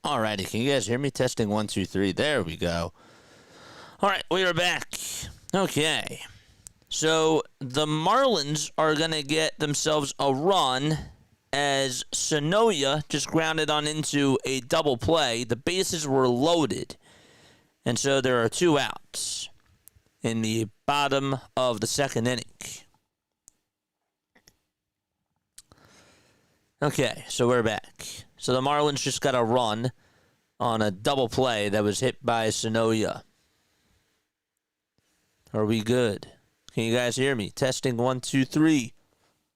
Alrighty, can you guys hear me? Testing 1, 2, 3. There we go. Alright, we are back. Okay. So, the Marlins are going to get themselves a run as Sonoya just grounded on into a double play. The bases were loaded. And so there are 2 outs in the bottom of the second inning. Okay, so we're back. So the Marlins just got a run on a double play that was hit by Sonoya. Are we good? Can you guys hear me? Testing 1, 2, 3,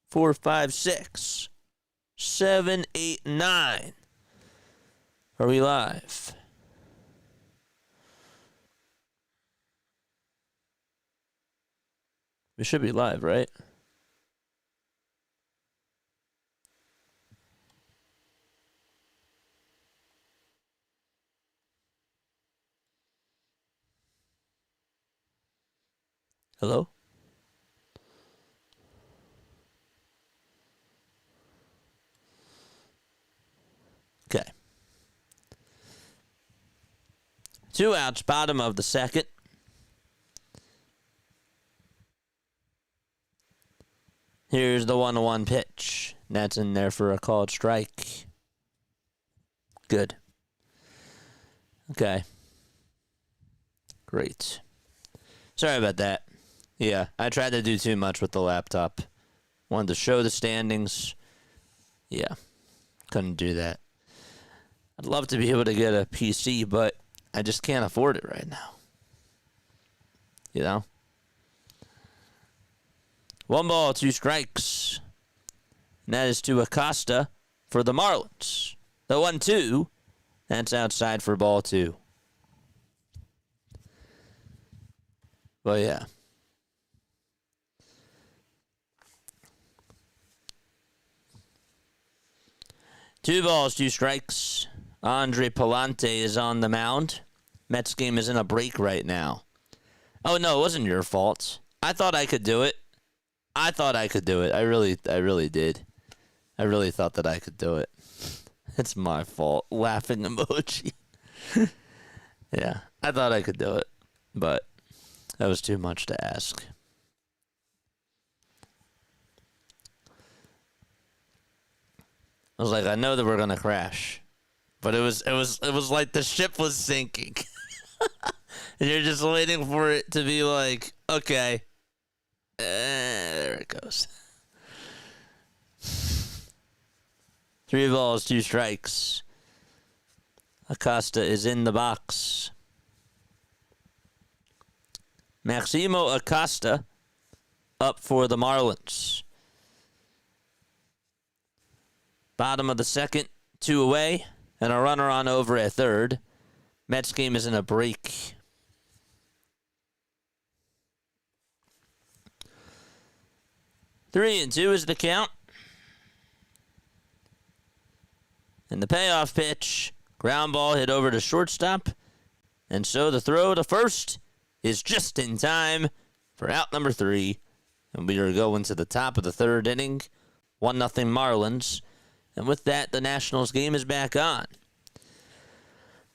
4, 5, 6, 7, 8, 9. Are we live? We should be live, right? Hello? Okay. 2 outs, bottom of the second. Here's the 1-1 pitch. That's in there for a called strike. Good. Okay. Great. Sorry about that. Yeah, I tried to do too much with the laptop. Wanted to show the standings. Yeah, couldn't do that. I'd love to be able to get a PC, but I just can't afford it right now. You know? 1 ball, 2 strikes. And that is to Acosta for the Marlins. The 1-2, that's outside for ball 2. Well, yeah. Two balls, 2 strikes. Andre Palante is on the mound. Mets game is in a break right now. Oh, no, it wasn't your fault. I thought I could do it. I really did. I really thought that I could do it. It's my fault. Laughing emoji. Yeah, I thought I could do it, but that was too much to ask. I was like, I know that we're gonna crash, but it was like the ship was sinking, and you're just waiting for it to be like, okay, there it goes. 3 balls, 2 strikes. Acosta is in the box. Maximo Acosta up for the Marlins. Bottom of the second, 2 away, and a runner on over at third. Mets game is in a break. Three and 2 is the count. And the payoff pitch, ground ball hit over to shortstop. And so the throw to first is just in time for out number 3. And we are going to the top of the third inning. 1-0 Marlins. And with that, the Nationals game is back on.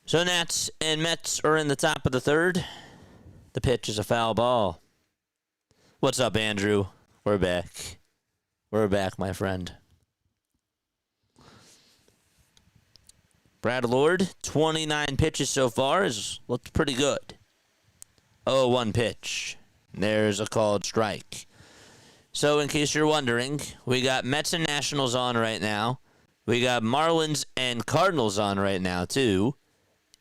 So Nats and Mets are in the top of the third. The pitch is a foul ball. What's up, Andrew? We're back. We're back, my friend. Brad Lord, 29 pitches so far, has looked pretty good. 0-1 pitch. There's a called strike. So in case you're wondering, we got Mets and Nationals on right now. We got Marlins and Cardinals on right now, too.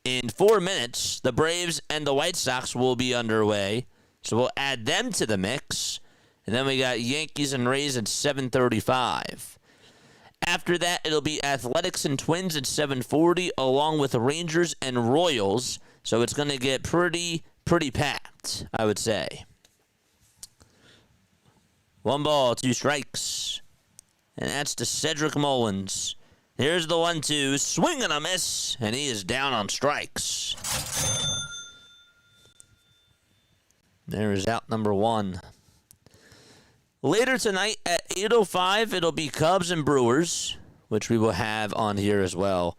In 4 minutes, the Braves and the White Sox will be underway. So we'll add them to the mix. And then we got Yankees and Rays at 7:35. After that, it'll be Athletics and Twins at 7:40, along with Rangers and Royals. So it's going to get pretty packed, I would say. 1 ball, 2 strikes. And that's to Cedric Mullins. Here's the 1-2. Swing and a miss. And he is down on strikes. There is out number 1. Later tonight at 8:05, it'll be Cubs and Brewers, which we will have on here as well.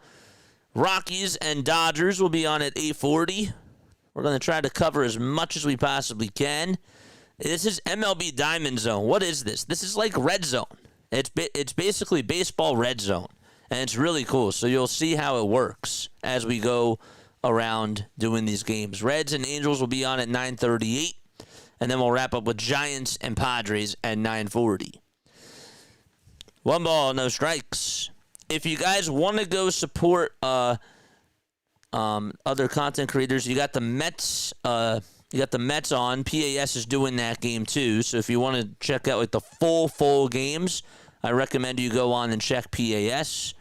Rockies and Dodgers will be on at 8:40. We're going to try to cover as much as we possibly can. This is MLB Diamondzone. What is this? This is like RedZone. It's basically baseball RedZone, and it's really cool. So you'll see how it works as we go around doing these games. Reds and Angels will be on at 9:38, and then we'll wrap up with Giants and Padres at 9:40. 1 ball, no strikes. If you guys want to go support other content creators, you got the Mets. You got the Mets on. PAS is doing that game too. So if you want to check out like the full games, I recommend you go on and check PAS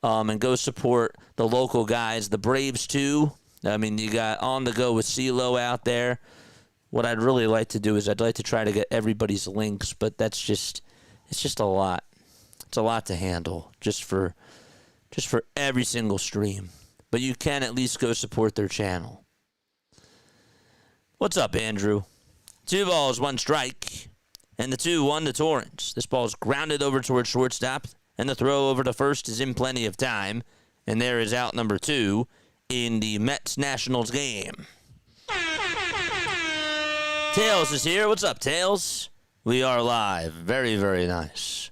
and go support the local guys. The Braves too. I mean, you got On the Go with CeeLo out there. What I'd really like to do is I'd like to try to get everybody's links, but it's just a lot. It's a lot to handle just for every single stream. But you can at least go support their channel. What's up, Andrew? 2 balls, 1 strike. And the 2-1 to Torrance. This ball is grounded over towards shortstop. And the throw over to first is in plenty of time. And there is out number 2 in the Mets-Nationals game. Tails is here. What's up, Tails? We are live. Very, very nice.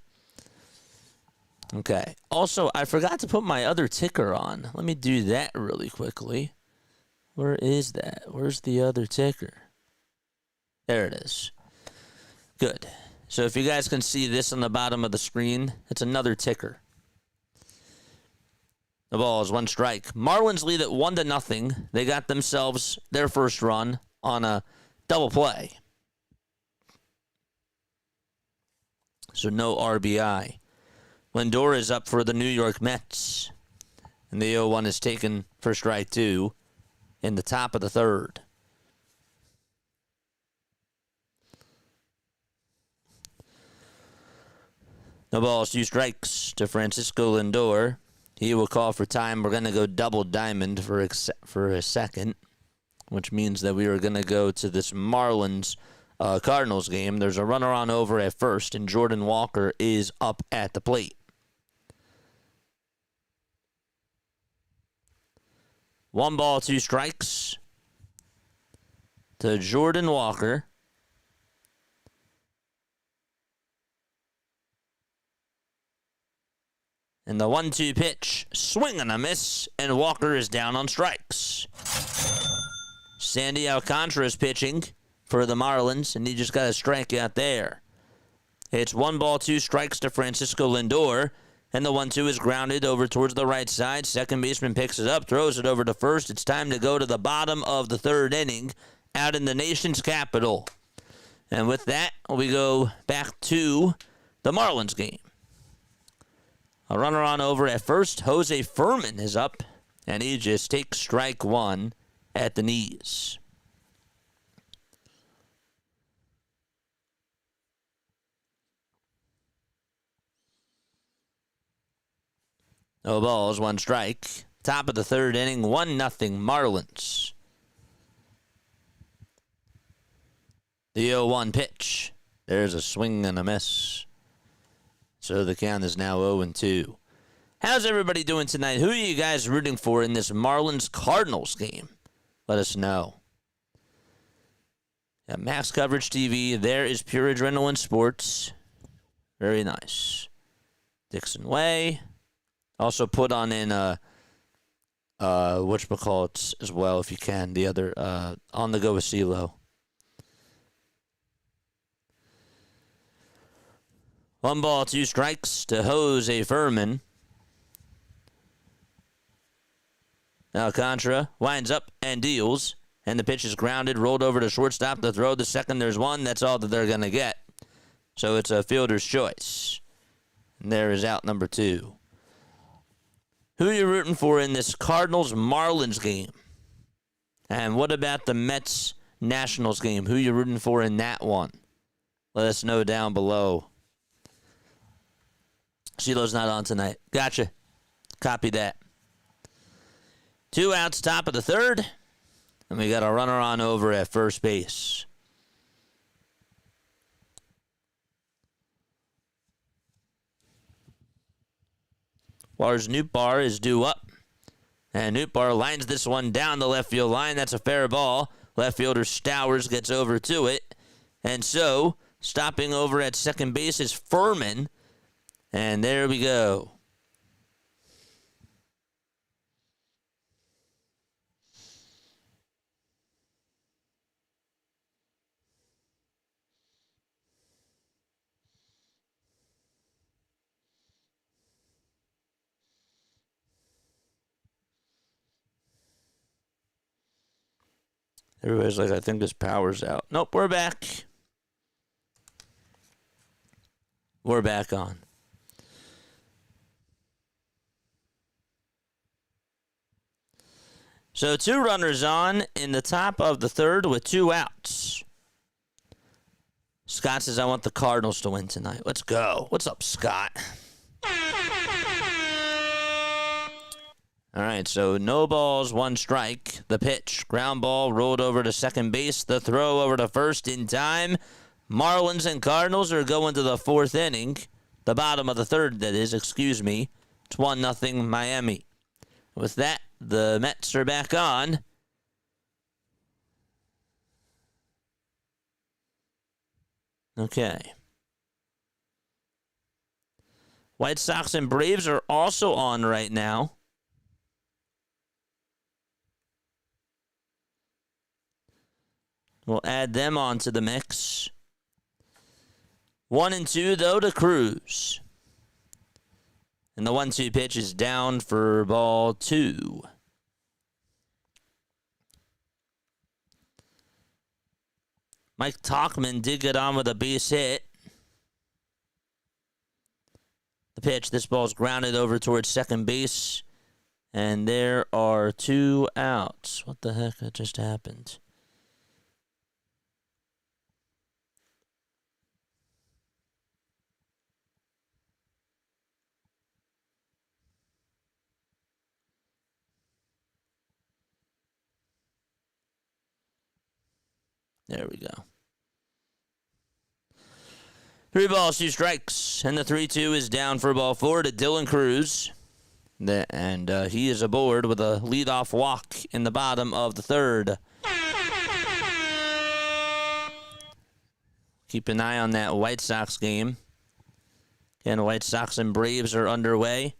Okay. Also, I forgot to put my other ticker on. Let me do that really quickly. Where is that? Where's the other ticker? There it is. Good. So if you guys can see this on the bottom of the screen, it's another ticker. The ball is 1 strike. Marlins lead at 1-0. They got themselves their first run on a double play. So no RBI. Lindor is up for the New York Mets. And the 0-1 is taken for strike 2 in the top of the 3rd. No balls, 2 strikes to Francisco Lindor. He will call for time. We're going to go double diamond for a second, which means that we are going to go to this Marlins Cardinals game. There's a runner on over at first, and Jordan Walker is up at the plate. 1 ball, 2 strikes to Jordan Walker. And the 1-2 pitch, swing and a miss, and Walker is down on strikes. Sandy Alcantara is pitching for the Marlins, and he just got a strikeout there. It's 1 ball, 2 strikes to Francisco Lindor, and the 1-2 is grounded over towards the right side. Second baseman picks it up, throws it over to first. It's time to go to the bottom of the 3rd inning out in the nation's capital. And with that, we go back to the Marlins game. A runner on over at first. Jose Furman is up, and he just takes strike 1 at the knees. No balls, 1 strike. Top of the 3rd inning, 1-0 Marlins. The 0-1 pitch. There's a swing and a miss. So the count is now 0-2. How's everybody doing tonight? Who are you guys rooting for in this Marlins-Cardinals game? Let us know. At Max Coverage TV, there is Pure Adrenaline Sports. Very nice. Dixon Way. Also put on in whatchamacallit as well if you can. The other On the Go with CeeLo. 1 ball, 2 strikes to Jose Furman. Alcantara winds up and deals. And the pitch is grounded, rolled over to shortstop. The throw, the second, there's 1. That's all that they're going to get. So it's a fielder's choice. And there is out number 2. Who are you rooting for in this Cardinals-Marlins game? And what about the Mets-Nationals game? Who are you rooting for in that one? Let us know down below. CeeLo's not on tonight. Gotcha. Copy that. 2 outs, top of the 3rd. And we got a runner on over at first base. Lars Nootbaar is due up. And Nootbaar lines this one down the left field line. That's a fair ball. Left fielder Stowers gets over to it. And so, stopping over at second base is Furman. And there we go. Everybody's like, I think this power's out. Nope, we're back. We're back on. So 2 runners on in the top of the third with 2 outs. Scott says, I want the Cardinals to win tonight. Let's go. What's up, Scott? All right, so no balls, 1 strike. The pitch, ground ball, rolled over to second base. The throw over to first in time. Marlins and Cardinals are going to the 4th inning. The bottom of the third, that is, excuse me. It's 1-0 Miami. With that, the Mets are back on. Okay. White Sox and Braves are also on right now. We'll add them onto the mix. 1-2, though, to Cruz. And the 1-2 pitch is down for ball 2. Mike Tauchman did get on with a base hit. The pitch, this ball's grounded over towards second base. And there are 2 outs. What the heck just happened? There we go. 3 balls, 2 strikes, and the 3-2 is down for ball 4 to Dylan Cruz. And he is aboard with a leadoff walk in the bottom of the third. Keep an eye on that White Sox game. Again, White Sox and Braves are underway.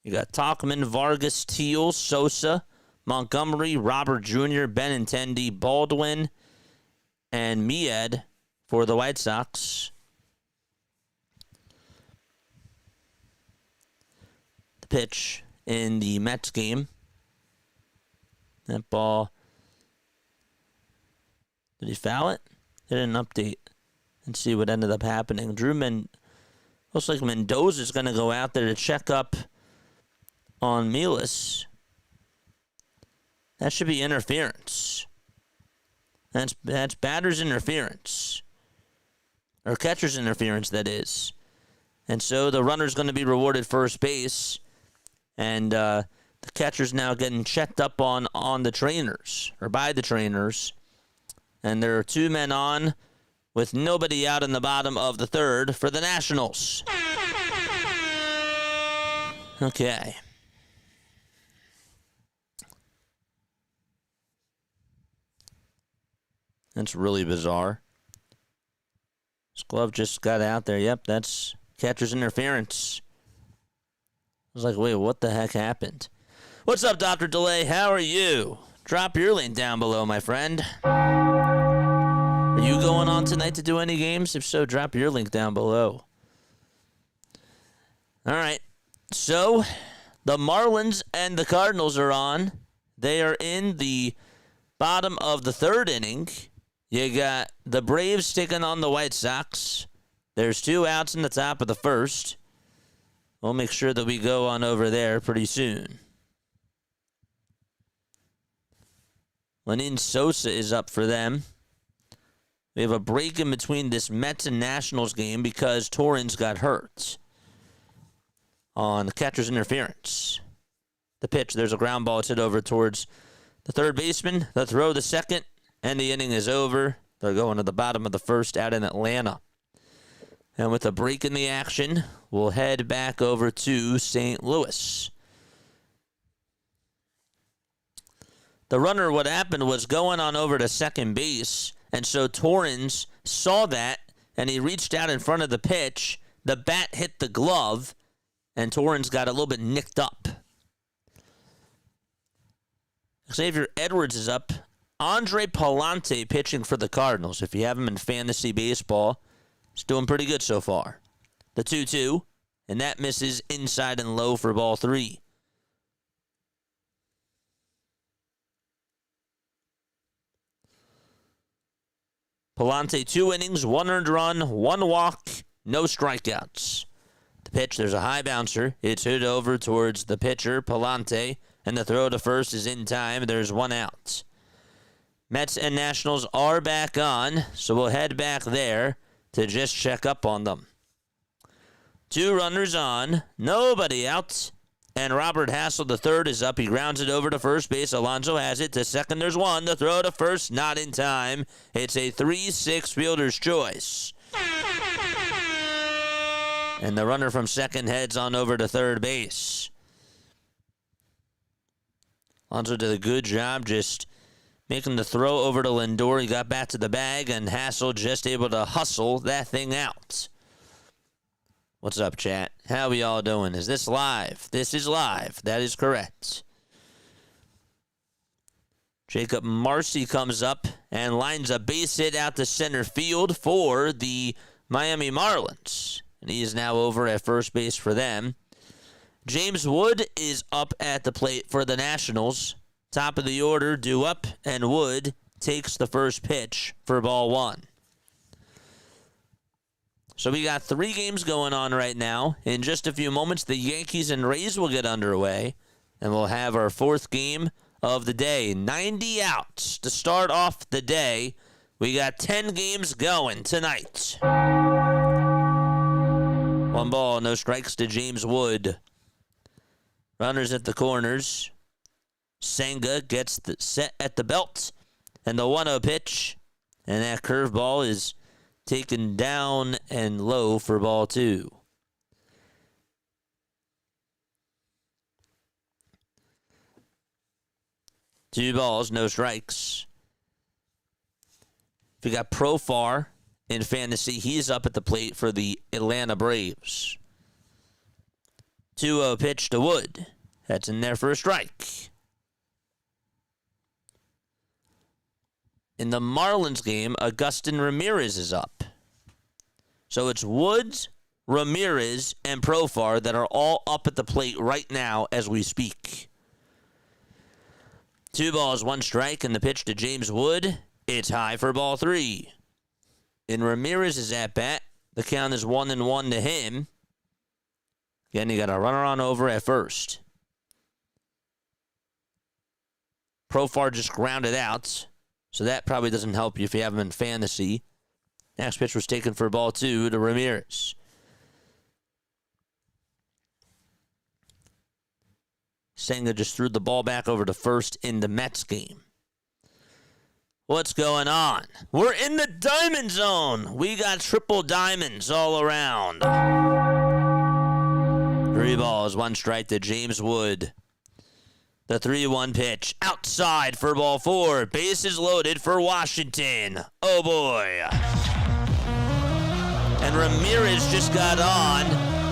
You got Tauchman, Vargas, Teal, Sosa, Montgomery, Robert Jr., Benintendi, Baldwin, and Mied for the White Sox. The pitch in the Mets game. That ball. Did he foul it? They didn't update and see what ended up happening. Looks like Mendoza's going to go out there to check up on Milas. That should be interference. That's batter's interference. Or catcher's interference, that is. And so the runner's going to be rewarded first base. And the catcher's now getting checked up on the trainers, or by the trainers. And there are 2 men on with nobody out in the bottom of the third for the Nationals. Okay. That's really bizarre. This glove just got out there. Yep, that's catcher's interference. I was like, wait, what the heck happened? What's up, Dr. Delay? How are you? Drop your link down below, my friend. Are you going on tonight to do any games? If so, drop your link down below. All right. So, the Marlins and the Cardinals are on. They are in the bottom of the third inning. You got the Braves taking on the White Sox. There's 2 outs in the top of the first. We'll make sure that we go on over there pretty soon. Lenin Sosa is up for them. We have a break in between this Mets and Nationals game because Torrens got hurt on the catcher's interference. The pitch, there's a ground ball. It's hit over towards the third baseman. The throw, the second. And the inning is over. They're going to the bottom of the first out in Atlanta. And with a break in the action, we'll head back over to St. Louis. The runner, what happened was going on over to second base, and so Torrens saw that, and he reached out in front of the pitch. The bat hit the glove, and Torrens got a little bit nicked up. Xavier Edwards is up. Andre Palante pitching for the Cardinals. If you have him in fantasy baseball, he's doing pretty good so far. The 2-2, and that misses inside and low for ball 3. Palante, 2 innings, 1 earned run, 1 walk, no strikeouts. The pitch, there's a high bouncer. It's hit over towards the pitcher, Palante, and the throw to first is in time. There's 1 out. Mets and Nationals are back on, so we'll head back there to just check up on them. 2 runners on, nobody out, and Robert Hassel III is up. He grounds it over to first base. Alonso has it. To second, there's 1. The throw to first, not in time. It's a 3-6 fielder's choice. And the runner from second heads on over to third base. Alonso did a good job just making the throw over to Lindor. He got back to the bag, and Hassel just able to hustle that thing out. What's up, chat? How we all doing? Is this live? This is live. That is correct. Jacob Marcy comes up and lines a base hit out to center field for the Miami Marlins. And he is now over at first base for them. James Wood is up at the plate for the Nationals. Top of the order, due up, and Wood takes the first pitch for ball 1. So we got 3 games going on right now. In just a few moments, the Yankees and Rays will get underway, and we'll have our 4th game of the day. 90 outs to start off the day. We got 10 games going tonight. 1 ball, no strikes to James Wood. Runners at the corners. Senga gets set at the belt, and the 1-0 pitch, and that curveball is taken down and low for ball 2. Two balls, no strikes. We got Profar in fantasy. He's up at the plate for the Atlanta Braves. 2-0 pitch to Wood. That's in there for a strike. In the Marlins game, Agustin Ramirez is up. So it's Woods, Ramirez, and Profar that are all up at the plate right now as we speak. 2 balls, 1 strike, and the pitch to James Wood. It's high for ball 3. In Ramirez's at-bat, the count is 1-1 to him. Again, you got a runner on over at first. Profar just grounded out. So that probably doesn't help you if you have him in fantasy. Next pitch was taken for ball 2 to Ramirez. Senga just threw the ball back over to first in the Mets game. What's going on? We're in the diamond zone. We got triple diamonds all around. 3 balls, 1 strike to James Wood. The 3-1 pitch outside for ball 4. Bases loaded for Washington. Oh, boy. And Ramirez just got on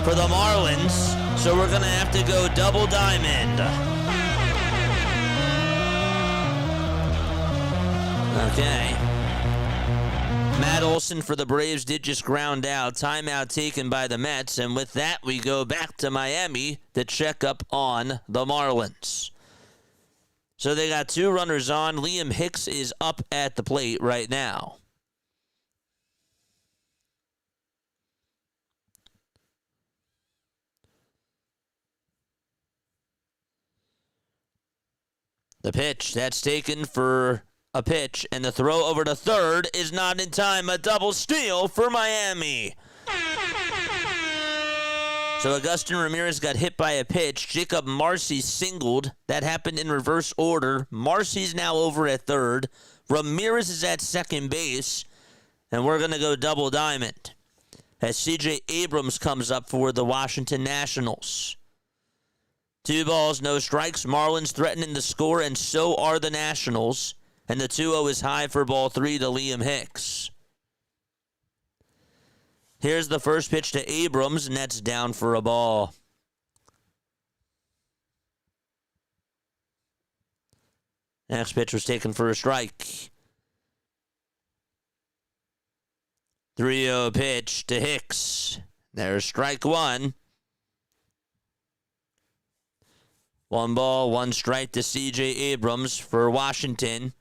for the Marlins, so we're going to have to go double diamond. Okay. Matt Olson for the Braves did just ground out. Timeout taken by the Mets, and with that, we go back to Miami to check up on the Marlins. So they got 2 runners on. Liam Hicks is up at the plate right now. The pitch, that's taken for a pitch, and the throw over to third is not in time. A double steal for Miami. So Agustin Ramirez got hit by a pitch. Jacob Marcy singled. That happened in reverse order. Marcy's now over at third. Ramirez is at second base. And we're going to go double diamond. as C.J. Abrams comes up for the Washington Nationals. 2 balls, no strikes. Marlins threatening the score, and so are the Nationals. And the 2-0 is high for ball 3 to Liam Hicks. Here's the first pitch to Abrams, and that's down for a ball. Next pitch was taken for a strike. 3-0 pitch to Hicks. There's strike 1. 1 ball, 1 strike to C.J. Abrams for Washington.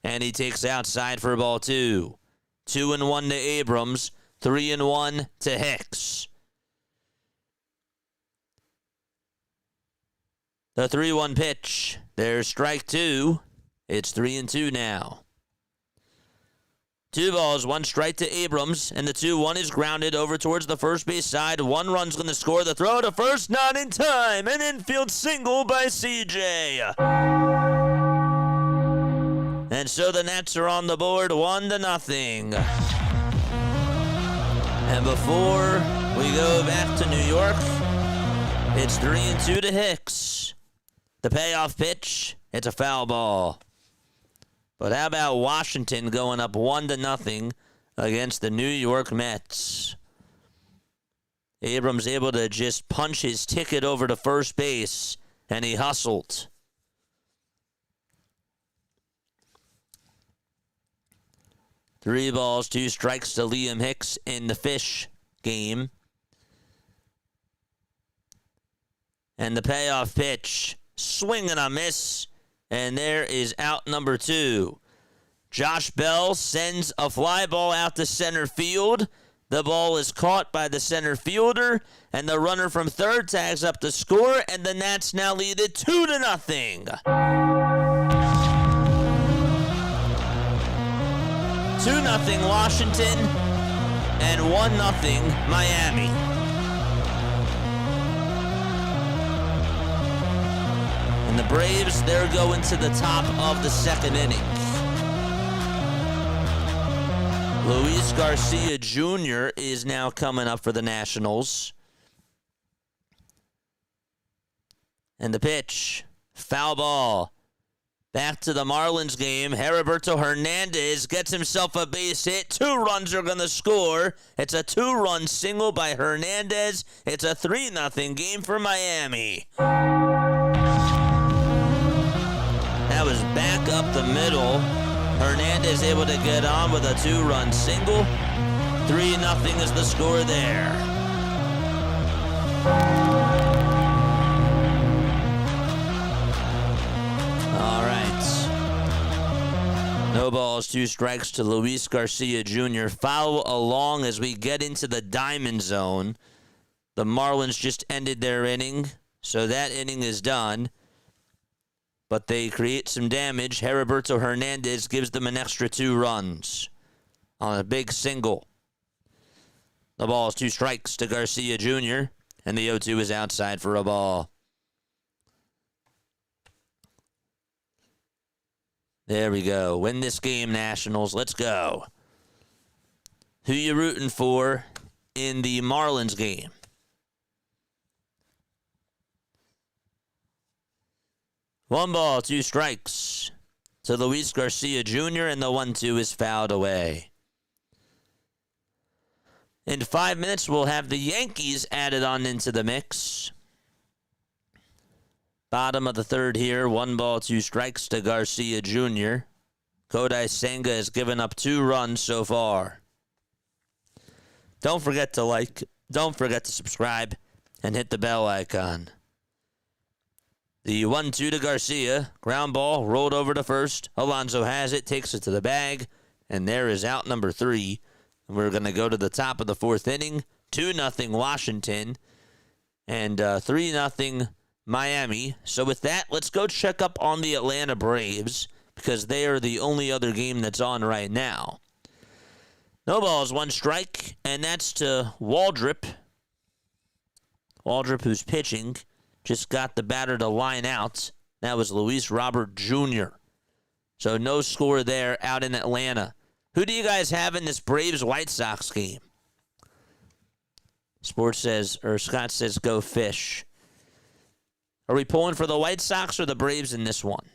And he takes outside for ball 2. 2-1 to Abrams. 3-1 to Hicks. The 3-1 pitch. There's strike 2. It's 3-2 now. 2 balls, 1 strike to Abrams, and the 2-1 is grounded over towards the first base side. 1 run's going to score. The throw to first, not in time. An infield single by CJ. And so the Nats are on the board 1-0. And before we go back to New York, it's 3-2 to Hicks. The payoff pitch, it's a foul ball. But how about Washington going up 1-0 against the New York Mets? Abrams able to just punch his ticket over to first base, and he hustled. Three balls, 2 strikes to Liam Hicks in the Fish game. And the payoff pitch, swing and a miss. And there is out number 2. Josh Bell sends a fly ball out to center field. The ball is caught by the center fielder, and the runner from third tags up to score, and the Nats now lead it 2-0. 2-0 Washington, and 1-0 Miami. And the Braves, they're going to the top of the second inning. Luis Garcia Jr. is now coming up for the Nationals. And the pitch, foul ball. Back to the Marlins game. Heriberto Hernandez gets himself a base hit. 2 runs are going to score. It's a 2-run single by Hernandez. It's a 3-0 game for Miami. That was back up the middle. Hernandez able to get on with a 2-run single. 3-0 is the score there. All right. No balls, 2 strikes to Luis Garcia Jr. Follow along as we get into the Diamond Zone. The Marlins just ended their inning, so that inning is done. But they create some damage. Heriberto Hernandez gives them an extra 2 runs on a big single. The ball is 2 strikes to Garcia Jr., and the 0-2 is outside for a ball. There we go. Win this game, Nationals. Let's go. Who you rooting for in the Marlins game? One ball, 2 strikes to Luis Garcia Jr., and the 1-2 is fouled away. In 5 minutes, we'll have the Yankees added on into the mix. Bottom of the third here, 1 ball, 2 strikes to Garcia Jr. Kodai Senga has given up 2 runs so far. Don't forget to like, don't forget to subscribe, and hit the bell icon. The 1-2 to Garcia. Ground ball rolled over to first. Alonso has it, takes it to the bag, and there is out number 3. And we're going to go to the top of the 4th inning. 2-0 Washington and 3-0 Miami. So with that, let's go check up on the Atlanta Braves because they are the only other game that's on right now. No balls, 1 strike, and that's to Waldrop. Waldrop, who's pitching, just got the batter to line out. That was Luis Robert Jr. So no score there out in Atlanta. Who do you guys have in this Braves-White Sox game? Scott says, go Fish. Are we pulling for the White Sox or the Braves in this one?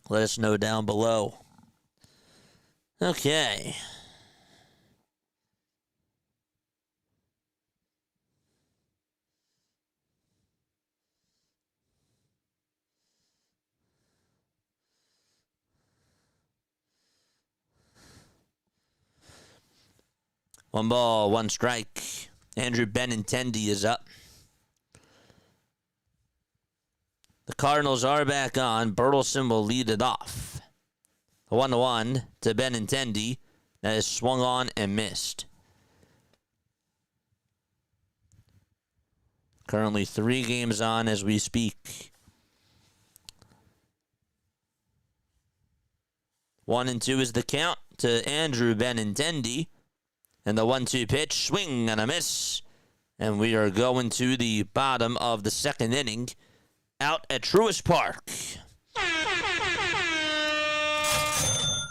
Let us know down below. Okay. One ball, one strike. Andrew Benintendi is up. The Cardinals are back on. Burleson will lead it off. A 1-1 to Benintendi. That is swung on and missed. Currently 3 games on as we speak. 1-2 is the count to Andrew Benintendi. And the 1-2 pitch, swing and a miss. And we are going to the bottom of the second inning out at Truist Park.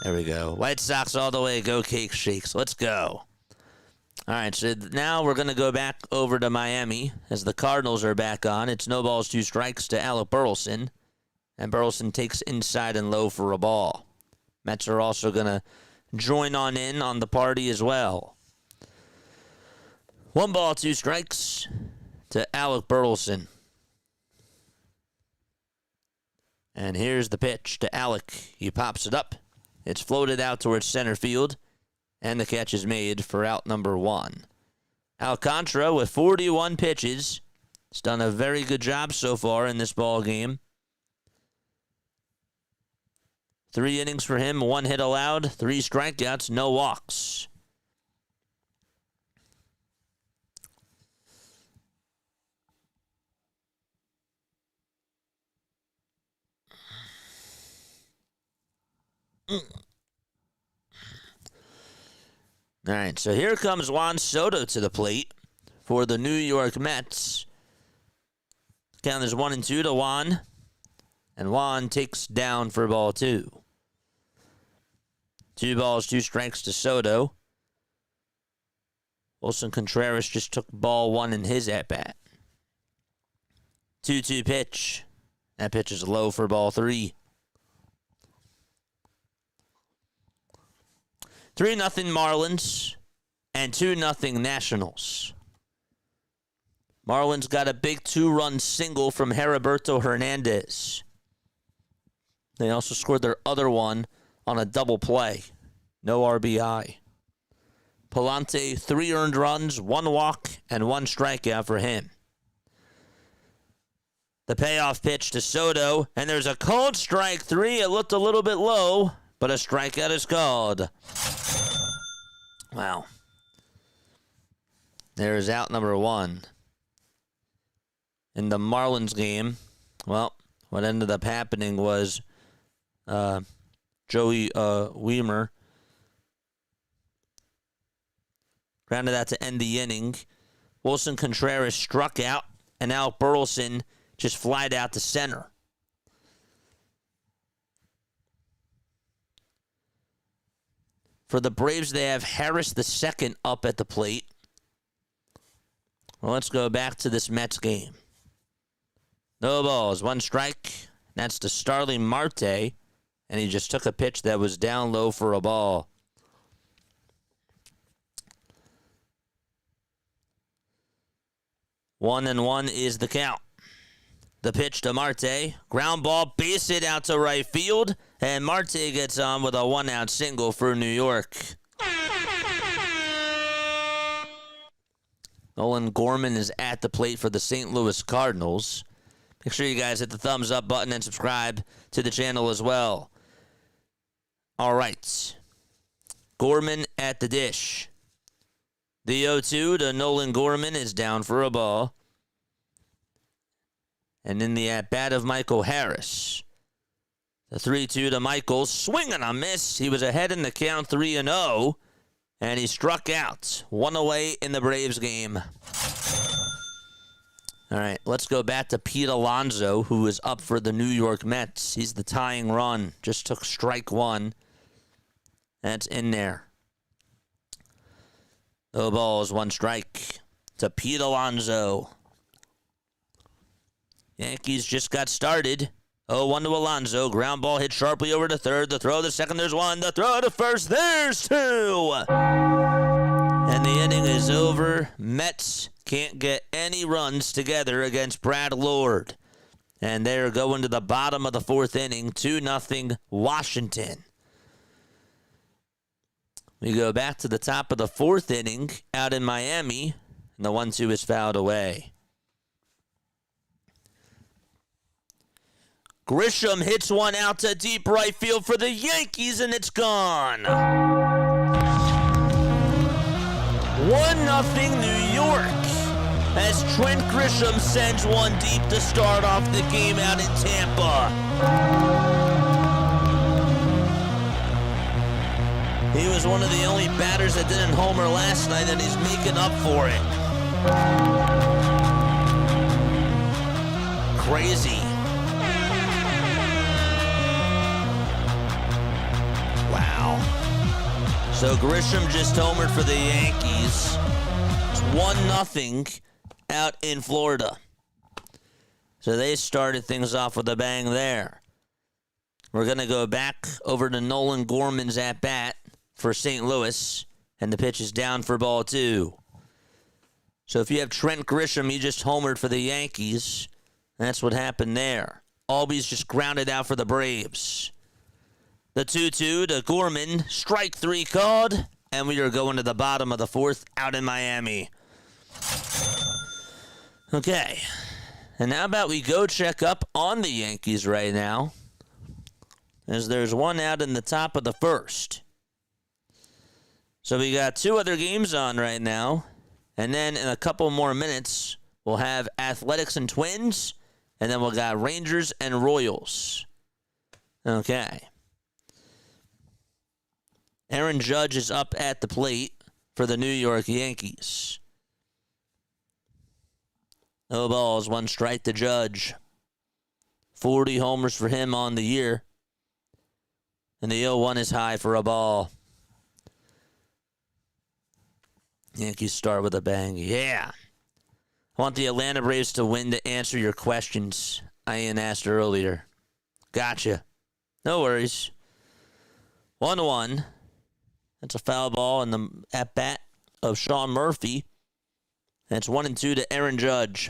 There we go. White Sox all the way. Go Cake Shakes. Let's go. All right, so now we're going to go back over to Miami as the Cardinals are back on. It's no balls, 2 strikes to Alec Burleson. And Burleson takes inside and low for a ball. Mets are also going to join on in on the party as well. 1 ball, 2 strikes to Alec Burleson. And here's the pitch to Alec. He pops it up. It's floated out towards center field. And the catch is made for out number 1. Alcantara with 41 pitches. He's done a very good job so far in this ball game. 3 innings for him, 1 hit allowed, 3 strikeouts, no walks. All right, so here comes Juan Soto to the plate for the New York Mets. Count is 1-2 to Juan. And Juan takes down for ball 2. 2 balls, 2 strikes to Soto. Wilson Contreras just took ball 1 in his at-bat. 2-2 pitch. That pitch is low for ball 3. 3-0 Marlins and 2-0 Nationals. Marlins got a big 2-run single from Heriberto Hernandez. They also scored their other one on a double play. No RBI. Palante, 3 earned runs, 1 walk, and 1 strikeout for him. The payoff pitch to Soto, and there's a cold strike 3. It looked a little bit low, but a strikeout is called. Wow. There's out number 1. In the Marlins game, well, what ended up happening was Joey Weimer grounded out to end the inning. Wilson Contreras struck out, and Alec Burleson just flied out to center. For the Braves, they have Harris II up at the plate. Well, let's go back to this Mets game. No balls, 1 strike. That's to Starling Marte, and he just took a pitch that was down low for a ball. One and 1 is the count. The pitch to Marte. Ground ball, base hit out to right field. And Marte gets on with a 1-out single for New York. Nolan Gorman is at the plate for the St. Louis Cardinals. Make sure you guys hit the thumbs up button and subscribe to the channel as well. All right. Gorman at the dish. The 0-2 to Nolan Gorman is down for a ball. And in the at-bat of Michael Harris. The 3-2 to Michael. Swing and a miss. He was ahead in the count 3-0. And he struck out. 1 away in the Braves game. All right, let's go back to Pete Alonso, who is up for the New York Mets. He's the tying run. Just took strike 1. That's in there. No balls, 1 strike. to Pete Alonso. Yankees just got started. 0-1 to Alonso. Ground ball hit sharply over to third. The throw to second, there's one. The throw to first, there's two. And the inning is over. Mets can't get any runs together against Brad Lord. And they're going to the bottom of the fourth inning, 2-0 Washington. We go back to the top of the fourth inning out in Miami, and the 1-2 is fouled away. Grisham hits one out to deep right field for the Yankees, and it's gone. 1-0 New York as Trent Grisham sends one deep to start off the game out in Tampa. He was one of the only batters that didn't homer last night, and he's making up for it. Crazy. Wow. So Grisham just homered for the Yankees. It's 1-0 out in Florida. So they started things off with a bang there. We're going to go back over to Nolan Gorman's at-bat for St. Louis, and the pitch is down for ball 2. So if you have Trent Grisham, he just homered for the Yankees. That's what happened there. Albies just grounded out for the Braves. The 2-2 to Gorman, strike 3 called, and we are going to the bottom of the fourth out in Miami. Okay, and how about we go check up on the Yankees right now, as there's one out in the top of the first. So we got 2 other games on right now, and then in a couple more minutes, we'll have Athletics and Twins, and then we'll got Rangers and Royals. Okay. Aaron Judge is up at the plate for the New York Yankees. No balls, 1 strike to Judge. 40 homers for him on the year. And the 0-1 is high for a ball. Yankees start with a bang. Yeah. I want the Atlanta Braves to win to answer your questions Ian asked earlier. Gotcha. No worries. 1-1. That's a foul ball in the at-bat of Sean Murphy. That's 1-2 to Aaron Judge.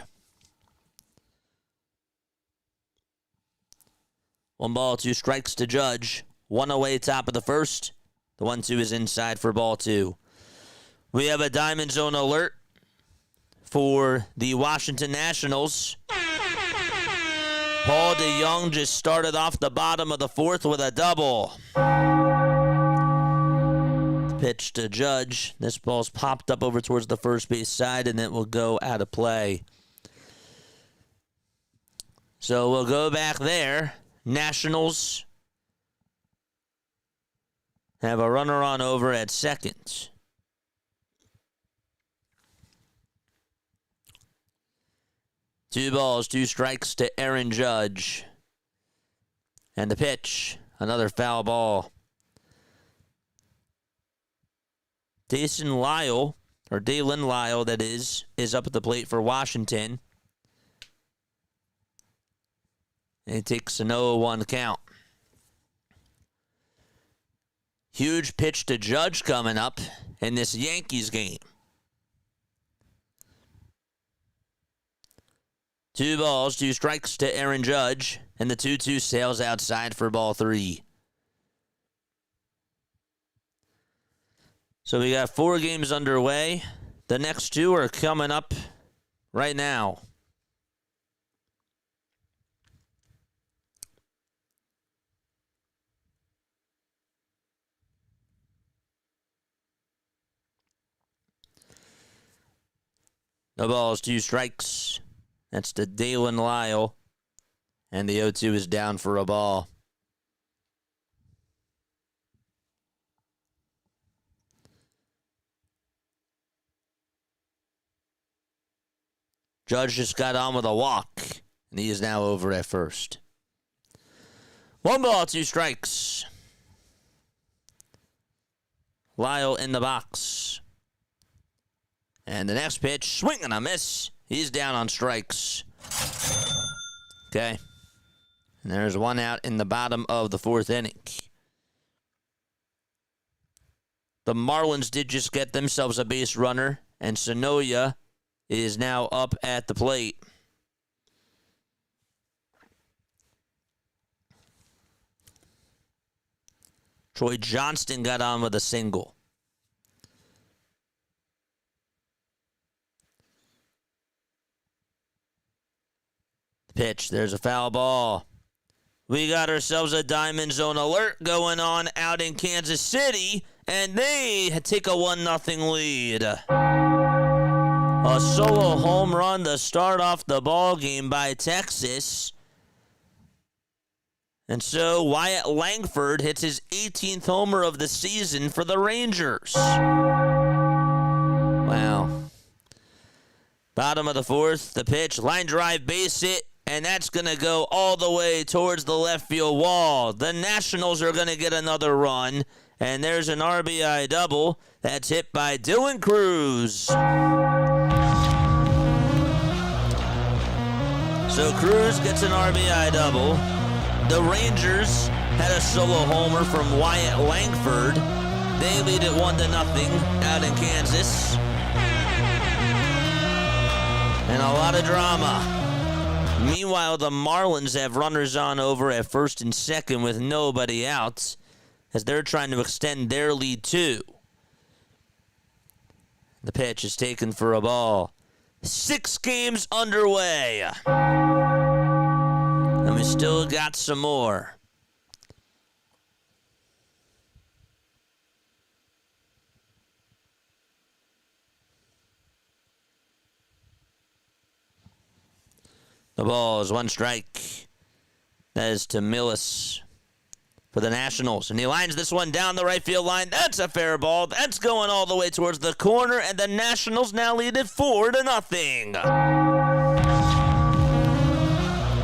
1 ball, 2 strikes to Judge. 1 away, top of the first. The 1-2 is inside for ball 2. We have a Diamond Zone alert for the Washington Nationals. Paul DeJong just started off the bottom of the fourth with a double. Pitch to Judge. This ball's popped up over towards the first base side, and it will go out of play. So we'll go back there. Nationals have a runner on over at second. Two balls, 2 strikes to Aaron Judge. And the pitch, another foul ball. Daylen Lyle, that is up at the plate for Washington. And he takes an 0-1 count. Huge pitch to Judge coming up in this Yankees game. 2 balls, 2 strikes to Aaron Judge, and the 2-2 sails outside for ball 3. So we got 4 games underway. The next 2 are coming up right now. No balls, 2 strikes. That's to Daylen Lyle. And the 0-2 is down for a ball. Judge just got on with a walk, and he is now over at first. 1 ball, 2 strikes. Lyle in the box. And the next pitch, swing and a miss. He's down on strikes. Okay. And there's one out in the bottom of the fourth inning. The Marlins did just get themselves a base runner, and Sonoya is now up at the plate. Troy Johnston got on with a single. Pitch, there's a foul ball. We got ourselves a Diamond Zone alert going on out in Kansas City, and they take a 1-0 lead. A solo home run to start off the ball game by Texas. And so Wyatt Langford hits his 18th homer of the season for the Rangers. Wow. Bottom of the fourth, the pitch, line drive, base hit. And that's going to go all the way towards the left field wall. The Nationals are going to get another run. And there's an RBI double. That's hit by Dylan Cruz. So Cruz gets an RBI double. The Rangers had a solo homer from Wyatt Langford. They lead it 1-0 out in Kansas. And a lot of drama. Meanwhile, the Marlins have runners on over at first and second with nobody out as they're trying to extend their lead too. The pitch is taken for a ball. 6 games underway. And we still got some more. The ball is 1 strike. That is to Millis for the Nationals. And he lines this one down the right field line. That's a fair ball. That's going all the way towards the corner. And the Nationals now lead it 4-0.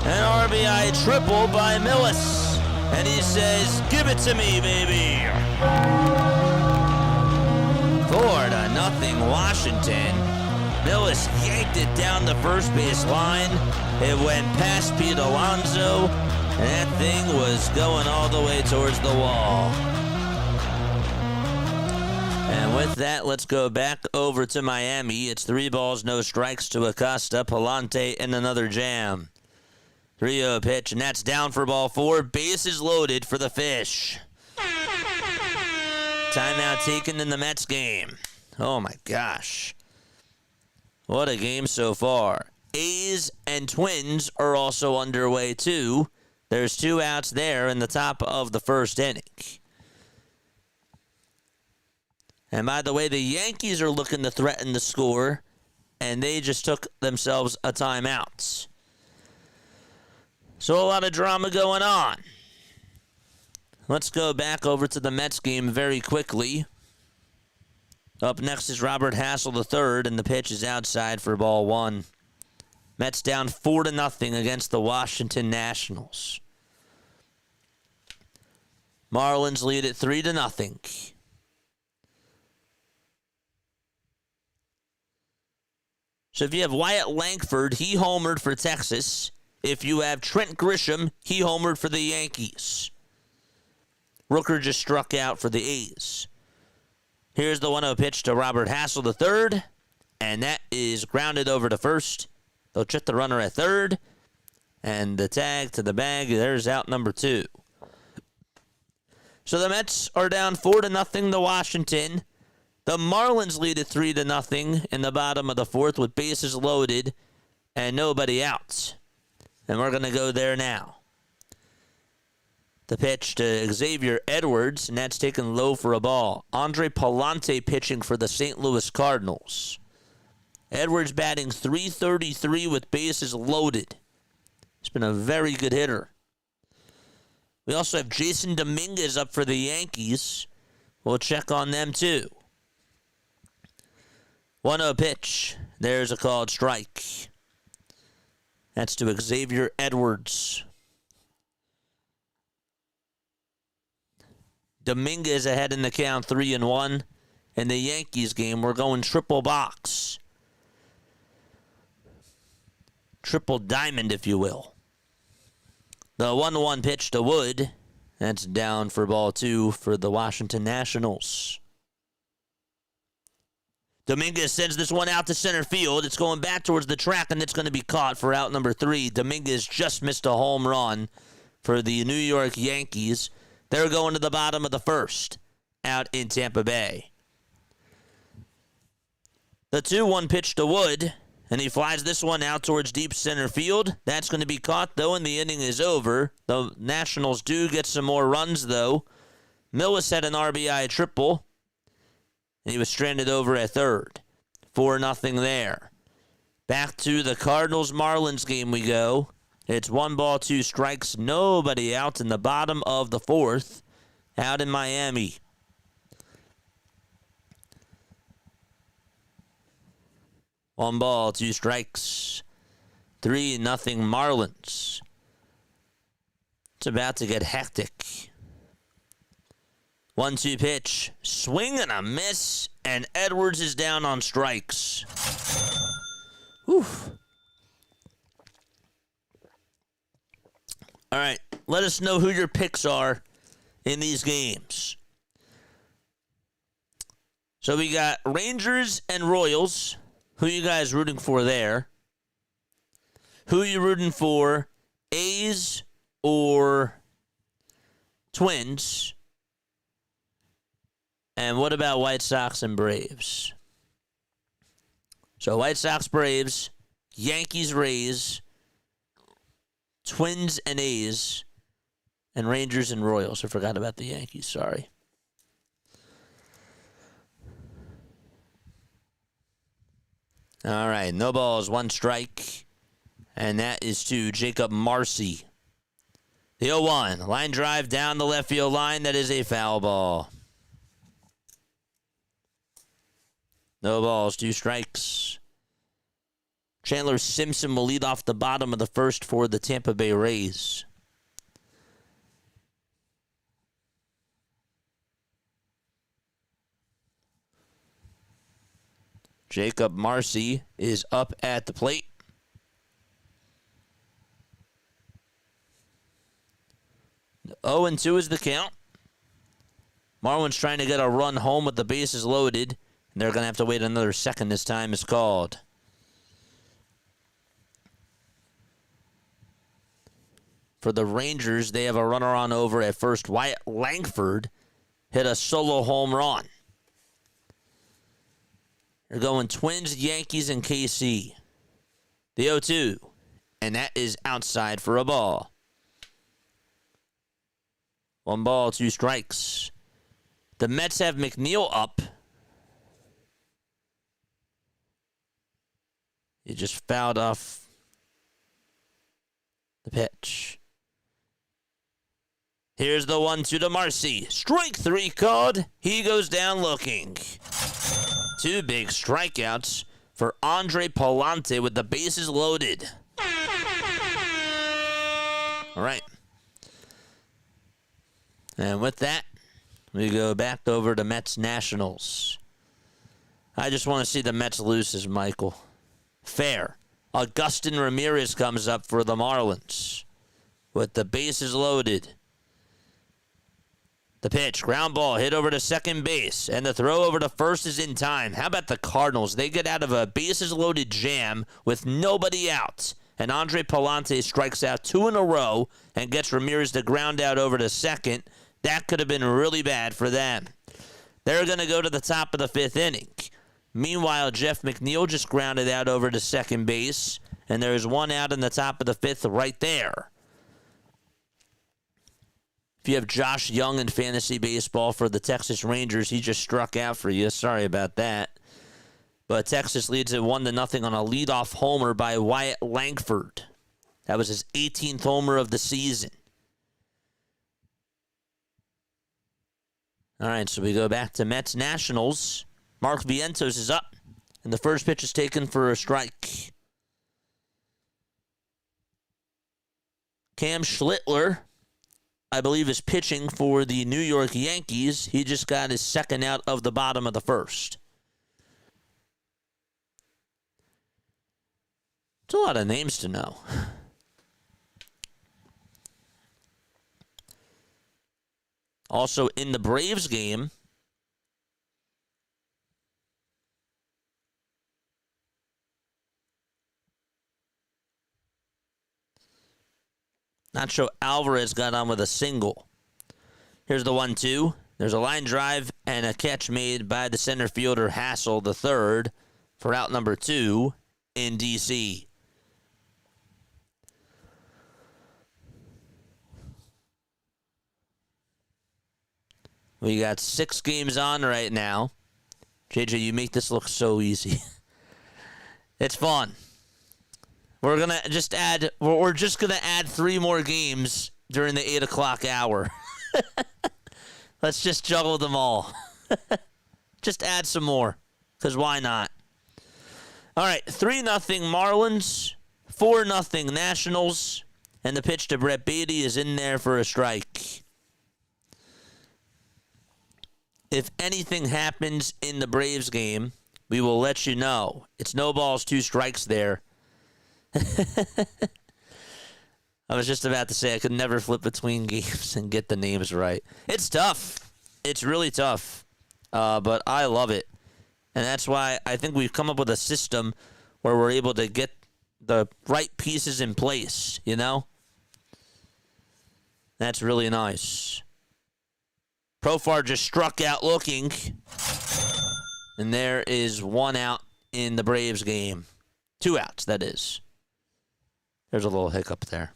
An RBI triple by Millis. And he says, give it to me, baby. 4-0 Washington. Millis yanked it down the first base line. It went past Pete Alonso, and that thing was going all the way towards the wall. And with that, let's go back over to Miami. It's 3 balls, no strikes to Acosta, Palante, and another jam. 3-0 pitch, and that's down for ball 4. Bases loaded for the Fish. Timeout taken in the Mets game. Oh, my gosh. What a game so far. A's and Twins are also underway, too. There's 2 outs there in the top of the first inning. And by the way, the Yankees are looking to threaten the score, and they just took themselves a timeout. So a lot of drama going on. Let's go back over to the Mets game very quickly. Up next is Robert Hassel III, and the pitch is outside for ball 1. Mets down 4-0 against the Washington Nationals. Marlins lead at 3-0. So if you have Wyatt Langford, he homered for Texas. If you have Trent Grisham, he homered for the Yankees. Rooker just struck out for the A's. Here's the 1-0 pitch to Robert Hassel III, and that is grounded over to first. They'll check the runner at third, and the tag to the bag. There's out number 2. So the Mets are down 4-0 to Washington. The Marlins lead at 3-0 in the bottom of the fourth with bases loaded and nobody out. And we're going to go there now. The pitch to Xavier Edwards, and that's taken low for a ball. Andre Palante pitching for the St. Louis Cardinals. Edwards batting .333 with bases loaded. He's been a very good hitter. We also have Jason Dominguez up for the Yankees. We'll check on them too. 1-0 pitch. There's a called strike. That's to Xavier Edwards. Dominguez ahead in the count 3-1. in the Yankees game. We're going triple box. Triple diamond, if you will. The 1-1 pitch to Wood. That's down for ball 2 for the Washington Nationals. Dominguez sends this one out to center field. It's going back towards the track, and it's going to be caught for out number 3. Dominguez just missed a home run for the New York Yankees. They're going to the bottom of the first out in Tampa Bay. The 2-1 pitch to Wood, and he flies this one out towards deep center field. That's going to be caught, though, and the inning is over. The Nationals do get some more runs, though. Millis had an RBI triple. And he was stranded over at third. 4-0 there. Back to the Cardinals-Marlins game we go. It's 1 ball, 2 strikes. Nobody out in the bottom of the 4th. Out in Miami. One ball, 2 strikes. 3-0 Marlins. It's about to get hectic. 1-2 pitch, swing and a miss, and Edwards is down on strikes. Whew. All right, let us know who your picks are in these games. So we got Rangers and Royals. Who you guys rooting for there? Who you rooting for? A's or Twins? And what about White Sox and Braves? So White Sox, Braves, Yankees-Rays, Twins and A's, and Rangers and Royals. I forgot about the Yankees, sorry. All right, no balls, 1 strike. And that is to Jacob Marcy. The 0-1, line drive down the left field line. That is a foul ball. No balls, 2 strikes. Chandler Simpson will lead off the bottom of the first for the Tampa Bay Rays. Jacob Marcy is up at the plate. The 0-2 is the count. Marlins trying to get a run home with the bases loaded. They're going to have to wait another second. This time is called. For the Rangers, they have a runner on over at first. Wyatt Langford hit a solo home run. They're going Twins, Yankees, and KC. The 0-2. And that is outside for a ball. 1 ball, 2 strikes. The Mets have McNeil up. He just fouled off the pitch. Here's the 1-2 to Marcy. Strike 3 called. He goes down looking. 2 big strikeouts for Andre Palante with the bases loaded. All right. And with that, we go back over to Mets-Nationals. I just want to see the Mets lose as Michael. Fair. Augustin Ramirez comes up for the Marlins with the bases loaded. The pitch, ground ball, hit over to second base, and the throw over to first is in time. How about the Cardinals? They get out of a bases-loaded jam with nobody out, and Andre Palante strikes out 2 in a row and gets Ramirez to ground out over to second. That could have been really bad for them. They're going to go to the top of the 5th inning. Meanwhile, Jeff McNeil just grounded out over to second base, and there's 1 out in the top of the 5th right there. If you have Josh Young in fantasy baseball for the Texas Rangers, he just struck out for you. Sorry about that. But Texas leads it 1-0 on a leadoff homer by Wyatt Langford. That was his 18th homer of the season. All right, so we go back to Mets-Nationals. Mark Vientos is up, and the first pitch is taken for a strike. Cam Schlittler I believe, is pitching for the New York Yankees. He just got his second out of the bottom of the first. It's a lot of names to know. Also in the Braves game, Nacho Alvarez got on with a single. Here's the 1-2. There's a line drive and a catch made by the center fielder Hassel the third for out number 2 in D.C. We got 6 games on right now. JJ, you make this look so easy. It's fun. We're just gonna add 3 more games during the 8 o'clock hour. Let's just juggle them all. Just add some more, because why not? All right, 3-0 Marlins, 4-0 Nationals, and the pitch to Brett Beatty is in there for a strike. If anything happens in the Braves game, we will let you know. It's no balls, 2 strikes there. I was just about to say I could never flip between games and get the names right. It's tough. It's really tough. But I love it. And that's why I think we've come up with a system where we're able to get the right pieces in place, you know? That's really nice. Profar just struck out looking. And there is 1 out in the Braves game. 2 outs, that is. There's a little hiccup there.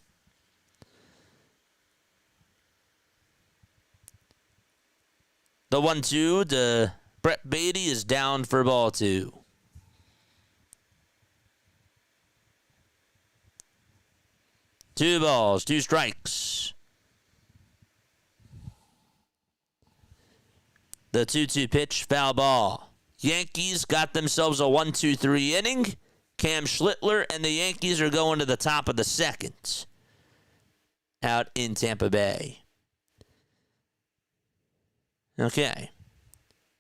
The 1-2 to Brett Beatty is down for ball 2. Two balls, 2 strikes. The 2-2 pitch, foul ball. Yankees got themselves a 1-2-3 inning. Cam Schlittler and the Yankees are going to the top of the second out in Tampa Bay. Okay.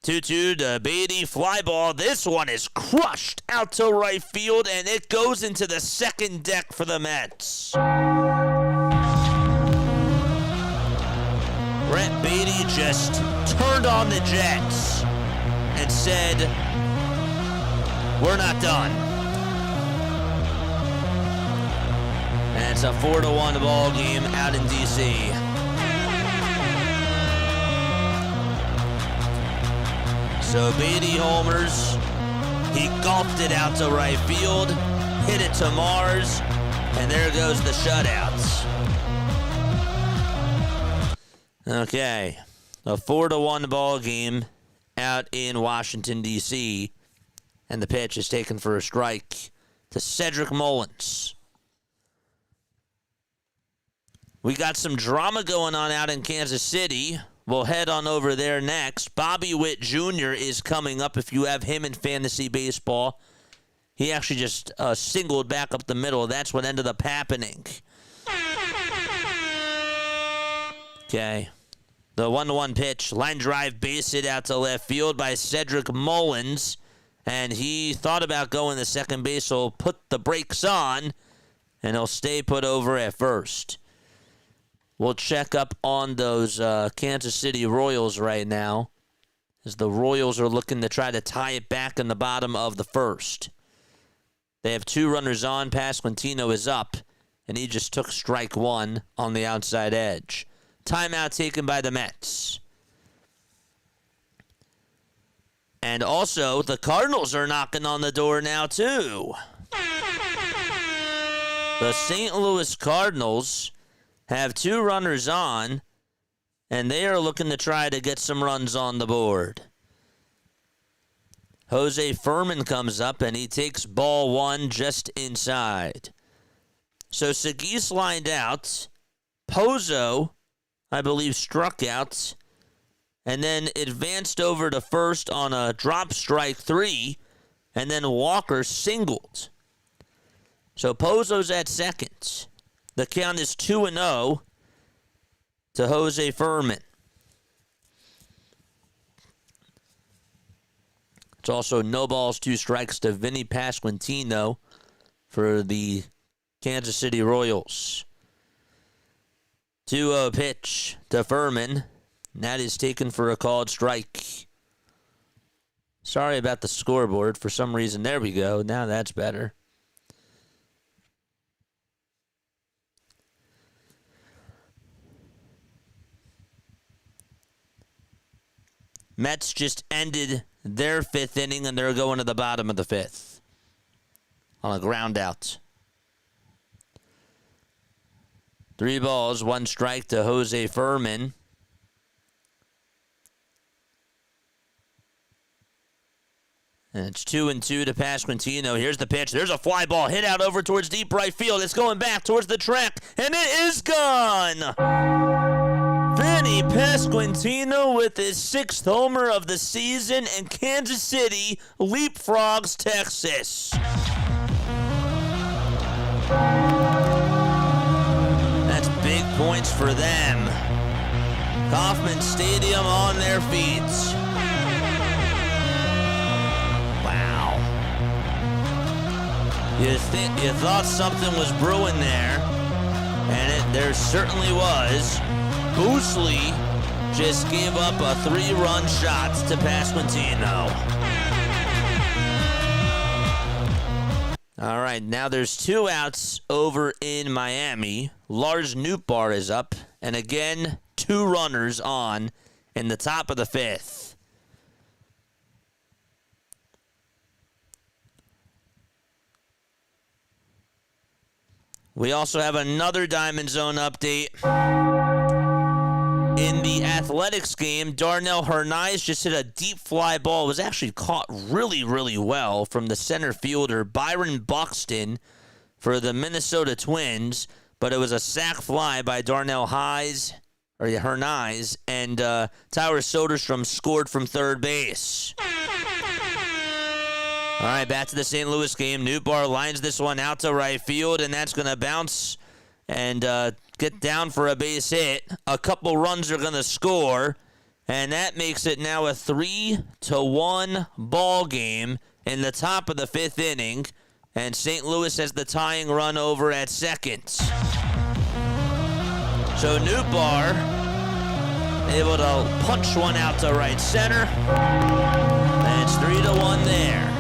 2-2 to Beatty, fly ball. This one is crushed out to right field, and it goes into the second deck for the Mets. Brett Beatty just turned on the Jets and said, "We're not done." And it's a 4-1 ball game out in D.C. So Beatty homers. He golfed it out to right field, hit it to Mars, and there goes the shutouts. Okay, a 4-1 ball game out in Washington, D.C., and the pitch is taken for a strike to Cedric Mullins. We got some drama going on out in Kansas City. We'll head on over there next. Bobby Witt Jr. is coming up if you have him in fantasy baseball. He actually just singled back up the middle. That's what ended up happening. Okay. The 1-1 pitch. Line drive, base hit out to left field by Cedric Mullins. And he thought about going to second base, so he'll put the brakes on, and he'll stay put over at first. We'll check up on those Kansas City Royals right now, as the Royals are looking to try to tie it back in the bottom of the first. They have 2 runners on. Pasquantino is up, and he just took strike 1 on the outside edge. Timeout taken by the Mets. And also, the Cardinals are knocking on the door now, too. The St. Louis Cardinals have 2 runners on, and they are looking to try to get some runs on the board. Jose Furman comes up, and he takes ball 1 just inside. So Segis lined out. Pozo, I believe, struck out, and then advanced over to first on a drop strike 3, and then Walker singled. So Pozo's at second. The count is 2-0. to Jose Furman. It's also no balls, 2 strikes to Vinny Pasquantino for the Kansas City Royals. 2-0 pitch to Furman. And that is taken for a called strike. Sorry about the scoreboard. For some reason, there we go. Now that's better. Mets just ended their 5th inning, and they're going to the bottom of the 5th on a ground out. 3 balls, 1 strike to Jose Furman. And it's 2-2 to Pasquantino. Here's the pitch. There's a fly ball hit out over towards deep right field. It's going back towards the track, and it is gone. Vinny Pasquantino with his 6th homer of the season, and Kansas City leapfrogs Texas. That's big points for them. Kauffman Stadium on their feet. Wow. You thought something was brewing there, and there certainly was. Boosley just gave up a 3-run shot to Pasquantino. All right, now there's 2 outs over in Miami. Lars Nootbaar is up, and again, 2 runners on in the top of the 5th. We also have another Diamond Zone update. In the Athletics game, Darnell Hernaiz just hit a deep fly ball. It was actually caught really, really well from the center fielder, Byron Buxton, for the Minnesota Twins. But it was a sac fly by Darnell Hernaiz, and Tyler Soderstrom scored from third base. All right, back to the St. Louis game. Nootbaar lines this one out to right field, and that's going to bounce and get down for a base hit. A couple runs are going to score, and that makes it now a 3-1 ball game in the top of the 5th inning, and St. Louis has the tying run over at second. So Nootbaar able to punch one out to right center, and it's 3-1 there.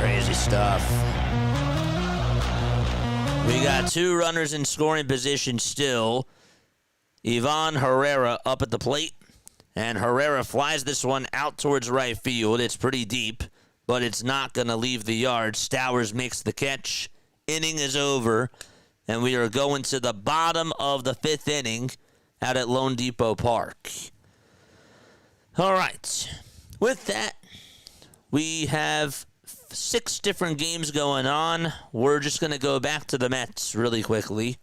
Crazy stuff. We got 2 runners in scoring position still. Ivan Herrera up at the plate. And Herrera flies this one out towards right field. It's pretty deep, but it's not going to leave the yard. Stowers makes the catch. Inning is over. And we are going to the bottom of the 5th inning out at Lone Depot Park. All right. With that, we have 6 different games going on. We're just going to go back to the Mets really quickly.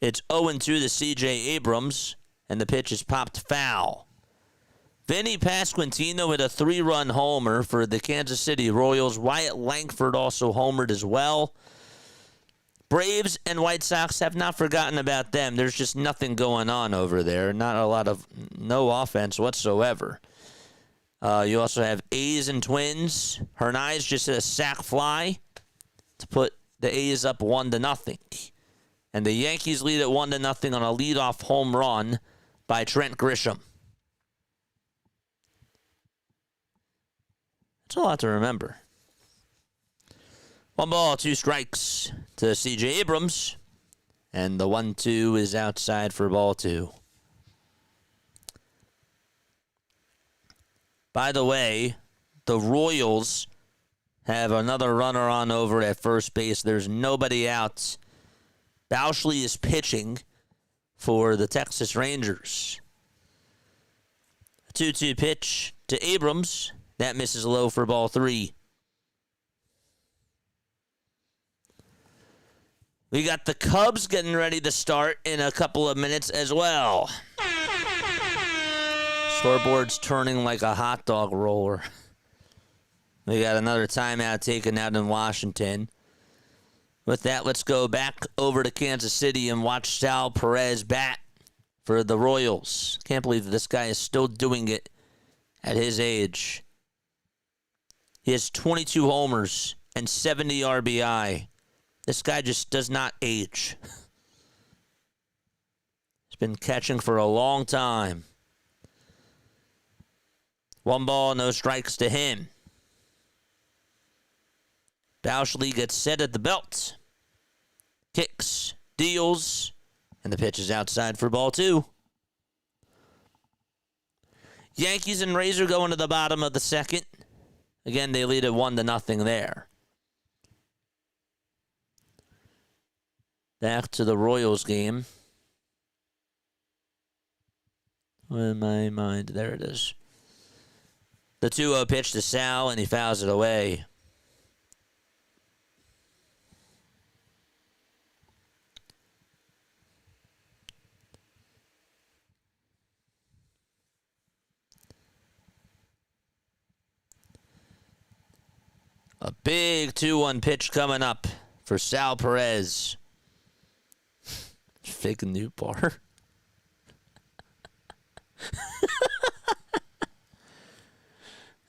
It's 0-2 to C.J. Abrams, and the pitch is popped foul. Vinny Pasquantino with a 3-run homer for the Kansas City Royals. Wyatt Langford also homered as well. Braves and White Sox have not forgotten about them. There's just nothing going on over there. No offense whatsoever. You also have A's and Twins. Hernaiz just hit a sac fly to put the A's up 1-0. And the Yankees lead at 1-0 on a leadoff home run by Trent Grisham. That's a lot to remember. 1 ball, 2 strikes to C.J. Abrams. And the 1-2 is outside for ball 2. By the way, the Royals have another runner on over at first base. There's nobody out. Bauschle is pitching for the Texas Rangers. A 2-2 pitch to Abrams. That misses low for ball 3. We got the Cubs getting ready to start in a couple of minutes as well. Scoreboard's turning like a hot dog roller. We got another timeout taken out in Washington. With that, let's go back over to Kansas City and watch Sal Perez bat for the Royals. Can't believe that this guy is still doing it at his age. He has 22 homers and 70 RBI. This guy just does not age. He's been catching for a long time. 1 ball, no strikes to him. Baumholtz gets set at the belt. Kicks, deals, and the pitch is outside for ball 2. Yankees and Rays are going to the bottom of the second. Again, they lead at 1-0 there. Back to the Royals game. In my mind, there it is. The 2-0 pitch to Sal, and he fouls it away. A big 2-1 pitch coming up for Sal Perez. Fake a new bar.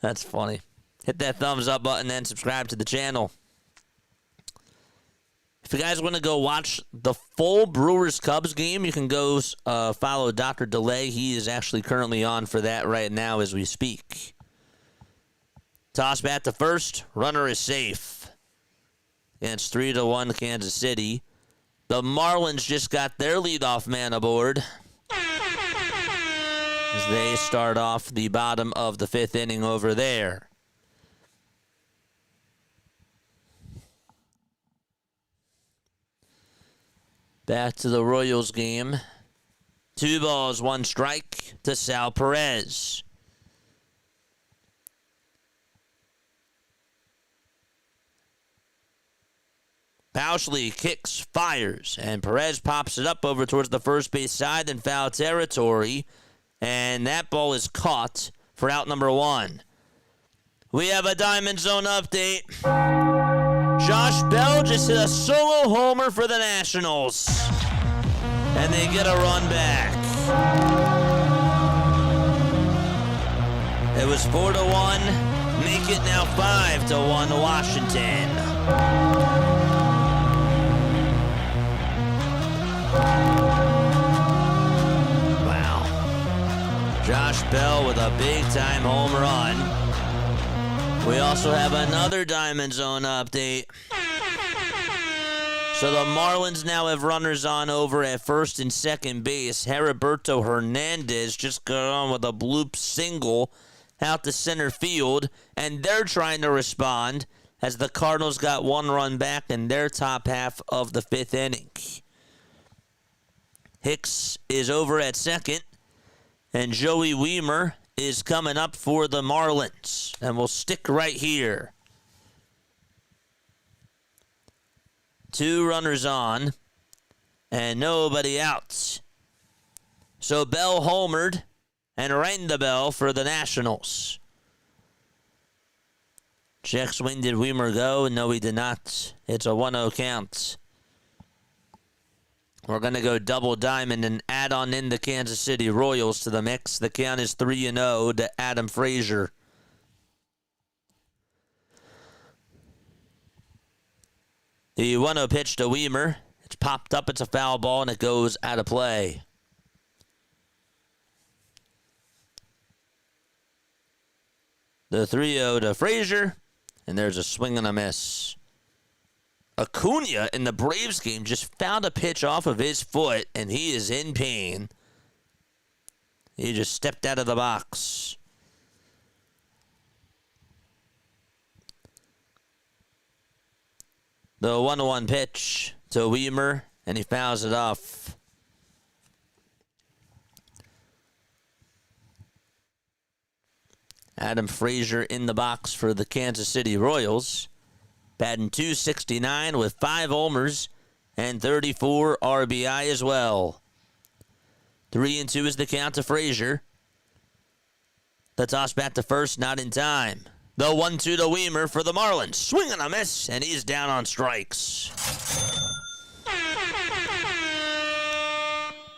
That's funny. Hit that thumbs up button and subscribe to the channel. If you guys want to go watch the full Brewers-Cubs game, you can go follow Dr. DeLay. He is actually currently on for that right now as we speak. Toss bat to first. Runner is safe. And it's 3-1 Kansas City. The Marlins just got their leadoff man aboard as they start off the bottom of the 5th inning over there. Back to the Royals game. 2 balls, 1 strike to Sal Perez. Baumholtz kicks, fires, and Perez pops it up over towards the first base side in foul territory, and that ball is caught for out number 1. We have a Diamond Zone update. Josh Bell just hit a solo homer for the Nationals, and they get a run back. It was 4-1, make it now 5-1 Washington. Wow. Josh Bell with a big-time home run. We also have another Diamond Zone update. So the Marlins now have runners on over at first and second base. Heriberto Hernandez just got on with a bloop single out to center field, and they're trying to respond as the Cardinals got 1 run back in their top half of the 5th inning. Hicks is over at second, and Joey Wiemer is coming up for the Marlins. And we'll stick right here. 2 runners on, and nobody out. So Bell homered and rang the bell for the Nationals. Check swing, did Wiemer go? No, he did not. It's a 1-0 count. We're going to go double diamond and add on in the Kansas City Royals to the mix. The count is 3-0 to Adam Frazier. The 1-0 pitch to Wiemer. It's popped up. It's a foul ball, and it goes out of play. The 3-0 to Frazier, and there's a swing and a miss. Acuna in the Braves game just found a pitch off of his foot, and he is in pain. He just stepped out of the box. The 1-1 pitch to Wiemer, and he fouls it off. Adam Frazier in the box for the Kansas City Royals. Batting .269 with 5 homers and 34 RBI as well. 3-2 is the count to Frazier. The toss back to first, not in time. The 1-2 to Weimer for the Marlins. Swing and a miss, and he's down on strikes.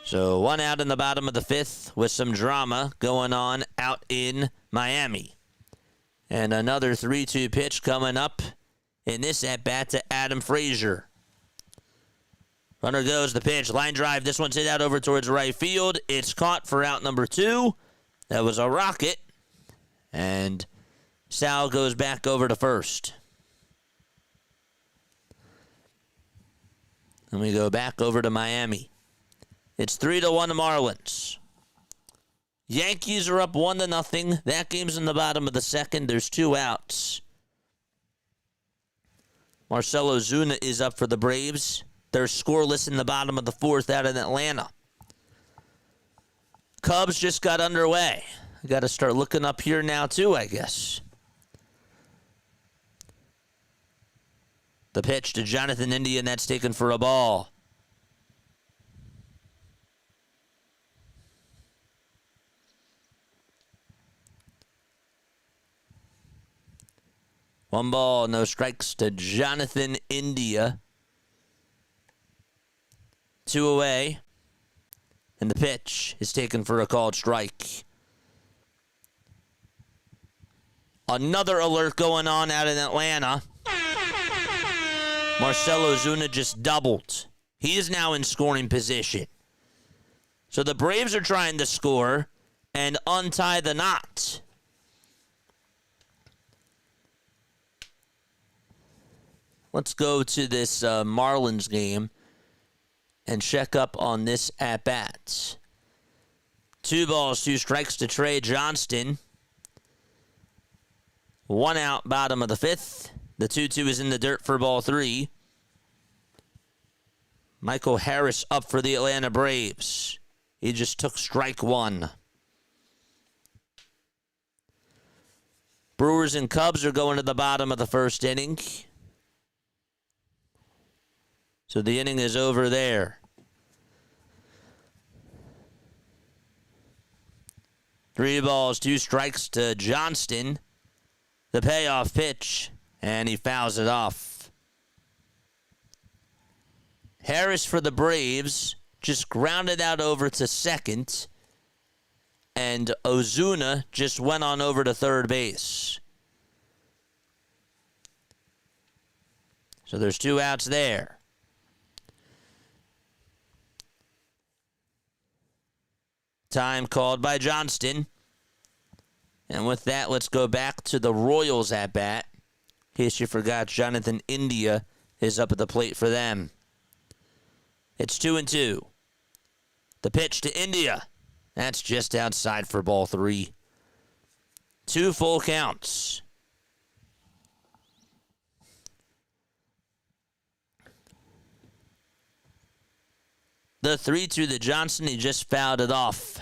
So 1 out in the bottom of the 5th with some drama going on out in Miami. And another 3-2 pitch coming up in this at-bat to Adam Frazier. Runner goes, the pitch, line drive. This one's hit out over towards right field. It's caught for out number 2. That was a rocket. And Sal goes back over to first. And we go back over to Miami. It's 3-1 to Marlins. Yankees are up 1-0. That game's in the bottom of the 2nd. There's 2 outs. Marcell Ozuna is up for the Braves. They're scoreless in the bottom of the 4th out in Atlanta. Cubs just got underway. I got to start looking up here now, too, I guess. The pitch to Jonathan India, and that's taken for a ball. One ball, no strikes to Jonathan India. 2 away. And the pitch is taken for a called strike. Another alert going on out in Atlanta. Marcell Ozuna just doubled. He is now in scoring position. So the Braves are trying to score and untie the knot. Let's go to this Marlins game and check up on this at-bat. 2 balls, 2 strikes to Trey Johnston. 1 out, bottom of the 5th. The 2-2 is in the dirt for ball 3. Michael Harris up for the Atlanta Braves. He just took strike 1. Brewers and Cubs are going to the bottom of the 1st inning. So the inning is over there. 3 balls, 2 strikes to Johnston. The payoff pitch, and he fouls it off. Harris for the Braves just grounded out over to second, and Ozuna just went on over to third base. So there's 2 outs there. Time called by Johnston. And with that, let's go back to the Royals at bat. In case you forgot, Jonathan India is up at the plate for them. It's 2-2. The pitch to India. That's just outside for ball 3. 2 full counts. The 3-2 to Johnson, he just fouled it off.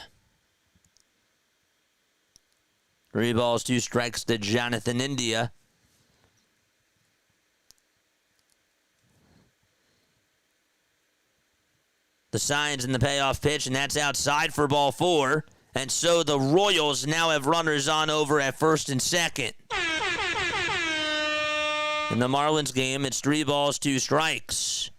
3 balls, 2 strikes to Jonathan India. The signs in the payoff pitch, and that's outside for ball 4. And so the Royals now have runners on over at first and second. In the Marlins game, it's 3 balls, 2 strikes.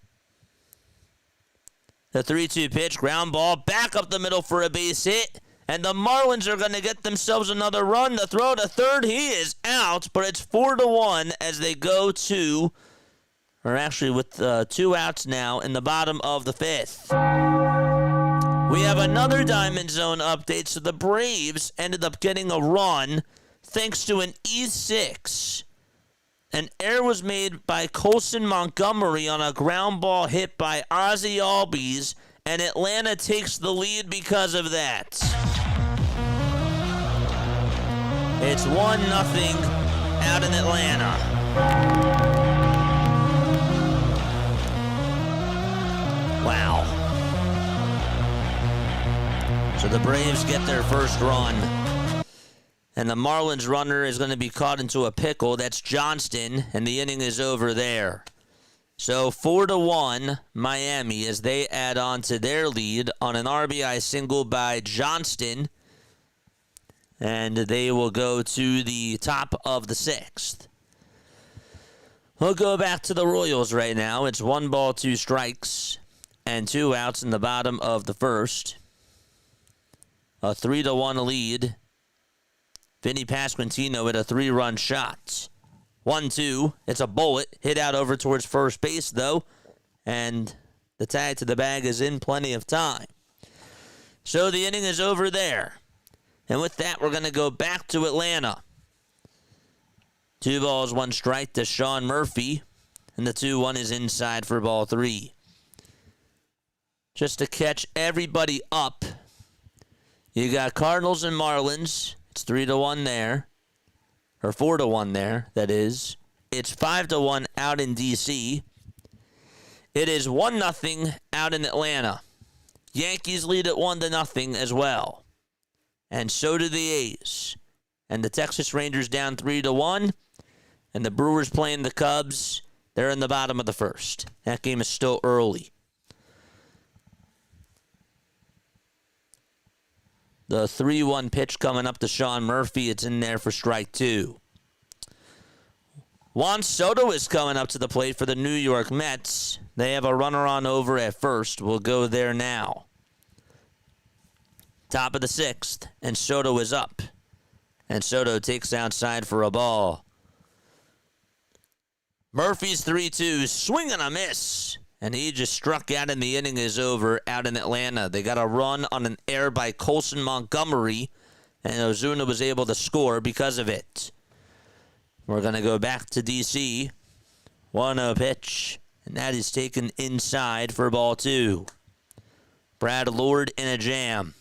The 3-2 pitch, ground ball, back up the middle for a base hit. And the Marlins are going to get themselves another run. The throw to third, he is out, but it's 4-1 as they go to, or actually with 2 outs now in the bottom of the 5th. We have another Diamond Zone update. So the Braves ended up getting a run thanks to an E6. An error was made by Colson Montgomery on a ground ball hit by Ozzie Albies, and Atlanta takes the lead because of that. It's 1-0 out in Atlanta. Wow. So the Braves get their first run. And the Marlins runner is going to be caught into a pickle. That's Johnston, and the inning is over there. So 4-1 Miami as they add on to their lead on an RBI single by Johnston. and they will go to the top of the 6th. We'll go back to the Royals right now. It's 1 ball, 2 strikes, and 2 outs in the bottom of the 1st. A 3-1 lead. Vinny Pasquantino with a 3-run shot. 1-2. It's a bullet. Hit out over towards first base, though. And the tag to the bag is in plenty of time. So the inning is over there. And with that, we're going to go back to Atlanta. 2 balls, 1 strike to Sean Murphy. And the 2-1 is inside for ball 3. Just to catch everybody up, you got Cardinals and Marlins. It's 3-1 there. Or 4-1 there, that is. It's 5-1 out in D.C. It is 1-0 out in Atlanta. Yankees lead at 1-0 as well. And so do the A's. And the Texas Rangers down 3-1. And the Brewers playing the Cubs. They're in the bottom of the 1st. That game is still early. The 3-1 pitch coming up to Sean Murphy. It's in there for strike 2. Juan Soto is coming up to the plate for the New York Mets. They have a runner on over at first. We'll go there now. Top of the 6th, and Soto is up. And Soto takes outside for a ball. Murphy's 3-2, swing and a miss. And he just struck out, and the inning is over out in Atlanta. They got a run on an error by Colson Montgomery, and Ozuna was able to score because of it. We're going to go back to D.C. 1-0 pitch, and that is taken inside for ball 2. Brad Lord in a jam.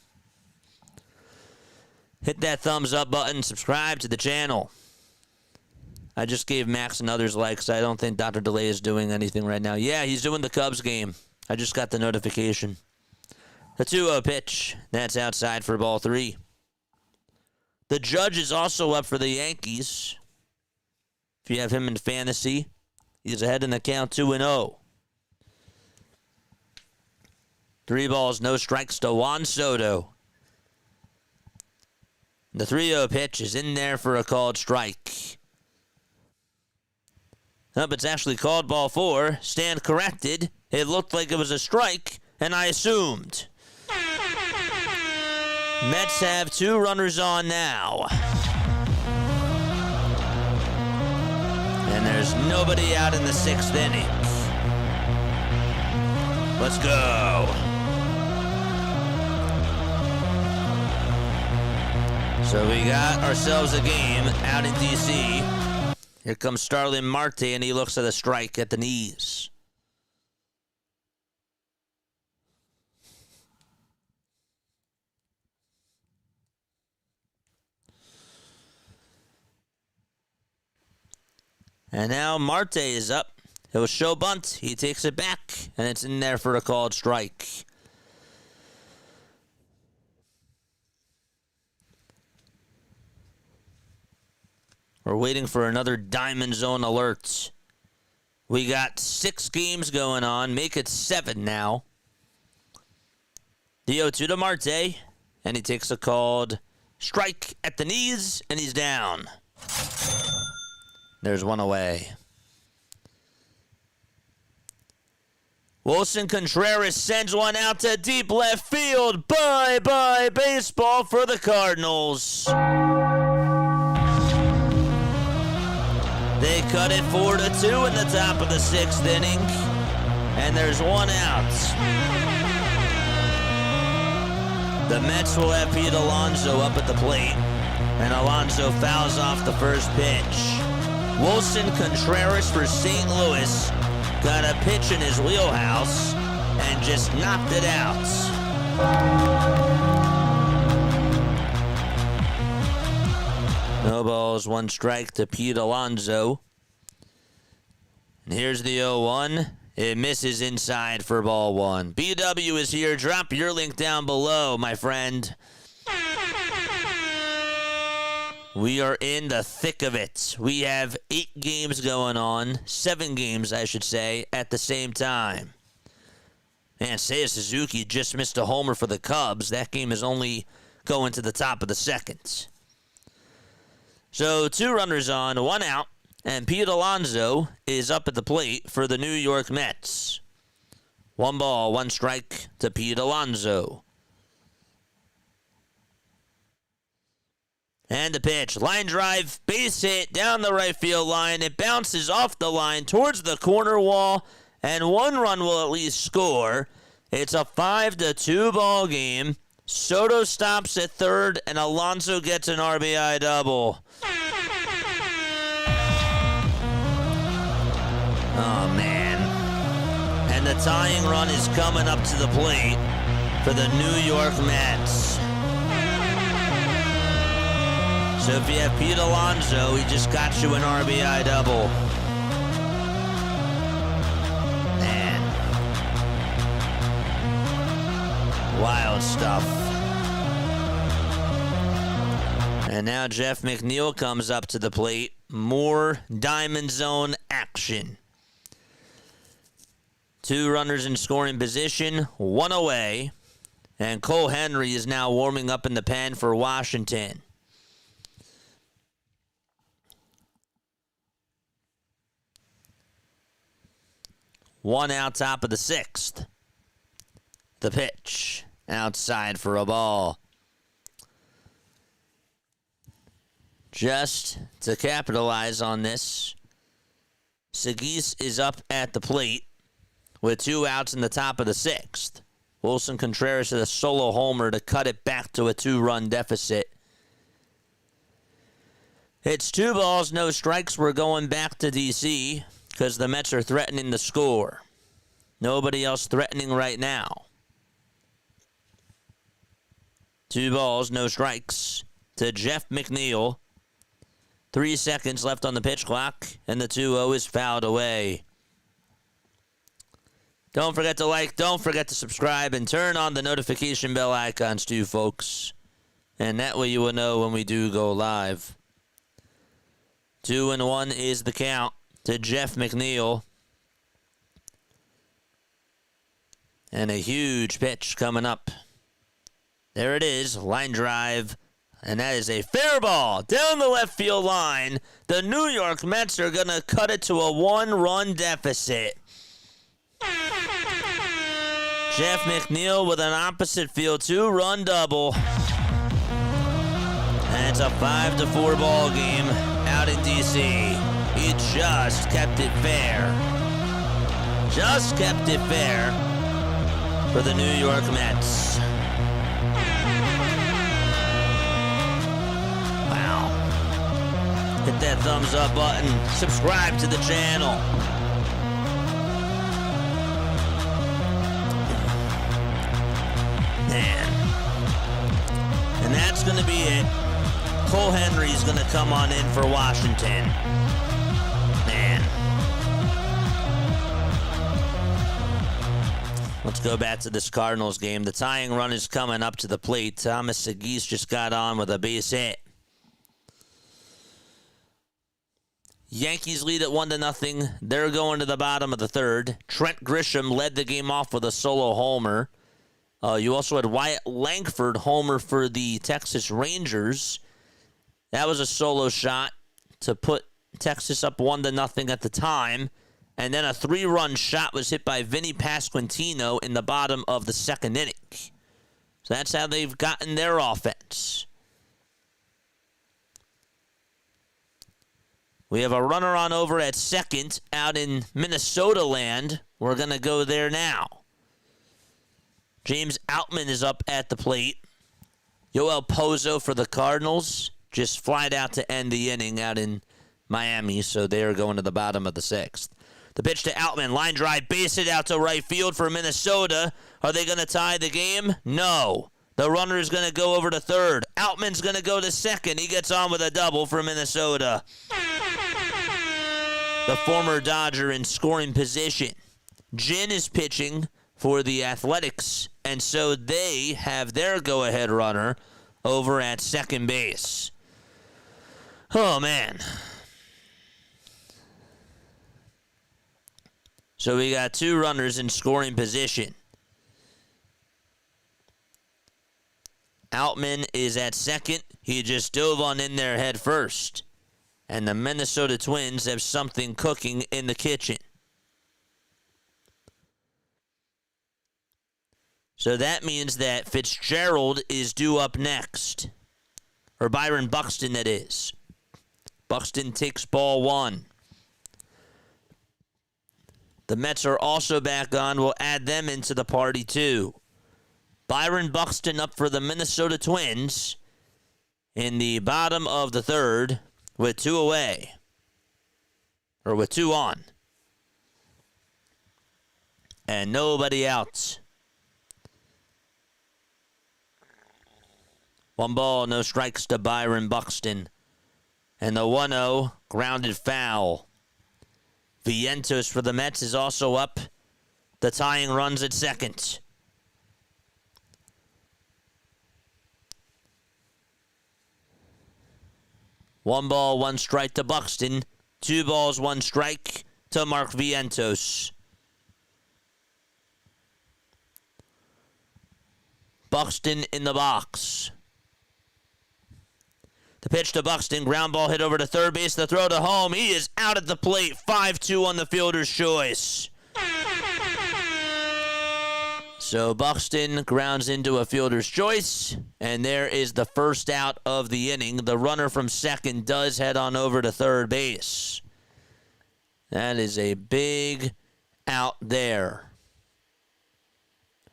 Hit that thumbs up button. Subscribe to the channel. I just gave Max and others likes. I don't think Dr. Delay is doing anything right now. Yeah, he's doing the Cubs game. I just got the notification. The 2-0 pitch. That's outside for ball 3. The Judge is also up for the Yankees. If you have him in fantasy, he's ahead in the count 2-0. 3 balls, no strikes to Juan Soto. The 3-0 pitch is in there for a called strike. Nope, it's actually called ball 4. Stand corrected. It looked like it was a strike, and I assumed. Mets have 2 runners on now. And there's nobody out in the 6th inning. Let's go. So we got ourselves a game out in D.C. Here comes Starlin Marte, and he looks at a strike at the knees. And now Marte is up. It was show bunt. He takes it back, and it's in there for a called strike. We're waiting for another Diamond Zone alert. We got 6 games going on. Make it 7 now. The 0-2 to Marte, and he takes a called strike at the knees, and he's down. There's one away. Wilson Contreras sends one out to deep left field. Bye-bye baseball for the Cardinals. They cut it 4-2 in the top of the 6th inning. And there's one out. The Mets will have Pete Alonso up at the plate. And Alonso fouls off the first pitch. Wilson Contreras for St. Louis got a pitch in his wheelhouse and just knocked it out. No balls, 1 strike to Pete Alonso. And here's the 0-1. It misses inside for ball 1. BW is here. Drop your link down below, my friend. We are in the thick of it. We have 8 games going on. 7 games, I should say, at the same time. Man, Seiya Suzuki just missed a homer for the Cubs. That game is only going to the top of the 2nd. So 2 runners on, 1 out, and Pete Alonso is up at the plate for the New York Mets. 1 ball, 1 strike to Pete Alonso. And the pitch. Line drive, base hit down the right field line. It bounces off the line towards the corner wall, and 1 run will at least score. It's a 5-2 ball game. Soto stops at third, and Alonso gets an RBI double. Oh, man. And the tying run is coming up to the plate for the New York Mets. So if you have Pete Alonso, he just got you an RBI double. Man. Wild stuff. And now Jeff McNeil comes up to the plate. More Diamond Zone action. 2 runners in scoring position, 1 away. And Cole Henry is now warming up in the pen for Washington. One out, top of the 6th. The pitch. Outside for a ball. Just to capitalize on this, Segis is up at the plate with 2 outs in the top of the 6th. Wilson Contreras with a solo homer to cut it back to a 2-run deficit. It's 2 balls, no strikes. We're going back to D.C. because the Mets are threatening to score. Nobody else threatening right now. 2 balls, no strikes to Jeff McNeil. 3 seconds left on the pitch clock, and the 2-0 is fouled away. Don't forget to like, don't forget to subscribe, and turn on the notification bell icons too, folks. And that way you will know when we do go live. 2-1 is the count to Jeff McNeil. And a huge pitch coming up. There it is, line drive. And that is a fair ball down the left field line. The New York Mets are going to cut it to a 1-run deficit. Jeff McNeil with an opposite field 2-run double. And it's a 5-4 ball game out in D.C. He just kept it fair. Just kept it fair for the New York Mets. Wow. Hit that thumbs up button. Subscribe to the channel. Man. And that's going to be it. Cole Henry's going to come on in for Washington. Man. Let's go back to this Cardinals game. The tying run is coming up to the plate. Thomas Segis just got on with a base hit. Yankees lead at 1-0. They're going to the bottom of the 3rd. Trent Grisham led the game off with a solo homer. You also had Wyatt Langford homer for the Texas Rangers. That was a solo shot to put Texas up 1-0 at the time. And then a 3-run shot was hit by Vinny Pasquantino in the bottom of the 2nd inning. So that's how they've gotten their offense. We have a runner on over at second out in Minnesota land. We're going to go there now. James Outman is up at the plate. Yoel Pozo for the Cardinals just flied out to end the inning out in Miami, so they are going to the bottom of the 6th. The pitch to Outman, line drive, base hit out to right field for Minnesota. Are they going to tie the game? No. The runner is going to go over to third. Outman's going to go to second. He gets on with a double for Minnesota. The former Dodger in scoring position. Jin is pitching for the Athletics, and so they have their go-ahead runner over at second base. Oh, man. So we got 2 runners in scoring position. Outman is at second. He just dove on in there head first. And the Minnesota Twins have something cooking in the kitchen. So that means that Fitzgerald is due up next. Or Byron Buxton, that is. Buxton takes ball one. The Mets are also back on. We'll add them into the party, too. Byron Buxton up for the Minnesota Twins in the bottom of the third with 2 away. Or with 2 on. And nobody out. 1 ball, no strikes to Byron Buxton. And the 1-0 grounded foul. Vientos for the Mets is also up. The tying runs at second. One ball, 1 strike to Buxton. 2 balls, 1 strike to Mark Vientos. Buxton in the box. The pitch to Buxton, ground ball hit over to third base. The throw to home. He is out at the plate. 5-2 on the fielder's choice. So Buxton grounds into a fielder's choice, and there is the first out of the inning. The runner from second does head on over to third base. That is a big out there.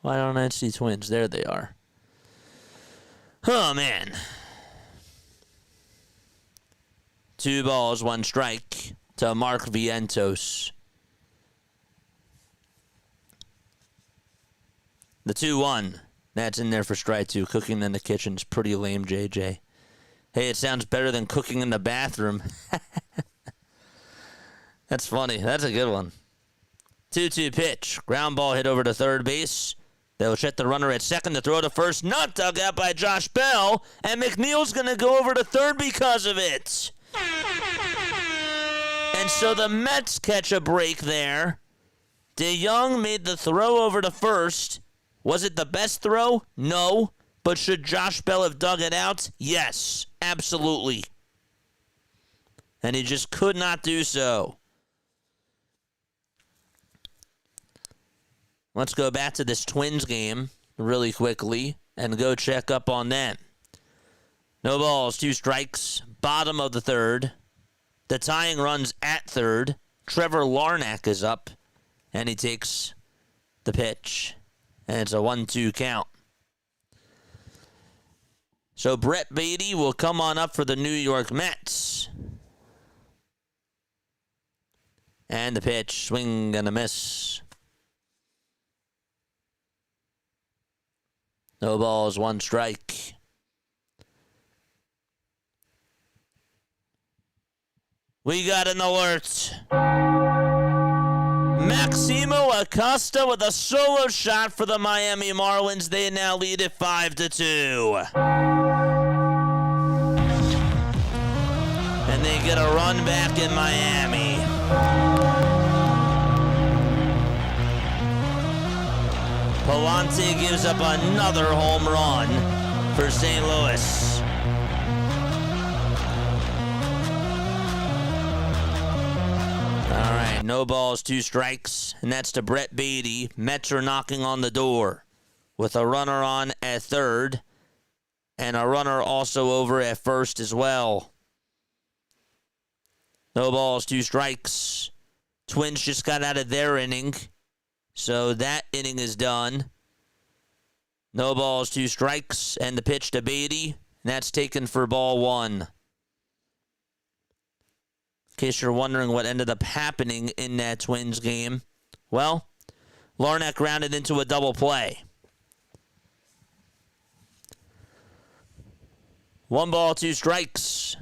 Why don't I see Twins? There they are. Oh, man. 2 balls, 1 strike to Mark Vientos. The 2-1. That's in there for strike 2. Cooking in the kitchen's pretty lame, JJ. Hey, it sounds better than cooking in the bathroom. That's funny. That's a good one. 2-2 pitch. Ground ball hit over to third base. They'll check the runner at second. The throw to first. Not dug out by Josh Bell. And McNeil's going to go over to third because of it. And so the Mets catch a break there. DeYoung made the throw over to first. Was it the best throw? No. But should Josh Bell have dug it out? Yes, absolutely. And he just could not do so. Let's go back to this Twins game really quickly and go check up on them. No balls, 2 strikes, bottom of the third. The tying runs at third. Trevor Larnach is up, and he takes the pitch. And it's a 1-2 count. So Brett Beatty will come on up for the New York Mets. And the pitch, swing and a miss. No balls, 1 strike. We got an alert. Maximo Acosta with a solo shot for the Miami Marlins. They now lead it 5-2. And they get a run back in Miami. Palante gives up another home run for St. Louis. All right, no balls, 2 strikes, and that's to Brett Beatty. Mets are knocking on the door with a runner on at third and a runner also over at first as well. No balls, 2 strikes. Twins just got out of their inning, so that inning is done. No balls, 2 strikes, and the pitch to Beatty, and that's taken for ball 1. In case you're wondering what ended up happening in that Twins game, well, Larnach grounded into a double play. 1 ball, 2 strikes.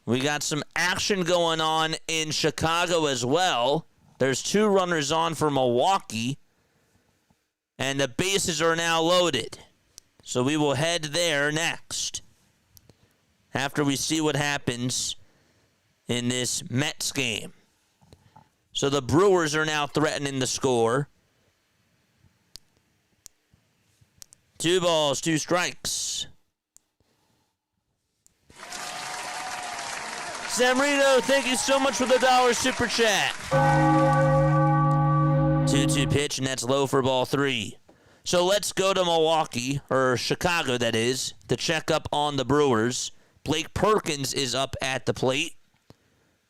We got some action going on in Chicago as well. There's 2 runners on for Milwaukee, and the bases are now loaded. So we will head there next, after we see what happens in this Mets game. So the Brewers are now threatening the score. 2 balls, 2 strikes. Samrito, thank you so much for the $1 super chat. 2-2 pitch, and that's low for ball 3. So let's go to Milwaukee, or Chicago, that is, to check up on the Brewers. Blake Perkins is up at the plate,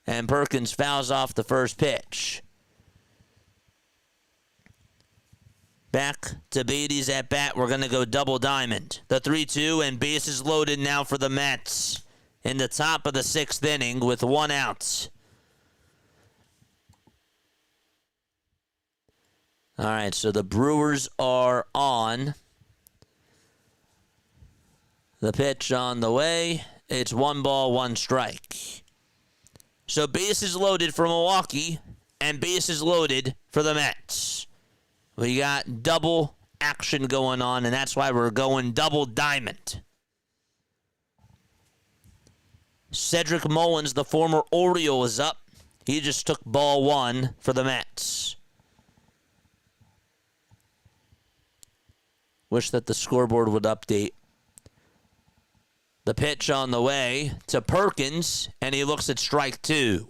and Perkins fouls off the first pitch. Back to Beatty's at bat. We're going to go double diamond. The 3-2, and bases loaded now for the Mets in the top of the 6th inning with 1 out. All right, so the Brewers are on. The pitch on the way. It's 1 ball, 1 strike. So bases loaded for Milwaukee and bases loaded for the Mets. We got double action going on, and that's why we're going double diamond. Cedric Mullins, the former Oriole, is up. He just took ball 1 for the Mets. Wish that the scoreboard would update. The pitch on the way to Perkins, and he looks at strike 2.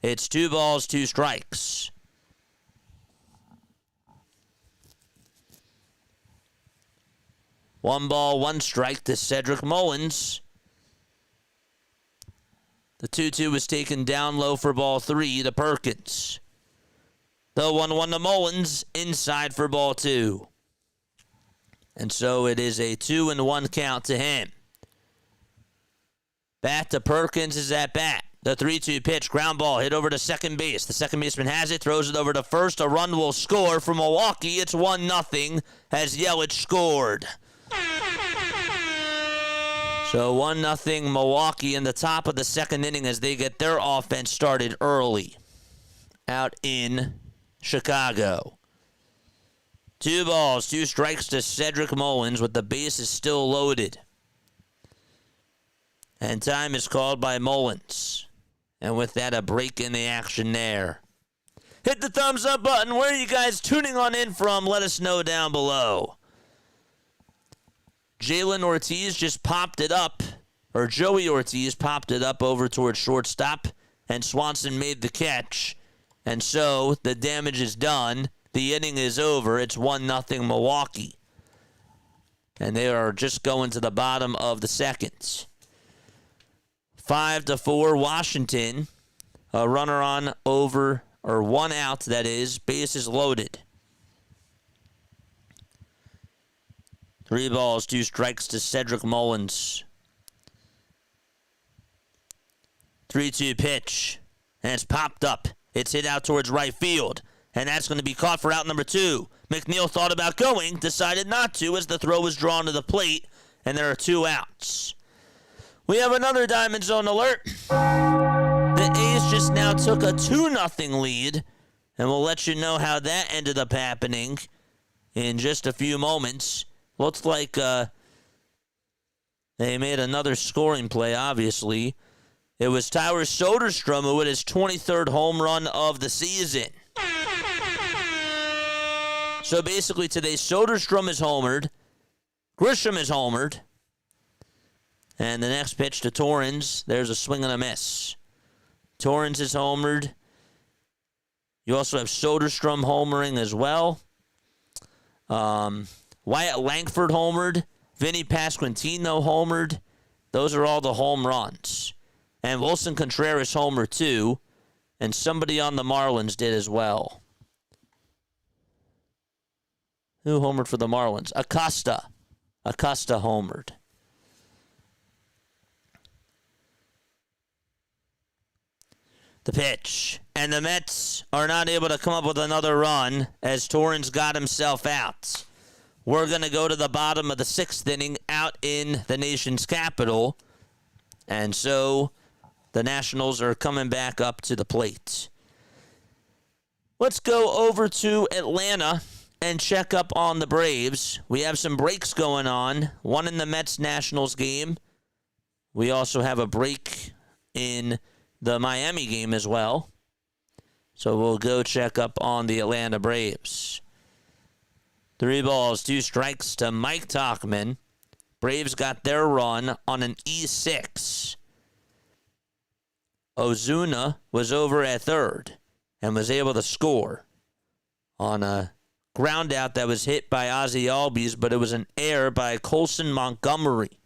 It's 2 balls, 2 strikes. One ball, 1 strike to Cedric Mullins. The 2-2 was taken down low for ball 3 to Perkins. The 1-1 to Mullins, inside for ball 2. And so it is a 2-1 count to him. Bat to Perkins is at bat. The 3-2 pitch, ground ball, hit over to second base. The second baseman has it, throws it over to first. A run will score for Milwaukee. It's 1-0 as Yelich scored. So 1-0 Milwaukee in the top of the 2nd inning as they get their offense started early out in Chicago. 2 balls, 2 strikes to Cedric Mullins with the bases still loaded. And time is called by Mullins. And with that, a break in the action there. Hit the thumbs up button. Where are you guys tuning on in from? Let us know down below. Jalen Ortiz just popped it up, or Joey Ortiz popped it up over towards shortstop, and Swanson made the catch. And so the damage is done. The inning is over. It's 1-0 Milwaukee. And they are just going to the bottom of the 2nd. 5-4 Washington. A runner on over, or 1 out, that is. Bases loaded. 3 balls, 2 strikes to Cedric Mullins. 3-2 pitch. And it's popped up. It's hit out towards right field. And that's going to be caught for out number 2. McNeil thought about going, decided not to as the throw was drawn to the plate. And there are 2 outs. We have another Diamond Zone alert. The A's just now took a 2-0 lead. And we'll let you know how that ended up happening in just a few moments. Looks like they made another scoring play, obviously. It was Tyler Soderstrom who hit his 23rd home run of the season. So basically today, Soderstrom is homered. Grisham is homered. And the next pitch to Torrens, there's a swing and a miss. Torrens is homered. You also have Soderstrom homering as well. Wyatt Langford homered. Vinny Pasquantino homered. Those are all the home runs. And Wilson Contreras homered too. And somebody on the Marlins did as well. Who homered for the Marlins? Acosta. Acosta homered. The pitch. And the Mets are not able to come up with another run as Torrens got himself out. We're going to go to the bottom of the 6th inning out in the nation's capital. And so the Nationals are coming back up to the plate. Let's go over to Atlanta and check up on the Braves. We have some breaks going on. One in the Mets-Nationals game. We also have a break in the Miami game as well. So we'll go check up on the Atlanta Braves. 3 balls, 2 strikes to Mike Tauchman. Braves got their run on an E6. Ozuna was over at third and was able to score on a ground out that was hit by Ozzie Albies, but it was an error by Colson Montgomery.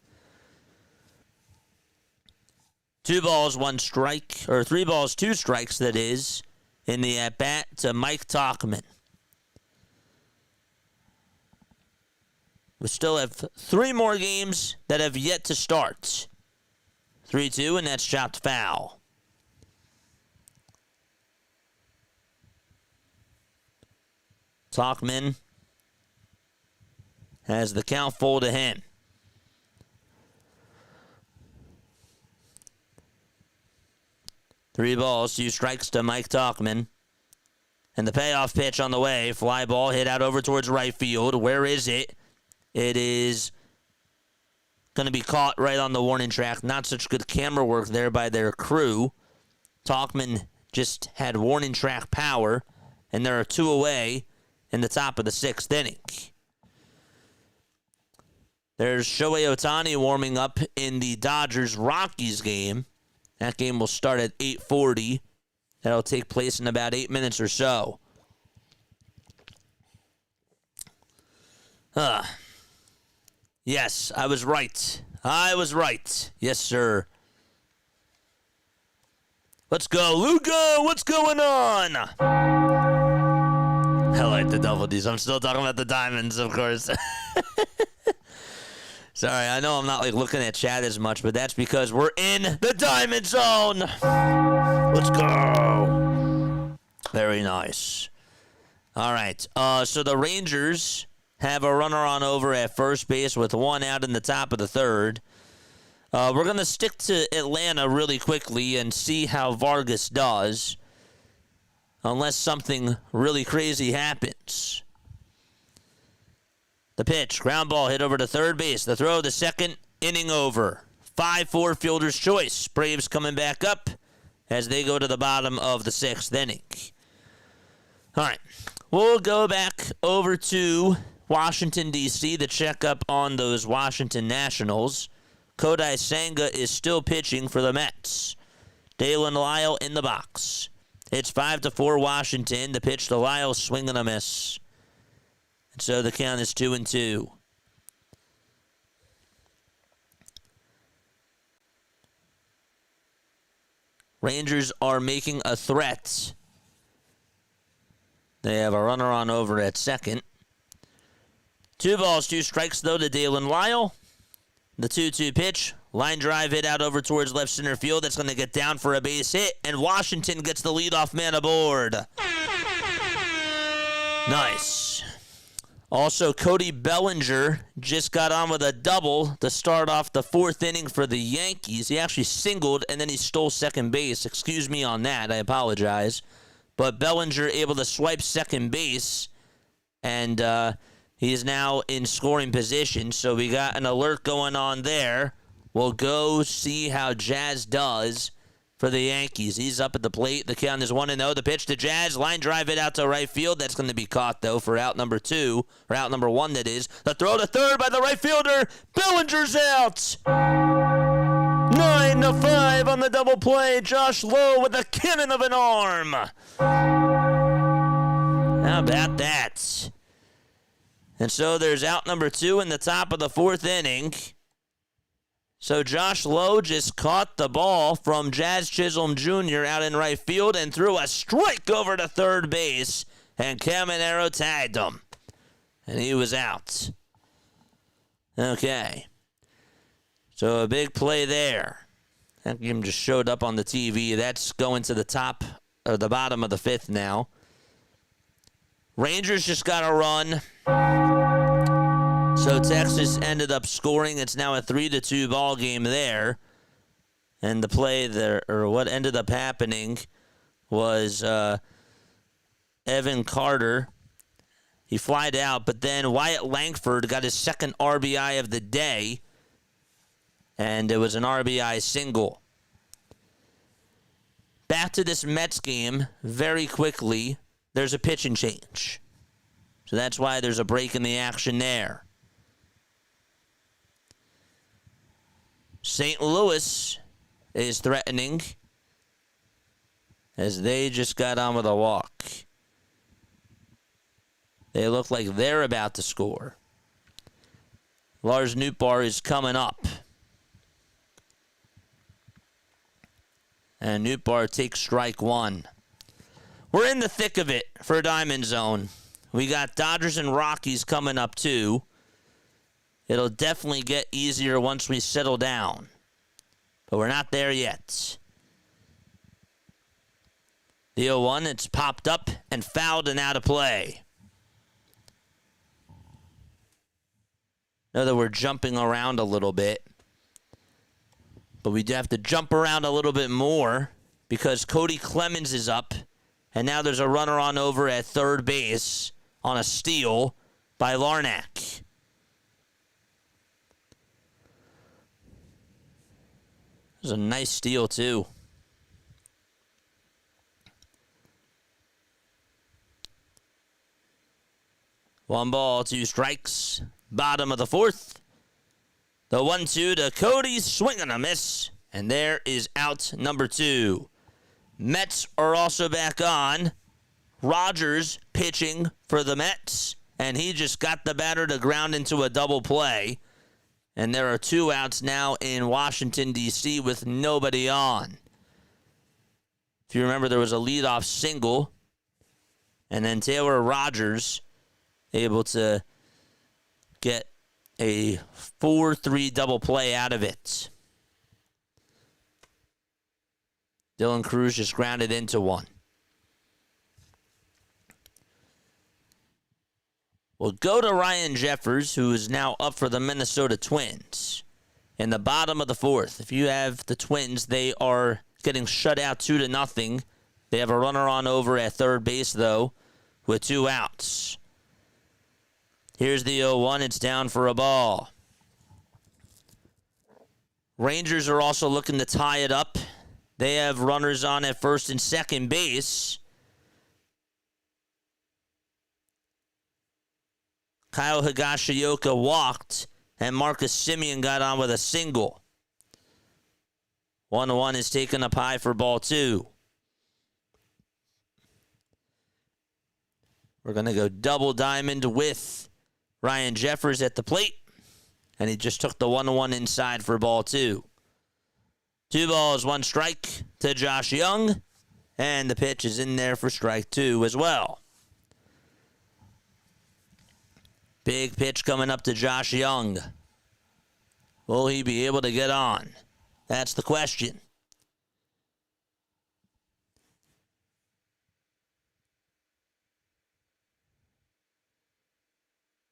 2 balls, 1 strike, or 3 balls, 2 strikes, that is, in the at-bat to Mike Tauchman. We still have 3 more games that have yet to start. 3-2, and that's chopped foul. Tauchman has the count full to him. Three balls, 2 strikes to Mike Tauchman. And the payoff pitch on the way. Fly ball hit out over towards right field. Where is it? It is going to be caught right on the warning track. Not such good camera work there by their crew. Tauchman just had warning track power. And there are 2 away in the top of the 6th inning. There's Shohei Ohtani warming up in the Dodgers-Rockies game. That game will start at 8:40. That'll take place in about 8 minutes or so. Yes, I was right. I was right. Yes, sir. Let's go, Luca! What's going on? I like the double D's. I'm still talking about the Diamonds, of course. Sorry, I know I'm not looking at chat as much, but that's because we're in the Diamond Zone. Let's go. Very nice. All right. So the Rangers have a runner on over at first base with 1 out in the top of the 3rd. We're going to stick to Atlanta really quickly and see how Vargas does, unless something really crazy happens. The pitch, ground ball hit over to third base. The throw, the 2nd inning over. 5-4 fielder's choice. Braves coming back up as they go to the bottom of the 6th inning. All right, we'll go back over to Washington, D.C. to check up on those Washington Nationals. Kodai Senga is still pitching for the Mets. Dalen Lyle in the box. It's 5-4 Washington. The pitch to Lyle, swing and a miss. And so the count is 2-2. Rangers are making a threat. They have a runner on over at second. 2 balls, 2 strikes, though, to Dalen Lyle. The 2-2 pitch. Line drive hit out over towards left center field. That's going to get down for a base hit. And Washington gets the leadoff man aboard. Nice. Also, Cody Bellinger just got on with a double to start off the 4th inning for the Yankees. He actually singled, and then he stole second base. Excuse me on that. I apologize. But Bellinger able to swipe second base, and he is now in scoring position. So we got an alert going on there. We'll go see how Jazz does for the Yankees. He's up at the plate. The count is 1-0. The pitch to Jazz. Line drive it out to right field. That's going to be caught, though, for out number 2. Or out number 1, that is. The throw to third by the right fielder. Bellinger's out. 9-5 on the double play. Josh Lowe with a cannon of an arm. How about that? And so there's out number 2 in the top of the 4th inning. So Josh Lowe just caught the ball from Jazz Chisholm Jr. out in right field and threw a strike over to third base, and Caminero tagged him, and he was out. Okay. So a big play there. That game just showed up on the TV. That's going to the top or the bottom of the 5th now. Rangers just got a run. So Texas ended up scoring. It's now a 3-2 ball game there. And the play there, or what ended up happening, was Evan Carter. He flied out, but then Wyatt Langford got his 2nd RBI of the day, and it was an RBI single. Back to this Mets game very quickly. There's a pitching change. So that's why there's a break in the action there. St. Louis is threatening as they just got on with a walk. They look like they're about to score. Lars Nootbaar is coming up. And Nootbaar takes strike one. We're in the thick of it for Diamond Zone. We got Dodgers and Rockies coming up too. It'll definitely get easier once we settle down. But we're not there yet. The 0-1, it's popped up and fouled and out of play. Know that we're jumping around a little bit. But we do have to jump around a little bit more because Cody Clemens is up. And now there's a runner on over at third base on a steal by Larnach. It was a nice steal, too. One ball, two strikes. Bottom of the fourth. The 1-2 to Cody, swing and a miss. And there is out number two. Mets are also back on. Rogers pitching for the Mets. And he just got the batter to ground into a double play. And there are two outs now in Washington, D.C. with nobody on. If you remember, there was a leadoff single. And then Taylor Rogers able to get a 4-3 double play out of it. Dylan Cruz just grounded into one. We'll go to Ryan Jeffers, who is now up for the Minnesota Twins. In the bottom of the fourth, if you have the Twins, they are getting shut out 2-0. They have a runner on over at third base, though, with two outs. Here's the 0-1. It's down for a ball. Rangers are also looking to tie it up. They have runners on at first and second base. Kyle Higashioka walked, and Marcus Semien got on with a single. 1-1 is taken up high for ball two. We're going to go double diamond with Ryan Jeffers at the plate, and he just took the 1-1 inside for ball two. 2 balls, 1 strike to Josh Young, and the pitch is in there for strike two as well. Big pitch coming up to Josh Young. Will he be able to get on? That's the question.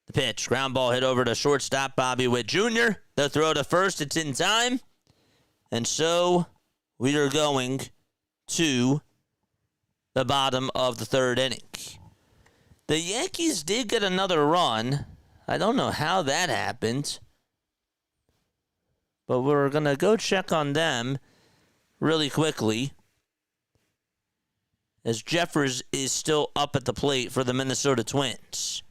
The pitch, ground ball hit over to shortstop Bobby Witt Jr. The throw to first, it's in time. And so we are going to the bottom of the third inning. The Yankees did get another run. I don't know how that happened. But we're going to go check on them really quickly, as Jeffers is still up at the plate for the Minnesota Twins.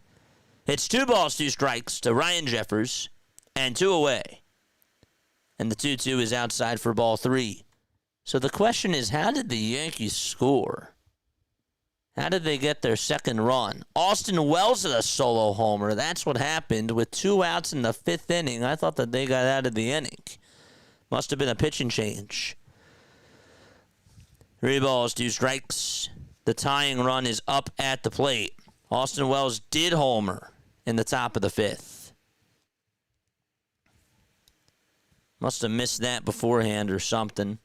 It's 2 balls, 2 strikes to Ryan Jeffers, and 2 away. And the 2-2 is outside for ball 3. So the question is, how did the Yankees score? How did they get their second run? Austin Wells at a solo homer. That's what happened with 2 outs in the 5th inning. I thought that they got out of the inning. Must have been a pitching change. 3 balls, 2 strikes. The tying run is up at the plate. Austin Wells did homer in the top of the 5th. Must have missed that beforehand or something.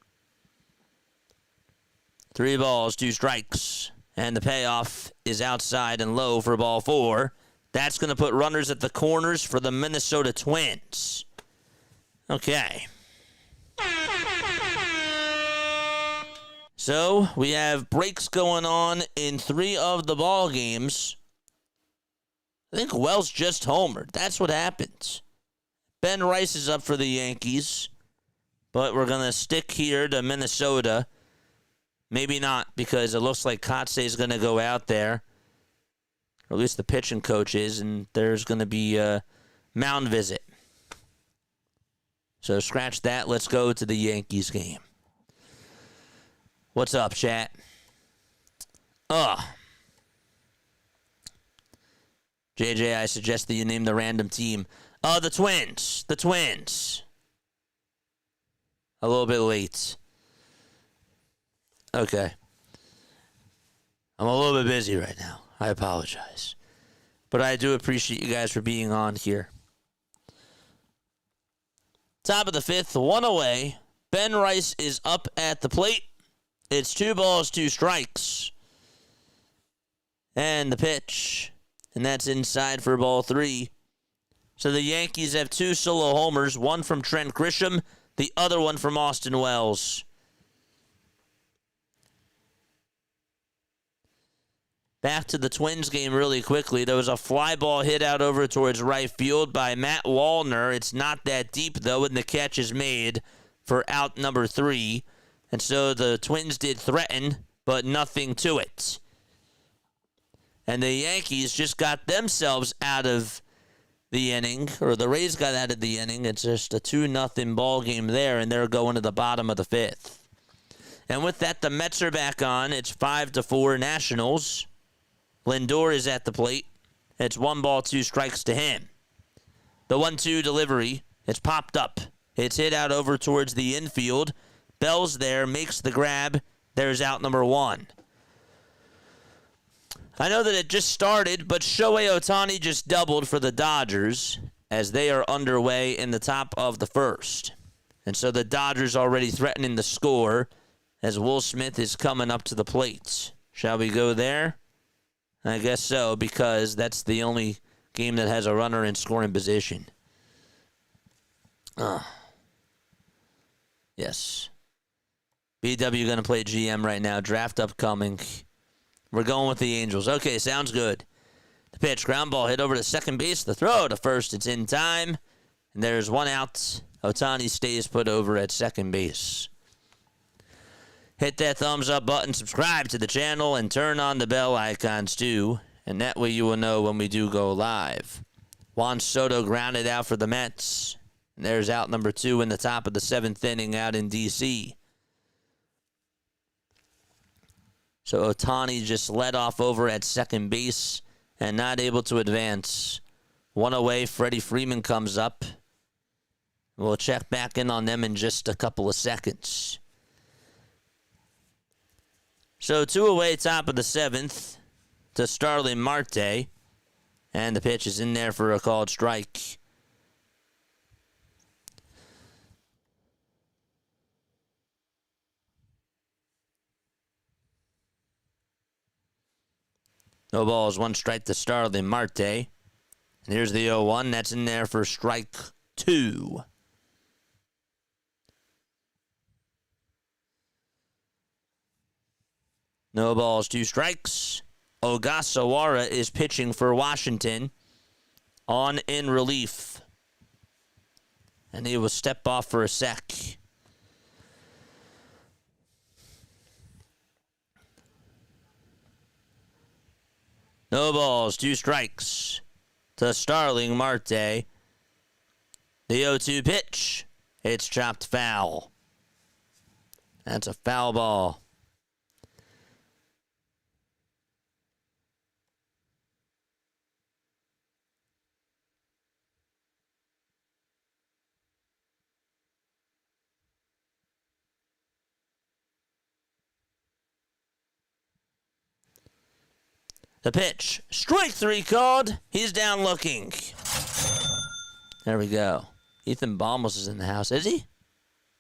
3 balls, 2 strikes. And the payoff is outside and low for ball 4. That's going to put runners at the corners for the Minnesota Twins. Okay. So we have breaks going on in 3 of the ball games. I think Wells just homered. That's what happened. Ben Rice is up for the Yankees, but we're going to stick here to Minnesota. Maybe not, because it looks like Kotze is going to go out there, or at least the pitching coach is, and there's going to be a mound visit. So scratch that. Let's go to the Yankees game. What's up, chat? JJ, I suggest that you name the random team. The Twins. The Twins. A little bit late. Okay. I'm a little bit busy right now. I apologize. But I do appreciate you guys for being on here. Top of the fifth, one away. Ben Rice is up at the plate. It's 2 balls, 2 strikes. And the pitch. And that's inside for ball 3. So the Yankees have 2 solo homers, one from Trent Grisham, the other one from Austin Wells. Back to the Twins game really quickly. There was a fly ball hit out over towards right field by Matt Wallner. It's not that deep, though, and the catch is made for out number 3. And so the Twins did threaten, but nothing to it. And the Yankees just got themselves out of the inning, or the Rays got out of the inning. It's just a 2-0 ball game there, and they're going to the bottom of the 5th. And with that, the Mets are back on. It's 5-4 Nationals. Lindor is at the plate. It's 1 ball, 2 strikes to him. The 1-2 delivery. It's popped up. It's hit out over towards the infield. Bell's there, makes the grab. There's out number 1. I know that it just started, but Shohei Ohtani just doubled for the Dodgers as they are underway in the top of the 1st. And so the Dodgers already threatening the score as Will Smith is coming up to the plate. Shall we go there? I guess so, because that's the only game that has a runner in scoring position. Yes. BW going to play GM right now. Draft upcoming. We're going with the Angels. Okay, sounds good. The pitch, ground ball hit over to second base. The throw to first. It's in time. And there's 1 out. Ohtani stays put over at second base. Hit that thumbs up button, subscribe to the channel, and turn on the bell icons too. And that way you will know when we do go live. Juan Soto grounded out for the Mets. And there's out number 2 in the top of the 7th inning out in D.C. So Ohtani just led off over at second base and not able to advance. 1 away, Freddie Freeman comes up. We'll check back in on them in just a couple of seconds. So 2 away, top of the 7th to Starling Marte. And the pitch is in there for a called strike. No balls, 1 strike to Starling Marte. And here's the 0-1. That's in there for strike 2. No balls, 2 strikes. Ogasawara is pitching for Washington on in relief. And he will step off for a sec. No balls, 2 strikes to Starling Marte. The 0-2 pitch. It's chopped foul. That's a foul ball. The pitch. Strike 3 called. He's down looking. There we go. Ethan Baumholtz is in the house. Is he?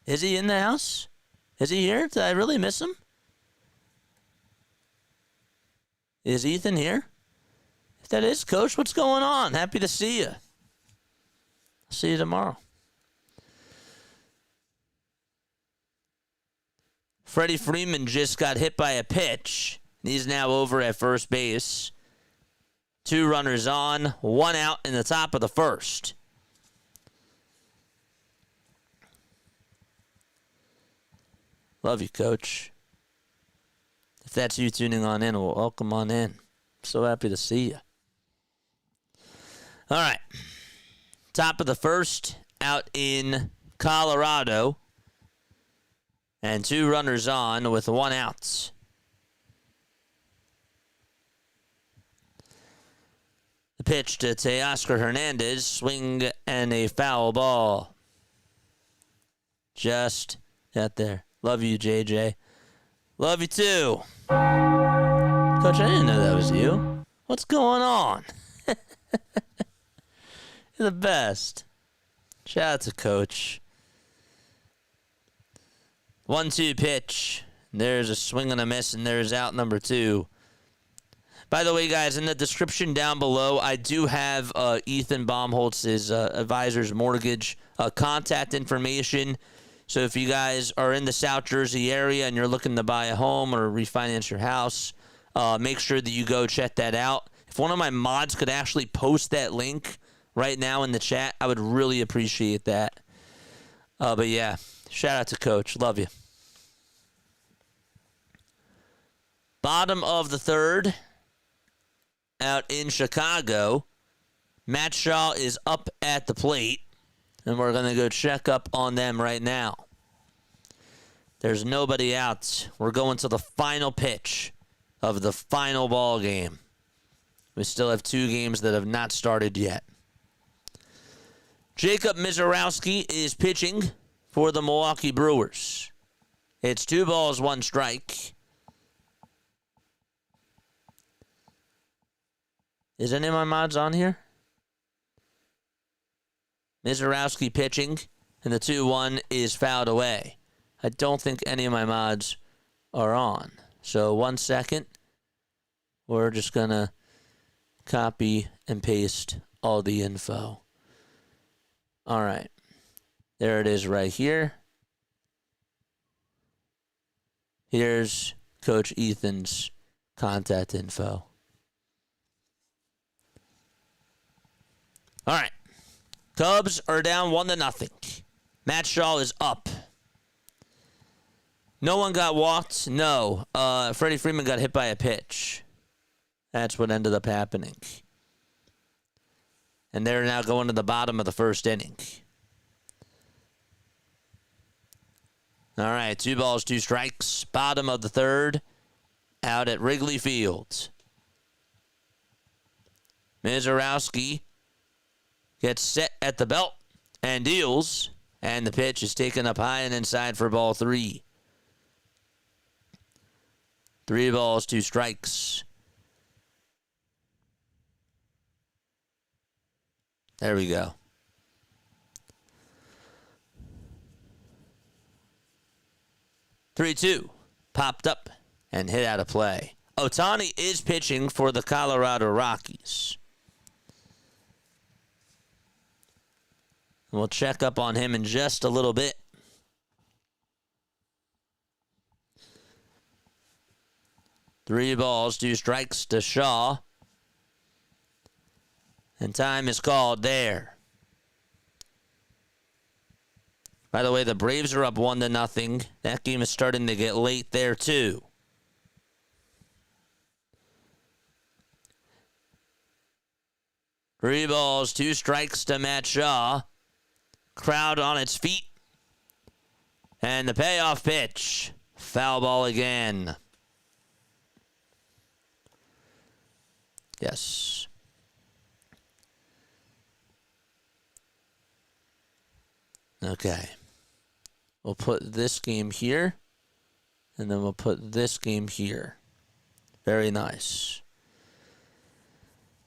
Is he in the house? Is he here? Did I really miss him? Is Ethan here? If that is, Coach, what's going on? Happy to see you. See you tomorrow. Freddie Freeman just got hit by a pitch. He's now over at first base. 2 runners on, 1 out in the top of the 1st. Love you, Coach. If that's you tuning on in, well, welcome on in. So happy to see you. All right. Top of the 1st, out in Colorado. And 2 runners on with 1 out. pitch to Teoscar Hernandez. Swing and a foul ball. Just got there. Love you, JJ. Love you too. Coach, I didn't know that was you. What's going on? You're the best. Shout out to Coach. 1-2 pitch. There's a swing and a miss, and there's out number 2. By the way, guys, in the description down below, I do have Ethan Baumholtz's advisor's mortgage contact information. So if you guys are in the South Jersey area and you're looking to buy a home or refinance your house, make sure that you go check that out. If one of my mods could actually post that link right now in the chat, I would really appreciate that. But yeah, shout out to Coach. Love you. Bottom of the third, out in Chicago. Matt Shaw is up at the plate, and we're going to go check up on them right now. There's nobody out. We're going to the final pitch of the final ball game. We still have 2 games that have not started yet. Jacob Mizorowski is pitching for the Milwaukee Brewers. It's 2 balls, 1 strike. Is any of my mods on here? Mizorowski pitching, and the 2-1 is fouled away. I don't think any of my mods are on. So 1 second. We're just going to copy and paste all the info. All right. There it is right here. Here's Coach Ethan's contact info. All right. Cubs are down 1-0. Matt Shaw is up. No one got walked? No. Freddie Freeman got hit by a pitch. That's what ended up happening. And they're now going to the bottom of the first inning. All right, 2 balls, 2 strikes. Bottom of the third, out at Wrigley Field. Mizorowski gets set at the belt and deals, and the pitch is taken up high and inside for ball 3. 3 balls, 2 strikes. There we go. 3-2. Popped up and hit out of play. Ohtani is pitching for the Colorado Rockies. We'll check up on him in just a little bit. Three balls, 2 strikes to Shaw. And time is called there. By the way, the Braves are up 1-0. That game is starting to get late there, too. Three balls, 2 strikes to Matt Shaw. Crowd on its feet. And the payoff pitch. Foul ball again. Yes. Okay. We'll put this game here. And then we'll put this game here. Very nice.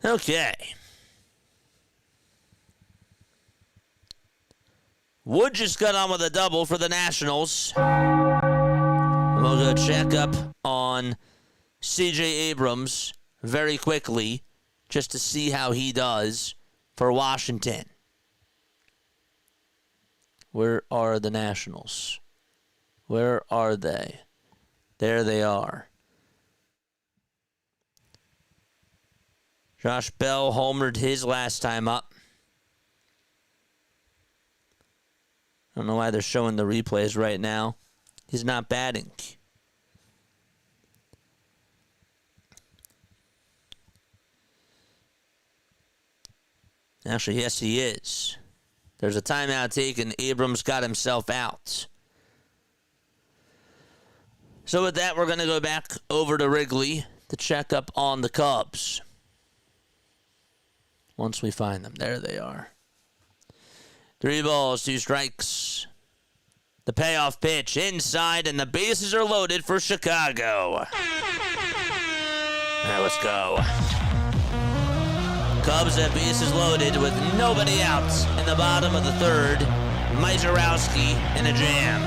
Okay. Wood just got on with a double for the Nationals. We'll go check up on C.J. Abrams very quickly just to see how he does for Washington. Where are the Nationals? Where are they? There they are. Josh Bell homered his last time up. I don't know why they're showing the replays right now. He's not batting. Actually, yes, he is. There's a timeout taken. Abrams got himself out. So with that, we're going to go back over to Wrigley to check up on the Cubs. once we find them. There they are. 3 balls, 2 strikes. The payoff pitch inside, and the bases are loaded for Chicago. All right, let's go. Cubs have bases loaded with nobody out in the bottom of the 3rd. Mizorowski in a jam.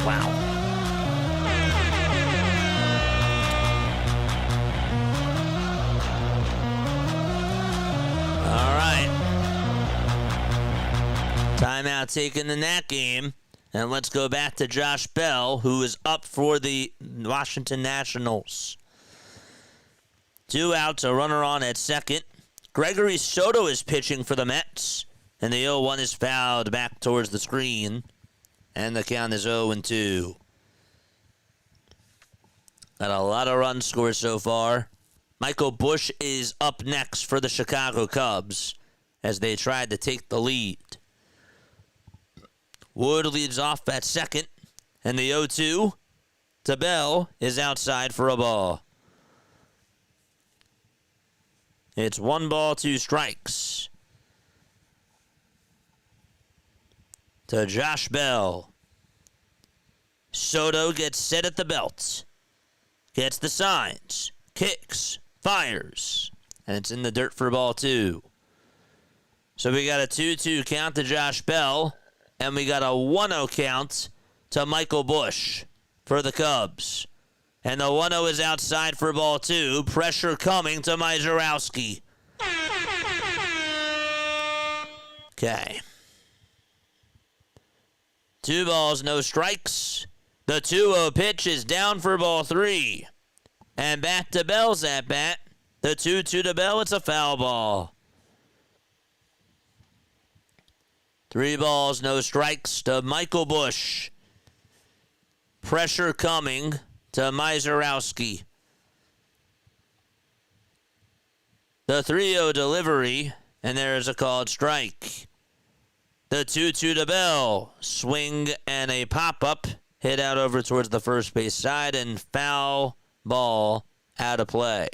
Wow. All right. Timeout taken in that game. And let's go back to Josh Bell, who is up for the Washington Nationals. 2 outs, a runner on at second. Gregory Soto is pitching for the Mets. And the 0-1 is fouled back towards the screen. And the count is 0-2. Got a lot of runs scored so far. Michael Busch is up next for the Chicago Cubs as they tried to take the lead. Wood leads off at second, and the 0-2 to Bell is outside for a ball. It's 1 ball, 2 strikes to Josh Bell. Soto gets set at the belt, gets the signs, kicks, fires, and it's in the dirt for ball 2. So we got a 2-2 count to Josh Bell. And we got a 1-0 count to Michael Busch for the Cubs. And the 1-0 is outside for ball 2. Pressure coming to Mizorowski. Okay. 2 balls, no strikes. The 2-0 pitch is down for ball 3. And back to Bell's at bat. The 2-2 to Bell, it's a foul ball. 3 balls, no strikes to Michael Busch. Pressure coming to Mizorowski. The 3-0 delivery, and there's a called strike. The 2-2 to Bell. Swing and a pop-up. Hit out over towards the first base side, and foul ball out of play.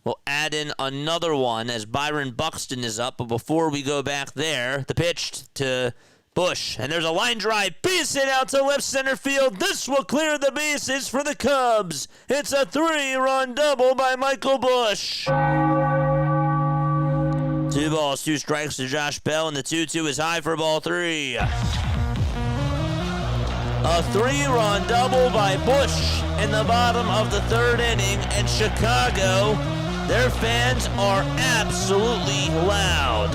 We'll add in another one as Byron Buxton is up. But before we go back there, the pitch to Busch. And there's a line drive. Base hit out to left center field. This will clear the bases for the Cubs. It's a 3-run double by Michael Busch. 2 balls, 2 strikes to Josh Bell. And the 2-2 is high for ball 3. A 3-run double by Busch in the bottom of the 3rd inning. And Chicago, their fans are absolutely loud.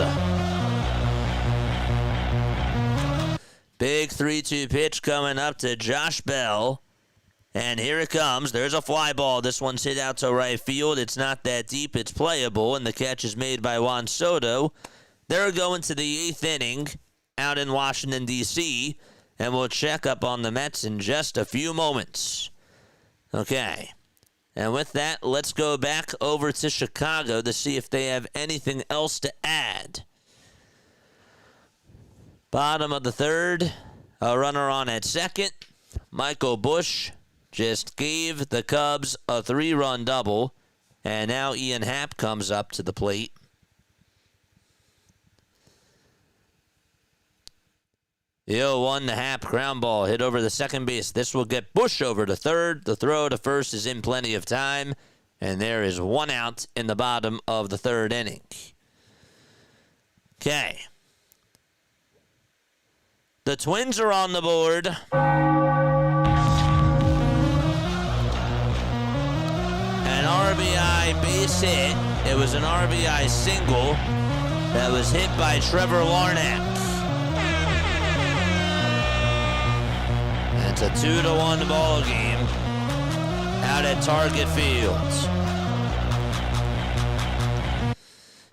Big 3-2 pitch coming up to Josh Bell. And here it comes. There's a fly ball. This one's hit out to right field. It's not that deep. It's playable. And the catch is made by Juan Soto. They're going to the 8th inning out in Washington, D.C. And we'll check up on the Mets in just a few moments. Okay. And with that, let's go back over to Chicago to see if they have anything else to add. Bottom of the 3rd, a runner on at second. Michael Busch just gave the Cubs a 3-run double. And now Ian Happ comes up to the plate. The 0-1 to Happ, ground ball hit over the second base. This will get Busch over to third. The throw to first is in plenty of time. And there is 1 out in the bottom of the 3rd inning. Okay. The Twins are on the board. An RBI base hit. It was an RBI single that was hit by Trevor Larnach. It's a 2-1 ball game out at Target Field.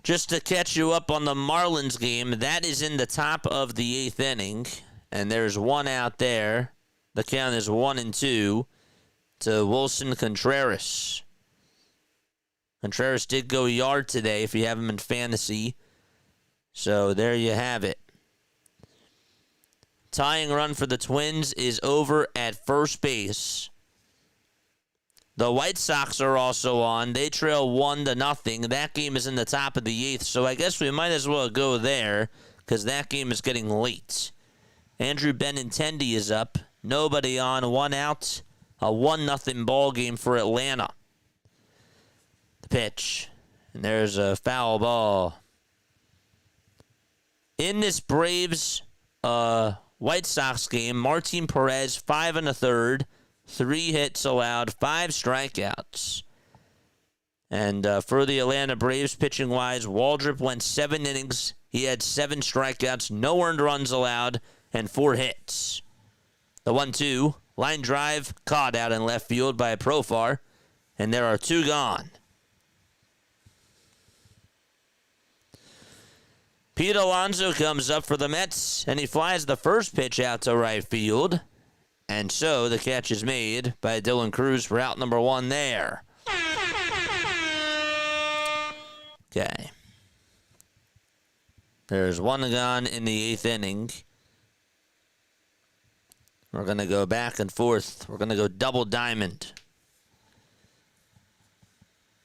Just to catch you up on the Marlins game, that is in the top of the 8th inning, and there's 1 out there. The count is 1-2 to Wilson Contreras. Contreras did go yard today if you have him in fantasy. So there you have it. tying run for the Twins is over at first base. The White Sox are also on. They trail 1-0. That game is in the top of the 8th, so I guess we might as well go there because that game is getting late. Andrew Benintendi is up. Nobody on. 1 out. A 1-0 ball game for Atlanta. The pitch. And there's a foul ball. In this Braves White Sox game, Martin Perez, 5 1/3, 3 hits allowed, 5 strikeouts. And for the Atlanta Braves, pitching-wise, Waldrop went 7 innings. He had 7 strikeouts, no earned runs allowed, and 4 hits. The 1-2, line drive, caught out in left field by Profar, and there are 2 gone. Pete Alonso comes up for the Mets, and he flies the first pitch out to right field. And so the catch is made by Dylan Cruz for out number 1 there. Okay. There's 1 gone in the 8th inning. We're going to go back and forth. We're going to go double diamond.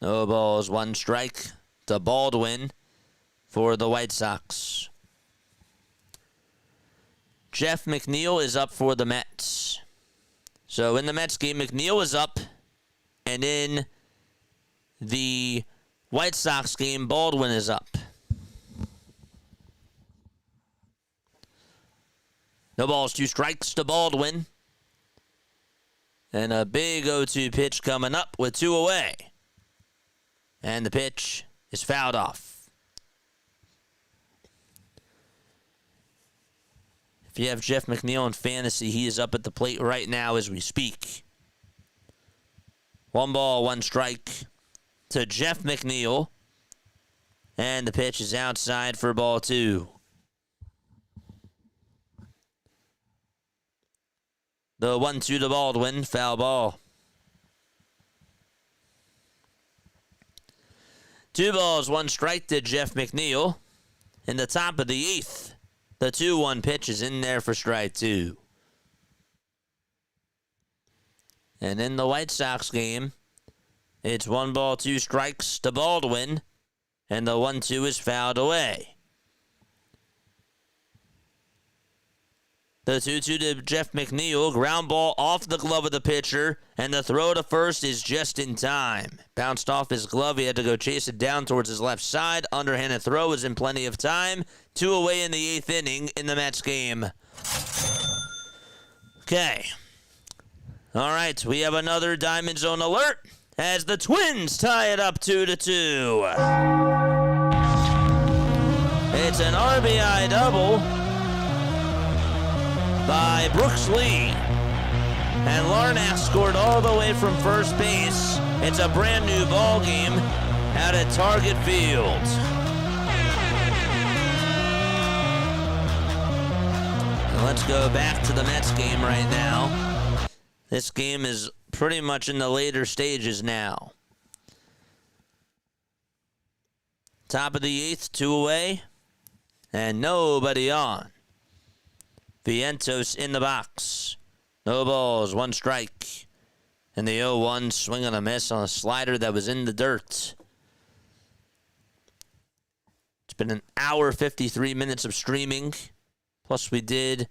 No balls, 1 strike to Baldwin for the White Sox. Jeff McNeil is up for the Mets. So in the Mets game, McNeil is up. And in the White Sox game, Baldwin is up. No balls, 2 strikes to Baldwin. And a big 0-2 pitch coming up with 2 away. And the pitch is fouled off. If you have Jeff McNeil in fantasy, he is up at the plate right now as we speak. 1 ball, 1 strike to Jeff McNeil. And the pitch is outside for ball 2. The 1-2 to Baldwin, foul ball. 2 balls, 1 strike to Jeff McNeil. In the top of the 8th. The 2-1 pitch is in there for strike 2. And in the White Sox game, it's 1 ball, 2 strikes to Baldwin, and the 1-2 is fouled away. The 2-2 to Jeff McNeil, ground ball off the glove of the pitcher, and the throw to first is just in time. Bounced off his glove, he had to go chase it down towards his left side. Underhanded throw was in plenty of time. 2 away in the 8th inning in the Mets game. Okay. All right, we have another Diamond Zone alert as the Twins tie it up 2-2. It's an RBI double by Brooks Lee. And Larnack scored all the way from first base. It's a brand new ball game out at Target Field. And let's go back to the Mets game right now. This game is pretty much in the later stages now. Top of the 8th, 2 away, and nobody on. Vientos in the box. No balls, 1 strike. And the 0-1 swing and a miss on a slider that was in the dirt. It's been an hour, 53 minutes of streaming. Plus we did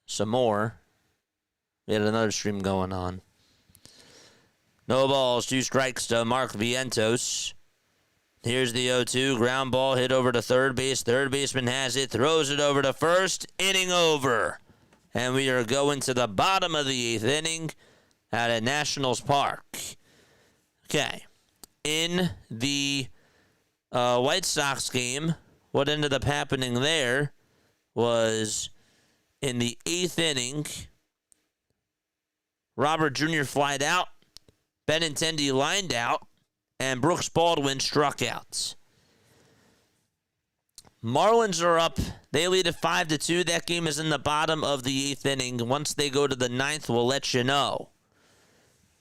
some more. We had another stream going on. No balls, 2 strikes to Mark Vientos. Here's the 0-2. Ground ball hit over to third base. Third baseman has it. Throws it over to first. Inning over. And we are going to the bottom of the 8th inning out at Nationals Park. Okay. In the White Sox game, what ended up happening there was in the 8th inning, Robert Jr. flied out. Benintendi lined out. And Brooks Baldwin struck out. Marlins are up. They lead at 5-2. That game is in the bottom of the 8th inning. Once they go to the 9th, we'll let you know.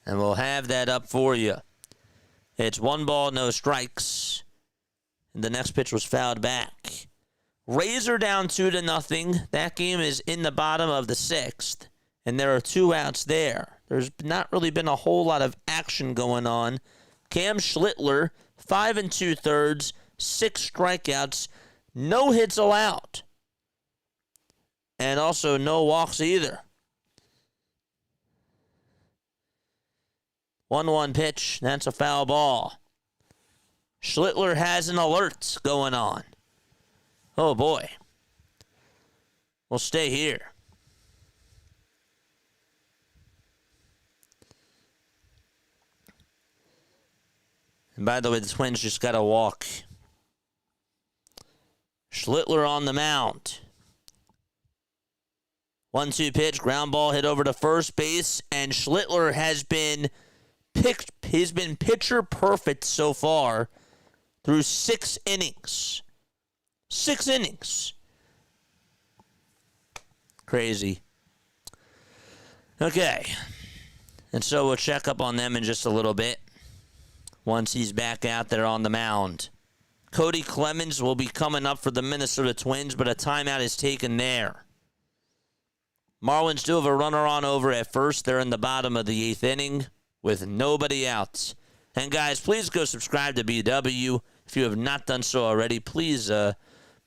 And we'll have that up for you. It's 1 ball, no strikes. And the next pitch was fouled back. Rays are down 2-0. That game is in the bottom of the 6th, and there are 2 outs there. There's not really been a whole lot of action going on. Cam Schlittler, 5 2/3, 6 strikeouts, no hits allowed, and also no walks either. 1-1 pitch. That's a foul ball. Schlittler has an alert going on. Oh, boy. We'll stay here. And by the way, the Twins just got a walk. Schlittler on the mound. 1-2 pitch, ground ball hit over to first base, and Schlittler has been pitcher perfect so far through 6 innings. 6 innings. Crazy. Okay. And so we'll check up on them in just a little bit once he's back out there on the mound. Cody Clemens will be coming up for the Minnesota Twins, but a timeout is taken there. Marlins do have a runner on over at first. They're in the bottom of the 8th inning with nobody out. And guys, please go subscribe to BW. If you have not done so already, please,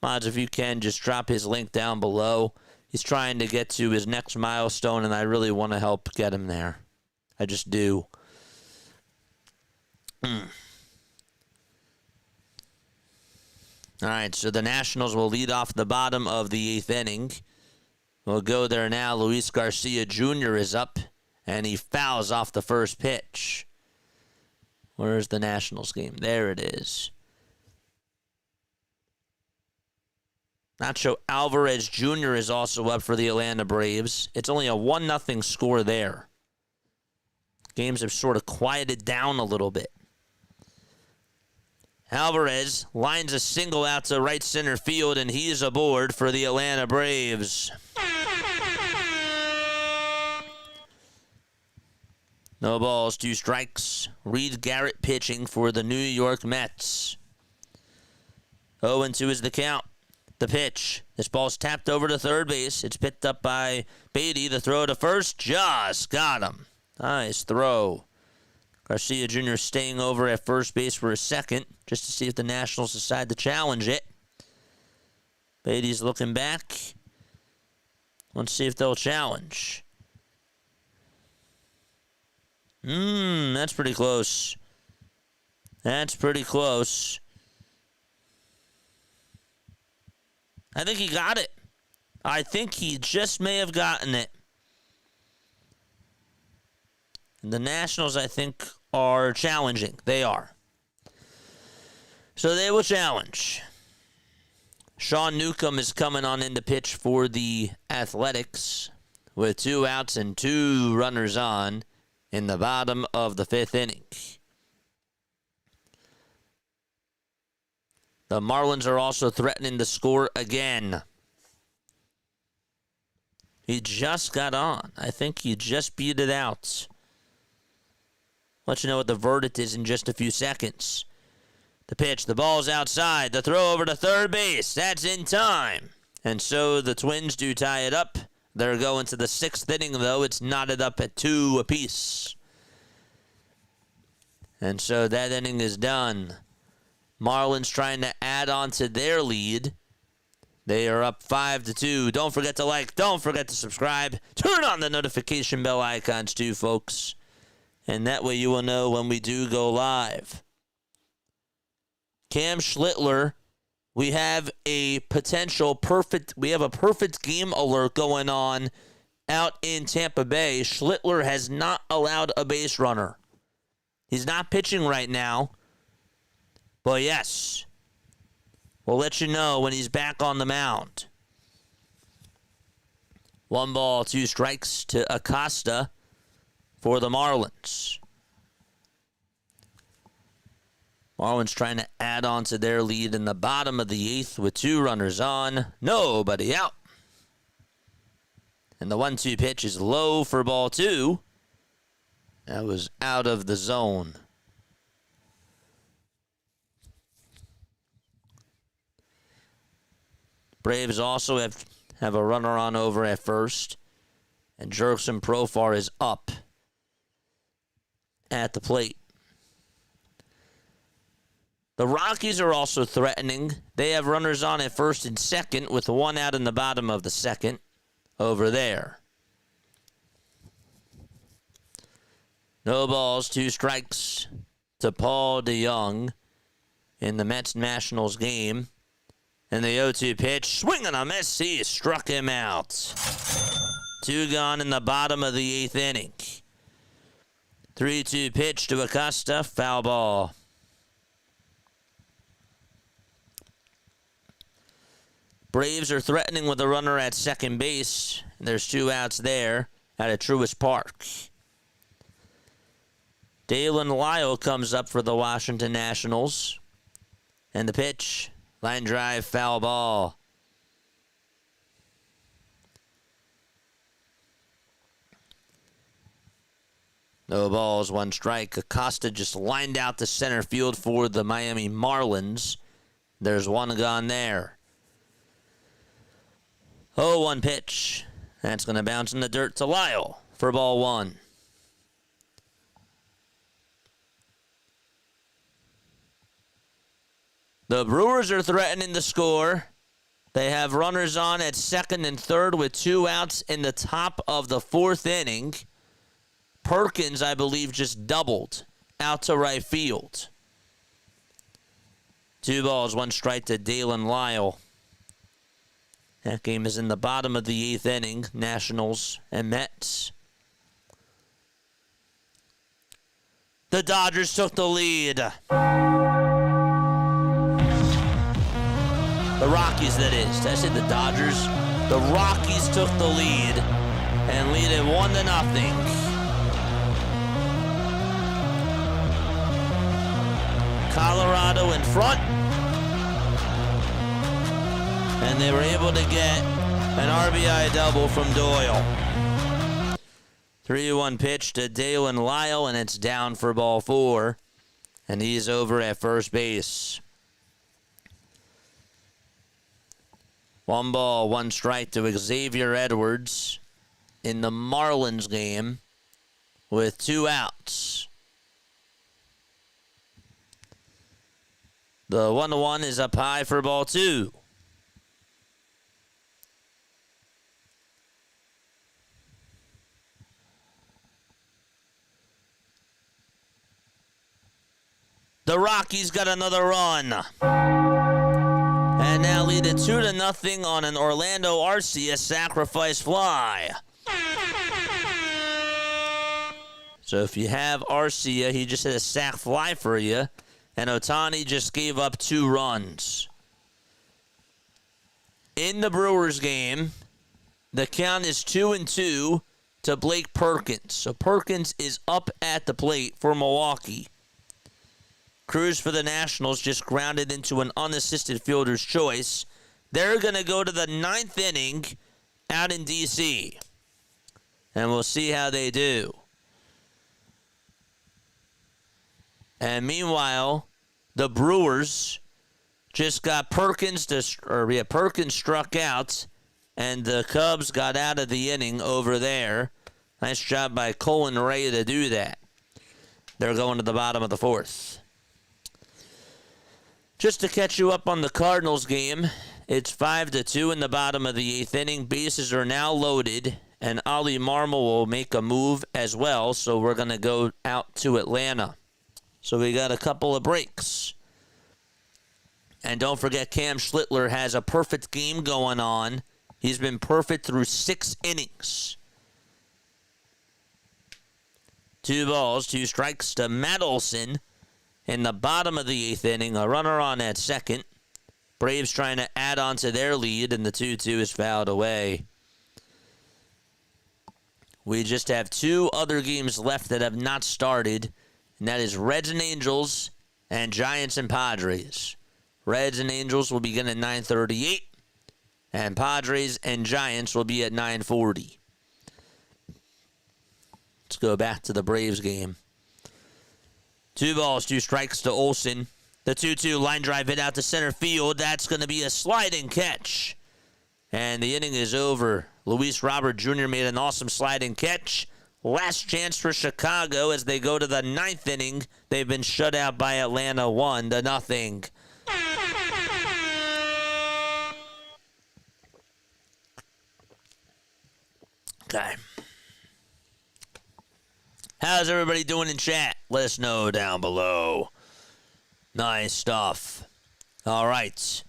mods, if you can, just drop his link down below. He's trying to get to his next milestone, and I really want to help get him there. I just do. All right, so the Nationals will lead off the bottom of the 8th inning. We'll go there now. Luis Garcia Jr. is up, and he fouls off the first pitch. Where's the Nationals game? There it is. Nacho Alvarez Jr. is also up for the Atlanta Braves. It's only a 1-0 score there. Games have sort of quieted down a little bit. Alvarez lines a single out to right center field, and he's aboard for the Atlanta Braves. No balls, 2 strikes. Reed Garrett pitching for the New York Mets. 0-2 is the count. The pitch. This ball's tapped over to third base. It's picked up by Beatty. The throw to first. Just got him. Nice throw. Garcia Jr. staying over at first base for a second just to see if the Nationals decide to challenge it. Beatty's looking back. Let's see if they'll challenge. That's pretty close. That's pretty close. I think he got it. I think he just may have gotten it. And the Nationals, I think, are challenging. They are. So they will challenge. Sean Newcomb is coming on in to pitch for the Athletics with 2 outs and 2 runners on in the bottom of the 5th inning. The Marlins are also threatening to score again. He just got on. I think he just beat it out. Let you know what the verdict is in just a few seconds. The pitch, the ball's outside. The throw over to third base. That's in time. And so the Twins do tie it up. They're going to the 6th inning, though. It's knotted up at 2 apiece. And so that inning is done. Marlins trying to add on to their lead. They are up 5-2. Don't forget to like. Don't forget to subscribe. Turn on the notification bell icons too, folks. And that way you will know when we do go live. Cam Schlittler, we have a perfect game alert going on out in Tampa Bay. Schlittler has not allowed a base runner. He's not pitching right now. But yes, we'll let you know when he's back on the mound. 1 ball, 2 strikes to Acosta for the Marlins. Marlins trying to add on to their lead in the bottom of the 8th with 2 runners on, nobody out. And the 1-2 pitch is low for ball 2. That was out of the zone. Braves also have a runner on over at first. And Jurickson Profar is up at the plate. The Rockies are also threatening. They have runners on at first and second with one out in the bottom of the second over there. No balls, 2 strikes to Paul DeJong in the Mets-Nationals game. And the 0-2 pitch, swing and a miss. He struck him out. 2 gone in the bottom of the 8th inning. 3-2 pitch to Acosta, foul ball. Braves are threatening with a runner at second base. There's 2 outs there at Truist Park. Dalen Lyle comes up for the Washington Nationals. And the pitch, line drive, foul ball. No balls, 1 strike. Acosta just lined out to center field for the Miami Marlins. There's 1 gone there. 0-1 pitch. That's going to bounce in the dirt to Lyle for ball 1. The Brewers are threatening to score. They have runners on at second and third with 2 outs in the top of the 4th inning. Perkins, I believe, just doubled out to right field. 2 balls, 1 strike to Dalen Lyle. That game is in the bottom of the 8th inning, Nationals and Mets. The Dodgers took the lead. The Rockies, that is. Did I say the Dodgers? The Rockies took the lead and lead it 1-0. Colorado in front. And they were able to get an RBI double from Doyle. 3-1 pitch to Dalen Lyle, and it's down for ball 4. And he's over at first base. 1 ball, 1 strike to Xavier Edwards in the Marlins game with 2 outs. The 1-1 is up high for ball 2. The Rockies got another run. And now lead it 2-0 on an Orlando Arcia sacrifice fly. So if you have Arcia, he just hit a sac fly for you. And Ohtani just gave up 2 runs. In the Brewers game, the count is 2-2 to Blake Perkins. So Perkins is up at the plate for Milwaukee. Cruz for the Nationals just grounded into an unassisted fielder's choice. They're going to go to the 9th inning out in D.C. And we'll see how they do. And meanwhile, the Brewers just got Perkins Perkins struck out, and the Cubs got out of the inning over there. Nice job by Colin Ray to do that. They're going to the bottom of the 4th. Just to catch you up on the Cardinals game, it's 5-2 in the bottom of the 8th inning. Bases are now loaded, and Ollie Marmol will make a move as well, so we're going to go out to Atlanta. So we got a couple of breaks. And don't forget, Cam Schlittler has a perfect game going on. He's been perfect through 6 innings. 2 balls, 2 strikes to Matt Olson in the bottom of the 8th inning. A runner on at second. Braves trying to add on to their lead, and the 2-2 is fouled away. We just have 2 other games left that have not started, and that is Reds and Angels and Giants and Padres. Reds and Angels will begin at 9:38, and Padres and Giants will be at 9:40. Let's go back to the Braves game. 2 balls, 2 strikes to Olson. The 2-2 line drive hit out to center field. That's going to be a sliding catch. And the inning is over. Luis Robert Jr. made an awesome sliding catch. Last chance for Chicago as they go to the 9th inning. They've been shut out by Atlanta 1-0. Okay. How's everybody doing in chat? Let us know down below. Nice stuff. All right.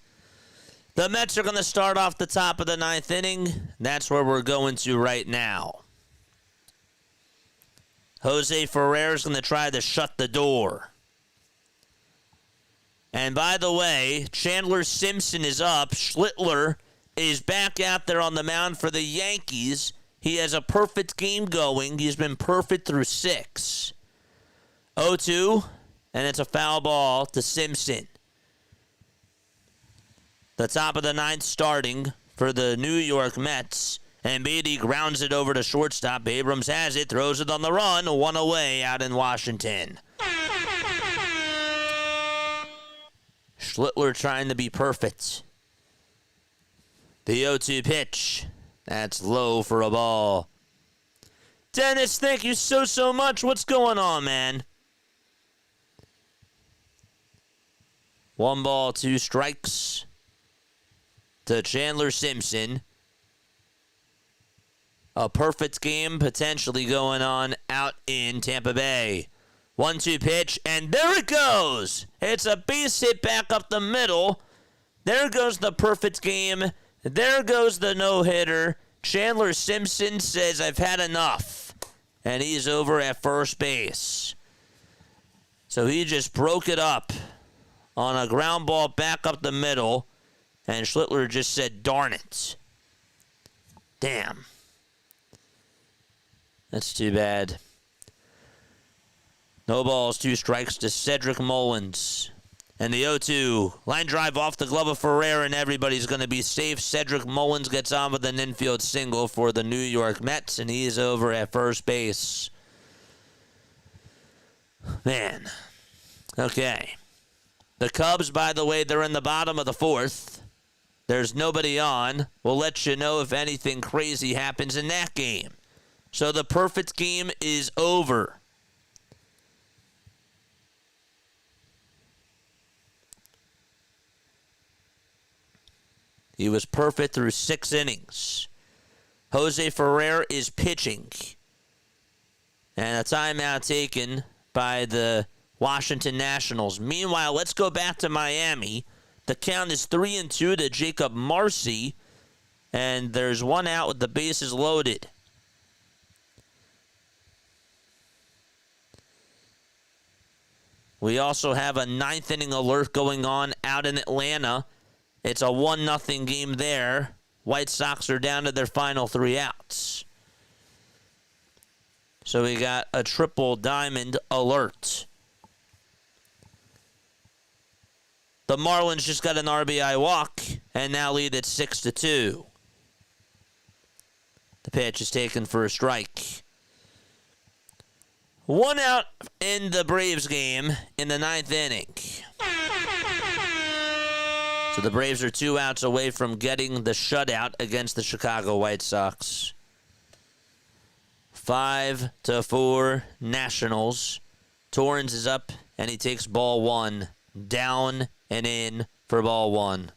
The Mets are going to start off the top of the 9th inning. That's where we're going to right now. Jose Ferrer is going to try to shut the door. And by the way, Chandler Simpson is up. Schlittler is back out there on the mound for the Yankees. He has a perfect game going. He's been perfect through 6. 0-2, and it's a foul ball to Simpson. The top of the 9th starting for the New York Mets. And Beatty grounds it over to shortstop. Abrams has it, throws it on the run, 1 away out in Washington. Schlittler trying to be perfect. The 0-2 pitch. That's low for a ball. Dennis, thank you so much. What's going on, man? 1 ball, 2 strikes to Chandler Simpson. A perfect game potentially going on out in Tampa Bay. 1-2 pitch, and there it goes. It's a base hit back up the middle. There goes the perfect game. There goes the no-hitter. Chandler Simpson says, I've had enough. And he's over at first base. So he just broke it up on a ground ball back up the middle. And Schlittler just said, darn it. Damn. That's too bad. No balls, 2 strikes to Cedric Mullins. And the 0-2. Line drive off the glove of Ferrer, and everybody's going to be safe. Cedric Mullins gets on with an infield single for the New York Mets, and he's over at first base. Man. Okay. The Cubs, by the way, they're in the bottom of the 4th. There's nobody on. We'll let you know if anything crazy happens in that game. So the perfect game is over. He was perfect through 6 innings. Jose Ferrer is pitching. And a timeout taken by the Washington Nationals. Meanwhile, let's go back to Miami. The count is 3-2 to Jacob Marcy. And there's 1 out with the bases loaded. We also have a 9th inning alert going on out in Atlanta. It's a 1-0 game there. White Sox are down to their final 3 outs. So we got a triple diamond alert. The Marlins just got an RBI walk and now lead at 6-2. The pitch is taken for a strike. 1 out in the Braves game in the 9th inning. So the Braves are 2 outs away from getting the shutout against the Chicago White Sox. 5-4 Nationals. Torrens is up, and he takes ball 1. Down and in for ball 1.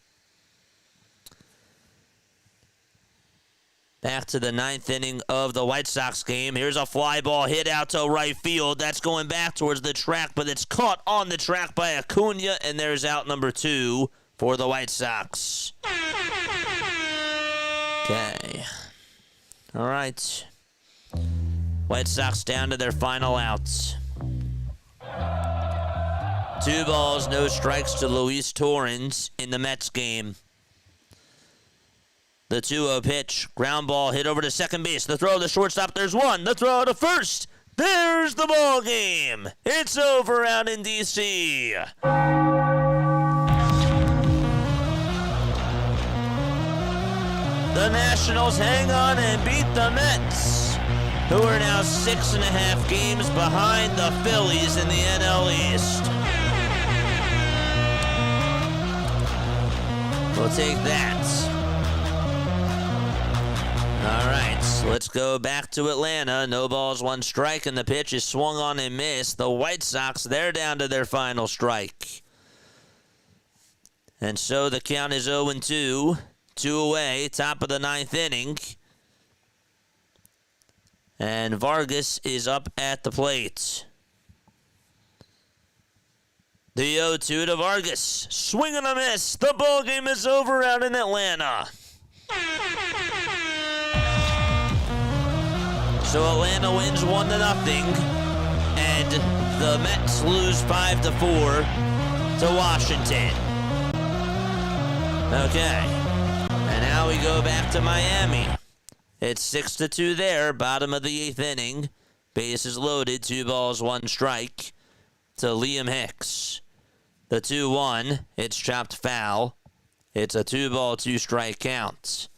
Back to the 9th inning of the White Sox game. Here's a fly ball hit out to right field. That's going back towards the track, but it's caught on the track by Acuna, and there's out number 2 for the White Sox. Okay. All right. White Sox down to their final outs. 2 balls, no strikes to Luis Torrens in the Mets game. The 2-0 pitch. Ground ball hit over to second base. The throw to shortstop. There's 1. The throw to first. There's the ball game. It's over out in D.C. The Nationals hang on and beat the Mets, who are now 6.5 games behind the Phillies in the NL East. We'll take that. All right, so let's go back to Atlanta. No balls, one strike, and the pitch is swung on and missed. The White Sox, they're down to their final strike. And so the count is 0-2. 2 away, top of the ninth inning. And Vargas is up at the plate. The 0-2 to Vargas. Swing and a miss. The ball game is over out in Atlanta. So Atlanta wins 1-0, and the Mets lose 5-4 to Washington. Okay, and now we go back to Miami. It's 6-2 there, bottom of the 8th inning. Bases loaded, 2 balls, 1 strike to Liam Hicks. The 2-1, it's chopped foul. It's a 2-ball, 2-strike count.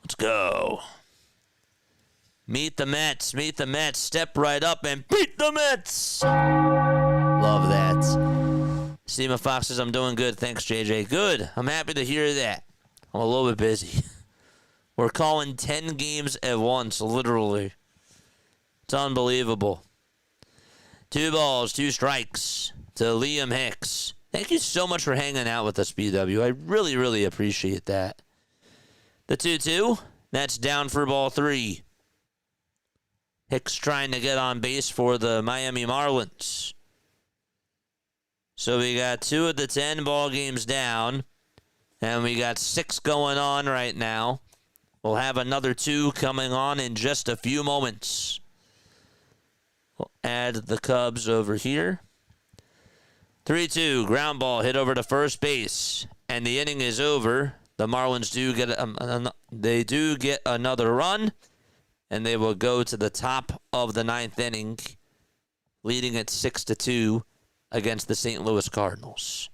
Let's go. Meet the Mets, step right up and beat the Mets. Love that. Steamer Fox says, I'm doing good. Thanks, JJ. Good. I'm happy to hear that. I'm a little bit busy. We're calling 10 games at once, literally. It's unbelievable. 2 balls, 2 strikes to Liam Hicks. Thank you so much for hanging out with us, BW. I really, really appreciate that. The 2-2, that's down for ball 3. Hicks trying to get on base for the Miami Marlins. So we got 2 of the 10 ball games down, and we got 6 going on right now. We'll have another 2 coming on in just a few moments. We'll add the Cubs over here. 3-2, ground ball hit over to first base, and the inning is over. The Marlins do get another run, and they will go to the top of the 9th inning, leading at 6-2 against the St. Louis Cardinals.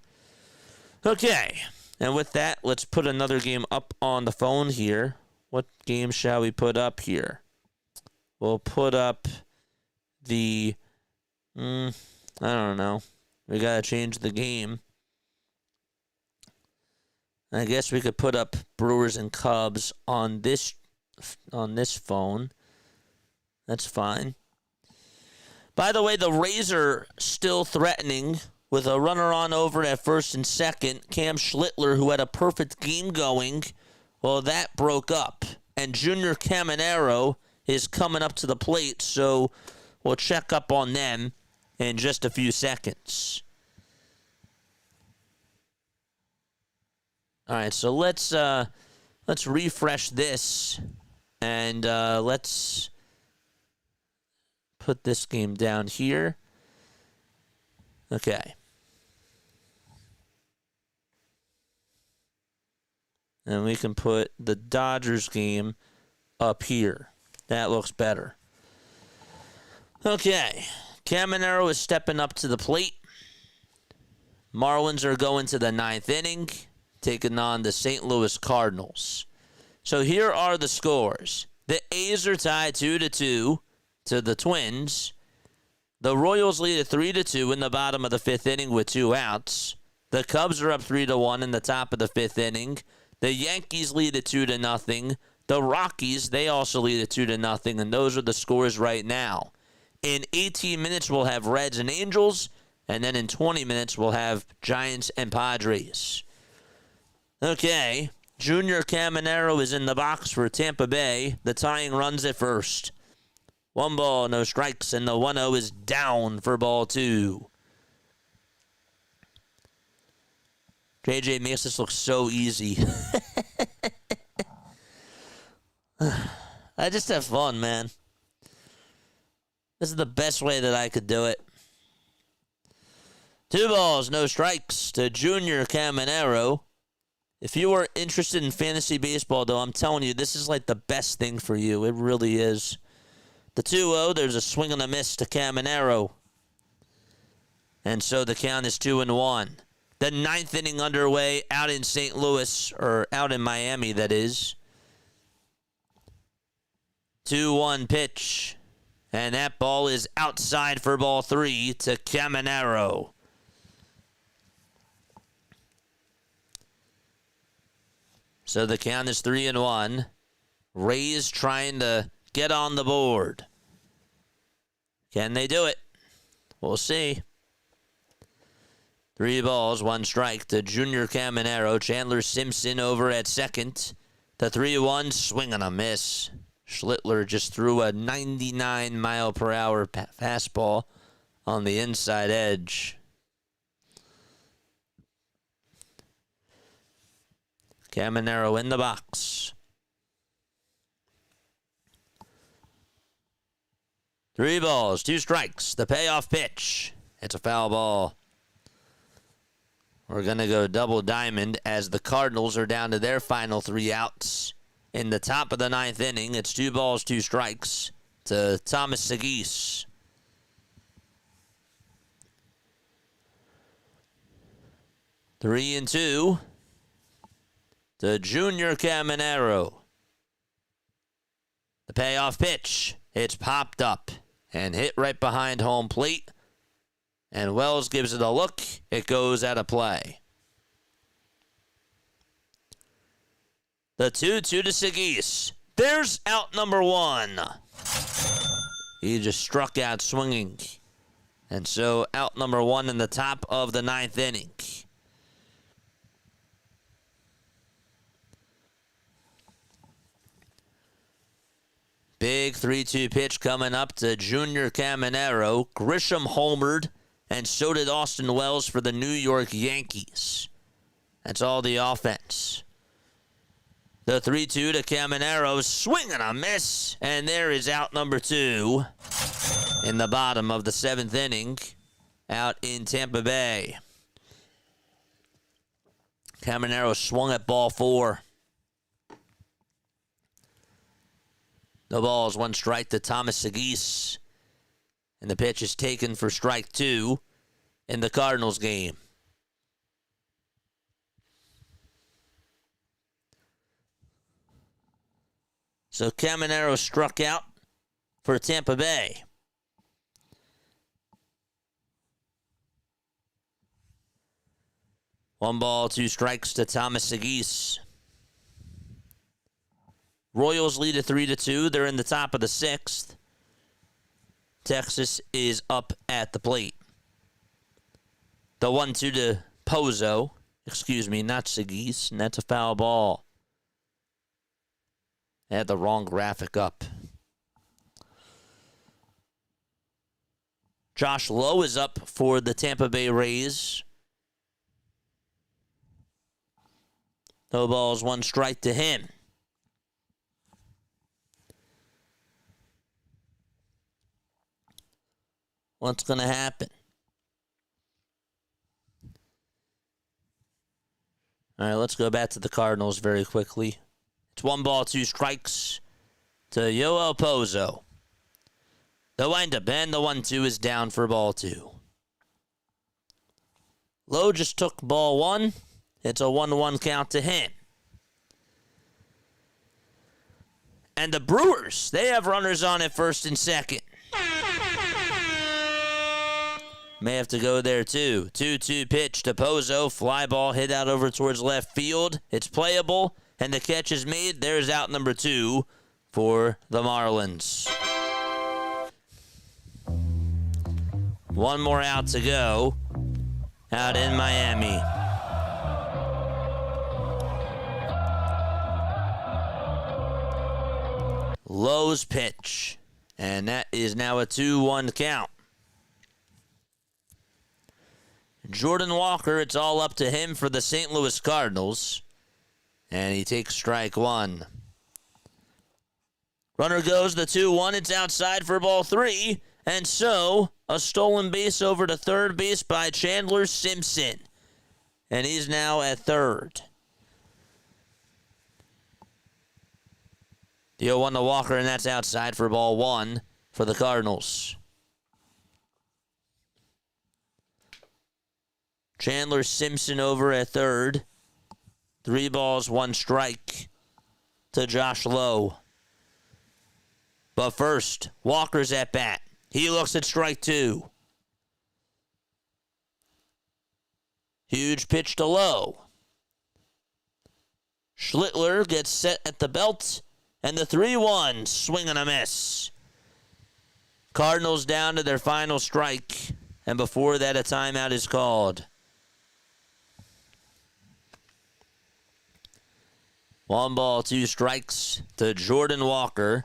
Okay, and with that, let's put another game up on the phone here. What game shall we put up here? We'll put up the, I don't know. We got to change the game. I guess we could put up Brewers and Cubs on this phone. That's fine. By the way, the Rays are still threatening with a runner on over at first and second. Cam Schlittler, who had a perfect game going, well, that broke up. And Junior Caminero is coming up to the plate, so we'll check up on them in just a few seconds. All right, so let's refresh this, and let's put this game down here. Okay. And we can put the Dodgers game up here. That looks better. Okay. Caminero is stepping up to the plate. Marlins are going to the 9th inning, taking on the St. Louis Cardinals. So here are the scores. The A's are tied 2-2 to the Twins. The Royals lead at 3-2 in the bottom of the 5th inning with 2 outs. The Cubs are up 3-1 in the top of the 5th inning. The Yankees lead at 2-0. The Rockies, they also lead at 2-0, and those are the scores right now. In 18 minutes, we'll have Reds and Angels, and then in 20 minutes, we'll have Giants and Padres. Okay, Junior Caminero is in the box for Tampa Bay. The tying runs at first. 1 ball, no strikes, and the 1-0 is down for ball 2. JJ makes this look so easy. I just have fun, man. This is the best way that I could do it. 2 balls, no strikes to Junior Caminero. If you are interested in fantasy baseball, though, I'm telling you, this is like the best thing for you. It really is. The 2-0, there's a swing and a miss to Caminero. And so the count is 2-1. The 9th inning underway out in St. Louis, or out in Miami, that is. 2-1 pitch. And that ball is outside for ball 3 to Caminero. So the count is 3-1. Rays trying to get on the board. Can they do it? We'll see. 3 balls, 1 strike to Junior Caminero. Chandler Simpson over at second. The 3-1, swing and a miss. Schlittler just threw a 99-mile-per-hour fastball on the inside edge. Caminero in the box. 3 balls, 2 strikes. The payoff pitch. It's a foul ball. We're going to go double diamond as the Cardinals are down to their final 3 outs. In the top of the 9th inning, it's 2 balls, 2 strikes to Thomas Segis. Three and 2 to Junior Caminero. The payoff pitch. It's popped up and hit right behind home plate. And Wells gives it a look. It goes out of play. The 2-2 to Segis. There's out number 1. He just struck out swinging. And so out number 1 in the top of the 9th inning. Big 3-2 pitch coming up to Junior Caminero. Grisham homered, and so did Austin Wells for the New York Yankees. That's all the offense. The 3-2 to Caminero, swing and a miss, and there is out number 2 in the bottom of the 7th inning out in Tampa Bay. Caminero swung at ball 4. No balls, 1 strike to Thomas Segis. And the pitch is taken for strike 2 in the Cardinals game. So Caminero struck out for Tampa Bay. One ball, 2 strikes to Thomas Segis. Royals lead at 3-2. They're in the top of the 6th. Texas is up at the plate. The 1-2 to Pozo. Excuse me, not Segis. And that's a foul ball. I had the wrong graphic up. Josh Lowe is up for the Tampa Bay Rays. No balls, 1 strike to him. What's going to happen? All right, let's go back to the Cardinals very quickly. It's 1 ball, 2 strikes to Yoel Pozo. The windup and the 1-2 is down for ball 2. Lowe just took ball 1. It's a 1-1 count to him. And the Brewers, they have runners on at first and second. May have to go there, too. 2-2 pitch to Pozo. Fly ball hit out over towards left field. It's playable, and the catch is made. There's out number 2 for the Marlins. 1 more out to go out in Miami. Lowe's pitch, and that is now a 2-1 count. Jordan Walker, it's all up to him for the St. Louis Cardinals. And he takes strike 1. Runner goes the 2-1. It's outside for ball 3. And so, a stolen base over to third base by Chandler Simpson. And he's now at third. The 0-1 to Walker, and that's outside for ball 1 for the Cardinals. Chandler Simpson over at third. 3 balls, 1 strike to Josh Lowe. But first, Walker's at bat. He looks at strike 2. Huge pitch to Lowe. Schlittler gets set at the belt, And the 3-1, swing and a miss. Cardinals down to their final strike. And before that, a timeout is called. 1 ball, 2 strikes to Jordan Walker.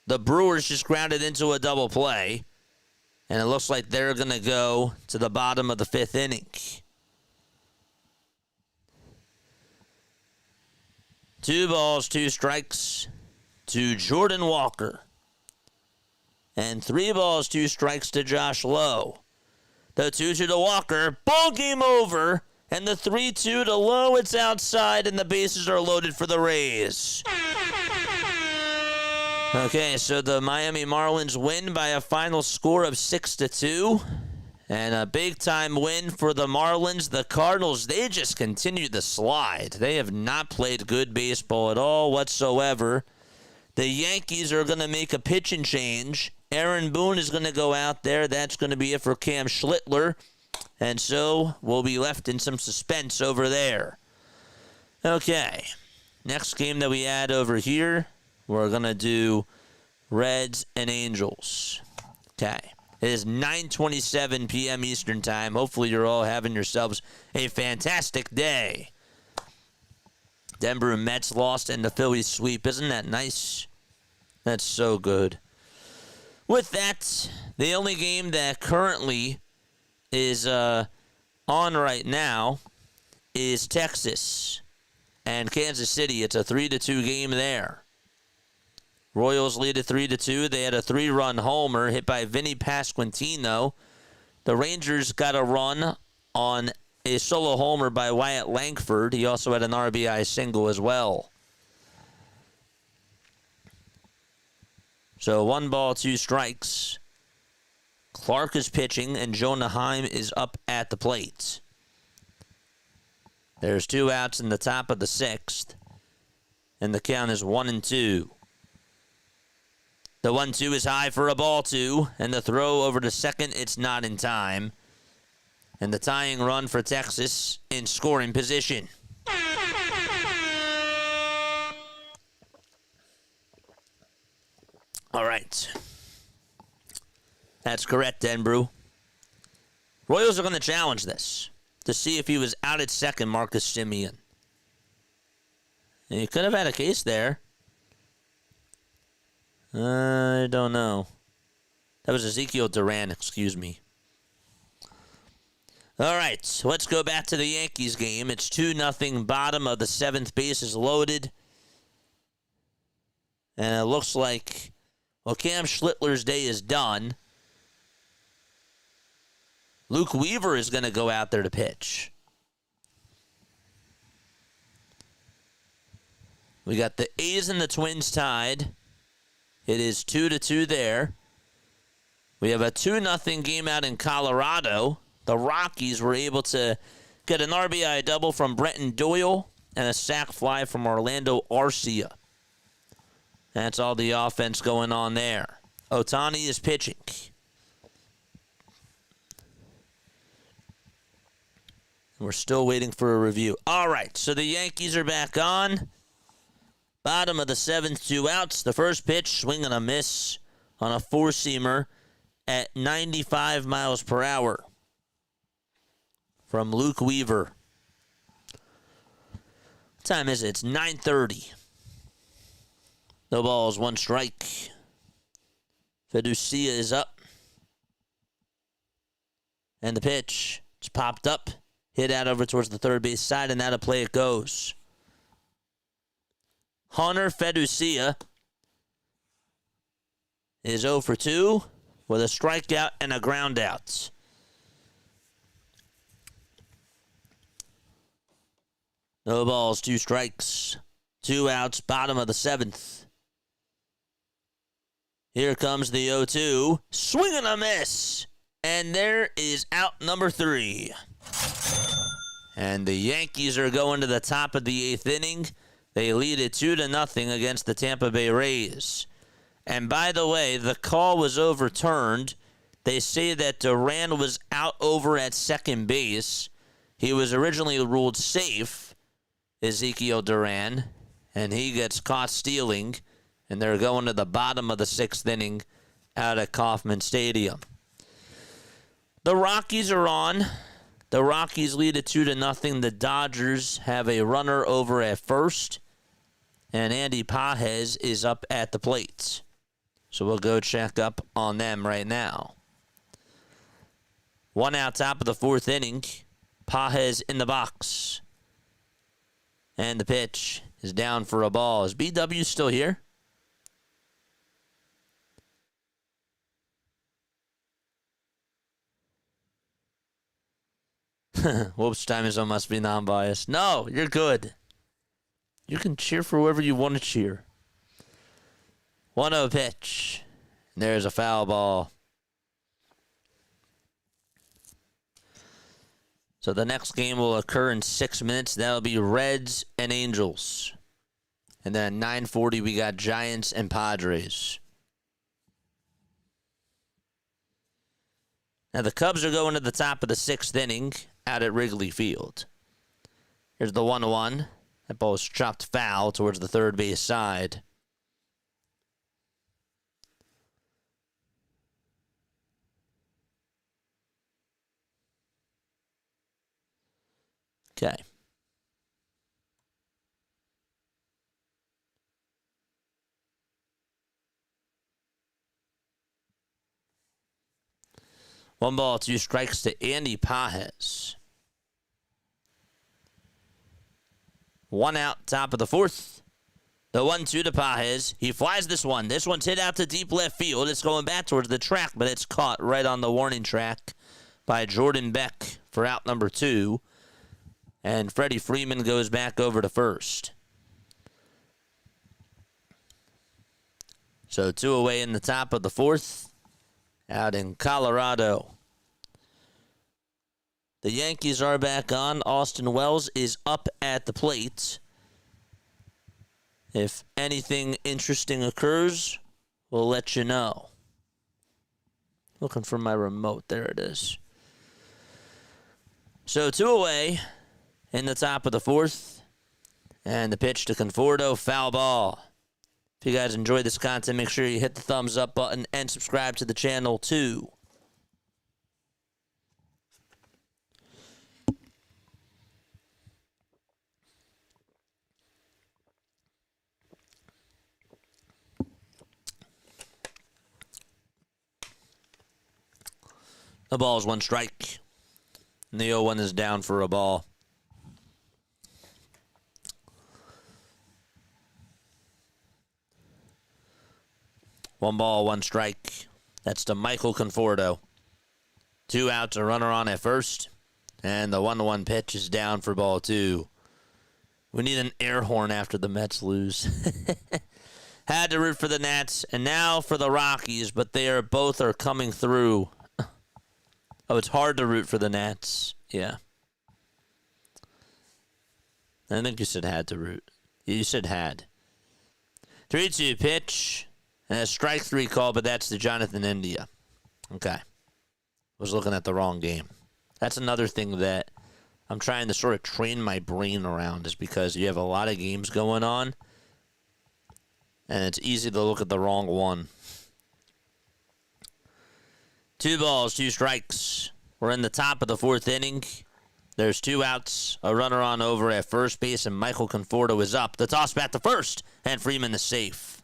The Brewers just grounded into a double play. And it looks like they're going to go to the bottom of the 5th inning. 2 balls, 2 strikes to Jordan Walker. And 3 balls, 2 strikes to Josh Lowe. The 2-2 to Walker. Ball game over. And the 3-2 to Lowe. It's outside, and the bases are loaded for the Rays. Okay, so the Miami Marlins win by a final score of 6-2. And a big-time win for the Marlins. The Cardinals, they just continue to slide. They have not played good baseball at all whatsoever. The Yankees are going to make a pitching change. Aaron Boone is going to go out there. That's going to be it for Cam Schlittler. And so we'll be left in some suspense over there. Okay, next game that we add over here, we're going to do Reds and Angels. Okay. It is 9:27 p.m. Eastern Time. Hopefully you're all having yourselves a fantastic day. Denver Mets lost and the Phillies sweep. Isn't that nice? That's so good. With that, the only game that currently is on right now is Texas and Kansas City. It's a 3-2 game there. Royals lead at 3-2. They had a 3-run homer hit by Vinny Pasquantino. The Rangers got a run on a solo homer by Wyatt Langford. He also had an RBI single as well. So 1 ball, 2 strikes. Clark is pitching, and Jonah Heim is up at the plate. There's 2 outs in the top of the 6th, and the count is 1-2. The 1-2 is high for a ball 2, and the throw over to second, it's not in time. And the tying run for Texas in scoring position. All right. That's correct, Denbrew. Royals are going to challenge this to see if he was out at second, Marcus Semien. And he could have had a case there. I don't know. That was Ezekiel Duran, excuse me. All right, let's go back to the Yankees game. It's 2-0, bottom of the 7th, bases loaded. And it looks like, well, Cam Schlittler's day is done. Luke Weaver is going to go out there to pitch. We got the A's and the Twins tied. It is 2-2 there. We have a 2-0 game out in Colorado. The Rockies were able to get an RBI double from Brenton Doyle and a sac fly from Orlando Arcia. That's all the offense going on there. Ohtani is pitching. We're still waiting for a review. All right, so the Yankees are back on. Bottom of the 7th, 2 outs. The first pitch, swing and a miss on a 4-seamer at 95 miles per hour from Luke Weaver. What time is it? It's 9:30. No balls, 1 strike. Fiducia is up. And the pitch, it's popped up, hit out over towards the third base side, and out of play it goes. Hunter Fiducia is 0 for 2 with a strikeout and a ground out. No balls, 2 strikes, 2 outs, bottom of the 7th. Here comes the 0-2. Swing and a miss. And there is out number 3. And the Yankees are going to the top of the 8th inning. They lead it 2-0 against the Tampa Bay Rays. And by the way, the call was overturned. They say that Duran was out over at second base. He was originally ruled safe. Ezekiel Duran, and he gets caught stealing, and they're going to the bottom of the 6th inning out at Kauffman Stadium. The Rockies are on. The Rockies lead it 2-0. The Dodgers have a runner over at first, and Andy Pages is up at the plate. So we'll go check up on them right now. 1 out, top of the 4th inning. Pages in the box. And the pitch is down for a ball. Is BW still here? Whoops, time zone must be non-biased. No, you're good. You can cheer for whoever you want to cheer. 1-0 pitch. And there's a foul ball. So the next game will occur in 6 minutes. That'll be Reds and Angels. And then at 9:40, we got Giants and Padres. Now the Cubs are going to the top of the 6th inning out at Wrigley Field. Here's the 1-1. That ball is chopped foul towards the third base side. Okay. One ball, 2 strikes to Andy Pages. 1 out, top of the 4th. The 1-2 to Pages. He flies this one. This one's hit out to deep left field. It's going back towards the track, but it's caught right on the warning track by Jordan Beck for out number 2. And Freddie Freeman goes back over to first. So 2 away in the top of the 4th. Out in Colorado. The Yankees are back on. Austin Wells is up at the plate. If anything interesting occurs, we'll let you know. Looking for my remote. There it is. So 2 away in the top of the 4th. And the pitch to Conforto, foul ball. If you guys enjoyed this content, make sure you hit the thumbs up button and subscribe to the channel too. The ball is 1 strike. And the 0-1 is down for a ball. One ball, 1 strike. That's to Michael Conforto. 2 outs, a runner on at first. And the 1-1 pitch is down for ball 2. We need an air horn after the Mets lose. Had to root for the Nats. And now for the Rockies, but they are both are coming through. Oh, it's hard to root for the Nats. Yeah. I think you said had to root. You said had. 3-2 pitch. And a strike 3 call, but that's to Jonathan India. Okay. Was looking at the wrong game. That's another thing that I'm trying to sort of train my brain around, is because you have a lot of games going on, and it's easy to look at the wrong one. 2 balls, 2 strikes. We're in the top of the 4th inning. There's 2 outs, a runner on over at first base, and Michael Conforto is up. The toss back to first, and Freeman is safe.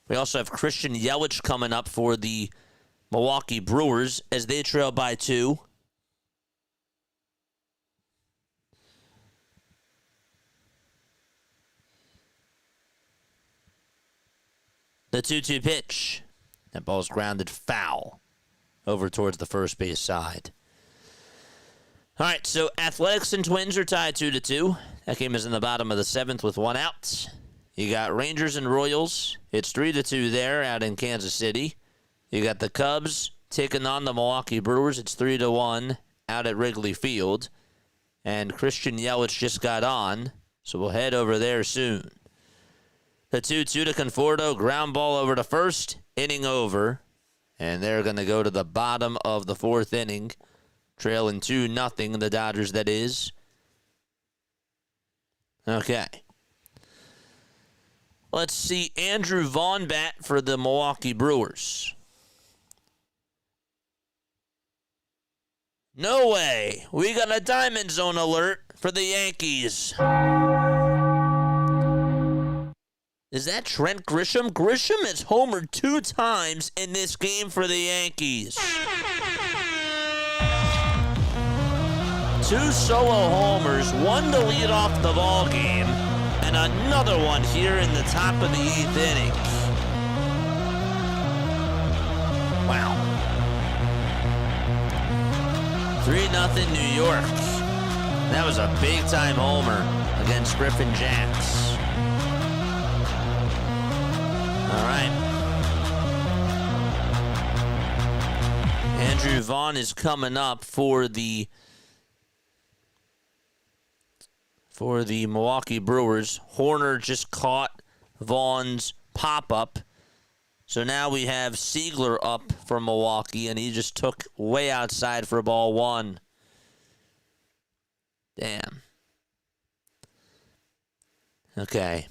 We also have Christian Yelich coming up for the Milwaukee Brewers as they trail by 2. The 2-2 pitch. That ball's grounded foul over towards the first base side. All right, so Athletics and Twins are tied 2-2. That game is in the bottom of the 7th with 1 out. You got Rangers and Royals. It's 3-2 there out in Kansas City. You got the Cubs taking on the Milwaukee Brewers. It's 3-1 out at Wrigley Field. And Christian Yelich just got on, so we'll head over there soon. The 2-2 to Conforto, ground ball over to first, inning over. And they're going to go to the bottom of the 4th inning, trailing 2-0, the Dodgers that is. Okay. Let's see Andrew Vaughn bat for the Milwaukee Brewers. No way. We got a Diamond Zone alert for the Yankees. Is that Trent Grisham? Grisham has homered 2 times in this game for the Yankees. 2 solo homers, 1 to lead off the ball game, and another one here in the top of the 8th inning. Wow. 3-0 New York. That was a big-time homer against Griffin Jacks. All right. Andrew Vaughn is coming up for the Milwaukee Brewers. Horner just caught Vaughn's pop-up. So now we have Siegler up for Milwaukee, and he just took way outside for ball 1. Damn. Okay.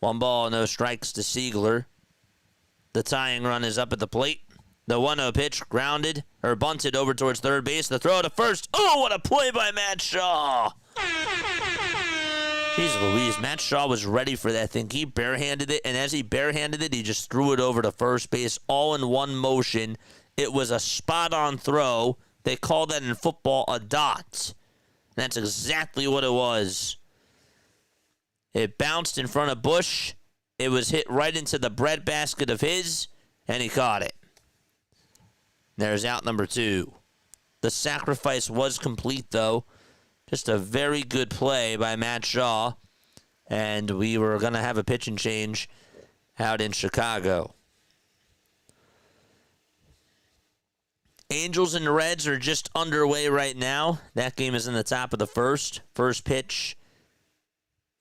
1 ball, no strikes to Siegler. The tying run is up at the plate. The 1-0 pitch grounded or bunted over towards third base. The throw to first. Oh, what a play by Matt Shaw. Jeez Louise, Matt Shaw was ready for that thing. He barehanded it, and as he barehanded it, he just threw it over to first base all in one motion. It was a spot-on throw. They call that in football a dot. That's exactly what it was. It bounced in front of Bush. It was hit right into the breadbasket of his, and he caught it. There's out number 2. The sacrifice was complete, though. Just a very good play by Matt Shaw. And we were going to have a pitching change out in Chicago. Angels and Reds are just underway right now. That game is in the top of the first. First pitch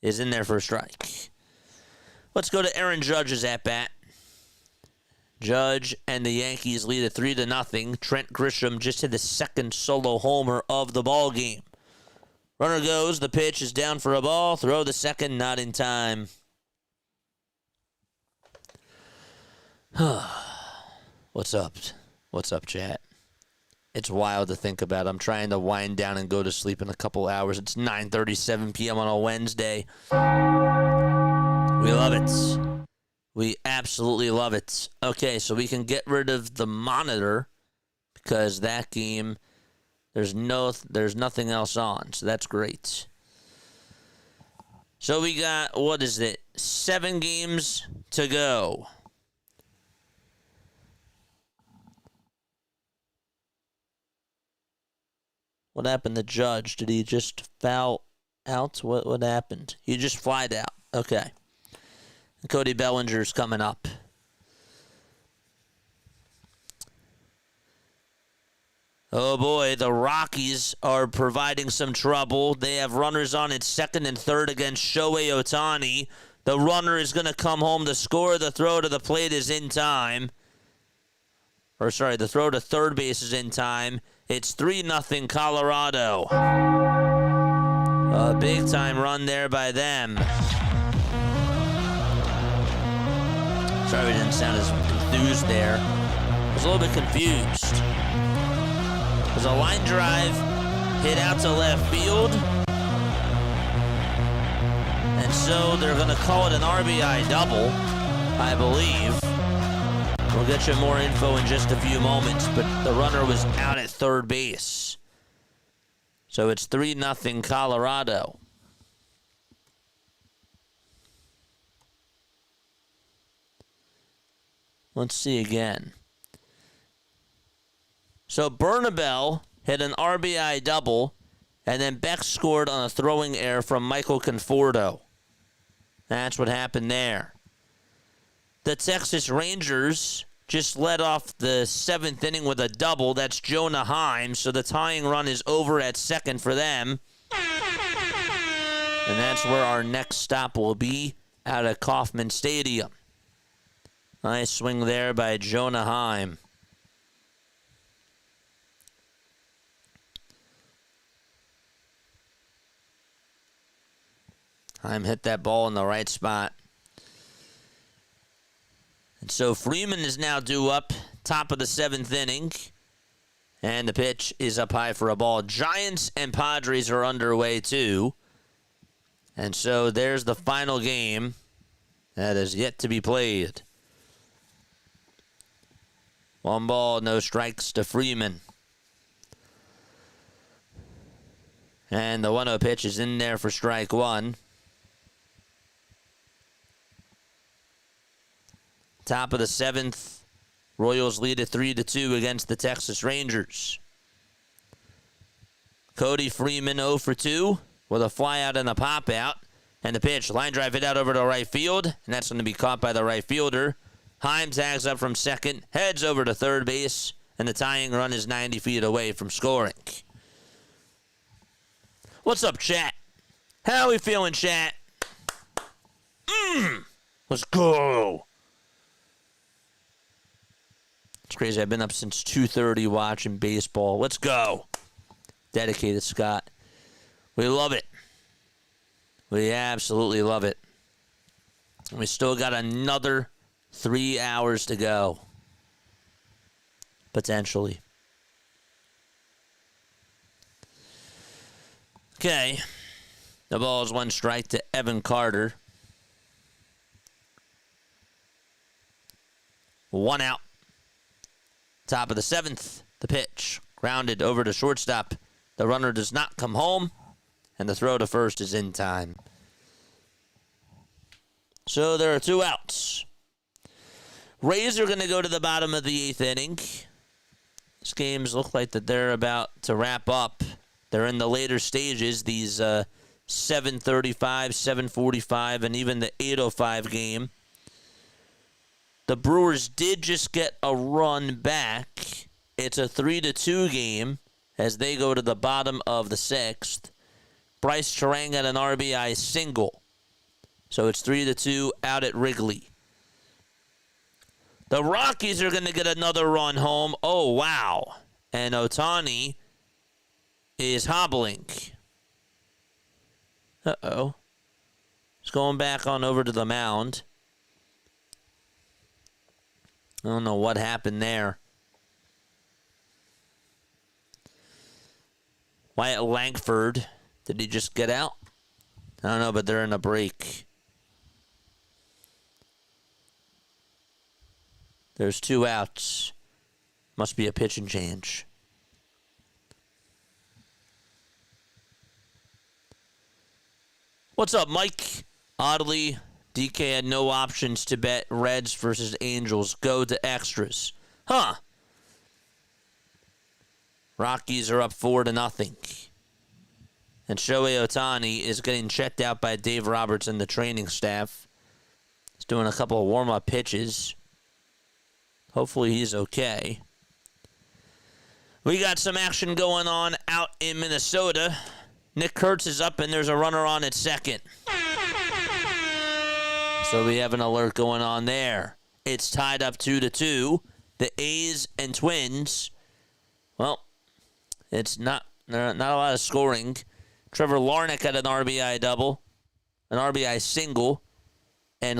is in there for a strike. Let's go to Aaron Judge's at-bat. Judge and the Yankees lead at 3-0. Trent Grisham just hit the second solo homer of the ball game. Runner goes. The pitch is down for a ball. Throw the second, not in time. What's up? What's up, chat? It's wild to think about. I'm trying to wind down and go to sleep in a couple hours. It's 9:37 p.m. on a Wednesday. We love it. We absolutely love it. Okay, so we can get rid of the monitor because that game, there's nothing else on. So that's great. So we got, 7 games to go. What happened to Judge? Did he just foul out? What happened? He just flied out. Okay. Cody Bellinger's coming up. Oh boy, the Rockies are providing some trouble. They have runners on at second and third against Shohei Ohtani. The runner is going to come home to score. The throw to the plate is in time. The throw to third base is in time. It's 3-0 Colorado. A big-time run there by them. Sorry we didn't sound as enthused there. I was a little bit confused. It was a line drive hit out to left field. And so they're going to call it an RBI double, I believe. We'll get you more info in just a few moments, but the runner was out at third base. So it's 3-0 Colorado. Let's see again. So Bernabel hit an RBI double, and then Beck scored on a throwing error from Michael Conforto. That's what happened there. The Texas Rangers just led off the 7th inning with a double. That's Jonah Heim, so the tying run is over at second for them. And that's where our next stop will be, out at Kauffman Stadium. Nice swing there by Jonah Heim. Heim hit that ball in the right spot. And so Freeman is now due up, top of the 7th inning. And the pitch is up high for a ball. Giants and Padres are underway too. And so there's the final game that is yet to be played. 1 ball, no strikes to Freeman. And the 1-0 pitch is in there for strike 1. Top of the 7th. Royals lead it 3-2 against the Texas Rangers. Cody Freeman 0 for 2 with a fly out and a pop out. And the pitch, line drive hit out over to right field. And that's going to be caught by the right fielder. Heim tags up from second, heads over to third base. And the tying run is 90 feet away from scoring. What's up, chat? How we feeling, chat? Let's go. It's crazy. I've been up since 2:30 watching baseball. Let's go. Dedicated, Scott. We love it. We absolutely love it. We still got another 3 hours to go. Potentially. Okay. The ball is 1 strike to Evan Carter. 1 out. Top of the 7th, the pitch. Grounded over to shortstop. The runner does not come home, and the throw to first is in time. So there are 2 outs. Rays are going to go to the bottom of the 8th inning. These games look like that they're about to wrap up. They're in the later stages, these 7:35, 7:45, and even the 8:05 game. The Brewers did just get a run back. It's a 3-2 game as they go to the bottom of the 6th. Bryce Terang had an RBI single. So it's 3-2 out at Wrigley. The Rockies are going to get another run home. Oh, wow. And Ohtani is hobbling. Uh-oh. He's going back on over to the mound. I don't know what happened there. Wyatt Langford. Did he just get out? I don't know, but they're in a break. There's 2 outs. Must be a pitch and change. What's up, Mike? Oddly, DK had no options to bet Reds versus Angels. Go to extras. Huh. Rockies are up 4-0. And Shohei Ohtani is getting checked out by Dave Roberts and the training staff. He's doing a couple of warm-up pitches. Hopefully he's okay. We got some action going on out in Minnesota. Nick Kurtz is up and there's a runner on at second. So we have an alert going on there. It's tied up 2-2. The A's and Twins. Well, it's not a lot of scoring. Trevor Larnach had an RBI double, an RBI single, and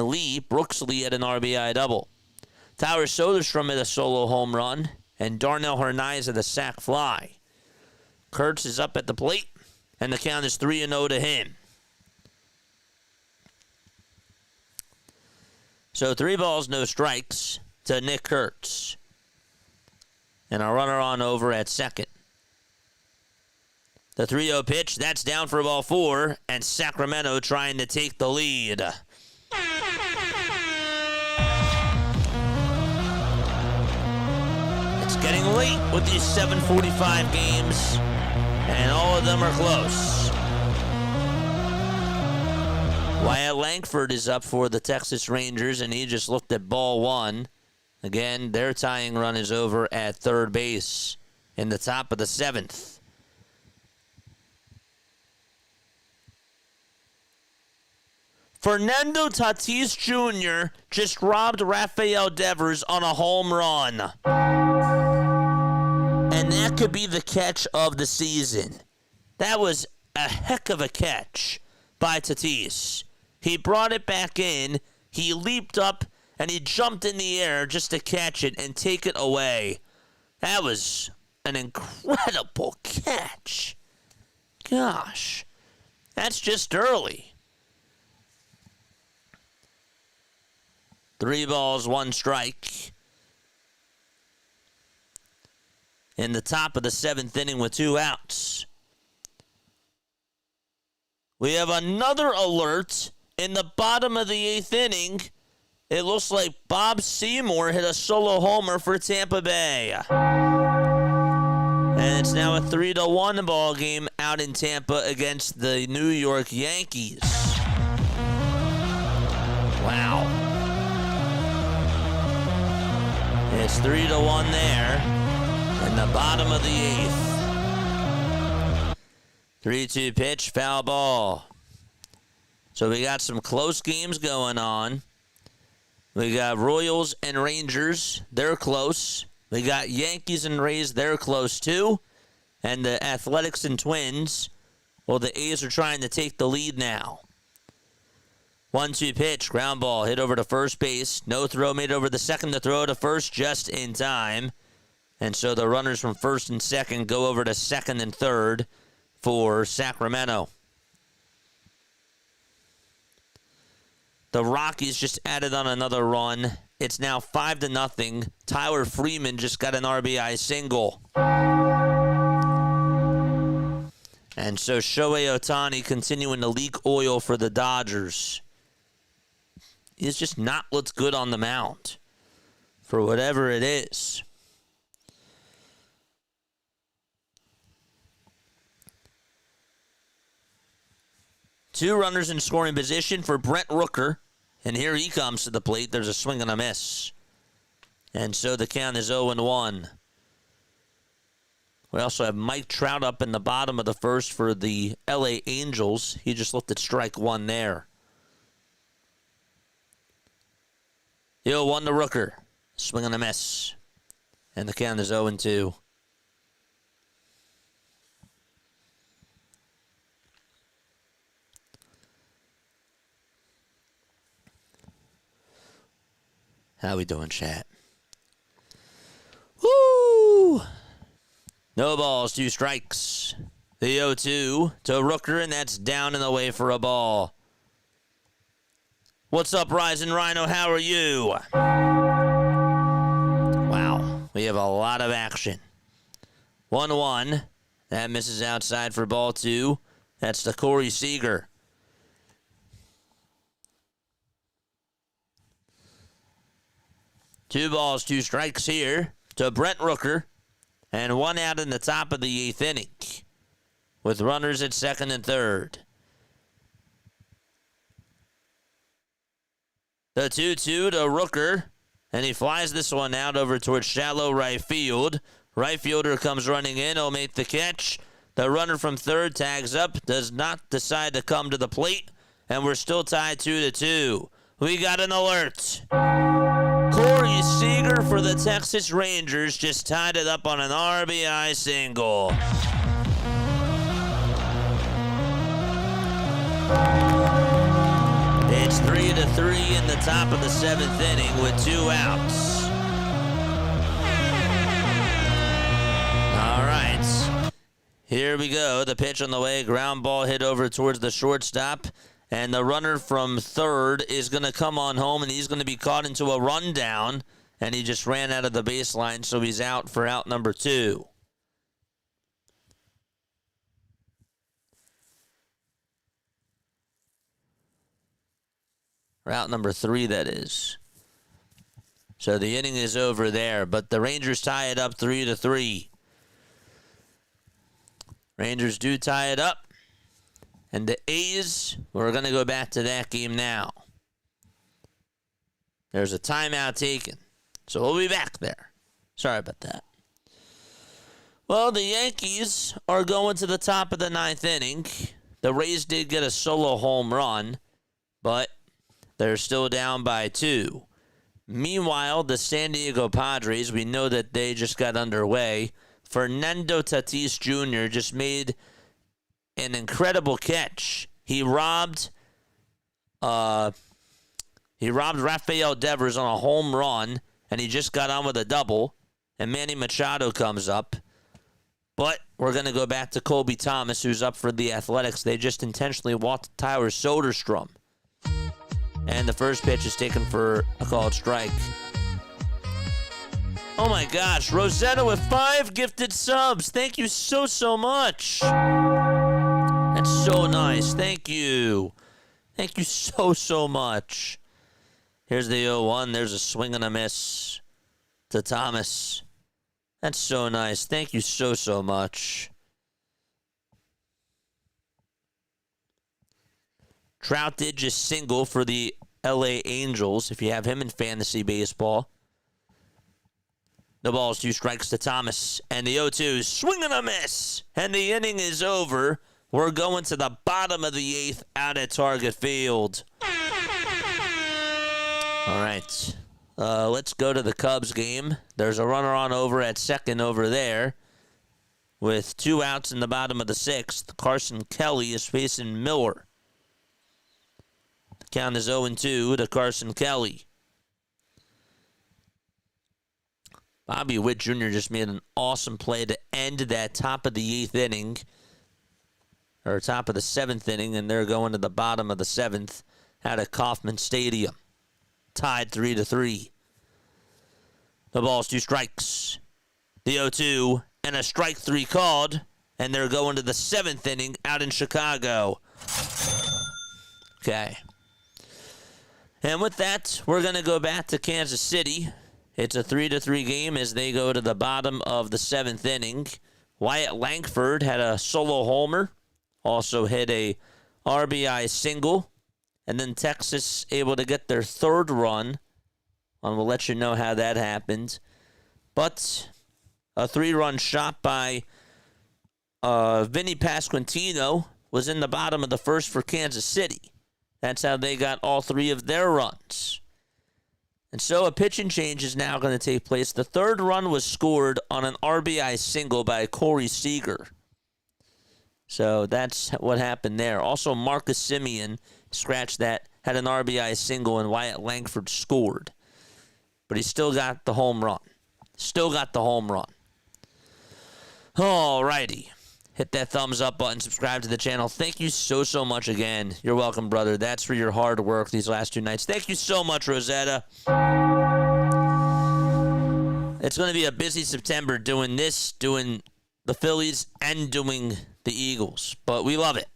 Brooks Lee had an RBI double. Tyler Soderstrom had a solo home run, and Darnell Hernandez had a sac fly. Kurtz is up at the plate, and the count is 3-0 to him. So 3 balls, no strikes to Nick Kurtz. And a runner on over at second. The 3-0 pitch, that's down for ball 4, and Sacramento trying to take the lead. It's getting late with these 7:45 games, and all of them are close. Wyatt Langford is up for the Texas Rangers, and he just looked at ball 1. Again, their tying run is over at third base in the top of the 7th. Fernando Tatis Jr. just robbed Rafael Devers on a home run. And that could be the catch of the season. That was a heck of a catch by Tatis. He brought it back in. He leaped up, and he jumped in the air just to catch it and take it away. That was an incredible catch. Gosh, that's just early. 3 balls, 1 strike. In the top of the 7th inning with 2 outs. We have another alert in the bottom of the 8th inning. It looks like Bob Seymour hit a solo homer for Tampa Bay. And it's now a 3-1 ball game out in Tampa against the New York Yankees. Wow. It's 3-1 there in the bottom of the 8th. 3-2 pitch, foul ball. So we got some close games going on. We got Royals and Rangers. They're close. We got Yankees and Rays. They're close too. And the Athletics and Twins. Well, the A's are trying to take the lead now. 1-2 pitch, ground ball, hit over to first base. No throw made over the second to throw to first just in time. And so the runners from first and second go over to second and third for Sacramento. The Rockies just added on another run. It's now 5-0. Tyler Freeman just got an RBI single. And so Shohei Ohtani continuing to leak oil for the Dodgers. He's just not looked good on the mound for whatever it is. Two runners in scoring position for Brent Rooker. And here he comes to the plate. There's a swing and a miss. And so the count is 0-1. We also have Mike Trout up in the bottom of the first for the LA Angels. He just looked at strike 1 there. 0-1 to Rooker. Swing and a miss. And the count is 0-2. How we doing, chat? Woo! No balls, 2 strikes. The 0-2 to Rooker, and that's down and away for a ball. What's up, Rising Rhino? How are you? Wow, we have a lot of action. 1-1. That misses outside for ball 2. That's to Corey Seager. Two balls, 2 strikes here to Brent Rooker. And 1 out in the top of the 8th inning with runners at second and third. The 2-2 to Rooker. And he flies this one out over towards shallow right field. Right fielder comes running in. He'll make the catch. The runner from third tags up. Does not decide to come to the plate. And we're still tied 2-2. We got an alert. Corey Seager for the Texas Rangers just tied it up on an RBI single. It's 3-3 in the top of the 7th inning with 2 outs. All right. Here we go. The pitch on the way. Ground ball hit over towards the shortstop. And the runner from third is going to come on home, and he's going to be caught into a rundown. And he just ran out of the baseline, so he's out for out number 2. Or out number 3, that is. So the inning is over there, but the Rangers tie it up 3-3. Rangers do tie it up. And the A's, we're going to go back to that game now. There's a timeout taken. So we'll be back there. Sorry about that. Well, the Yankees are going to the top of the 9th inning. The Rays did get a solo home run, but they're still down by 2. Meanwhile, the San Diego Padres, we know that they just got underway. Fernando Tatis Jr. just made an incredible catch. He robbed Rafael Devers on a home run, and he just got on with a double, and Manny Machado comes up. But we're going to go back to Colby Thomas, who's up for the Athletics. They just intentionally walked Tyler Soderstrom. And the first pitch is taken for a called strike. Oh my gosh, Rosetta with 5 gifted subs. Thank you so much. That's so nice. Thank you. Thank you so much. Here's the 0-1. There's a swing and a miss to Thomas. That's so nice. Thank you so much. Trout did just single for the LA Angels, if you have him in fantasy baseball. The ball's 2 strikes to Thomas, and the 0-2, swing and a miss, and the inning is over. We're going to the bottom of the 8th out at Target Field. All right, let's go to the Cubs game. There's a runner on over at second over there. With 2 outs in the bottom of the 6th, Carson Kelly is facing Miller. The count is 0-2 to Carson Kelly. Bobby Witt Jr. just made an awesome play to end that top of the 8th inning, or top of the 7th inning, and they're going to the bottom of the 7th out at Kauffman Stadium. Tied 3-3. The ball's 2 strikes. The 0-2 and a strike 3 called, and they're going to the 7th inning out in Chicago. Okay. And with that, we're going to go back to Kansas City. It's a 3-3 game as they go to the bottom of the 7th inning. Wyatt Langford had a solo homer, also hit a RBI single, and then Texas able to get their 3rd run, and we'll let you know how that happened. But a 3-run shot by Vinny Pasquantino was in the bottom of the 1st for Kansas City. That's how they got all 3 of their runs. And so a pitching change is now going to take place. The 3rd run was scored on an RBI single by Corey Seager. So that's what happened there. Also, Marcus Semien scratched that, had an RBI single, and Wyatt Langford scored. But he still got the home run. All righty. Hit that thumbs up button. Subscribe to the channel. Thank you so much again. You're welcome, brother. That's for your hard work these last 2 nights. Thank you so much, Rosetta. It's going to be a busy September doing this, doing the Phillies, and doing the Eagles. But we love it.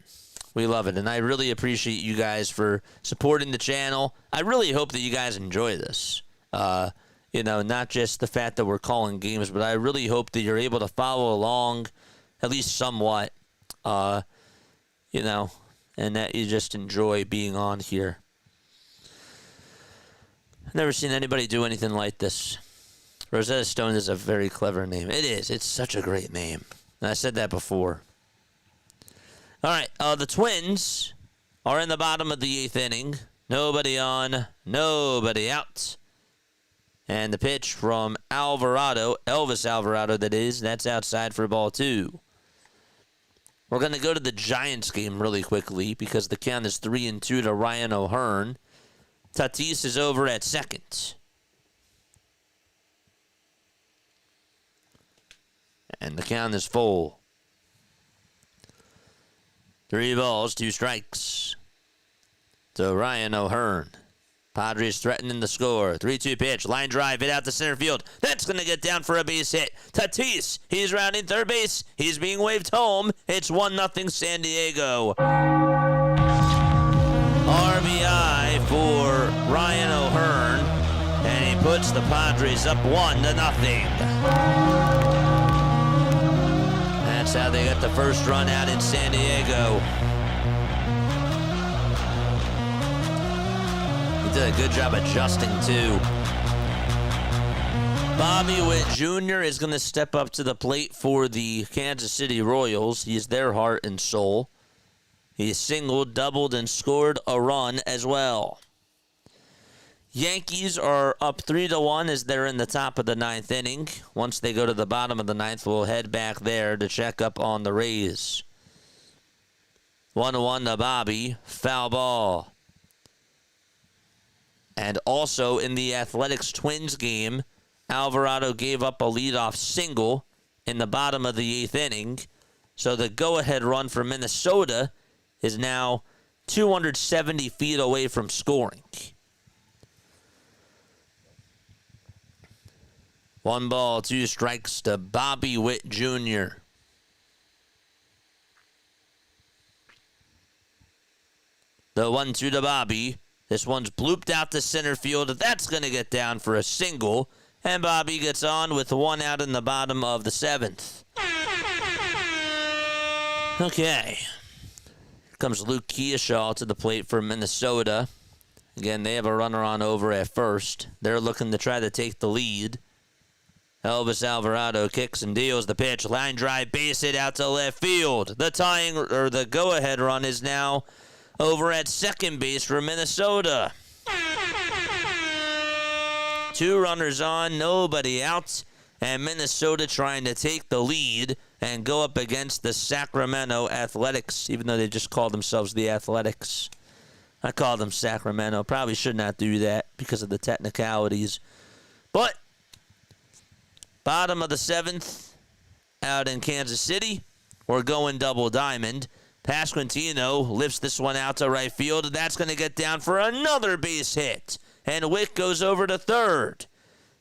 We love it. And I really appreciate you guys for supporting the channel. I really hope that you guys enjoy this. Not just the fact that we're calling games, but I really hope that you're able to follow along at least somewhat, and that you just enjoy being on here. I've never seen anybody do anything like this. Rosetta Stone is a very clever name. It is. It's such a great name. And I said that before. All right, the Twins are in the bottom of the 8th inning. Nobody on, nobody out. And the pitch from Alvarado, Elvis Alvarado that is, that's outside for ball 2. We're going to go to the Giants game really quickly because the count is 3-2 to Ryan O'Hearn. Tatis is over at second. And the count is full. 3 balls, 2 strikes to Ryan O'Hearn. Padres threatening the score. 3-2 pitch. Line drive. Hit out to center field. That's going to get down for a base hit. Tatis. He's rounding third base. He's being waved home. It's 1-0 San Diego. RBI for Ryan O'Hearn. And he puts the Padres up 1-0. That's how they got the first run out in San Diego. Did a good job adjusting, too. Bobby Witt Jr. is going to step up to the plate for the Kansas City Royals. He's their heart and soul. He singled, doubled, and scored a run as well. Yankees are up 3-1 as they're in the top of the 9th inning. Once they go to the bottom of the 9th, we'll head back there to check up on the Rays. 1-1 to Bobby. Foul ball. And also in the Athletics-Twins game, Alvarado gave up a leadoff single in the bottom of the 8th inning. So the go-ahead run for Minnesota is now 270 feet away from scoring. 1 ball, 2 strikes to Bobby Witt Jr. The 1-2 to Bobby. This one's blooped out to center field. That's going to get down for a single. And Bobby gets on with 1 out in the bottom of the 7th. Okay. Here comes Luke Kearshaw to the plate for Minnesota. Again, they have a runner on over at first. They're looking to try to take the lead. Elvis Alvarado kicks and deals the pitch. Line drive, base hit out to left field. The go-ahead run is now over at second base for Minnesota. 2 runners on, nobody out, and Minnesota trying to take the lead and go up against the Sacramento Athletics, even though they just call themselves the Athletics. I call them Sacramento. Probably should not do that because of the technicalities. But bottom of the 7th out in Kansas City, we're going double diamond. Pasquantino lifts this one out to right field. That's going to get down for another base hit. And Wick goes over to third.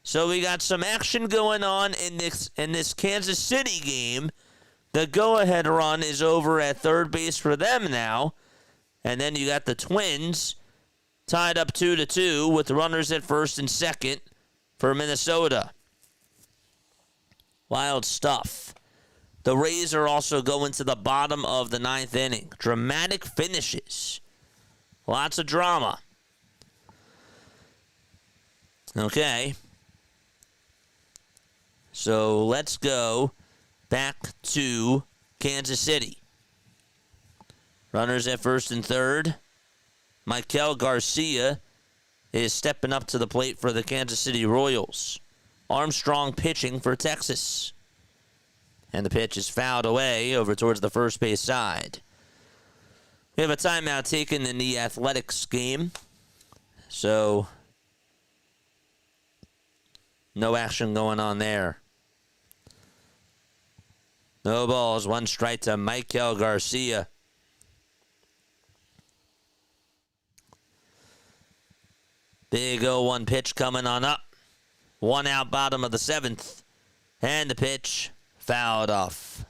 So we got some action going on in this Kansas City game. The go-ahead run is over at third base for them now. And then you got the Twins tied up 2-2 with runners at first and second for Minnesota. Wild stuff. The Rays are also going to the bottom of the 9th inning. Dramatic finishes. Lots of drama. Okay. So let's go back to Kansas City. Runners at first and third. Michael Garcia is stepping up to the plate for the Kansas City Royals. Armstrong pitching for Texas. And the pitch is fouled away over towards the first base side. We have a timeout taken in the Athletics game. So no action going on there. No balls, 1 strike to Michael Garcia. Big 0-1 pitch coming on up. 1 out, bottom of the 7th. And the pitch fouled off.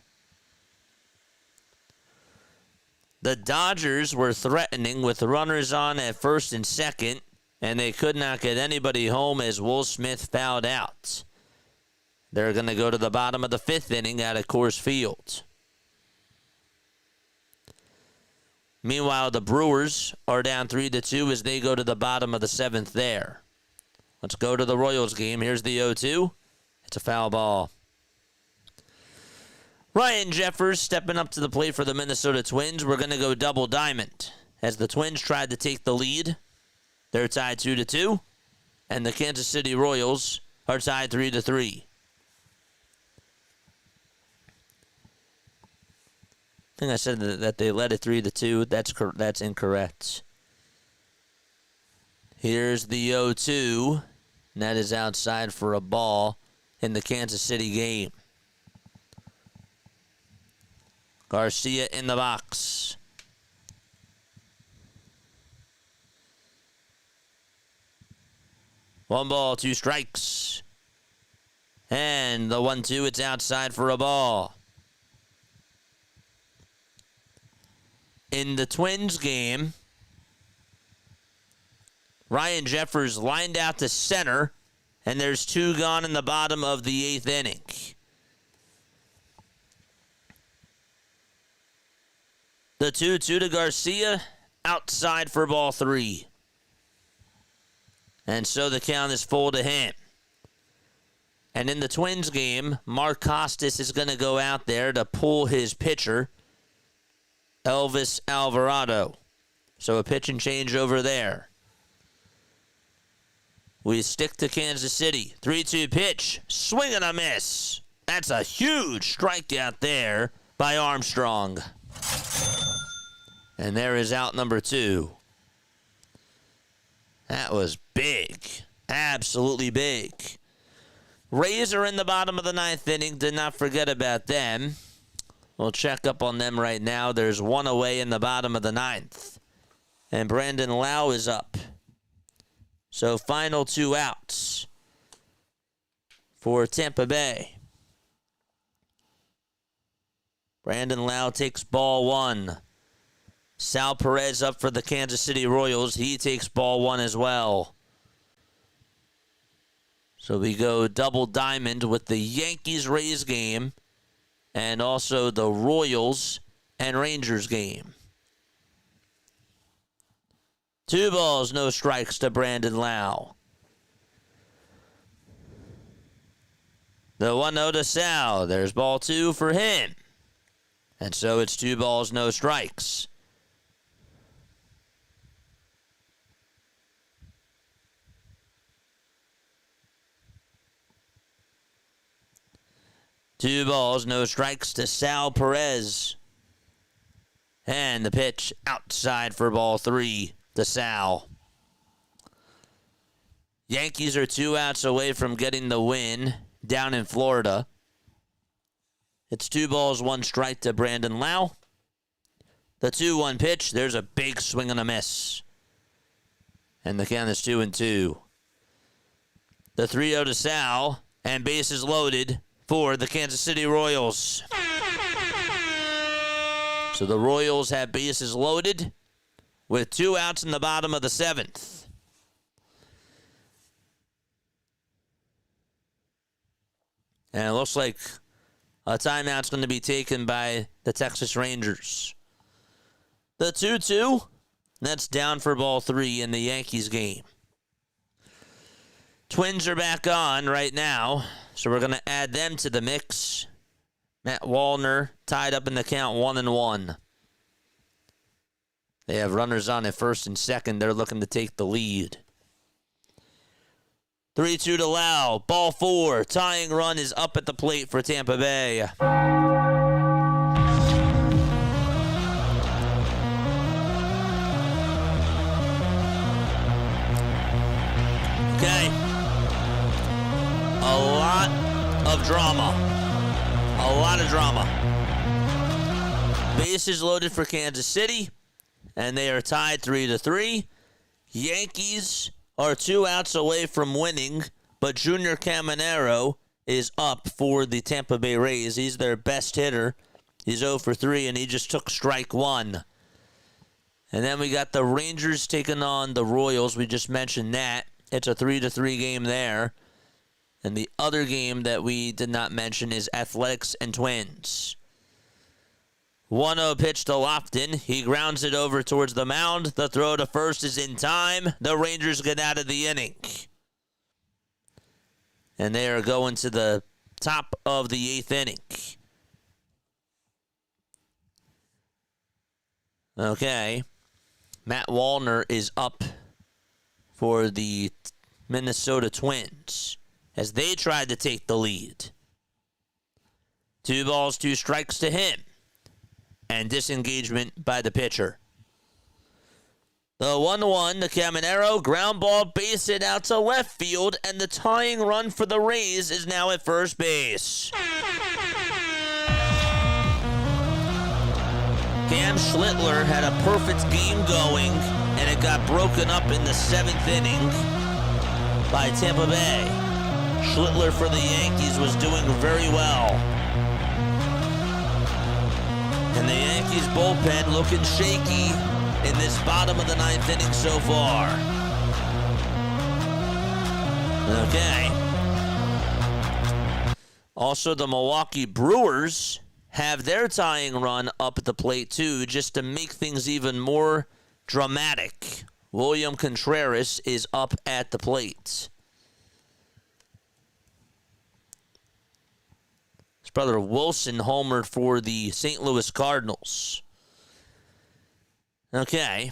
The Dodgers were threatening with runners on at first and second, and they could not get anybody home as Will Smith fouled out. They're going to go to the bottom of the 5th inning out of Coors Field. Meanwhile, the Brewers are down 3-2 as they go to the bottom of the 7th there. Let's go to the Royals game. Here's the 0-2. It's a foul ball. Ryan Jeffers stepping up to the plate for the Minnesota Twins. We're going to go double diamond. As the Twins tried to take the lead, they're tied 2-2. And the Kansas City Royals are tied 3-3. I think I said that they led it 3-2. That's incorrect. Here's the 0-2. And that is outside for a ball in the Kansas City game. Garcia in the box. One ball, 2 strikes. And the 1-2, it's outside for a ball. In the Twins game, Ryan Jeffers lined out to center, and there's 2 gone in the bottom of the 8th inning. The 2-2 to Garcia, outside for ball 3. And so the count is full to him. And in the Twins game, Mark Costas is going to go out there to pull his pitcher, Elvis Alvarado. So a pitch and change over there. We stick to Kansas City. 3-2 pitch. Swing and a miss. That's a huge strikeout there by Armstrong. And there is out number 2. That was big. Absolutely big. Rays are in the bottom of the 9th inning. Did not forget about them. We'll check up on them right now. There's one away in the bottom of the 9th. And Brandon Lau is up. So final 2 outs for Tampa Bay. Brandon Lau takes ball 1. Sal Perez up for the Kansas City Royals. He takes ball 1 as well. So we go double diamond with the Yankees-Rays game and also the Royals and Rangers game. 2 balls, no strikes to Brandon Lau. The 1-0 to Sal. There's ball 2 for him. And so it's 2 balls, no strikes. Two balls, no strikes to Sal Perez. And the pitch outside for ball 3 to Sal. Yankees are 2 outs away from getting the win down in Florida. It's 2 balls, 1 strike to Brandon Lau. The 2-1 pitch, there's a big swing and a miss. And the count is 2-2. The 3-0 to Sal, and bases loaded for the Kansas City Royals. So the Royals have bases loaded with 2 outs in the bottom of the 7th. And it looks like a timeout's going to be taken by the Texas Rangers. The 2-2, that's down for ball 3 in the Yankees game. Twins are back on right now, so we're going to add them to the mix. Matt Wallner tied up in the count 1-1. They have runners on at first and second. They're looking to take the lead. 3-2 to Lau. Ball 4. Tying run is up at the plate for Tampa Bay. Okay. A lot of drama. A lot of drama. Bases loaded for Kansas City, and they are tied 3-3. Yankees are 2 outs away from winning, but Junior Caminero is up for the Tampa Bay Rays. He's their best hitter. He's 0 for 3, and he just took strike 1. And then we got the Rangers taking on the Royals. We just mentioned that. It's a 3-3 game there. And the other game that we did not mention is Athletics and Twins. 1-0 pitch to Lofton. He grounds it over towards the mound. The throw to first is in time. The Rangers get out of the inning. And they are going to the top of the 8th inning. Okay. Matt Wallner is up for the Minnesota Twins as they tried to take the lead. 2 balls, 2 strikes to him. And disengagement by the pitcher. The 1-1 to Caminero. Ground ball, base hit out to left field. And the tying run for the Rays is now at first base. Cam Schlittler had a perfect game going, and it got broken up in the 7th inning by Tampa Bay. Schlittler for the Yankees was doing very well. And the Yankees bullpen looking shaky in this bottom of the 9th inning so far. Okay. Also, the Milwaukee Brewers have their tying run up at the plate, too, just to make things even more dramatic. William Contreras is up at the plate. His brother Wilson homered for the St. Louis Cardinals. Okay.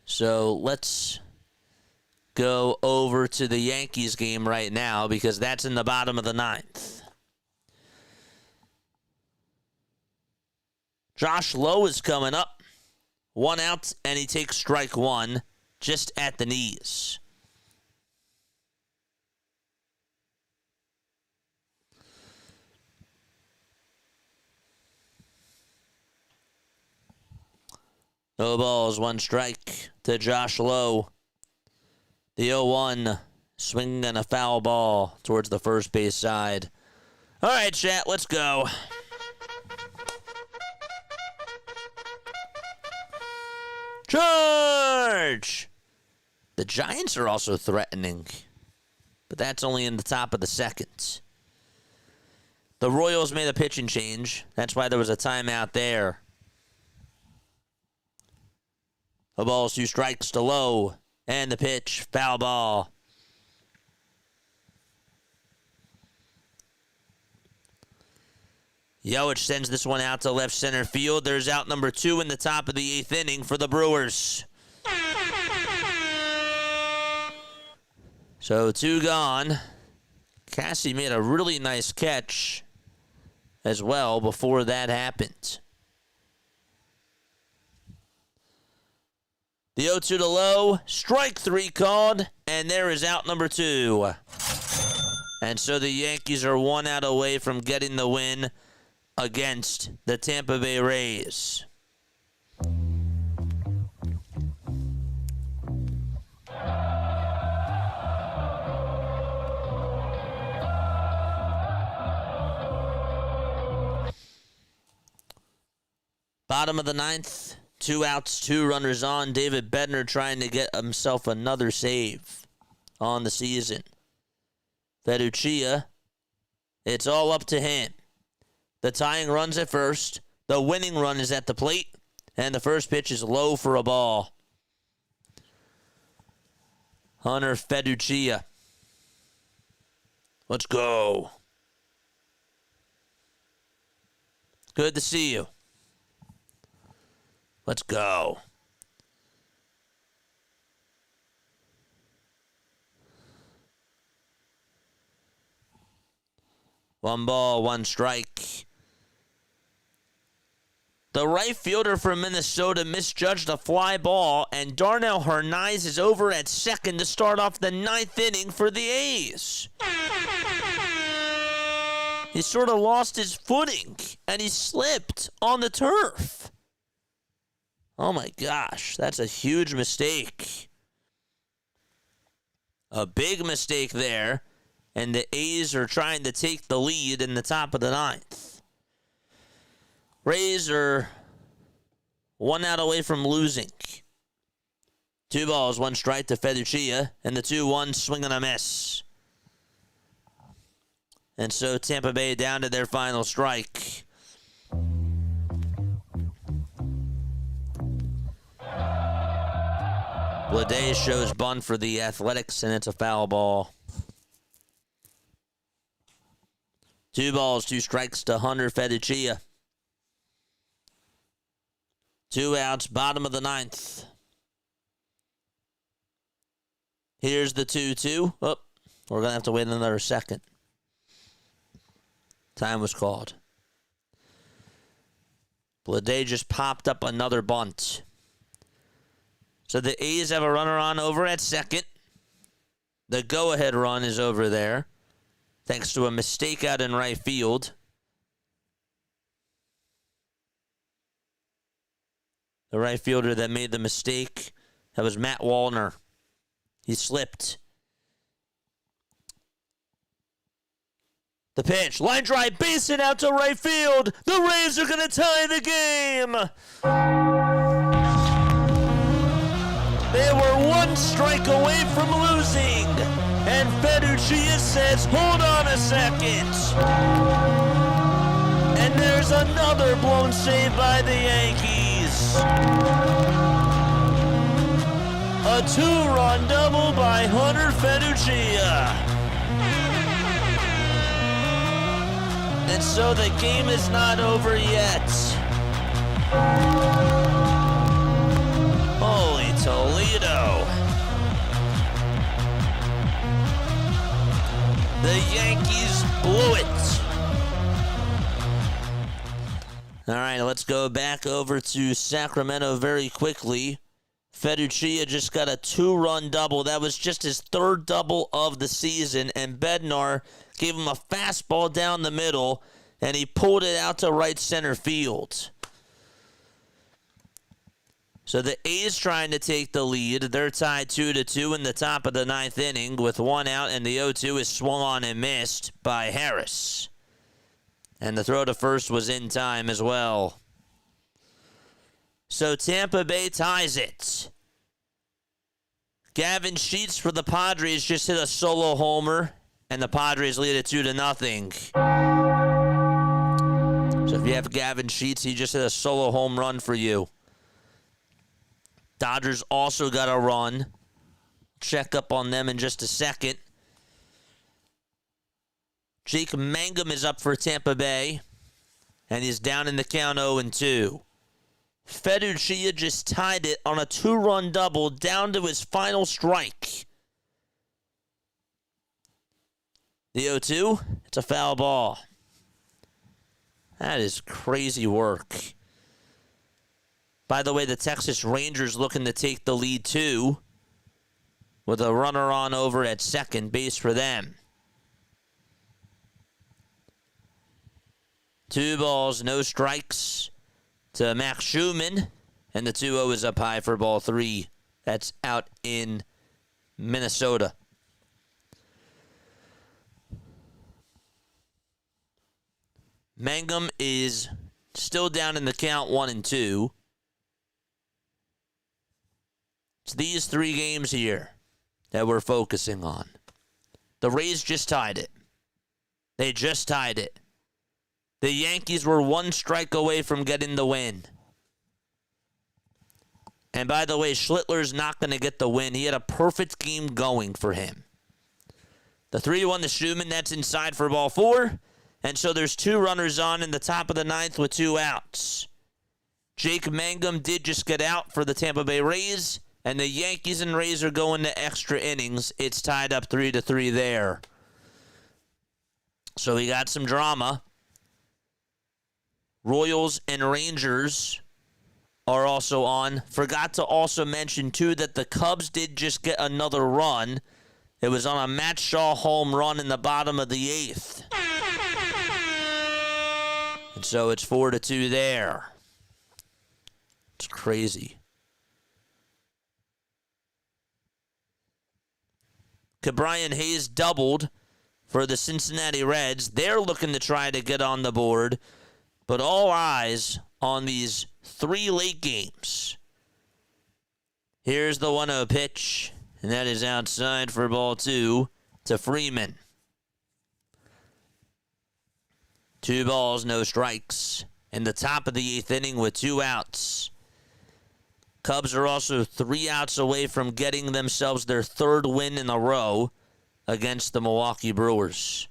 So let's go over to the Yankees game right now because that's in the bottom of the 9th. Josh Lowe is coming up. 1 out, and he takes strike 1 just at the knees. No balls, 1 strike to Josh Lowe. The 0-1 swinging a foul ball towards the first base side. All right, chat, let's go. Charge! The Giants are also threatening, but that's only in the top of the second. The Royals made a pitching change. That's why there was a timeout there. The ball's 2 strikes to Lowe, and the pitch, foul ball. Yelich sends this one out to left center field. There's out number 2 in the top of the 8th inning for the Brewers. So 2 gone. Cassie made a really nice catch as well before that happened. The 0-2 to Lowe, strike 3 called, and there is out number 2. And so the Yankees are 1 out away from getting the win against the Tampa Bay Rays. Bottom of the 9th, 2 outs, 2 runners on. David Bednar trying to get himself another save on the season. Feduccia, it's all up to him. The tying run's at first. The winning run is at the plate. And the first pitch is low for a ball. Hunter Feduccia. Let's go. Good to see you. Let's go. One ball, 1 strike. The right fielder from Minnesota misjudged a fly ball, and Darnell Hernaiz is over at second to start off the 9th inning for the A's. He sort of lost his footing, and he slipped on the turf. Oh my gosh, that's a huge mistake. A big mistake there, and the A's are trying to take the lead in the top of the 9th. Rays are 1 out away from losing. 2 balls, 1 strike to Feduccia, and the 2-1 swing and a miss. And so Tampa Bay down to their final strike. Bleday shows bunt for the Athletics, and it's a foul ball. 2 balls, 2 strikes to Hunter Feduccia. 2 outs, bottom of the 9th. Here's the 2-2. Oh, we're going to have to wait another second. Time was called. Bleday just popped up another bunt. So the A's have a runner on over at second. The go-ahead run is over there, thanks to a mistake out in right field. The right fielder that made the mistake, that was Matt Wallner. He slipped. The pitch, line drive, base hit out to right field. The Rays are going to tie the game. They were 1 strike away from losing. And Feduccia says, hold on a second. And there's another blown save by the Yankees. A 2-run double by Hunter Feduccia. And so the game is not over yet. Holy Toledo. The Yankees blew it. All right, let's go back over to Sacramento very quickly. Federici just got a 2-run double. That was just his 3rd double of the season, and Bednar gave him a fastball down the middle, and he pulled it out to right center field. So the A's trying to take the lead. They're tied 2-2 in the top of the 9th inning with 1 out, and the 0-2 is swung on and missed by Harris. And the throw to first was in time as well. So Tampa Bay ties it. Gavin Sheets for the Padres just hit a solo homer, and the Padres lead it 2-0. So if you have Gavin Sheets, he just hit a solo home run for you. Dodgers also got a run. Check up on them in just a second. Jake Mangum is up for Tampa Bay, and he's down in the count 0-2. Federici just tied it on a 2-run double down to his final strike. The 0-2, it's a foul ball. That is crazy work. By the way, the Texas Rangers looking to take the lead too, with a runner on over at second base for them. 2 balls, no strikes to Max Schumann, and the 2-0 is up high for ball 3. That's out in Minnesota. Mangum is still down in the count 1-2. It's these 3 games here that we're focusing on. The Rays just tied it. They just tied it. The Yankees were 1 strike away from getting the win. And by the way, Schlittler's not going to get the win. He had a perfect game going for him. The 3-1 to Schumann, that's inside for ball 4. And so there's 2 runners on in the top of the 9th with 2 outs. Jake Mangum did just get out for the Tampa Bay Rays. And the Yankees and Rays are going to extra innings. It's tied up 3-3 there. So we got some drama. Royals and Rangers are also on. Forgot to also mention, too, that the Cubs did just get another run. It was on a Matt Shaw home run in the bottom of the 8th. And so it's 4-2 there. It's crazy. Brian Hayes doubled for the Cincinnati Reds. They're looking to try to get on the board. But all eyes on these 3 late games. Here's the 1-0 pitch, and that is outside for ball 2 to Freeman. 2 balls, no strikes. In the top of the 8th inning with 2 outs. Cubs are also 3 outs away from getting themselves their 3rd win in a row against the Milwaukee Brewers.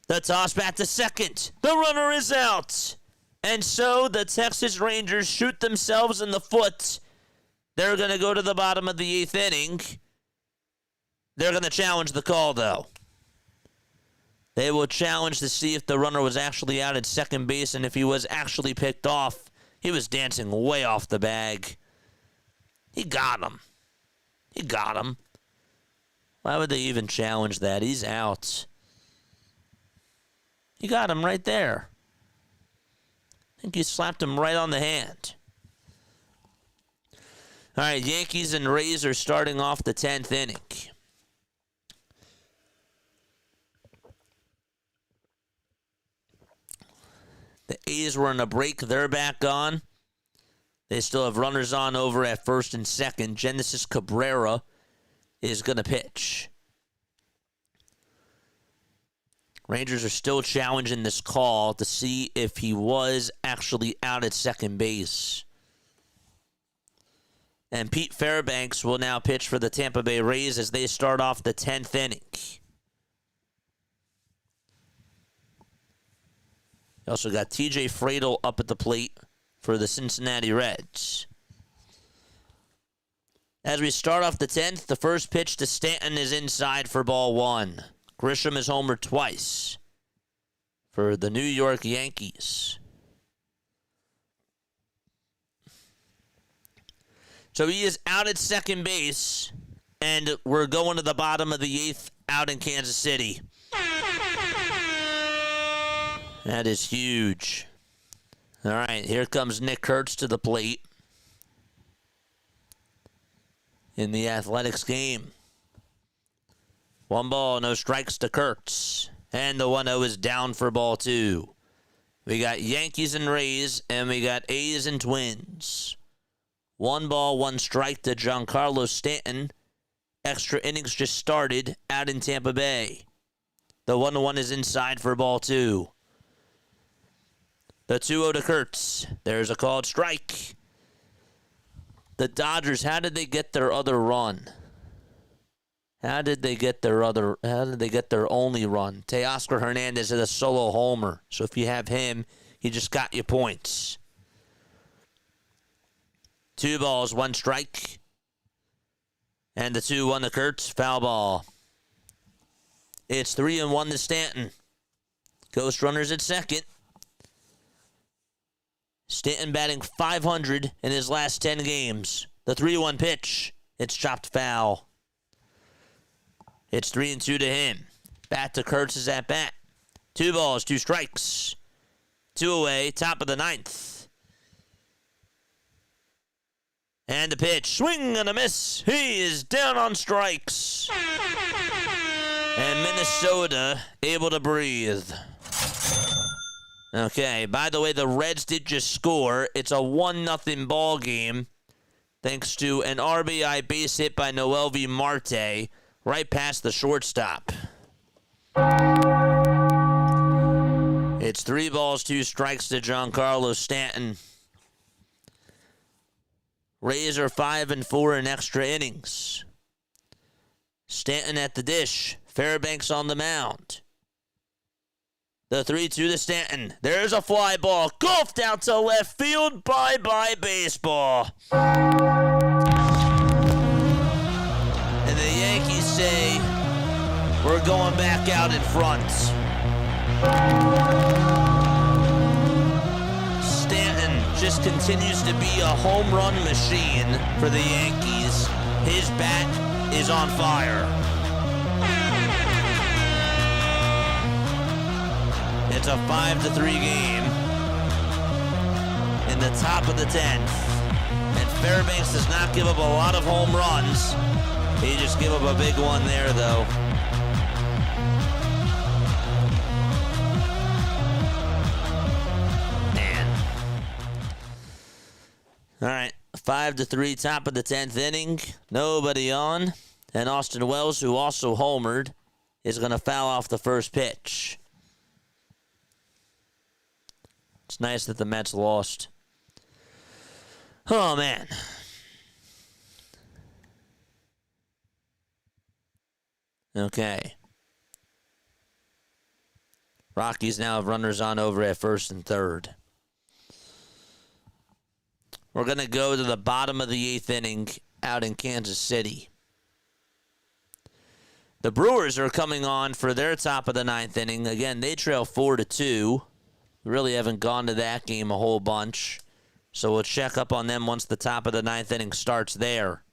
The toss back to second. The runner is out. And so the Texas Rangers shoot themselves in the foot. They're going to go to the bottom of the 8th inning. They're going to challenge the call, though. They will challenge to see if the runner was actually out at second base, and if he was actually picked off. He was dancing way off the bag. He got him. He got him. Why would they even challenge that? He's out. He got him right there. I think he slapped him right on the hand. All right, Yankees and Rays are starting off the 10th inning. The A's were on a break. They're back on. They still have runners on over at first and second. Genesis Cabrera is going to pitch. Rangers are still challenging this call to see if he was actually out at second base. And Pete Fairbanks will now pitch for the Tampa Bay Rays as they start off the 10th inning. You also got TJ Fradel up at the plate for the Cincinnati Reds. As we start off the 10th, the first pitch to Stanton is inside for ball 1. Grisham is homered twice for the New York Yankees. So he is out at second base, and we're going to the bottom of the 8th out in Kansas City. That is huge. All right, here comes Nick Kurtz to the plate in the Athletics game. 1 ball, no strikes to Kurtz. And the 1-0 is down for ball 2. We got Yankees and Rays, and we got A's and Twins. 1 ball, 1 strike to Giancarlo Stanton. Extra innings just started out in Tampa Bay. The 1-1 is inside for ball 2. The 2-0 to Kurtz. There's a called strike. The Dodgers, how did they get their other run? How did they get their only run? Teoscar Hernandez hit a solo homer. So if you have him, he just got you points. 2 balls, 1 strike. And the 2-1 to Kurtz, foul ball. It's 3-1 to Stanton. Ghost runners at second. Stanton batting .500 in his last 10 games. The 3-1 pitch. It's chopped foul. It's 3-2 to him. Back to Kurtz's at bat. 2 balls, 2 strikes. 2 away, top of the 9th. And the pitch. Swing and a miss. He is down on strikes. And Minnesota able to breathe. Okay, by the way, the Reds did just score. It's a 1-0 ball game thanks to an RBI base hit by Mlb Marte right past the shortstop. It's 3 balls, 2 strikes to Giancarlo Stanton. Rays are 5-4 in extra innings. Stanton at the dish. Fairbanks on the mound. The 3-2 to Stanton. There's a fly ball. Golfed out to left field. Bye-bye baseball. And the Yankees say, we're going back out in front. Stanton just continues to be a home run machine for the Yankees. His bat is on fire. It's a 5-3 game in the top of the 10th. And Fairbanks does not give up a lot of home runs. He just gave up a big one there, though. Man. All right, 5-3, top of the 10th inning. Nobody on. And Austin Wells, who also homered, is going to foul off the first pitch. It's nice that the Mets lost. Oh, man. Okay. Rockies now have runners on over at first and third. We're going to go to the bottom of the 8th inning out in Kansas City. The Brewers are coming on for their top of the 9th inning. Again, they trail 4-2. Really haven't gone to that game a whole bunch. So we'll check up on them once the top of the 9th inning starts there.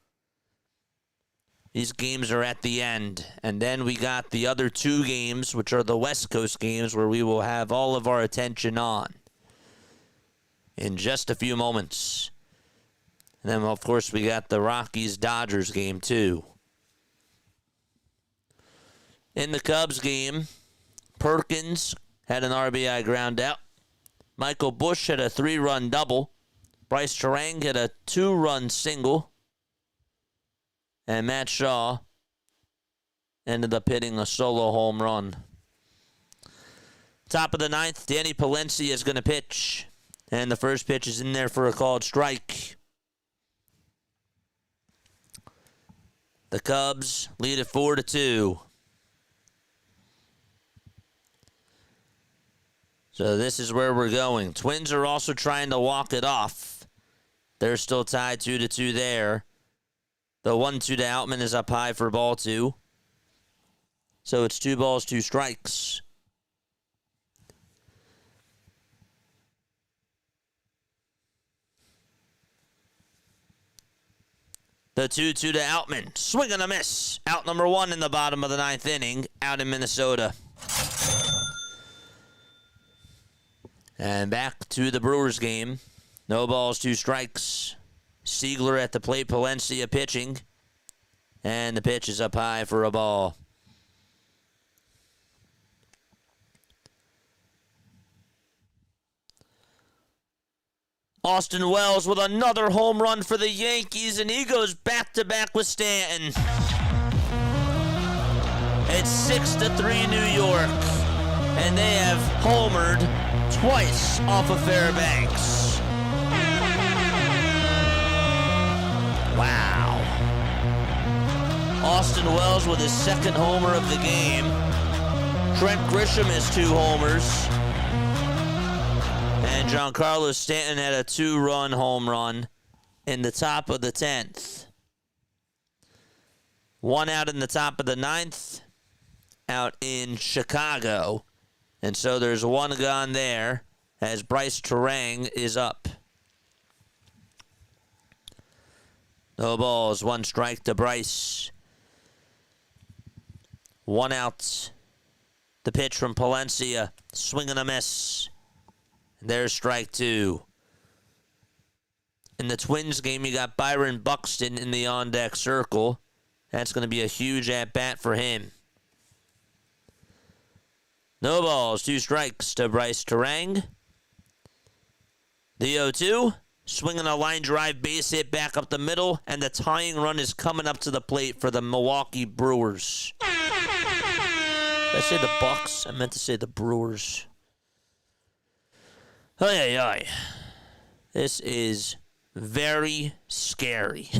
These games are at the end. And then we got the other 2 games, which are the West Coast games, where we will have all of our attention on in just a few moments. And then, of course, we got the Rockies-Dodgers game, too. In the Cubs game, Perkins had an RBI ground out. Michael Busch had a 3-run double. Bryce Terang hit a 2-run single. And Matt Shaw ended up hitting a solo home run. Top of the 9th, Danny Palencia is going to pitch. And the first pitch is in there for a called strike. The Cubs lead at 4-2. So this is where we're going. Twins are also trying to walk it off. They're still tied 2-2 there. The 1-2 to Outman is up high for ball 2. So it's 2 balls, 2 strikes. The 2-2 to Outman. Swing and a miss. Out number 1 in the bottom of the 9th inning. Out in Minnesota. And back to the Brewers game. No balls, 2 strikes. Siegler at the plate. Palencia pitching. And the pitch is up high for a ball. Austin Wells with another home run for the Yankees, and he goes back-to-back with Stanton. It's 6-3 New York, and they have homered twice off of Fairbanks. Wow. Austin Wells with his 2nd homer of the game. Trent Grisham has 2 homers. And Giancarlo Stanton had a 2-run home run in the top of the 10th. 1 out in the top of the 9th, out in Chicago. And so there's 1 gone there as Bryce Terang is up. No balls, 1 strike to Bryce. 1 out. The pitch from Palencia, swing and a miss. There's strike 2. In the Twins game, you got Byron Buxton in the on-deck circle. That's going to be a huge at-bat for him. No balls, 2 strikes to Bryce Terang. The 0-2, swinging a line drive base hit back up the middle, and the tying run is coming up to the plate for the Milwaukee Brewers. Did I say the Bucks? I meant to say the Brewers. Ay, ay, ay. This is very scary.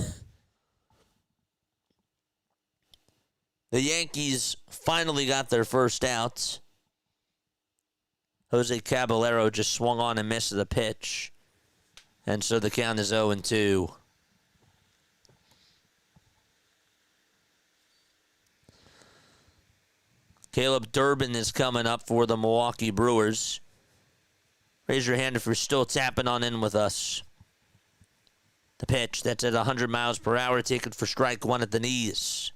The Yankees finally got their first out. Jose Caballero just swung on and missed the pitch. And so the count is 0-2. Caleb Durbin is coming up for the Milwaukee Brewers. Raise your hand if you're still tapping on in with us. The pitch, that's at 100 miles per hour, taken for strike 1 at the knees.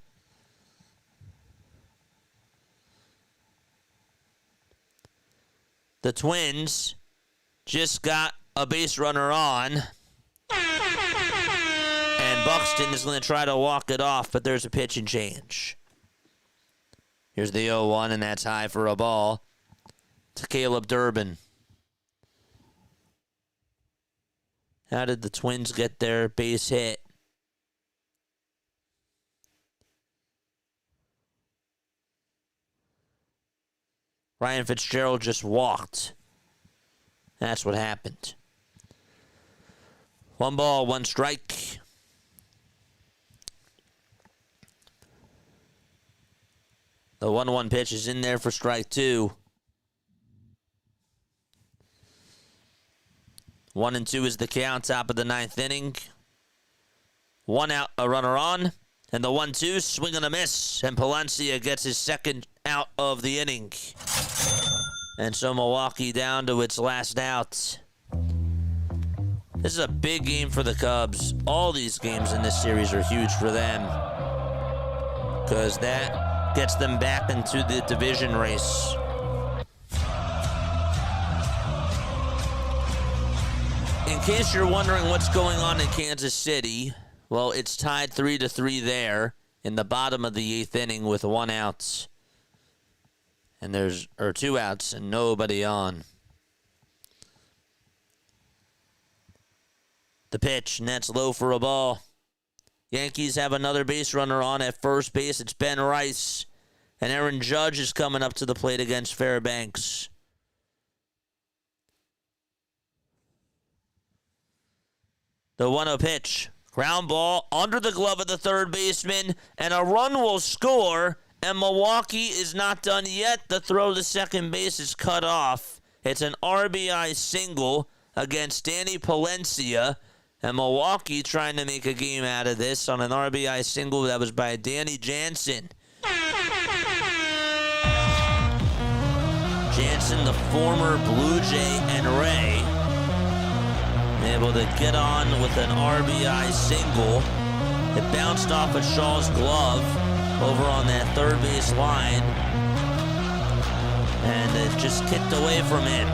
The Twins just got a base runner on. And Buxton is going to try to walk it off, but there's a pitch and change. Here's the 0-1, and that's high for a ball to Caleb Durbin. How did the Twins get their base hit? Ryan Fitzgerald just walked. That's what happened. 1 ball, 1 strike. The 1-1 pitch is in there for strike 2. 1-2 is the count, top of the 9th inning. 1 out, a runner on. And the 1-2, swing and a miss. And Palencia gets his 2nd out of the inning. And so Milwaukee down to its last out. This is a big game for the Cubs. All these games in this series are huge for them, because that gets them back into the division race. In case you're wondering what's going on in Kansas City, well, it's tied 3-3 there in the bottom of the 8th inning with 1 out. And there's 2 outs and nobody on. The pitch, and that's low for a ball. Yankees have another base runner on at first base. It's Ben Rice. And Aaron Judge is coming up to the plate against Fairbanks. The 1-0 pitch. Ground ball under the glove of the third baseman. And a run will score. And Milwaukee is not done yet. The throw to second base is cut off. It's an RBI single against Danny Palencia. And Milwaukee trying to make a game out of this on an RBI single that was by Danny Jansen. Jansen, the former Blue Jay and Ray, able to get on with an RBI single It bounced off of Shaw's glove over on that third base line. And it just kicked away from him.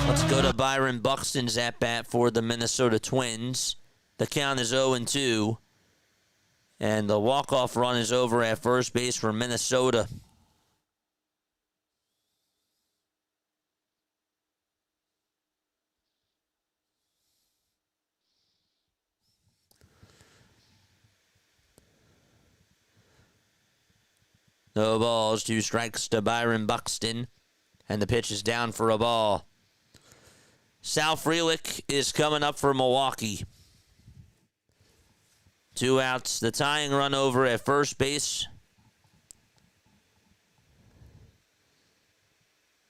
Let's go to Byron Buxton's at-bat for the Minnesota Twins. The count is 0-2. And the walk-off run is over at first base for Minnesota. No balls, 2 strikes to Byron Buxton. And the pitch is down for a ball. Sal Frelick is coming up for Milwaukee. 2 outs. The tying run over at first base.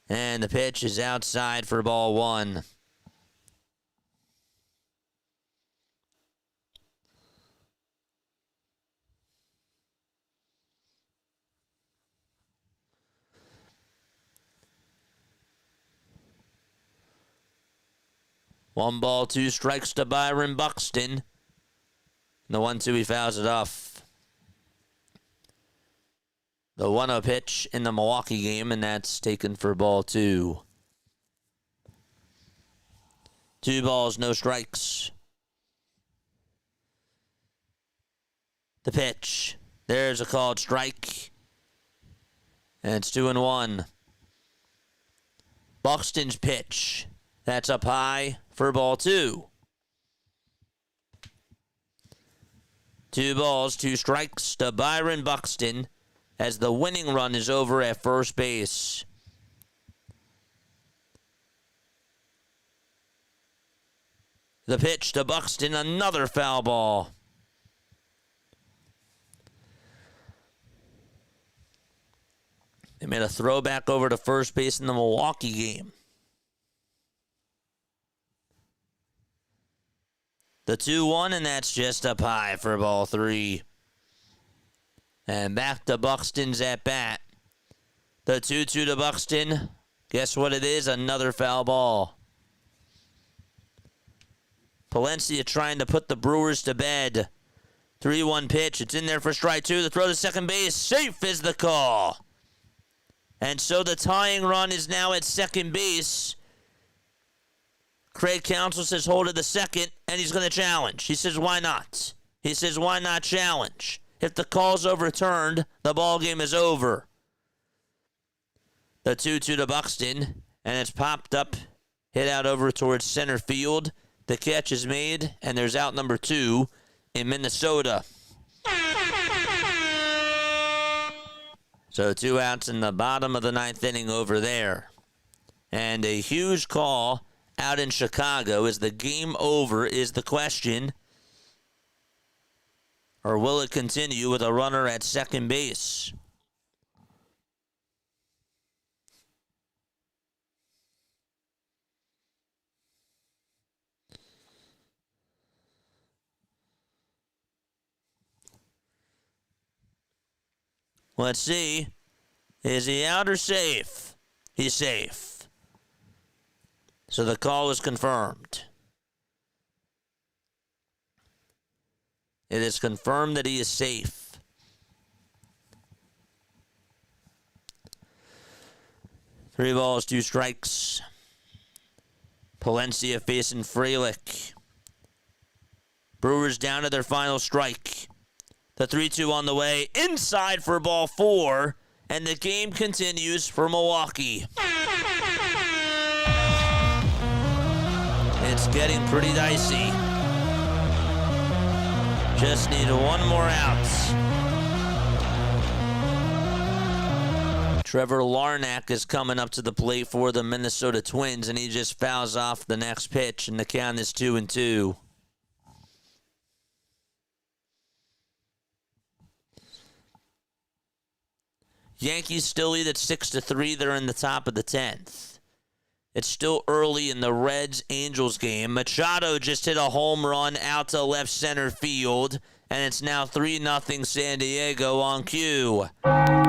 And the pitch is outside for ball 1. One ball, 2 strikes to Byron Buxton. The 1-2, he fouls it off. The 1-0 pitch in the Milwaukee game, and that's taken for ball 2. 2 balls, no strikes. The pitch. There's a called strike. And it's 2-1. Buxton's pitch. That's up high for ball 2. 2 balls, 2 strikes to Byron Buxton as the winning run is over at first base. The pitch to Buxton, another foul ball. They made a throwback over to first base in the Milwaukee game. The 2-1, and that's just up high for ball 3. And back to Buxton's at-bat. The 2-2 to Buxton. Guess what it is? Another foul ball. Palencia trying to put the Brewers to bed. 3-1 pitch. It's in there for strike 2. The throw to second base. Safe is the call. And so the tying run is now at second base. Craig Counsell says hold it the second, and he's going to challenge. He says, why not? He says, why not challenge? If the call's overturned, the ball game is over. The 2-2 to Buxton, and it's popped up, hit out over towards center field. The catch is made, and there's out number 2 in Minnesota. So 2 outs in the bottom of the 9th inning over there. And a huge call out in Chicago. Is the game over is the question. Or will it continue with a runner at second base? Let's see. Is he out or safe? He's safe. So the call is confirmed. It is confirmed that he is safe. Three balls, 2 strikes. Palencia facing Frelick. Brewers down to their final strike. The 3-2 on the way. Inside for ball 4. And the game continues for Milwaukee. It's getting pretty dicey. Just need 1 more out. Trevor Larnach is coming up to the plate for the Minnesota Twins, and he just fouls off the next pitch, and the count is 2-2. Yankees still lead at 6-3. They're in the top of the 10th. It's still early in the Reds-Angels game. Machado just hit a home run out to left center field, and it's now 3-0 San Diego on cue. Wow.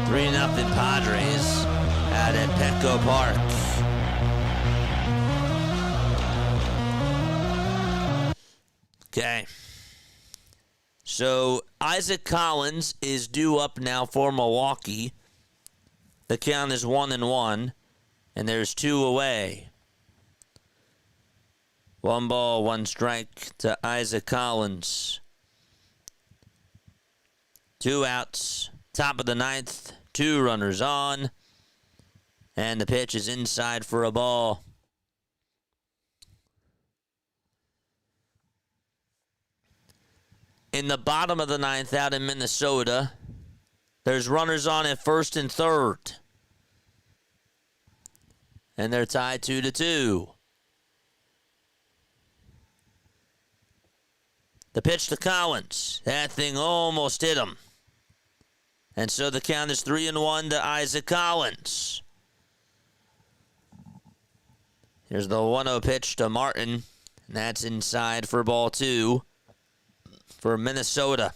3-0 Padres out at Petco Park. Okay. So Isaac Collins is due up now for Milwaukee. The count is 1-1, and there's 2 away. 1 ball, 1 strike to Isaac Collins. 2 outs. Top of the 9th. 2 runners on. And the pitch is inside for a ball. In the bottom of the 9th out in Minnesota, there's runners on at first and third. And they're tied 2-2. The pitch to Collins. That thing almost hit him. And so the count is 3-1 to Isaac Collins. Here's the 1-0 pitch to Martin. And that's inside for ball 2 for Minnesota.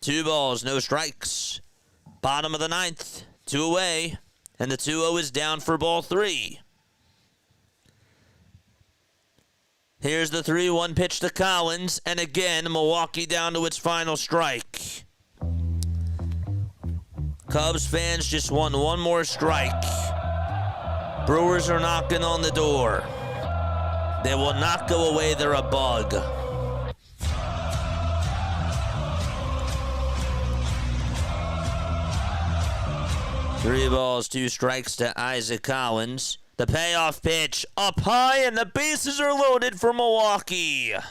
Two balls, no strikes. Bottom of the 9th, 2 away. And the 2-0 is down for ball 3. Here's the 3-1 pitch to Collins. And again, Milwaukee down to its final strike. Cubs fans just want one more strike. Brewers are knocking on the door. They will not go away. They're a bug. Three balls, 2 strikes to Isaac Collins. The payoff pitch up high, and the bases are loaded for Milwaukee. And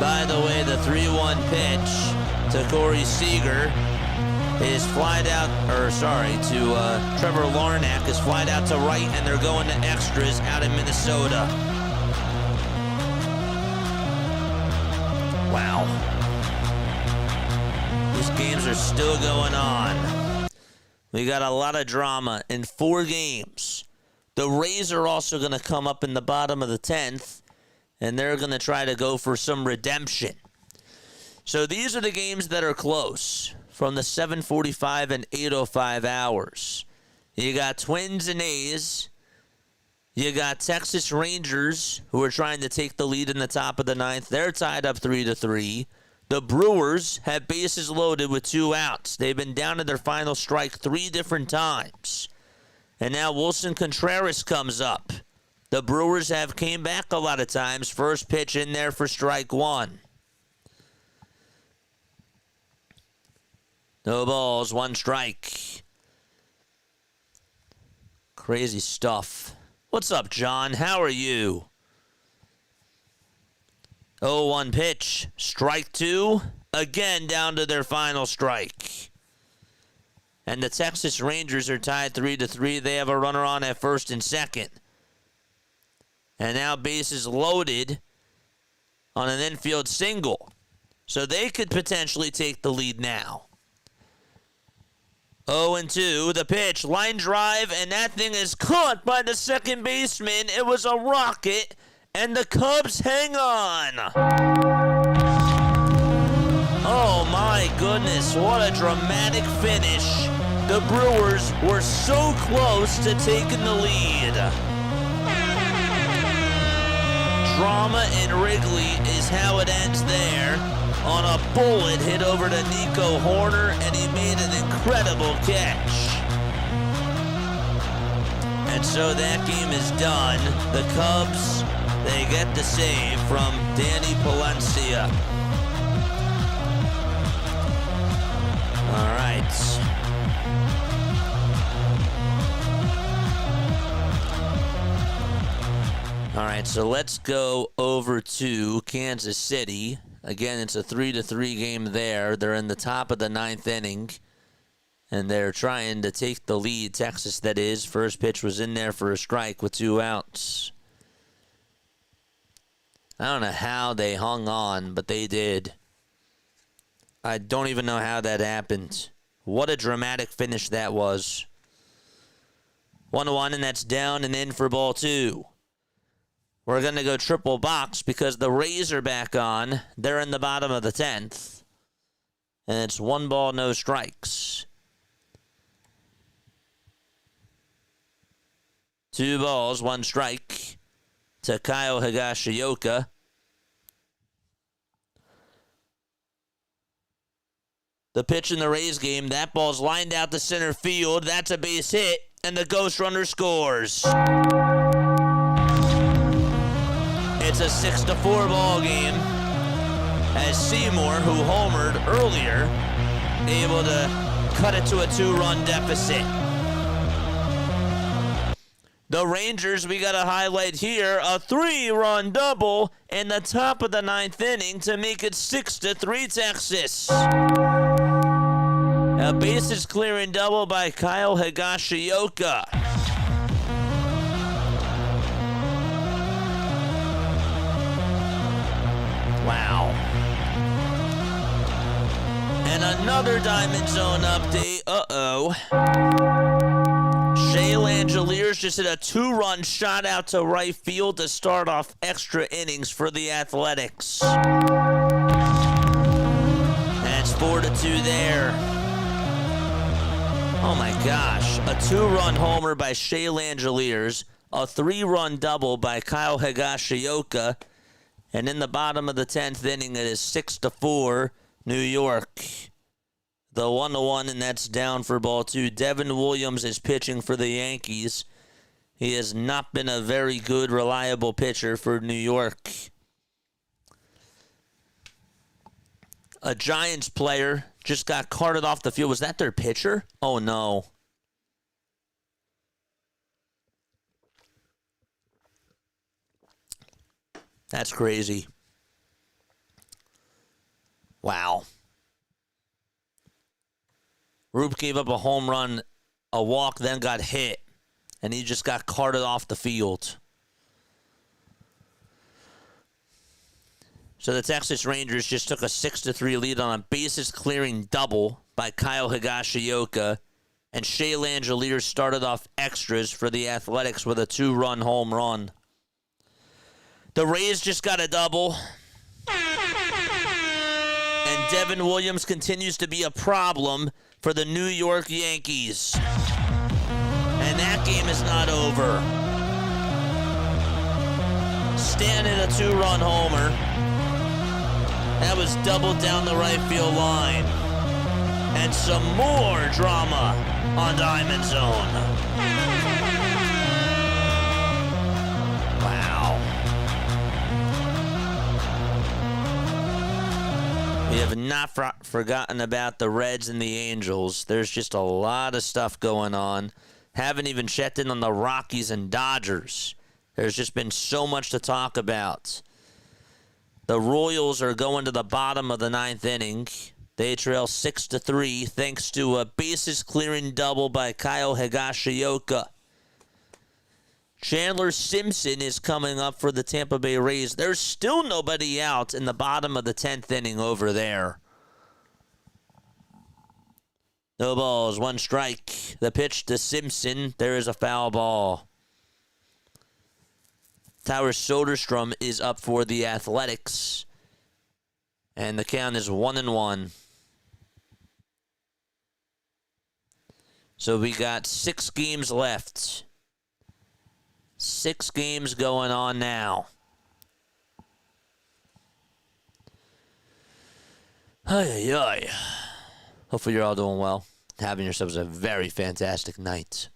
by the way, the 3-1 pitch to Corey Seager is Trevor Larnach is flied out to right, and they're going to extras out in Minnesota. Wow. These games are still going on. We got a lot of drama in 4 games. The Rays are also going to come up in the bottom of the 10th, and they're going to try to go for some redemption. So these are the games that are close from the 7:45 and 8:05 hours. You got Twins and A's. You got Texas Rangers, who are trying to take the lead in the top of the 9th. They're tied up 3-3. The Brewers have bases loaded with 2 outs. They've been down to their final strike 3 different times. And now Wilson Contreras comes up. The Brewers have came back a lot of times. First pitch in there for strike 1. No balls, 1 strike. Crazy stuff. What's up, John? How are you? 0-1 pitch. Strike 2. Again down to their final strike. And the Texas Rangers are tied 3-3. They have a runner on at first and second. And now bases loaded on an infield single. So they could potentially take the lead now. 0-2, the pitch, line drive, and that thing is caught by the second baseman. It was a rocket, and the Cubs hang on. Oh my goodness, what a dramatic finish. The Brewers were so close to taking the lead. Drama in Wrigley is how it ends there. On a bullet hit over to Nico Horner, and he made an incredible catch. And so that game is done. The Cubs, they get the save from Danny Palencia. All right. All right, so let's go over to Kansas City. Again, it's a 3-3 game there. They're in the top of the 9th inning, and they're trying to take the lead. Texas, that is. First pitch was in there for a strike with 2 outs. I don't know how they hung on, but they did. I don't even know how that happened. What a dramatic finish that was. 1-1, and that's down and in for ball 2. We're going to go triple box because the Rays are back on. They're in the bottom of the 10th. And it's 1 ball, no strikes. 2 balls, 1 strike to Kyle Higashioka. The pitch in the Rays game, that ball's lined out to center field. That's a base hit, and the ghost runner scores. It's a 6-4 ball game as Seymour, who homered earlier, able to cut it to a 2-run deficit. The Rangers, we got a highlight here, a 3-run double in the top of the 9th inning to make it 6-3 Texas. A bases clearing double by Kyle Higashioka. Wow. And another Diamond Zone update. Shea Langeliers just hit a 2-run shot out to right field to start off extra innings for the Athletics. That's 4-2 there. Oh my gosh. A 2-run homer by Shea Langeliers, a 3-run double by Kyle Higashioka, and in the bottom of the 10th inning, it is 6-4 New York. The 1-1, and that's down for ball 2. Devin Williams is pitching for the Yankees. He has not been a very good, reliable pitcher for New York. A Giants player just got carted off the field. Was that their pitcher? Oh, no. That's crazy. Wow. Roop gave up a home run, a walk, then got hit, and he just got carted off the field. So the Texas Rangers just took a 6-3 lead on a bases-clearing double by Kyle Higashioka, and Shea Langeliers started off extras for the Athletics with a 2-run home run. The Rays just got a double, and Devin Williams continues to be a problem for the New York Yankees. And that game is not over. Stanton hit a 2-run homer. That was doubled down the right field line. And some more drama on Diamond Zone. Wow. We have not forgotten about the Reds and the Angels. There's just a lot of stuff going on. Haven't even checked in on the Rockies and Dodgers. There's just been so much to talk about. The Royals are going to the bottom of the 9th inning. They trail 6-3 thanks to a bases-clearing double by Kyle Higashioka. Chandler Simpson is coming up for the Tampa Bay Rays. There's still nobody out in the bottom of the 10th inning over there. No balls, 1 strike. The pitch to Simpson. There is a foul ball. Tyler Soderstrom is up for the Athletics. And the count is 1-1. So we got 6 games left. 6 games going on now. Ay, ay, ay. Hopefully you're all doing well. Having yourselves a very fantastic night.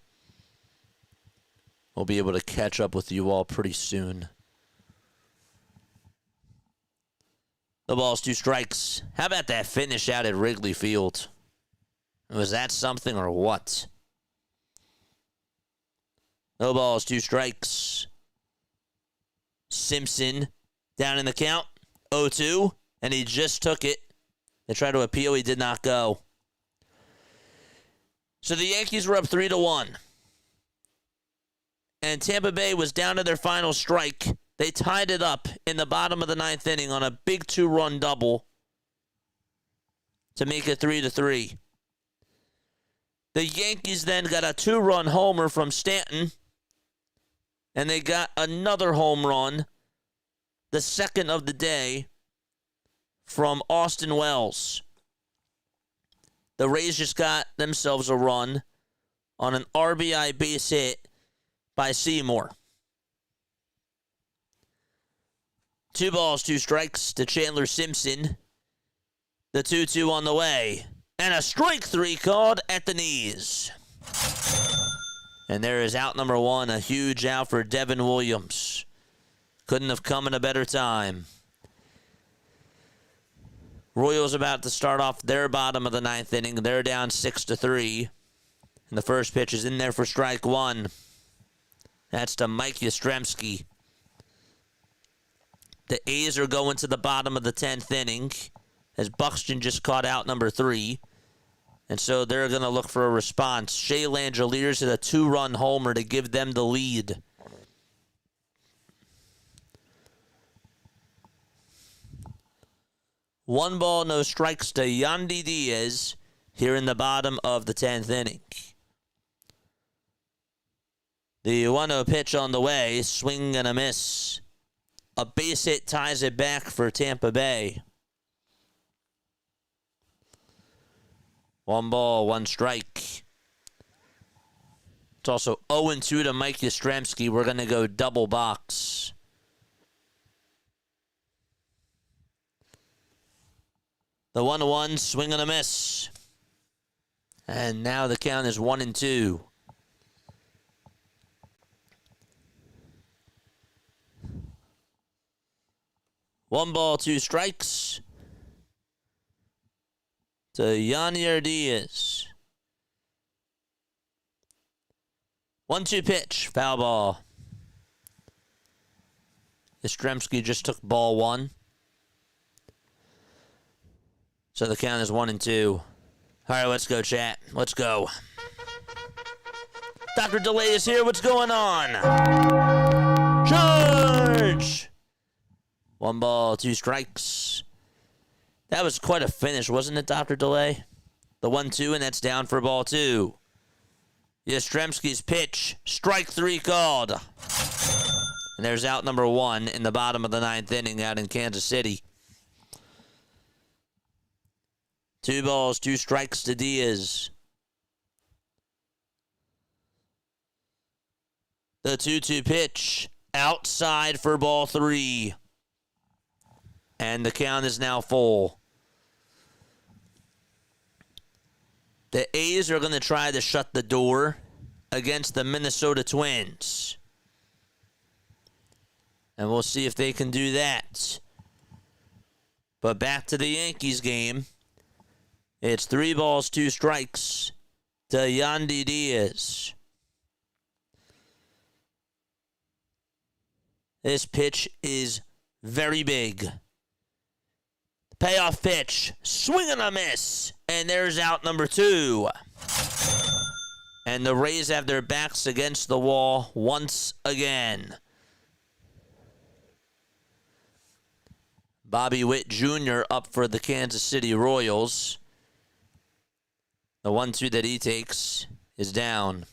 We'll be able to catch up with you all pretty soon. The ball's 2 strikes. How about that finish out at Wrigley Field? Was that something or what? No balls, 2 strikes. Simpson down in the count. 0-2, and he just took it. They tried to appeal. He did not go. So the Yankees were up 3-1. And Tampa Bay was down to their final strike. They tied it up in the bottom of the 9th inning on a big 2-run double to make it 3-3. The Yankees then got a 2-run homer from Stanton. And they got another home run, the second of the day, from Austin Wells. The Rays just got themselves a run on an RBI base hit by Seymour. 2 balls, 2 strikes to Chandler Simpson. The 2-2 on the way. And a strike 3 called at the knees. And there is out number 1, a huge out for Devin Williams. Couldn't have come in a better time. Royals about to start off their bottom of the 9th inning. They're down 6-3. And the first pitch is in there for strike 1. That's to Mike Yastrzemski. The A's are going to the bottom of the 10th inning as Buxton just caught out number 3. And so they're going to look for a response. Shea Langeliers hit a 2-run homer to give them the lead. One ball, no strikes to Yandy Diaz here in the bottom of the 10th inning. The 1-0 pitch on the way, swing and a miss. A base hit ties it back for Tampa Bay. 1 ball, 1 strike. It's also 0-2 to Mike Yastrzemski. We're going to go double box. The 1-1, swing and a miss. And now the count is 1-2. One ball, 2 strikes to Yandy Diaz. 1-2 pitch, foul ball. Yastrzemski just took ball 1. So the count is 1-2. All right, let's go, chat. Let's go. Dr. Delay is here. What's going on? Charge! 1 ball, 2 strikes. That was quite a finish, wasn't it, Dr. Delay? The 1-2, and that's down for ball 2. Yastrzemski's pitch. Strike 3 called. And there's out number 1 in the bottom of the 9th inning out in Kansas City. 2 balls, 2 strikes to Diaz. The 2-2 pitch. Outside for ball 3. And the count is now full. The A's are going to try to shut the door against the Minnesota Twins. And we'll see if they can do that. But back to the Yankees game. It's 3 balls, 2 strikes to Yandy Diaz. This pitch is very big. Payoff pitch, swing and a miss, and there's out number 2. And the Rays have their backs against the wall once again. Bobby Witt Jr. up for the Kansas City Royals. The 1-2 that he takes is down.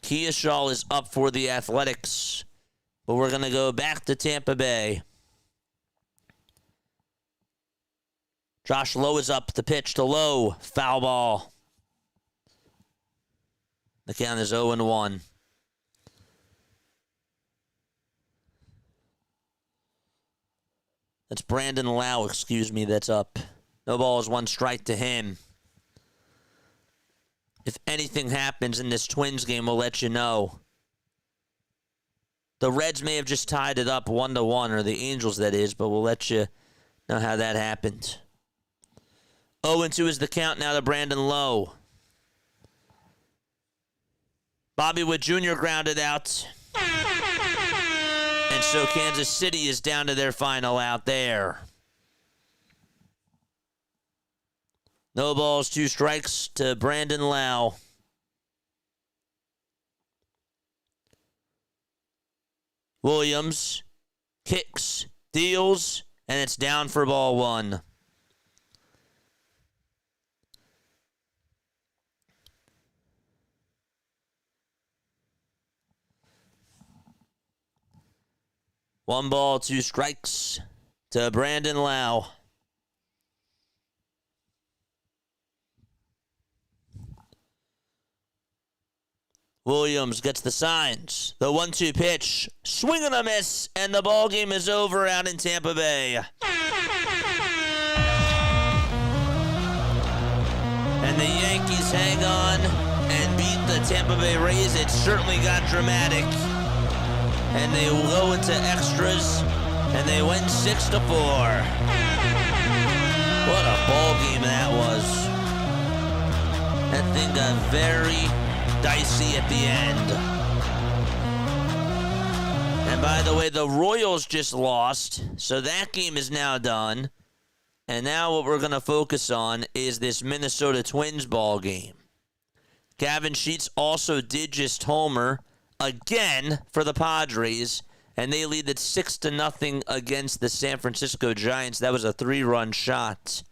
Kearshaw is up for the Athletics, but we're going to go back to Tampa Bay. Josh Lowe is up. The pitch to Lowe. Foul ball. The count is 0-1. That's Brandon Lau, that's up. No balls, 1 strike to him. If anything happens in this Twins game, we'll let you know. The Reds may have just tied it up 1-1, or the Angels, that is, but we'll let you know how that happened. 0-2 is the count now to Brandon Lowe. Bobby Witt Jr. grounded out. And so Kansas City is down to their final out there. No balls, 2 strikes to Brandon Lau. Williams kicks, deals, and it's down for ball 1. One ball, 2 strikes to Brandon Lau. Williams gets the signs. The 1-2 pitch. Swing and a miss. And the ball game is over out in Tampa Bay. And the Yankees hang on and beat the Tampa Bay Rays. It certainly got dramatic. And they will go into extras. And they win 6-4. What a ball game that was. That thing got very dicey at the end. And by the way, the Royals just lost, so that game is now done. And now what we're going to focus on is this Minnesota Twins ball game. Gavin Sheets also did just homer again for the Padres, and they lead it 6-0 against the San Francisco Giants. That was a 3-run shot.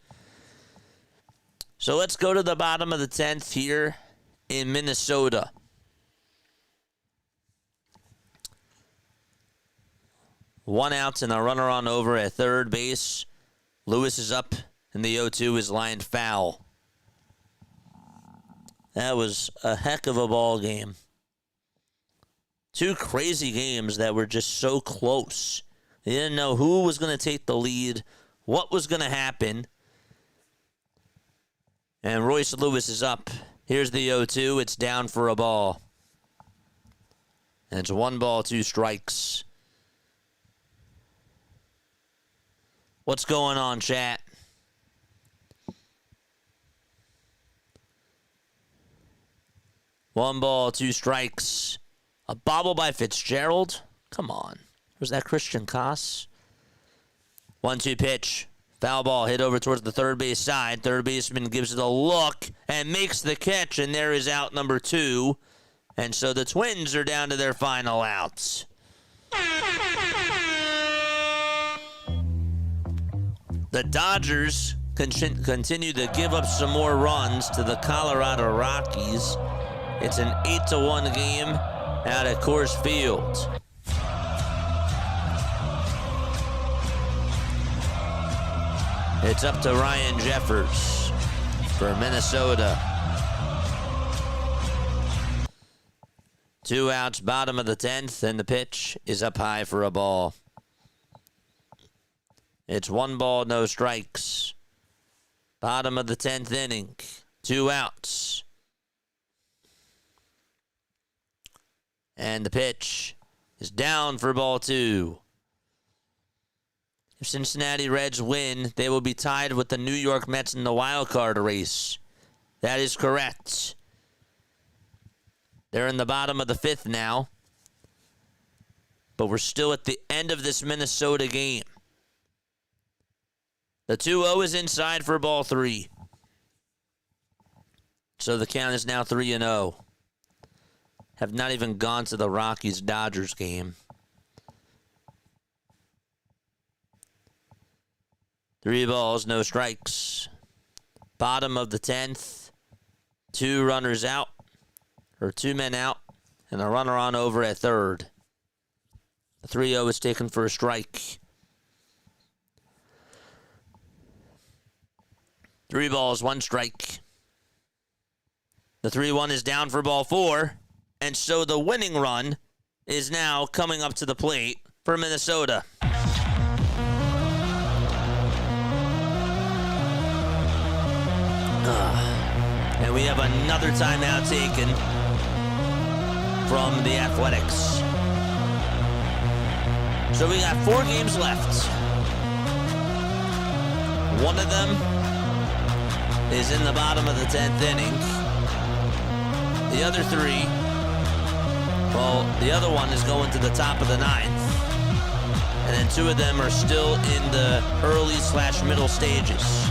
So let's go to the bottom of the 10th here in Minnesota. One out and a runner on over at third base. Lewis is up, and the 0-2 is lined foul. That was a heck of a ball game. Two crazy games that were just so close. You didn't know who was going to take the lead, what was going to happen. And Royce Lewis is up. Here's the 0-2. It's down for a ball. And it's 1 ball, 2 strikes. What's going on, chat? One ball, 2 strikes. A bobble by Fitzgerald? Come on. Was that Christian Koss? 1-2 pitch. Foul ball hit over towards the third base side. Third baseman gives it a look and makes the catch, and there is out number 2. And so the Twins are down to their final outs. The Dodgers continue to give up some more runs to the Colorado Rockies. It's an 8-1 game out at Coors Field. It's up to Ryan Jeffers for Minnesota. 2 outs, bottom of the 10th, and the pitch is up high for a ball. It's 1 ball, no strikes. Bottom of the 10th inning. 2 outs. And the pitch is down for ball 2. If Cincinnati Reds win, they will be tied with the New York Mets in the wild card race. That is correct. They're in the bottom of the 5th now. But we're still at the end of this Minnesota game. The 2-0 is inside for ball 3. So the count is now 3-0. Have not even gone to the Rockies-Dodgers game. 3 balls, no strikes. Bottom of the 10th. 2 runners out. Or 2 men out. And a runner on over at third. The 3-0 is taken for a strike. 3 balls, 1 strike. The 3-1 is down for ball 4. And so the winning run is now coming up to the plate for Minnesota. And we have another timeout taken from the Athletics. So we got 4 games left. One of them is in the bottom of the 10th inning. The other 3, well, the other one is going to the top of the 9th. And then 2 of them are still in the early/middle stages.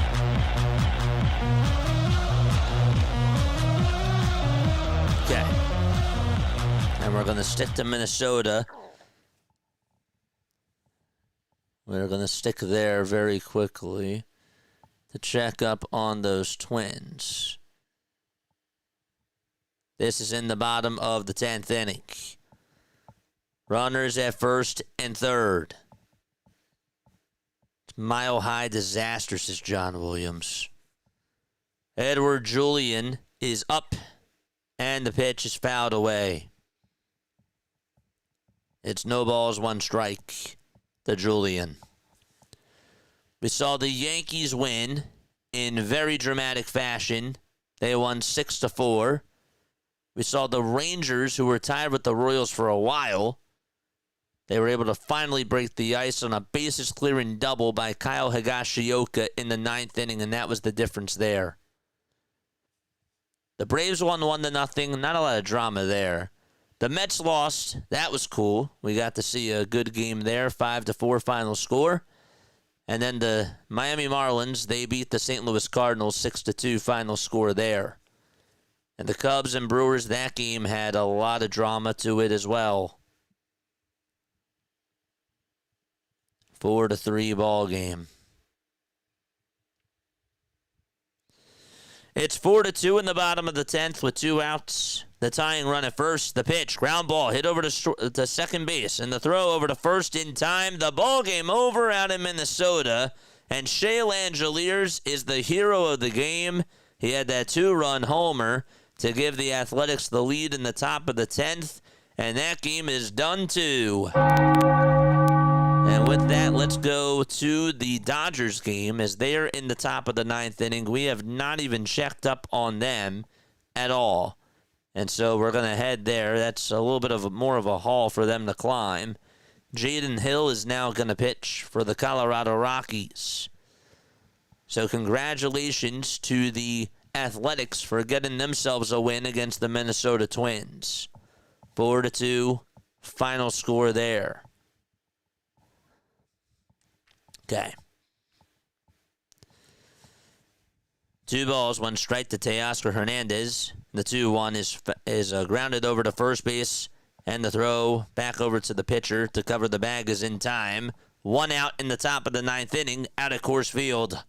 Okay. And we're going to stick to Minnesota. We're going to stick there very quickly to check up on those Twins. This is in the bottom of the 10th inning. Runners at first and third. It's mile-high disaster, says John Williams. Edward Julian is up And the pitch is fouled away. It's no balls, one strike to Julian. We saw the Yankees win in very dramatic fashion. They won 6-4. We saw the Rangers, who were tied with the Royals for a while. They were able to finally break the ice on a bases-clearing double by Kyle Higashioka in the 9th inning, and that was the difference there. The Braves won 1-0. Not a lot of drama there. The Mets lost. That was cool. We got to see a good game there, 5-4 final score. And then the Miami Marlins, they beat the St. Louis Cardinals 6-2 final score there. And the Cubs and Brewers, that game had a lot of drama to it as well. 4-3 ball game. It's 4-2 in the bottom of the 10th with 2 outs. The tying run at first. The pitch, ground ball, hit over to second base. And the throw over to first in time. The ball game over out in Minnesota. And Shea Langeliers is the hero of the game. He had that 2-run homer to give the Athletics the lead in the top of the 10th. And that game is done too. And with that, let's go to the Dodgers game as they are in the top of the 9th inning. We have not even checked up on them at all. And so we're going to head there. That's a little bit of more of a haul for them to climb. Jaden Hill is now going to pitch for the Colorado Rockies. So congratulations to the Athletics for getting themselves a win against the Minnesota Twins. 4-2, final score there. Okay. 2 balls, 1 strike to Teoscar Hernandez. The 2-1 is grounded over to first base, and the throw back over to the pitcher to cover the bag is in time. 1 out in the top of the 9th inning, out at Coors Field.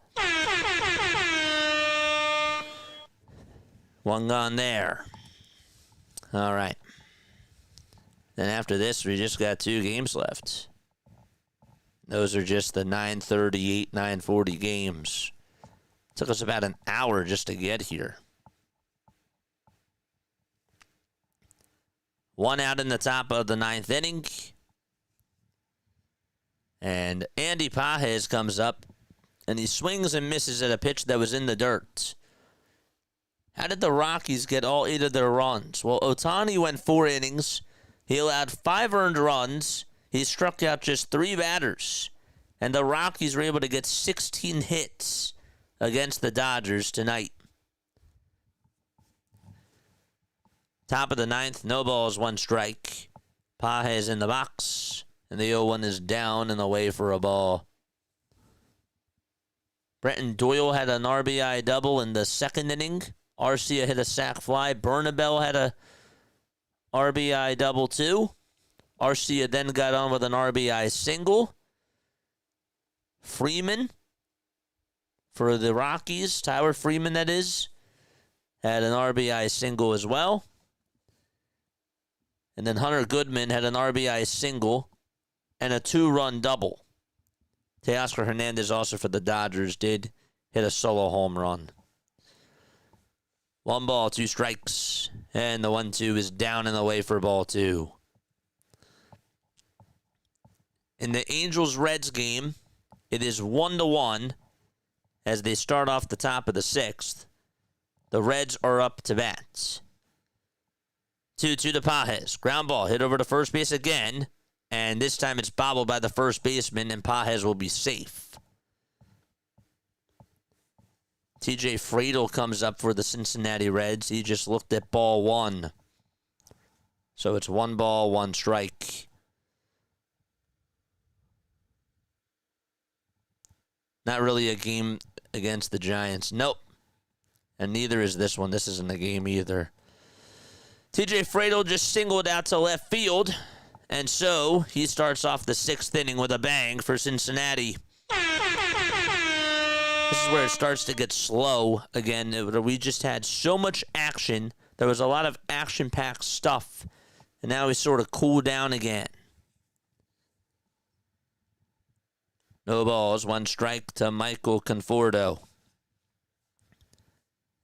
1 gone there. All right. Then after this, we just got 2 games left. Those are just the 9:38, 9:40 games. Took us about an hour just to get here. 1 out in the top of the 9th inning. And Andy Pages comes up, and he swings and misses at a pitch that was in the dirt. How did the Rockies get all 8 of their runs? Well, Ohtani went 4 innings. He allowed 5 earned runs. He struck out just 3 batters. And the Rockies were able to get 16 hits against the Dodgers tonight. Top of the 9th, no balls, 1 strike. Pages in the box. And the 0-1 is down and away for a ball. Brenton Doyle had an RBI double in the 2nd inning. Arcia hit a sac fly. Bernabel had a RBI double too. Arcia then got on with an RBI single. Freeman for the Rockies, Tyler Freeman that is, had an RBI single as well. And then Hunter Goodman had an RBI single and a 2-run double. Teoscar Hernandez also for the Dodgers did hit a solo home run. 1 ball, 2 strikes. And the 1-2 is down and away for ball 2. In the Angels-Reds game, it is 1-1 as they start off the top of the 6th. The Reds are up to bat. 2-2 to Pages. Ground ball hit over to first base again. And this time it's bobbled by the first baseman, and Pages will be safe. TJ Friedl comes up for the Cincinnati Reds. He just looked at ball 1. So it's 1 ball, 1 strike. Not really a game against the Giants. Nope. And neither is this one. This isn't a game either. TJ Friedl just singled out to left field. And so he starts off the 6th inning with a bang for Cincinnati. This is where it starts to get slow again. We just had so much action. There was a lot of action-packed stuff. And now we sort of cool down again. No balls, 1 strike to Michael Conforto.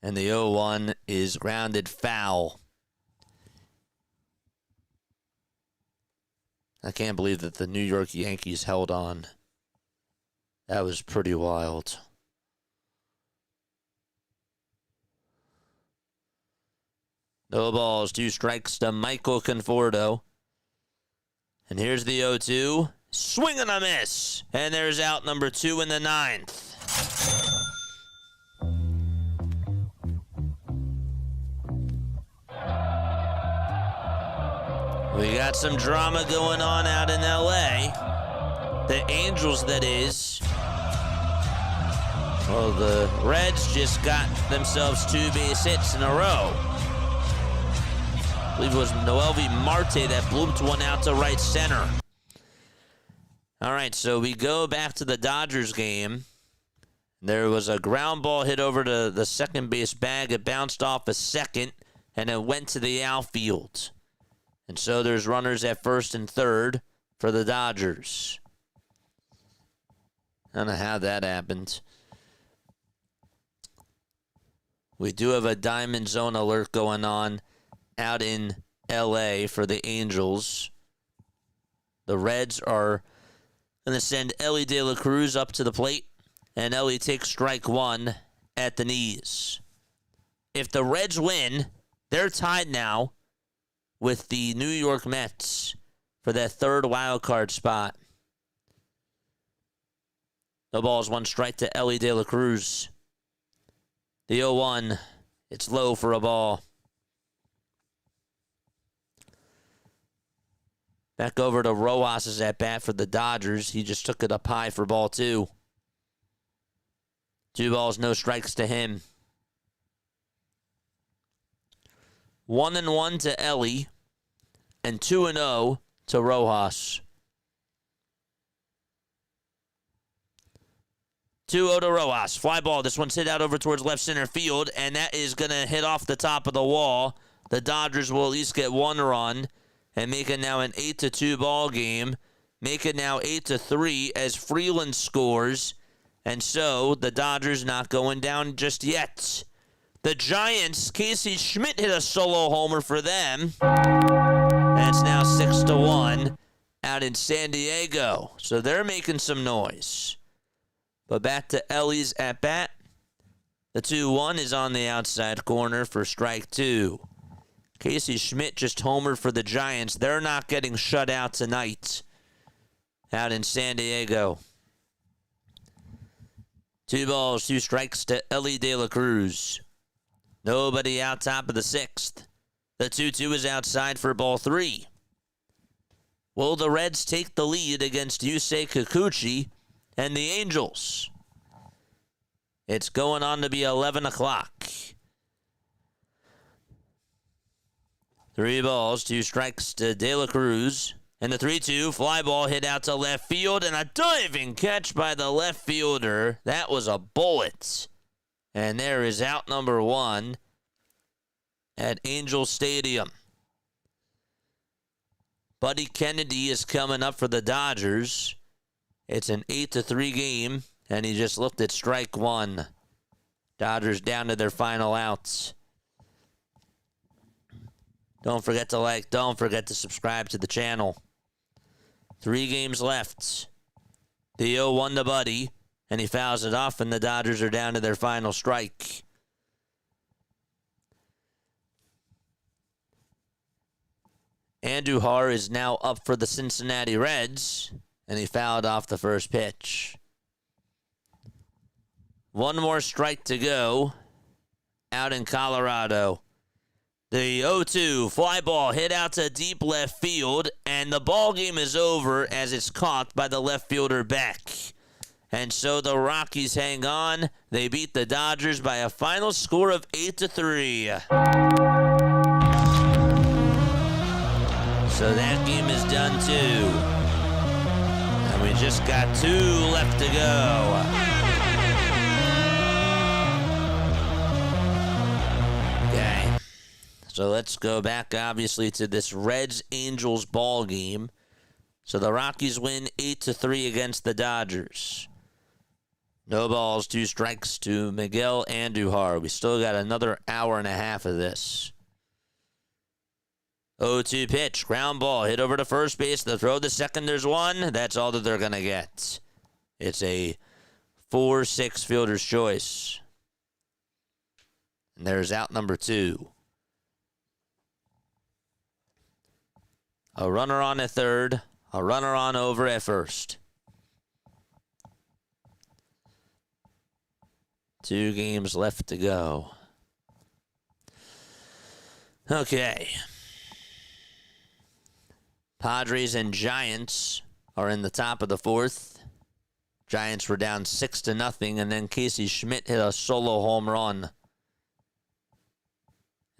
And the 0-1 is grounded foul. I can't believe that the New York Yankees held on. That was pretty wild. No balls, 2 strikes to Michael Conforto. And here's the 0-2. Swing and a miss. And there's out number 2 in the 9th. We got some drama going on out in LA. The Angels, that is. Well, the Reds just got themselves 2 base hits in a row. I believe it was Mlb Marte that blooped one out to right center. All right, so we go back to the Dodgers game. There was a ground ball hit over to the second base bag. It bounced off a second, and it went to the outfield. And so there's runners at first and third for the Dodgers. I don't know how that happened. We do have a Diamond Zone alert going on out in LA for the Angels. The Reds are going to send Elly De La Cruz up to the plate, and Elly takes strike 1 at the knees. If the Reds win, they're tied now with the New York Mets for that 3rd wild card spot. No balls, 1 strike to Elly De La Cruz. The 0-1, it's low for a ball. Back over to Rojas' at bat for the Dodgers. He just took it up high for ball 2. 2 balls, no strikes to him. 1-1 to Elly, and 2-0 to Rojas. 2-0 to Rojas. Fly ball. This one's hit out over towards left center field, and that is going to hit off the top of the wall. The Dodgers will at least get 1 run and make it now an 8-2 ball game. Make it now 8-3 as Freeland scores. And so the Dodgers not going down just yet. The Giants, Casey Schmidt hit a solo homer for them. And it's now 6-1 out in San Diego. So they're making some noise. But back to Elly's at bat. The 2-1 is on the outside corner for strike 2. Casey Schmidt just homered for the Giants. They're not getting shut out tonight out in San Diego. 2 balls, 2 strikes to Elly De La Cruz. Nobody out top of the 6th. The 2-2 is outside for ball 3. Will the Reds take the lead against Yusei Kikuchi and the Angels? It's going on to be 11 o'clock. 3 balls, 2 strikes to De La Cruz. And the 3-2 fly ball hit out to left field, and a diving catch by the left fielder. That was a bullet. And there is out number 1 at Angel Stadium. Buddy Kennedy is coming up for the Dodgers. It's an 8-3 game, and he just looked at strike 1. Dodgers down to their final outs. Don't forget to like, don't forget to subscribe to the channel. 3 games left. The 0-1 to Buddy, and he fouls it off, and the Dodgers are down to their final strike. Andujar is now up for the Cincinnati Reds, and he fouled off the first pitch. 1 more strike to go out in Colorado. The 0-2 fly ball hit out to deep left field, and the ball game is over as it's caught by the left fielder Beck. And so the Rockies hang on. They beat the Dodgers by a final score of 8-3. So that game is done too. And we just got 2 left to go. So let's go back, obviously, to this Reds-Angels ball game. So the Rockies win 8-3 against the Dodgers. No balls, 2 strikes to Miguel Andujar. We still got another hour and a half of this. 0-2 pitch. Ground ball. Hit over to first base. The throw to second. There's one. That's all that they're going to get. It's a 4-6 fielder's choice. And there's out number 2. A runner on at third. A runner on over at first. 2 games left to go. Okay. Padres and Giants are in the top of the 4th. Giants were down 6-0, and then Casey Schmidt hit a solo home run.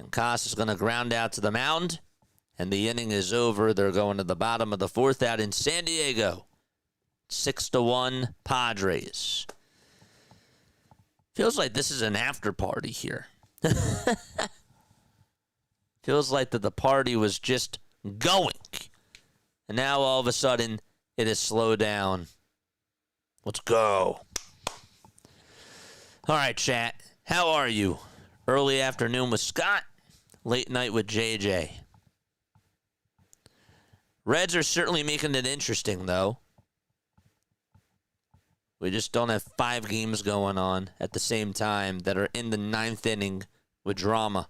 And Koss is going to ground out to the mound, and the inning is over. They're going to the bottom of the 4th out in San Diego. 6-1 Padres. Feels like this is an after party here. Feels like that the party was just going. And now all of a sudden, it has slowed down. Let's go. All right, chat. How are you? Early afternoon with Scott. Late night with JJ. Reds are certainly making it interesting, though. We just don't have 5 games going on at the same time that are in the 9th inning with drama.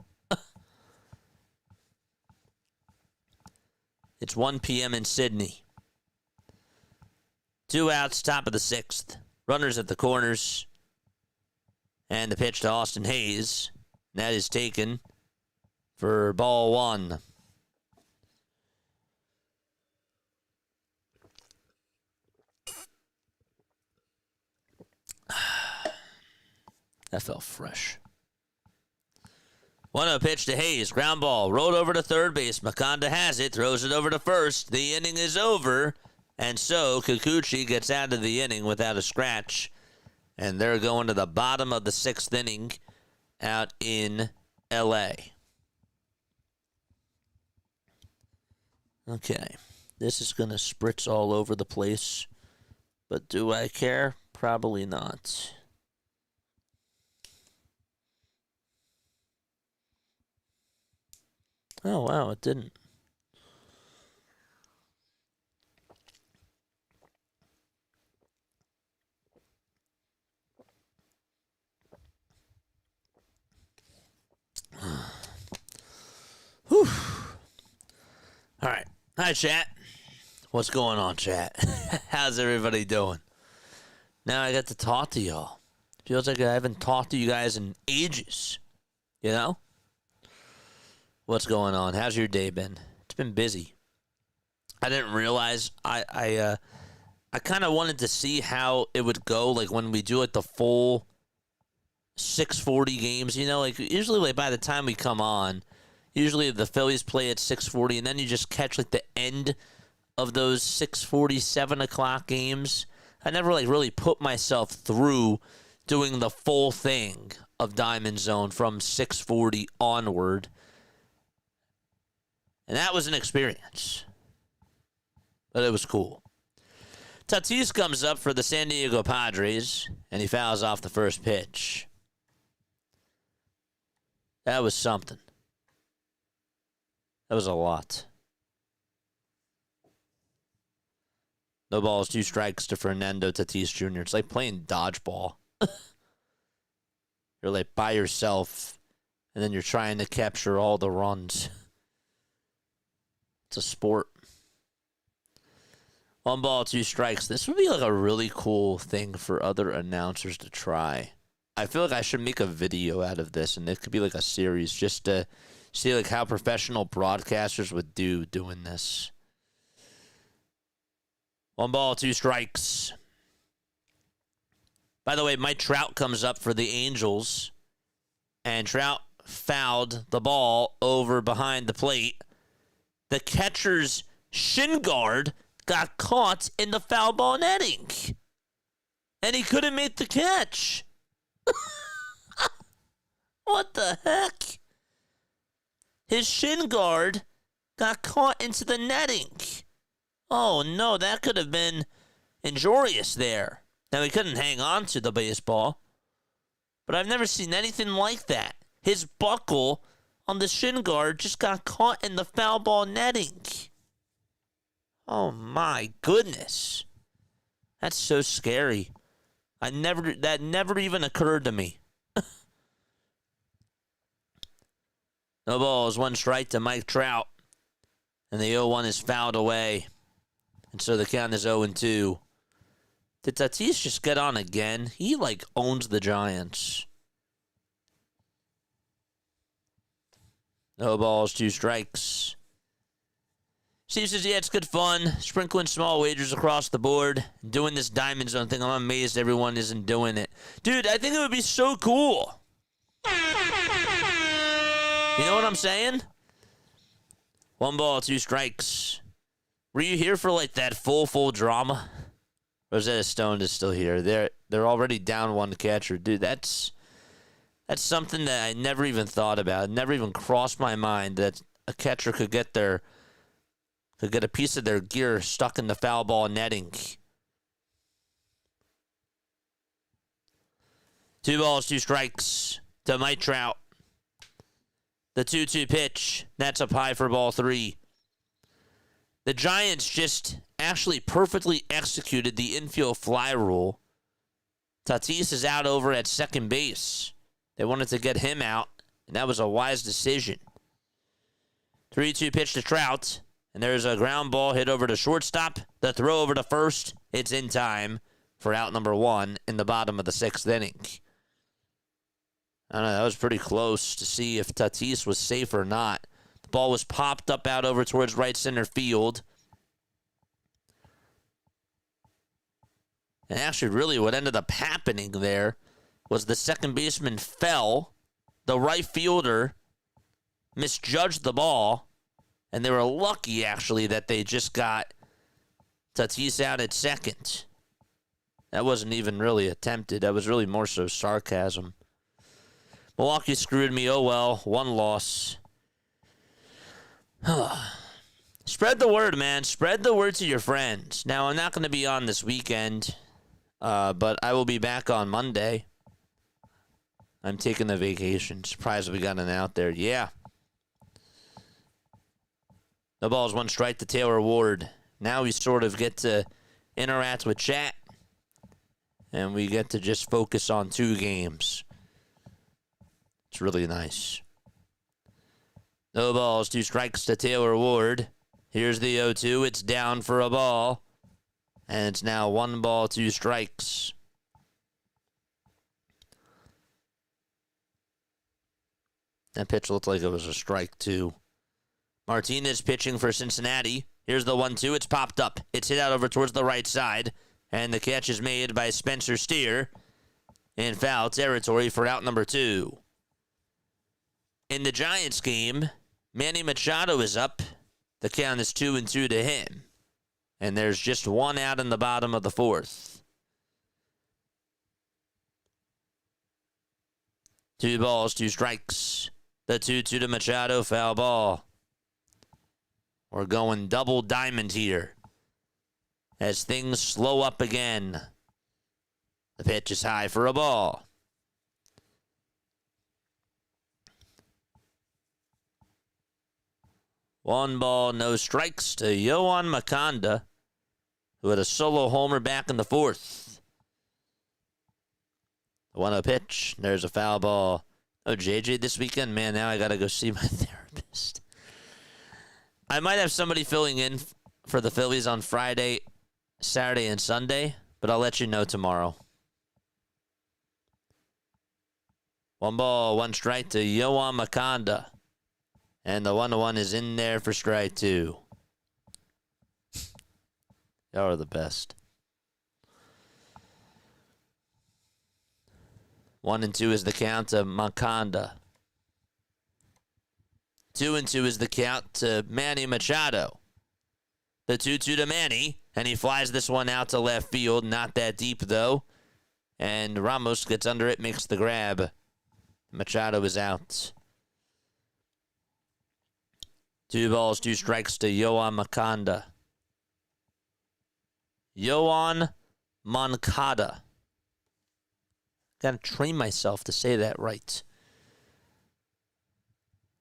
It's 1 p.m. in Sydney. 2 outs, top of the 6th. Runners at the corners. And the pitch to Austin Hayes. That is taken for ball 1. That felt fresh. 1-0 pitch to Hayes. Ground ball. Rolled over to third base. Makonda has it. Throws it over to first. The inning is over. And so Kikuchi gets out of the inning without a scratch. And they're going to the bottom of the 6th inning out in L.A. Okay. This is going to spritz all over the place. But do I care? Probably not. Oh, wow, it didn't. Whew. All right. Hi, chat. What's going on, chat? How's everybody doing? Now I got to talk to y'all. Feels like I haven't talked to you guys in ages. You know? What's going on? How's your day been? It's been busy. I didn't realize I kind of wanted to see how it would go, like when we do like the full 6:40 games. You know, like usually like by the time we come on, usually the Phillies play at 6:40, and then you just catch like the end of those 6:40, 7 o'clock games. I never like really put myself through doing the full thing of Diamond Zone from 6:40 onward. And that was an experience. But it was cool. Tatis comes up for the San Diego Padres, and he fouls off the first pitch. That was something. That was a lot. No balls, 2 strikes to Fernando Tatis Jr. It's like playing dodgeball. You're like by yourself, and then you're trying to capture all the runs. It's a sport. 1 ball, 2 strikes. This would be like a really cool thing for other announcers to try. I feel like I should make a video out of this, and it could be like a series just to see like how professional broadcasters would do doing this. 1 ball, 2 strikes. By the way, Mike Trout comes up for the Angels, and Trout fouled the ball over behind the plate. The catcher's shin guard got caught in the foul ball netting, and he couldn't make the catch. What the heck? His shin guard got caught into the netting. Oh, no, that could have been injurious there. Now, he couldn't hang on to the baseball, but I've never seen anything like that. His buckle on the shin guard just got caught in the foul ball netting. Oh my goodness. That's so scary. That never even occurred to me. No balls, 1 strike to Mike Trout. And the 0-1 is fouled away. And so the count is 0-2. Did Tatis just get on again? He, owns the Giants. No balls, 2 strikes. Steve says, yeah, it's good fun. Sprinkling small wagers across the board. Doing this Diamond Zone thing. I'm amazed everyone isn't doing it. Dude, I think it would be so cool. You know what I'm saying? 1 ball, 2 strikes. Were you here for, that full drama? Rosetta Stone is still here. They're already down 1 catcher. Dude, that's something that I never even thought about. It never even crossed my mind that a catcher could get a piece of their gear stuck in the foul ball netting. 2 balls, 2 strikes to Mike Trout. The 2-2 pitch. That's up high for ball 3. The Giants just actually perfectly executed the infield fly rule. Tatis is out over at second base. They wanted to get him out, and that was a wise decision. 3-2 pitch to Trout, and there's a ground ball hit over to shortstop. The throw over to first. It's in time for out number 1 in the bottom of the 6th inning. I don't know, that was pretty close to see if Tatis was safe or not. The ball was popped up out over towards right center field. And actually, really, what ended up happening there was the second baseman fell. The right fielder misjudged the ball. And they were lucky, actually, that they just got Tatis out at second. That wasn't even really attempted. That was really more so sarcasm. Milwaukee screwed me. Oh, well. 1 loss. Spread the word, man. Spread the word to your friends. Now, I'm not going to be on this weekend, but I will be back on Monday. I'm taking a vacation. Surprised we got an out there. Yeah. The ball's 1 strike to Taylor Ward. Now we sort of get to interact with chat, and we get to just focus on 2 games. It's really nice. No balls, 2 strikes to Taylor Ward. Here's the 0-2. It's down for a ball. And it's now 1 ball, 2 strikes. That pitch looked like it was a strike, too. Martinez pitching for Cincinnati. Here's the 1-2. It's popped up. It's hit out over towards the right side. And the catch is made by Spencer Steer in foul territory for out number 2. In the Giants game, Manny Machado is up. The count is 2-2 to him. And there's just 1 out in the bottom of the 4th. 2 balls, 2 strikes. The 2-2 to Machado, foul ball. We're going double diamond here as things slow up again. The pitch is high for a ball. One ball, no strikes to Yohan Moncada, who had a solo homer back in the 4th. 1-0 pitch. There's a foul ball. Oh, JJ this weekend? Man, now I got to go see my therapist. I might have somebody filling in for the Phillies on Friday, Saturday, and Sunday, but I'll let you know tomorrow. 1 ball, 1 strike to Yohan Moncada. And the 1-1 is in there for strike 2. Y'all are the best. 1-2 is the count to Moncada. 2-2 is the count to Manny Machado. The 2-2 to Manny, and he flies this one out to left field. Not that deep, though. And Ramos gets under it, makes the grab. Machado is out. 2 balls, 2 strikes to Yohan Moncada. Yohan Moncada. Got to train myself to say that right.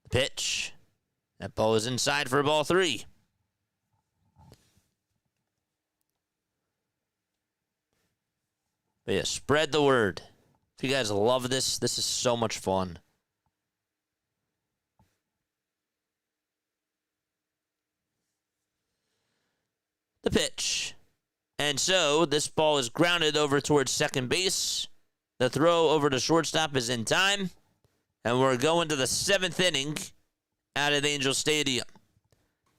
The pitch. That ball is inside for ball 3. But yeah, spread the word. If you guys love this, this is so much fun. The pitch. And so this ball is grounded over towards second base. The throw over to shortstop is in time. And we're going to the 7th inning out at Angel Stadium.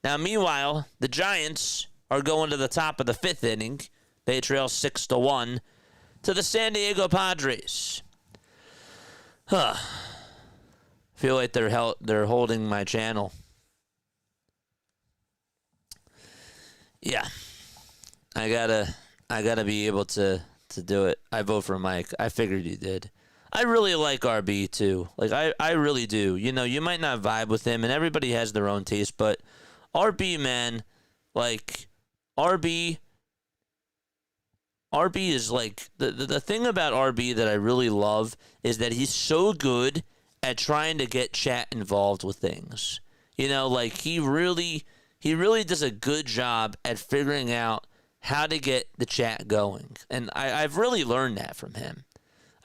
Now, meanwhile, the Giants are going to the top of the 5th inning. They trail 6-1 to the San Diego Padres. Feel like they're holding my channel. Yeah. I gotta be able to do it. I vote for Mike. I figured you did. I really like RB too. Like I really do. You know, you might not vibe with him, and everybody has their own taste, but RB, man, like RB is like the thing about RB that I really love is that he's so good at trying to get chat involved with things. You know, like he really does a good job at figuring out how to get the chat going. And I've really learned that from him.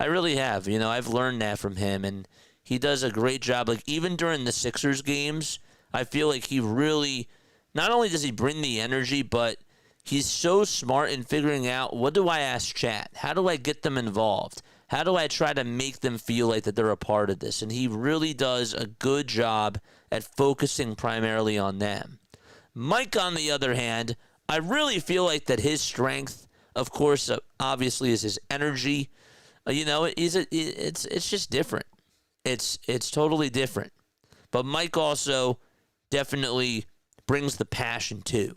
I really have. You know, I've learned that from him, and he does a great job. Like, even during the Sixers games, I feel like he really, not only does he bring the energy, but he's so smart in figuring out, what do I ask chat? How do I get them involved? How do I try to make them feel like that they're a part of this? And he really does a good job at focusing primarily on them. Mike, on the other hand, I really feel like that his strength, of course, obviously, is his energy. You know, it's just different. It's totally different. But Mike also definitely brings the passion too.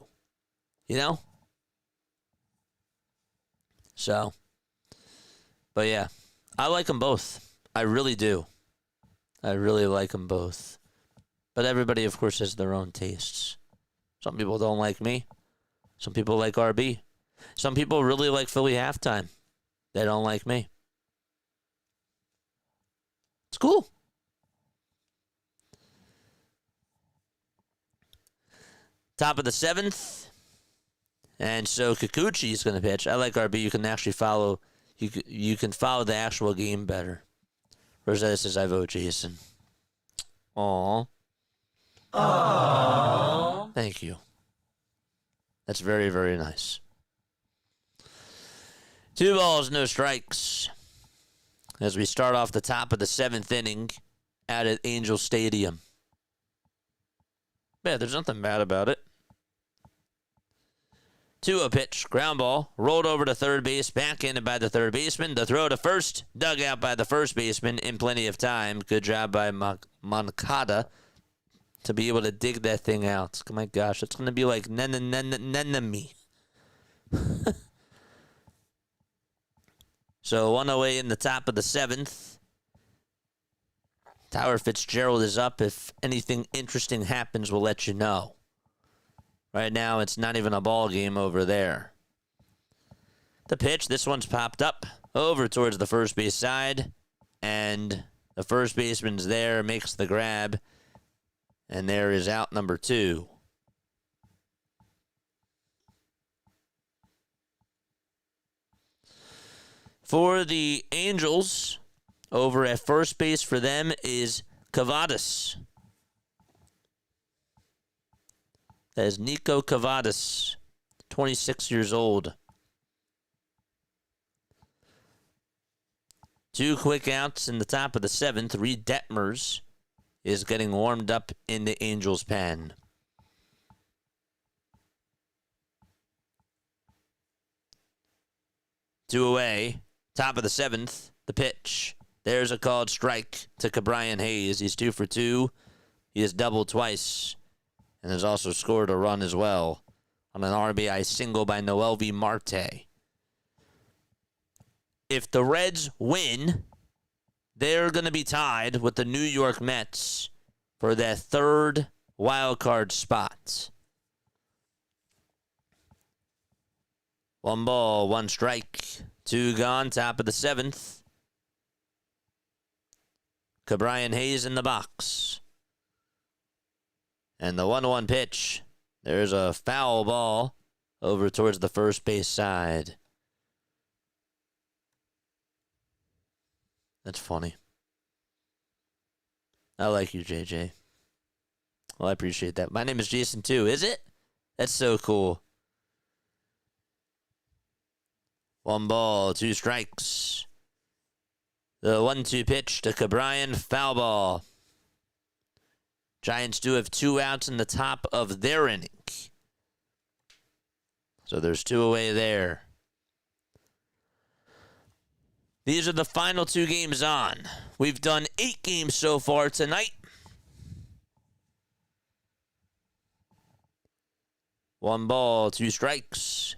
You know? So, but yeah, I like them both. I really do. I really like them both. But everybody, of course, has their own tastes. Some people don't like me. Some people like RB. Some people really like Philly halftime. They don't like me. It's cool. Top of the 7th. And so Kikuchi is going to pitch. I like RB. You can actually follow. You can follow the actual game better. Rosetta says, I vote Jason. Aww. Aww. Thank you. That's very, very nice. 2 balls, no strikes. As we start off the top of the 7th inning out at Angel Stadium. Yeah, there's nothing bad about it. 2-0 pitch, ground ball, rolled over to third base, backhanded by the third baseman. The throw to first, dug out by the first baseman in plenty of time. Good job by Moncada to be able to dig that thing out. Oh my gosh, it's going to be like Nenemi. So 1 away in the top of the 7th. Tyler Fitzgerald is up. If anything interesting happens, we'll let you know. Right now, it's not even a ball game over there. The pitch, this one's popped up over towards the first base side. And the first baseman's there, makes the grab. And there is out number 2. For the Angels, over at first base for them is Cavadas. That is Nico Cavadas, 26 years old. 2 quick outs in the top of the 7th. Reed Detmers is getting warmed up in the Angels' pen. Two away. Top of the 7th. The pitch. There's a called strike to Cabrian Hayes. He's 2 for 2. He has doubled twice. And has also scored a run as well on an RBI single by Mlb Marte. If the Reds win, they're going to be tied with the New York Mets for their 3rd wild card spot. 1 ball, 1 strike, 2 gone, top of the 7th. Cabrian Hayes in the box. And the 1-1 pitch. There's a foul ball over towards the first base side. That's funny. I like you, JJ. Well, I appreciate that. My name is Jason, too. Is it? That's so cool. 1 ball, 2 strikes. The 1-2 pitch to Cabrian, foul ball. Giants do have 2 outs in the top of their inning. So there's 2 away there. These are the final 2 games on. We've done 8 games so far tonight. 1 ball, 2 strikes.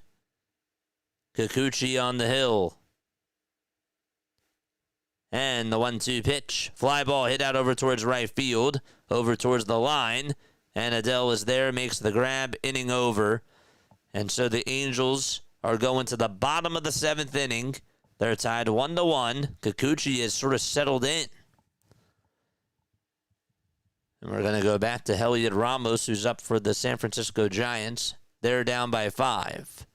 Kikuchi on the hill. And the 1-2 pitch. Fly ball hit out over towards right field. Over towards the line. And Adele is there, makes the grab, inning over. And so the Angels are going to the bottom of the 7th inning. They're tied 1-1. Kikuchi is sort of settled in. And we're going to go back to Heliot Ramos, who's up for the San Francisco Giants. They're down by 5.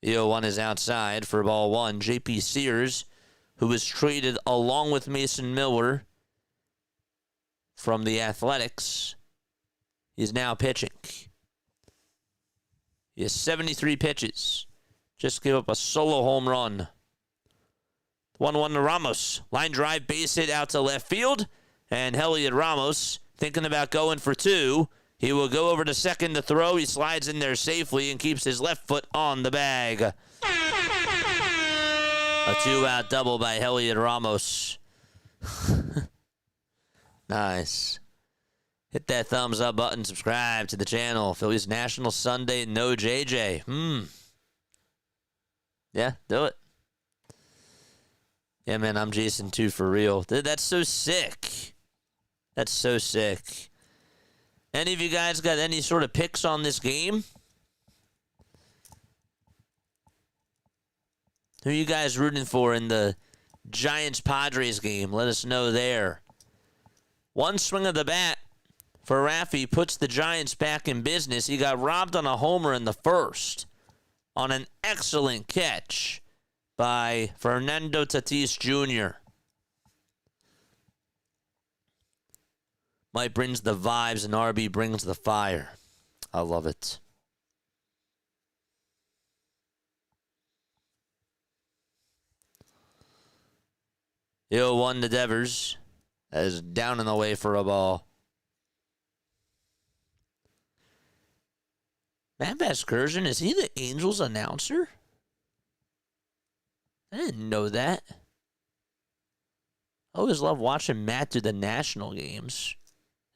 The 0-1 is outside for ball 1. J.P. Sears, who was traded along with Mason Miller from the Athletics, he's now pitching. He has 73 pitches. Just gave up a solo home run. 1-1 to Ramos. Line drive, base hit out to left field. And Heliot Ramos thinking about going for 2. He will go over to second to throw. He slides in there safely and keeps his left foot on the bag. A 2-out double by Heliot Ramos. Nice. Hit that thumbs up button. Subscribe to the channel. Phillies National Sunday. No JJ. Yeah, do it. Yeah, man, I'm Jason too for real. Dude, that's so sick. That's so sick. Any of you guys got any sort of picks on this game? Who are you guys rooting for in the Giants-Padres game? Let us know there. 1 swing of the bat for Raffy puts the Giants back in business. He got robbed on a homer in the first on an excellent catch by Fernando Tatis Jr. Mike brings the vibes and RB brings the fire. I love it. The 0-1 to Devers. That is down and away for a ball. Matt Vasgersian, is he the Angels announcer? I didn't know that. I always love watching Matt do the national games.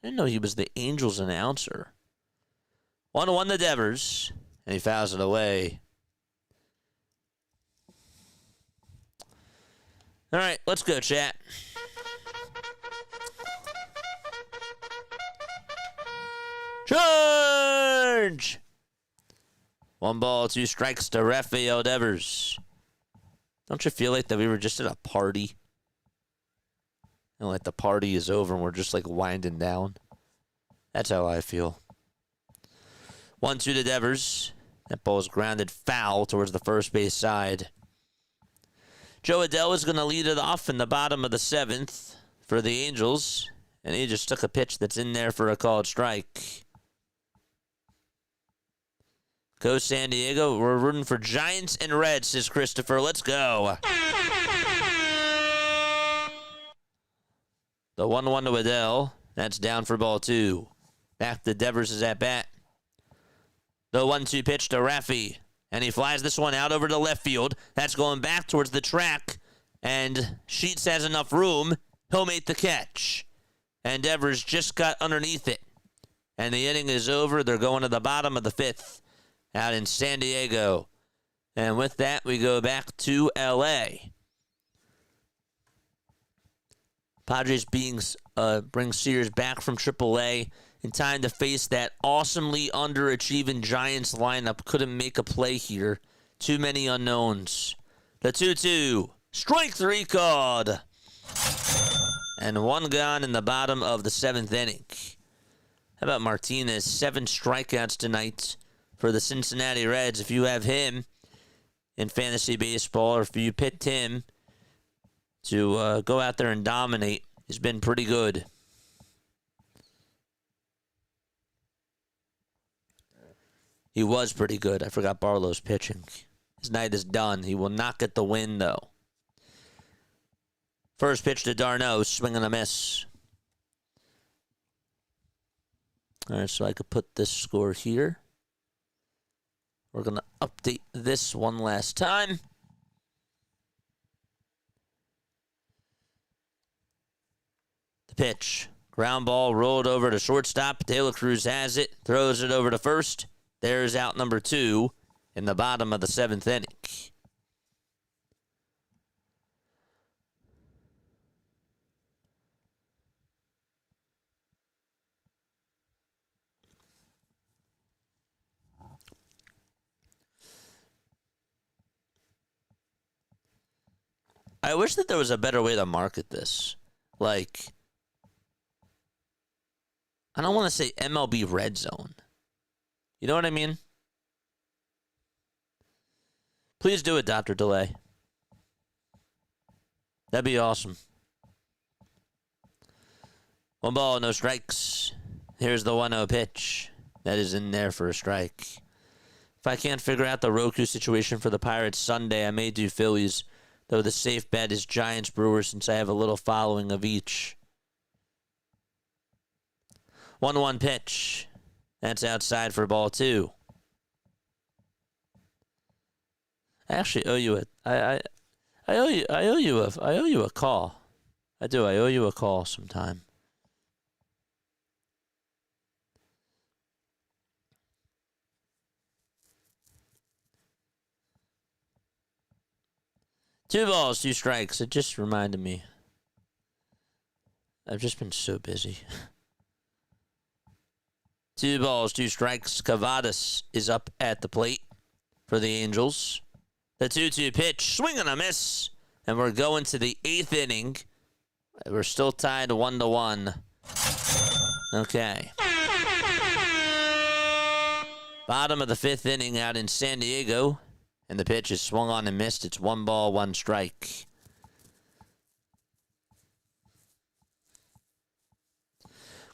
I didn't know he was the Angels announcer. 1-1 to Devers, and he fouls it away. All right, let's go, chat. Charge! 1 ball, 2 strikes to Rafael Devers. Don't you feel like that we were just at a party? And like the party is over and we're just like winding down? That's how I feel. 1-2 to Devers. That ball is grounded foul towards the first base side. Joe Adele is going to lead it off in the bottom of the 7th for the Angels. And he just took a pitch that's in there for a called strike. Go San Diego. We're rooting for Giants and Reds, says Christopher. Let's go. The 1-1 to Adele. That's down for ball 2. Back to Devers is at bat. The 1-2 pitch to Raffy. And he flies this one out over to left field. That's going back towards the track. And Sheets has enough room. He'll make the catch. And Devers just got underneath it. And the inning is over. They're going to the bottom of the 5th out in San Diego. And with that, we go back to L.A. Padres bring Sears back from AAA in time to face that awesomely underachieving Giants lineup. Couldn't make a play here. Too many unknowns. The 2-2. Strike 3 called. And 1 gone in the bottom of the 7th inning. How about Martinez? 7 strikeouts tonight for the Cincinnati Reds. If you have him in fantasy baseball, or if you picked him to go out there and dominate, he's been pretty good. He was pretty good. I forgot Barlow's pitching. His night is done. He will not get the win, though. First pitch to d'Arnaud, swing and a miss. All right, so I could put this score here. We're going to update this one last time. The pitch. Ground ball rolled over to shortstop. De La Cruz has it. Throws it over to first. There's out number 2 in the bottom of the 7th inning. I wish that there was a better way to market this. Like, I don't want to say MLB RedZone. You know what I mean? Please do it, Dr. Delay. That'd be awesome. 1 ball, no strikes. Here's the 1-0 pitch. That is in there for a strike. If I can't figure out the Roku situation for the Pirates Sunday, I may do Phillies, though the safe bet is Giants-Brewers since I have a little following of each. 1-1 pitch. That's outside for ball 2. I actually owe you I owe you a call. I do. I owe you a call sometime. Two balls, 2 strikes. It just reminded me. I've just been so busy. 2 balls, 2 strikes. Cavadas is up at the plate for the Angels. The 2-2 pitch, swing and a miss. And we're going to the 8th inning. We're still tied 1-1. Okay. Bottom of the 5th inning out in San Diego. And the pitch is swung on and missed. It's 1 ball, 1 strike.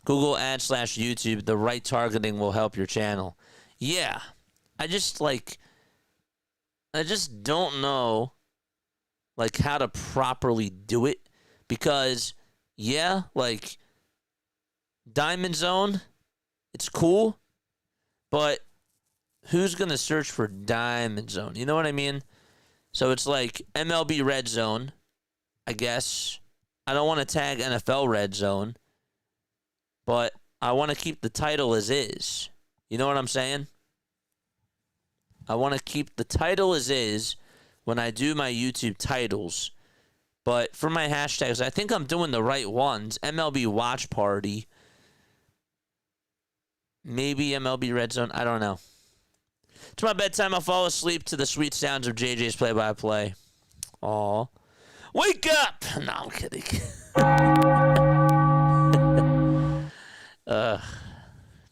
Google Ads/YouTube, the right targeting will help your channel. Yeah. I just don't know, like, how to properly do it. Because, yeah, like, Diamondzone, it's cool. But who's going to search for Diamondzone? You know what I mean? So it's like MLB RedZone, I guess. I don't want to tag NFL RedZone. But I want to keep the title as is. You know what I'm saying? I want to keep the title as is when I do my YouTube titles. But for my hashtags, I think I'm doing the right ones. MLB Watch Party. Maybe MLB RedZone. I don't know. It's my bedtime. I'll fall asleep to the sweet sounds of JJ's play-by-play. Aw. Wake up! No, I'm kidding.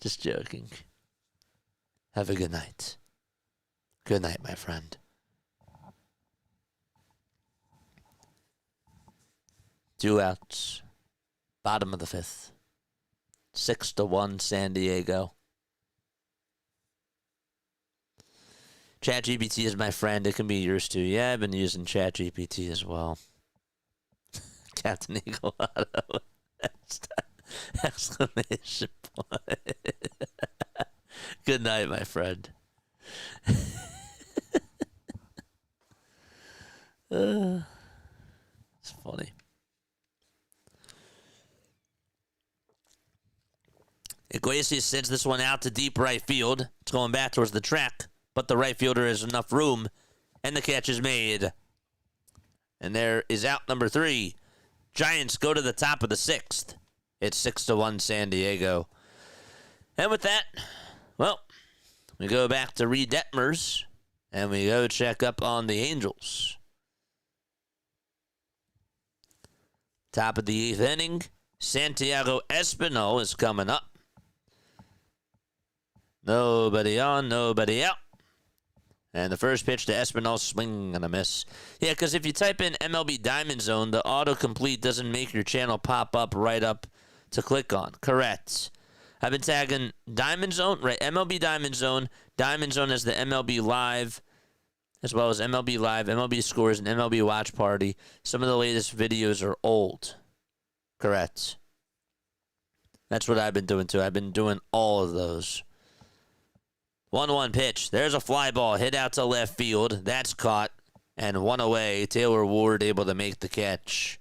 Just joking. Have a good night. Good night, my friend. Two outs. Bottom of the 5th. 6-1 San Diego. ChatGPT is my friend. It can be yours too. Yeah, I've been using ChatGPT as well. Captain Eagle Auto. Exclamation point. Good night, my friend. It's funny. Iglesias sends this one out to deep right field. It's going back towards the track, but the right fielder has enough room, and the catch is made. And there is out number 3. Giants go to the top of the 6th. It's 6-1 San Diego. And with that, well, we go back to Reed Detmers, and we go check up on the Angels. Top of the 8th inning, Santiago Espinal is coming up. Nobody on, nobody out. And the first pitch to Espinal, swing and a miss. Yeah, because if you type in MLB Diamondzone, the autocomplete doesn't make your channel pop up right up to click on. Correct. I've been tagging Diamondzone, right? MLB Diamondzone. Diamondzone as the MLB Live, as well as MLB Live, MLB Scores, and MLB Watch Party. Some of the latest videos are old. Correct. That's what I've been doing, too. I've been doing all of those. 1-1 pitch. There's a fly ball hit out to left field. That's caught. And one away. Taylor Ward able to make the catch.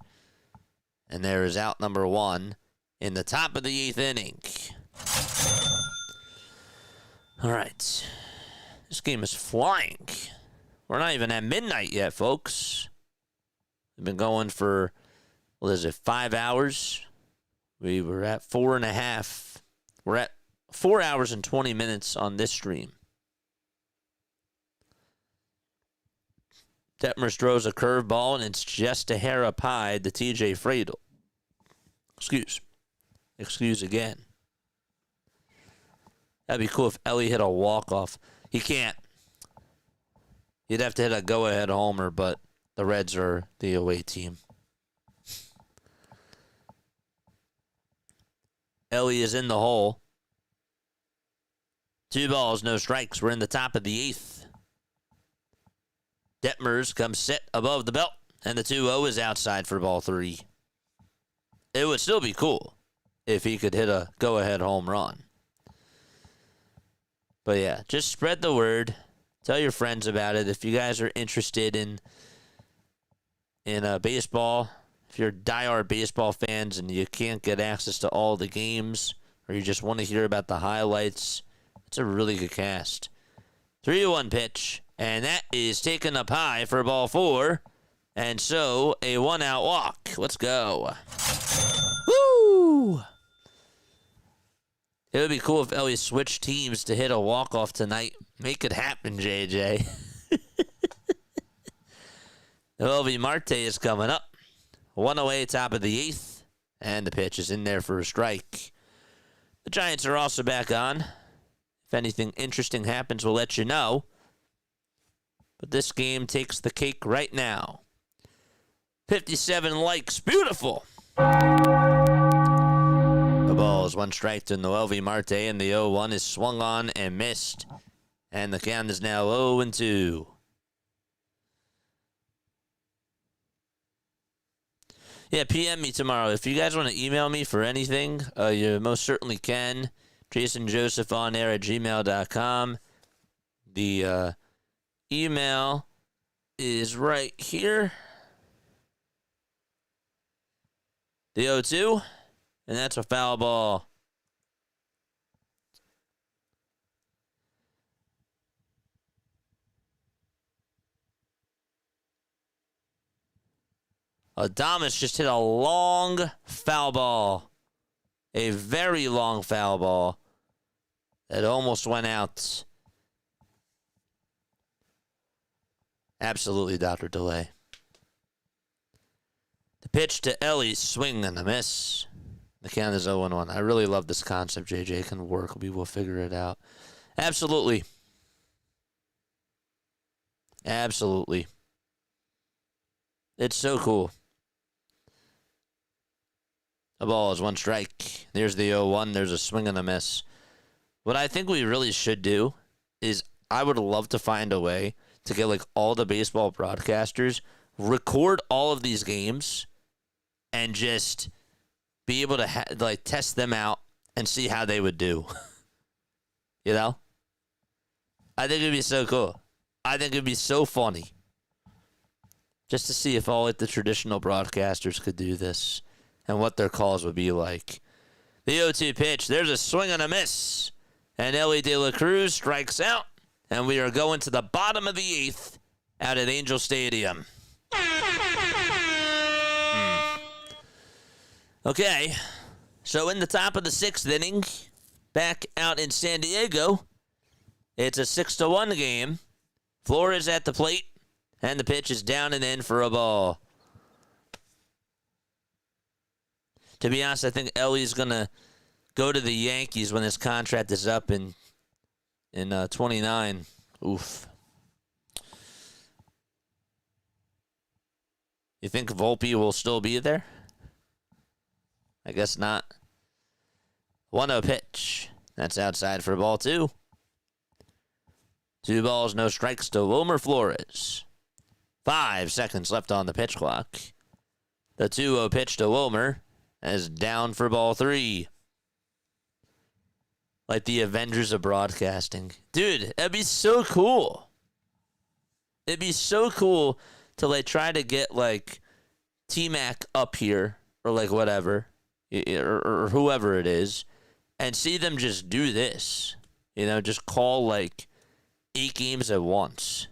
And there is out number one in the top of the 8th inning. All right. This game is flying. We're not even at midnight yet, folks. We've been going for, what is it, 5 hours? We were at 4.5. We're at 4 hours and 20 minutes on this stream. Detmers throws a curveball, and it's just a hair up high to TJ Friedl. Excuse again. That'd be cool if Ellie hit a walk-off. He can't. He'd have to hit a go-ahead homer, but the Reds are the away team. Ellie is in the hole. 2 balls, no strikes. We're in the top of the 8th. Detmers comes set above the belt, and the 2-0 is outside for ball 3. It would still be cool if he could hit a go-ahead home run. But yeah, just spread the word. Tell your friends about it. If you guys are interested in baseball, if you're diehard baseball fans and you can't get access to all the games, or you just want to hear about the highlights, it's a really good cast. 3-1 pitch, and that is taken up high for ball 4, and so a 1-out walk. Let's go. Woo! It would be cool if Ellie switched teams to hit a walk-off tonight. Make it happen, JJ. Mlb Marte is coming up. 1 away, top of the 8th, and the pitch is in there for a strike. The Giants are also back on. If anything interesting happens, we'll let you know. But this game takes the cake right now. 57 likes. Beautiful. The ball is 1 strike to Mlb Marte, and the 0-1 is swung on and missed. And the count is now 0-2. Yeah, PM me tomorrow. If you guys want to email me for anything, you most certainly can. JasonJosephOnAir@gmail.com. The email is right here. The 0-2, and that's a foul ball. Adames just hit a long foul ball. A very long foul ball that almost went out. Absolutely, Dr. Delay. The pitch to Ellie, swing and a miss. The count is 0-1. I really love this concept. JJ can work. We will figure it out. Absolutely. Absolutely. It's so cool. The ball is 1 strike. There's the 0-1. There's a swing and a miss. What I think we really should do is I would love to find a way to get like all the baseball broadcasters, record all of these games, and just be able to like test them out and see how they would do. You know? I think it'd be so cool. I think it'd be so funny. Just to see if all like the traditional broadcasters could do this and what their calls would be like. The 0-2 pitch. There's a swing and a miss. And Ellie De La Cruz strikes out. And we are going to the bottom of the 8th out at Angel Stadium. Okay. So in the top of the 6th inning, back out in San Diego, it's a 6-1 game. Flores at the plate. And the pitch is down and in for a ball. To be honest, I think Ellie's going to go to the Yankees when his contract is up in in 29. Oof. You think Volpe will still be there? I guess not. 1-0 pitch. That's outside for ball 2. 2 balls, no strikes to Wilmer Flores. 5 seconds left on the pitch clock. The 2-0 pitch to Wilmer is down for ball 3. Like the Avengers of broadcasting. Dude, that'd be so cool. It'd be so cool to like try to get like T-Mac up here or like whatever or whoever it is and see them just do this. You know, just call like 8 games at once.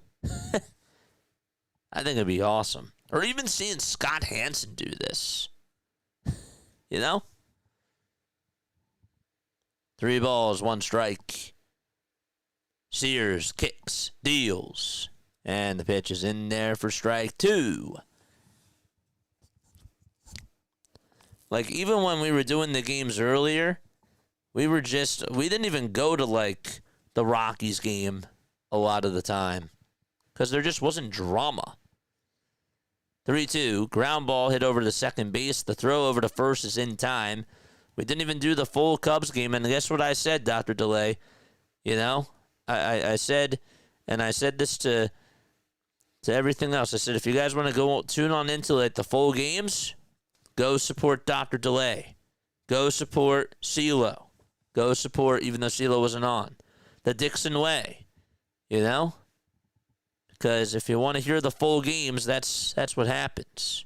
I think it'd be awesome. Or even seeing Scott Hansen do this. You know? 3 balls, 1 strike. Sears kicks, deals. And the pitch is in there for strike 2. Like, even when we were doing the games earlier, we didn't even go to, like, the Rockies game a lot of the time. Because there just wasn't drama. 3-2, ground ball hit over to second base. The throw over to first is in time. We didn't even do the full Cubs game, and guess what I said, Dr. DeLay? You know, I said, and I said this to everything else. I said, if you guys want to go tune on into like the full games, go support Dr. DeLay. Go support CeeLo. Go support, even though CeeLo wasn't on, the Dixon Way. You know, because if you want to hear the full games, that's what happens.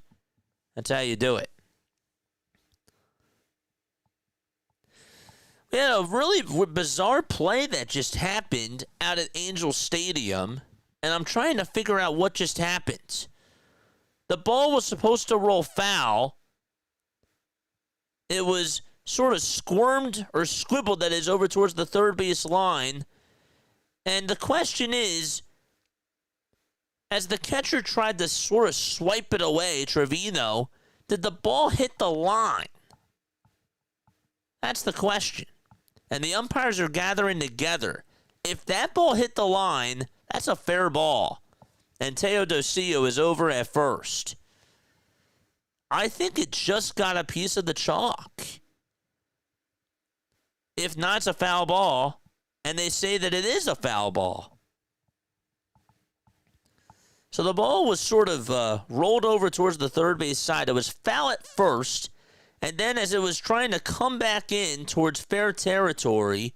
That's how you do it. We had a really bizarre play that just happened out at Angel Stadium, and I'm trying to figure out what just happened. The ball was supposed to roll foul. It was sort of squirmed or squibbled, that is, over towards the third base line. And the question is, as the catcher tried to sort of swipe it away, Trevino, did the ball hit the line? That's the question. And the umpires are gathering together. If that ball hit the line, that's a fair ball. And Teodosio is over at first. I think it just got a piece of the chalk. If not, it's a foul ball. And they say that it is a foul ball. So the ball was sort of rolled over towards the third base side. It was foul at first. And then as it was trying to come back in towards fair territory,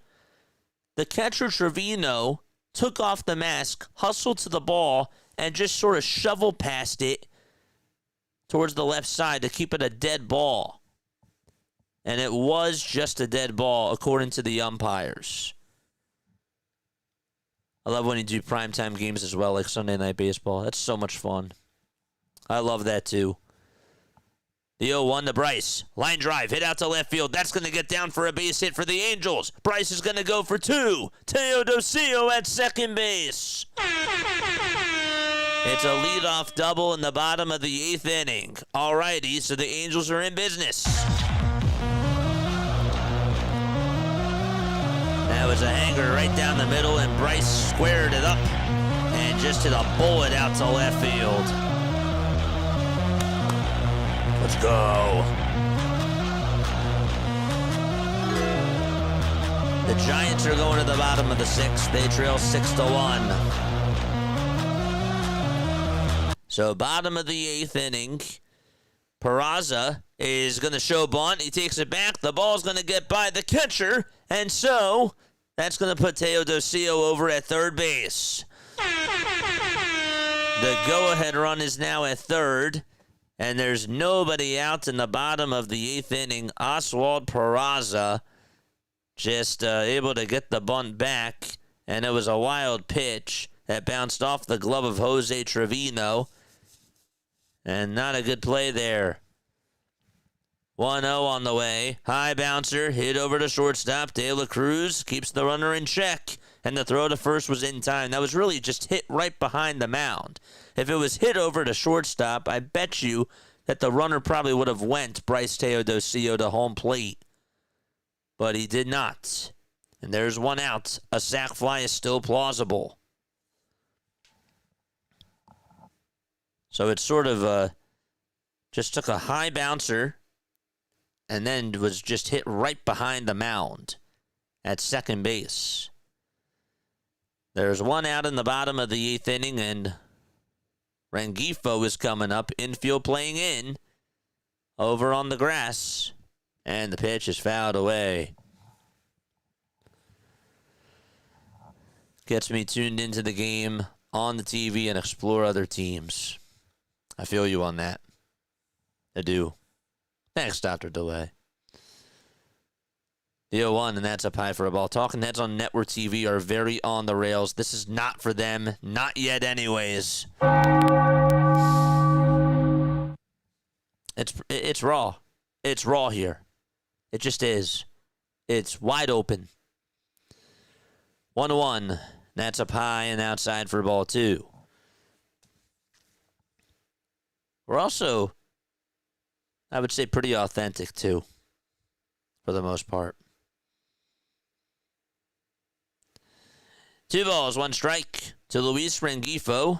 the catcher Trevino took off the mask, hustled to the ball, and just sort of shoveled past it towards the left side to keep it a dead ball. And it was just a dead ball, according to the umpires. I love when you do primetime games as well, like Sunday Night Baseball. That's so much fun. I love that, too. The 0-1 to Bryce. Line drive, hit out to left field. That's going to get down for a base hit for the Angels. Bryce is going to go for 2. Teodosio at second base. It's a leadoff double in the bottom of the 8th inning. All righty, so the Angels are in business. That was a hanger right down the middle, and Bryce squared it up and just hit a bullet out to left field. Let's go. The Giants are going to the bottom of the 6th. They trail 6-1. So bottom of the 8th inning. Peraza is going to show bunt. He takes it back. The ball's going to get by the catcher. And so that's going to put Teodosio over at third base. The go-ahead run is now at third. And there's nobody out in the bottom of the 8th inning. Oswald Peraza just able to get the bunt back. And it was a wild pitch that bounced off the glove of Jose Trevino. And not a good play there. 1-0 on the way. High bouncer, hit over to shortstop. De La Cruz keeps the runner in check. And the throw to first was in time. That was really just hit right behind the mound. If it was hit over to shortstop, I bet you that the runner probably would have went Bryce Teodosio to home plate. But he did not. And there's one out. A sac fly is still plausible. So it sort of just took a high bouncer and then was just hit right behind the mound at second base. There's one out in the bottom of the 8th inning, and Rengifo is coming up. Infield playing in. Over on the grass. And the pitch is fouled away. Gets me tuned into the game on the TV and explore other teams. I feel you on that. I do. Thanks, Dr. DeLay. The 0-1, and that's up high for a ball. Talking Heads on Network TV are very on the rails. This is not for them. Not yet anyways. It's raw. It's raw here. It just is. It's wide open. 1-1. That's up high and outside for ball 2. We're also, I would say, pretty authentic, too, for the most part. 2 balls, 1 strike to Luis Rengifo,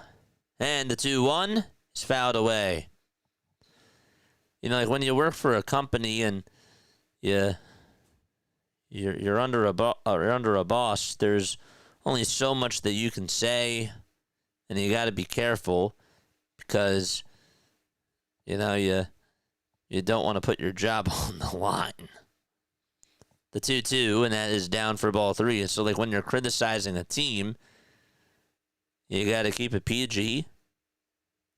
and the 2-1 is fouled away. You know, like when you work for a company and you're under a boss, there's only so much that you can say, and you got to be careful because you know you don't want to put your job on the line. The 2-2, and that is down for ball 3. And so, like, when you're criticizing a team, you got to keep it PG,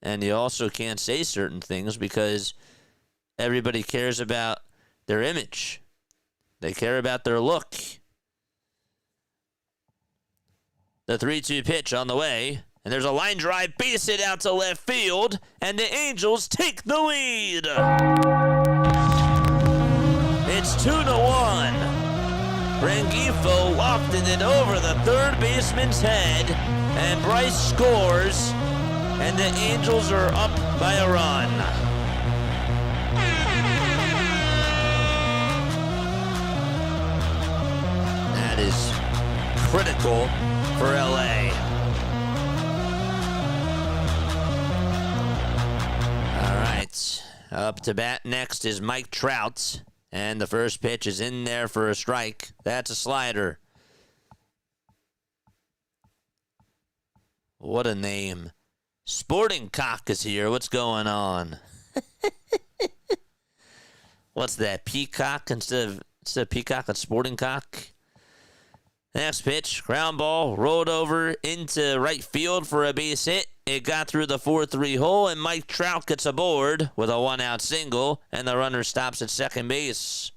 and you also can't say certain things because everybody cares about their image. They care about their look. The 3-2 pitch on the way, and there's a line drive, base hit out to left field, and the Angels take the lead. It's 2-1. Rengifo lofted it over the third baseman's head, and Bryce scores, and the Angels are up by a run. That is critical for LA. All right, up to bat next is Mike Trout. And the first pitch is in there for a strike. That's a slider. What a name. Sporting Cock is here. What's going on? What's that? Peacock instead of Peacock, it's Sporting Cock? Next pitch, ground ball, rolled over into right field for a base hit. It got through the 4-3 hole, and Mike Trout gets aboard with a 1-out single, and the runner stops at second base.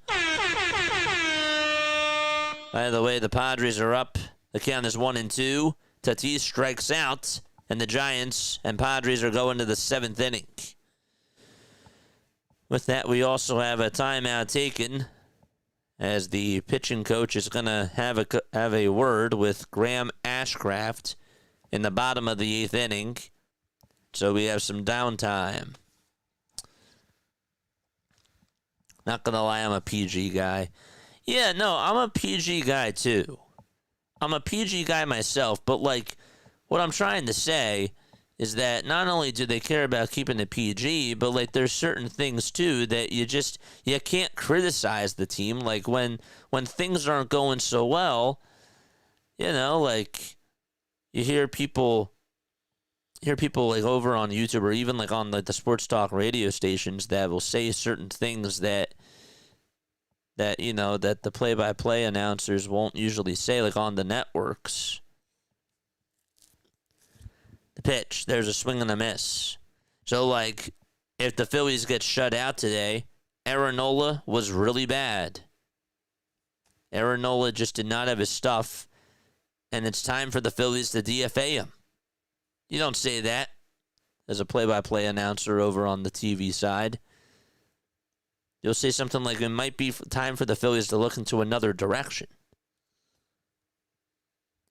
By the way, the Padres are up. The count is 1-2. Tatis strikes out, and the Giants and Padres are going to the 7th inning. With that, we also have a timeout taken, as the pitching coach is going to have a word with Graham Ashcraft in the bottom of the 8th inning. So we have some downtime. Not going to lie, I'm a PG guy. Yeah, no, I'm a PG guy too. I'm a PG guy myself, but like what I'm trying to say is that not only do they care about keeping it PG, but like there's certain things too that you can't criticize the team. Like when things aren't going so well, you know, like you hear people like over on YouTube or even like on like the sports talk radio stations that will say certain things that you know that the play-by-play announcers won't usually say, like on the networks. The pitch, there's a swing and a miss. So, like, if the Phillies get shut out today, Aaron Nola was really bad. Aaron Nola just did not have his stuff, and it's time for the Phillies to DFA him. You don't say that as a play-by-play announcer over on the TV side. You'll say something like, it might be time for the Phillies to look into another direction.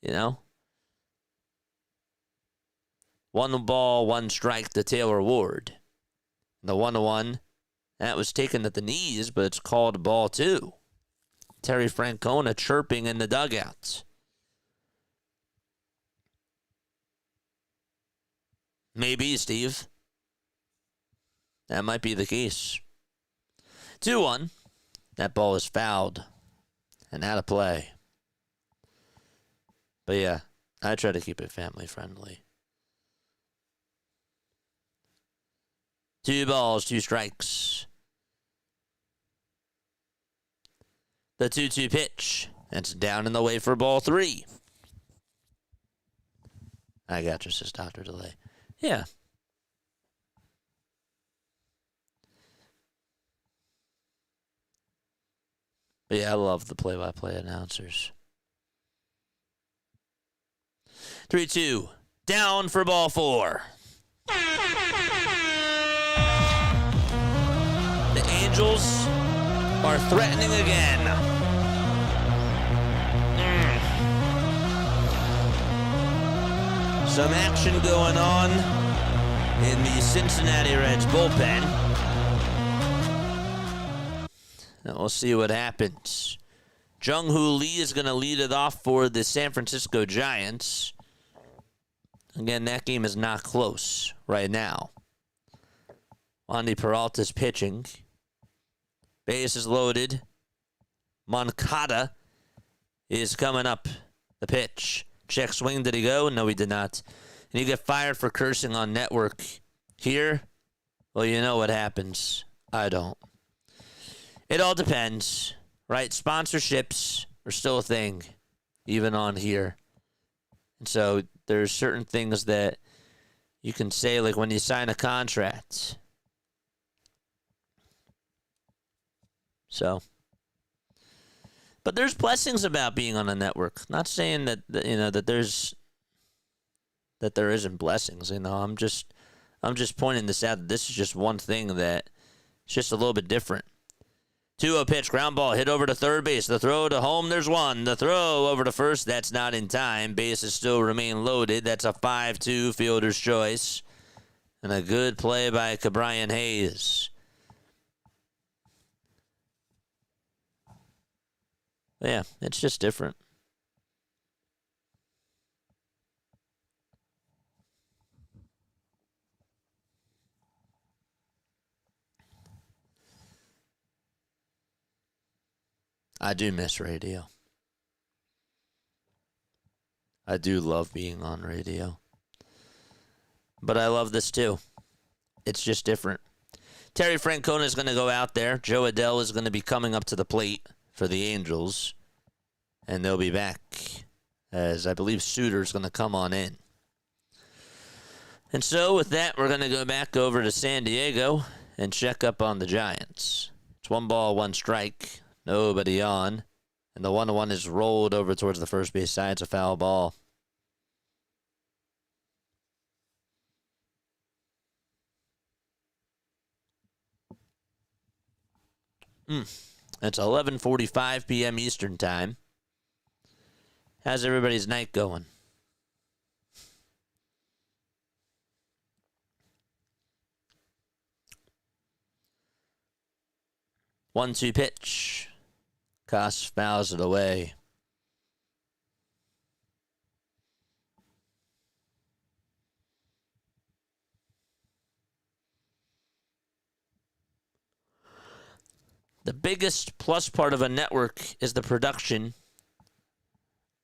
You know? 1 ball, 1 strike to Taylor Ward. The 1-1, that was taken at the knees, but it's called ball 2. Terry Francona chirping in the dugouts. Maybe, Steve. That might be the case. 2-1. That ball is fouled and out of play. But yeah, I try to keep it family friendly. 2 balls, 2 strikes. The 2-2 pitch. That's down in the way for ball 3. I got you, says Dr. Delay. Yeah. But yeah, I love the play-by-play announcers. 3-2. Down for ball 4. The Angels are threatening again. Some action going on in the Cincinnati Reds bullpen. And we'll see what happens. Jung-Hoo Lee is going to lead it off for the San Francisco Giants. Again, that game is not close right now. Wandy Peralta's pitching. Base is loaded. Moncada is coming up. The pitch. Check swing. Did he go? No, he did not. And you get fired for cursing on network. Here, well, you know what happens. I don't. It all depends, right? Sponsorships are still a thing, even on here. And so there's certain things that you can say, like when you sign a contract. So, but there's blessings about being on a network. Not saying that that there isn't blessings. I'm just pointing this out. That this is just one thing that it's just a little bit different. 2-0 pitch, ground ball, hit over to third base. The throw to home, there's one. The throw over to first, that's not in time. Bases still remain loaded. That's a 5-2 fielder's choice. And a good play by Cabrian Hayes. But yeah, it's just different. I do miss radio. I do love being on radio. But I love this too. It's just different. Terry Francona is going to go out there. Joe Adele is going to be coming up to the plate for the Angels. And they'll be back as I believe Suter's going to come on in. And so with that, we're going to go back over to San Diego and check up on the Giants. It's 1 ball, 1 strike. Nobody on. And the 1-1 is rolled over towards the first base side. It's a foul ball. It's 11:45 p.m. Eastern Time. How's everybody's night going? One-two pitch. Koss fouls it away. The biggest plus part of a network is the production.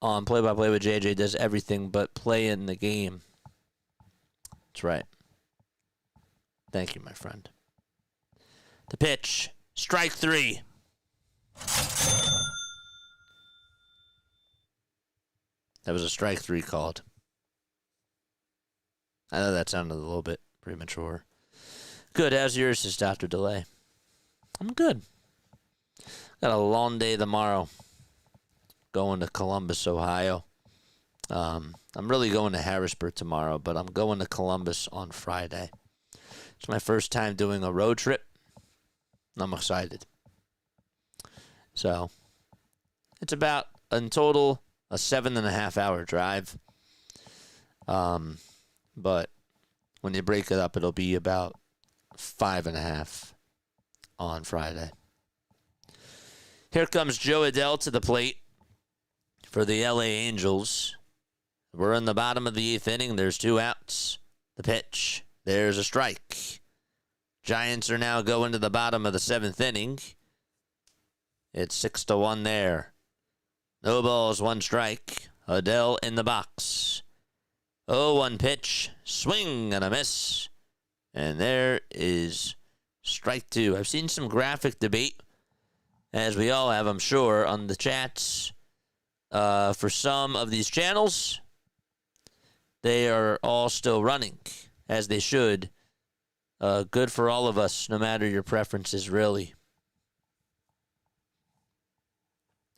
On Play-by-Play with JJ does everything but play in the game. That's right. Thank you, my friend. The pitch. Strike 3. That was a strike 3 called. I know that sounded a little bit premature. Good. How's yours, says Dr. Delay? I'm good. Got a long day tomorrow. Going to Columbus, Ohio. I'm really going to Harrisburg tomorrow, but I'm going to Columbus on Friday. It's my first time doing a road trip. I'm excited. So, it's about, in total, a 7.5-hour drive. But when you break it up, it'll be about 5.5 on Friday. Here comes Joe Adell to the plate for the LA Angels. We're in the bottom of the 8th inning. There's 2 outs. The pitch. There's a strike. Giants are now going to the bottom of the 7th inning. It's 6-1 there. No balls, 1 strike. Adell in the box. 0-1 pitch. Swing and a miss. And there is strike 2. I've seen some graphic debate, as we all have, I'm sure, on the chats for some of these channels. They are all still running, as they should. Good for all of us, no matter your preferences, really.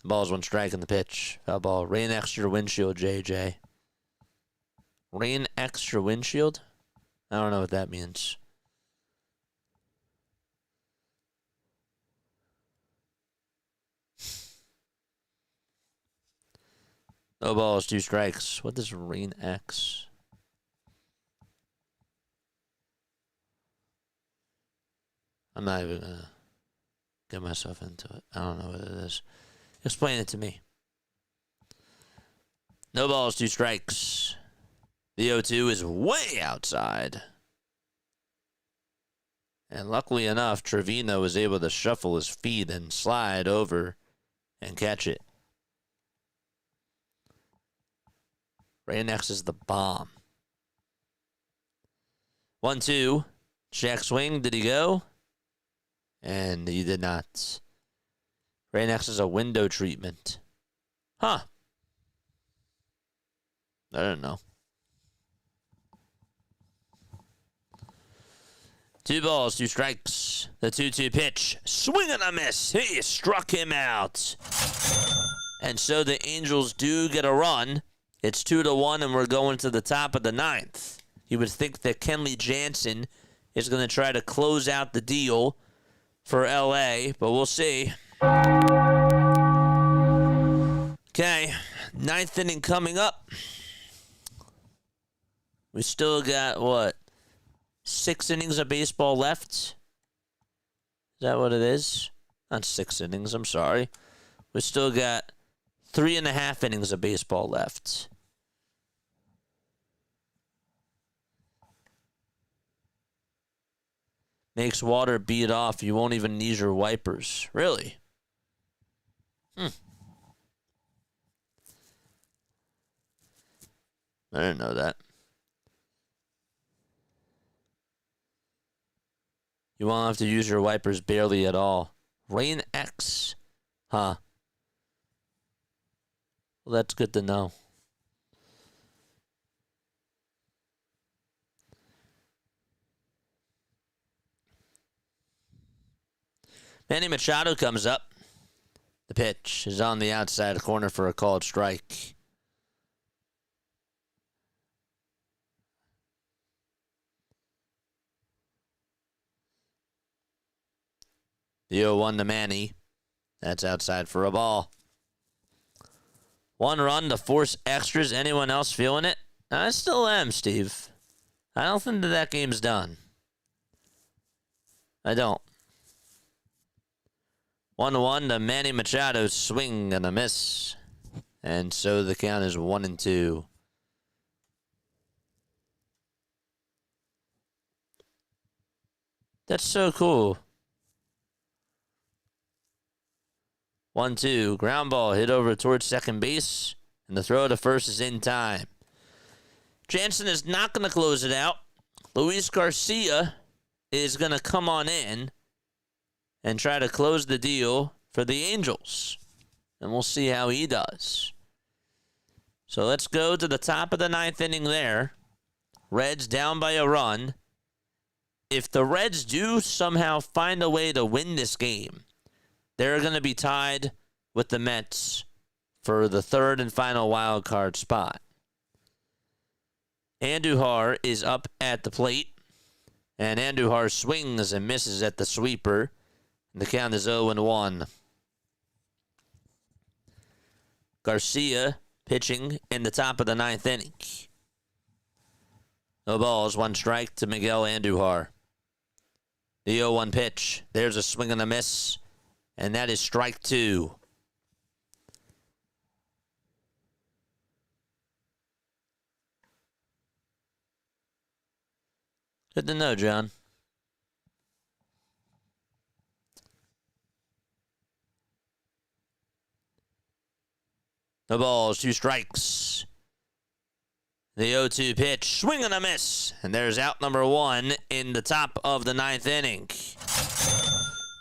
The ball's 1 strike in the pitch. Foul ball. Rain extra windshield, JJ. Rain extra windshield? I don't know what that means. No balls, 2 strikes. What does Rain X? I'm not even going to get myself into it. I don't know what it is. Explain it to me. No balls, 2 strikes. The 0-2 is way outside. And luckily enough, Trevino was able to shuffle his feet and slide over and catch it. Right next is the bomb. 1-2. Jack swing. Did he go? And he did not. Right next is a window treatment. Huh. I don't know. 2 balls, 2 strikes. The 2-2 pitch. Swing and a miss. He struck him out. And so the Angels do get a run. It's 2-1, and we're going to the top of the 9th. You would think that Kenley Jansen is going to try to close out the deal for LA, but we'll see. Okay, 9th inning coming up. We still got, what, 6 innings of baseball left? Is that what it is? Not 6 innings, I'm sorry. We still got 3.5 innings of baseball left. Makes water bead off. You won't even need your wipers. Really? I didn't know that. You won't have to use your wipers barely at all. Rain X. Huh. Well, that's good to know. Manny Machado comes up. The pitch is on the outside corner for a called strike. The 0-1 to Manny. That's outside for a ball. 1 run to force extras. Anyone else feeling it? I still am, Steve. I don't think that game's done. I don't. 1-1 to Manny Machado. Swing and a miss. And so the count is 1-2. That's so cool. 1-2. Ground ball hit over towards second base. And the throw to first is in time. Jansen is not going to close it out. Luis Garcia is going to come on in and try to close the deal for the Angels. And we'll see how he does. So let's go to the top of the 9th inning there. Reds down by a run. If the Reds do somehow find a way to win this game, they're going to be tied with the Mets for the 3rd and final wild card spot. Andujar is up at the plate, and Andujar swings and misses at the sweeper. The count is 0-1. Garcia pitching in the top of the 9th inning. No balls, 1 strike to Miguel Andujar. The 0-1 pitch. There's a swing and a miss. and that is strike 2. Good to know, John. No balls, 2 strikes. The 0-2 pitch, swing and a miss. And there's out number 1 in the top of the 9th inning.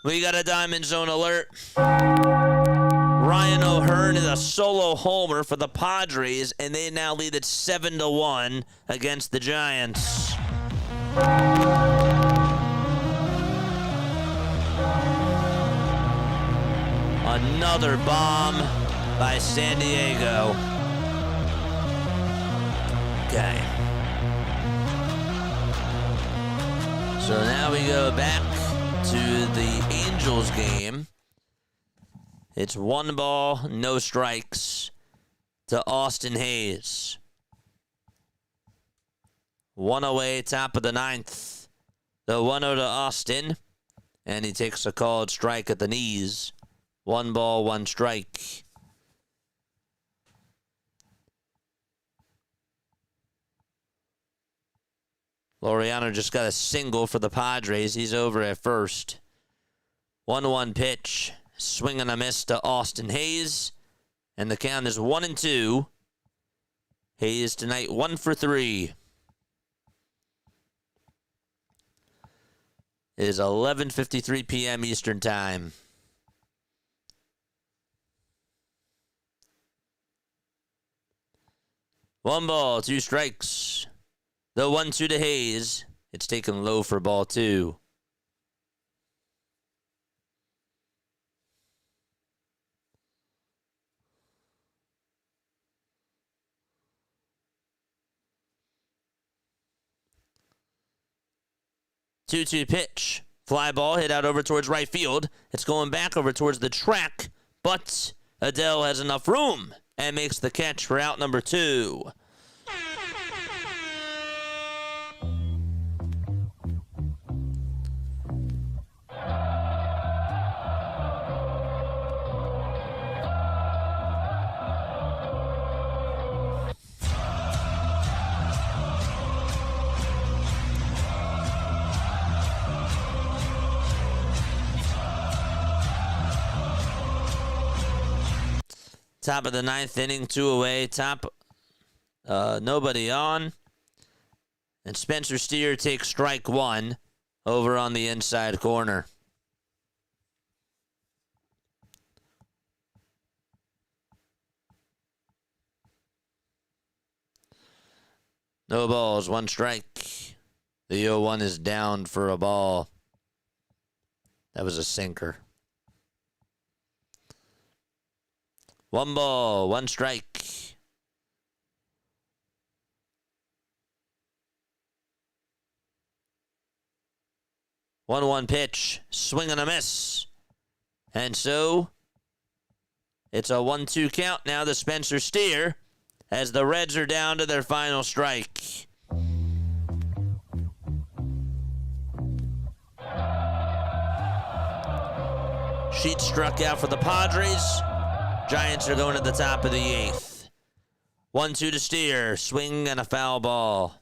We got a Diamond Zone alert. Ryan O'Hearn is a solo homer for the Padres, and they now lead it 7-1 against the Giants. Another bomb by San Diego. Okay. So now we go back to the Angels game. It's 1 ball, no strikes to Austin Hayes. 1 away, top of the 9th. The 1-0 to Austin, and he takes a called strike at the knees. 1 ball, 1 strike. Laureano just got a single for the Padres. He's over at first. 1-1 pitch. Swing and a miss to Austin Hayes. And the count is 1-2. Hayes tonight 1 for 3. It is 11:53 p.m. Eastern Time. One ball, 2 strikes. The 1-2 to Hayes. It's taken low for ball 2. Two-two pitch. Fly ball hit out over towards right field. It's going back over towards the track, but Adele has enough room and makes the catch for out number 2. Top of the 9th inning, 2 away. Nobody on. And Spencer Steer takes strike 1 over on the inside corner. No balls, 1 strike. The 0-1 is down for a ball. That was a sinker. 1 ball, 1 strike. One pitch, swing and a miss. And so, it's a 1-2 count now to Spencer Steer as the Reds are down to their final strike. Sheets struck out for the Padres. Giants are going to the top of the 8th. 1-2 to Steer. Swing and a foul ball.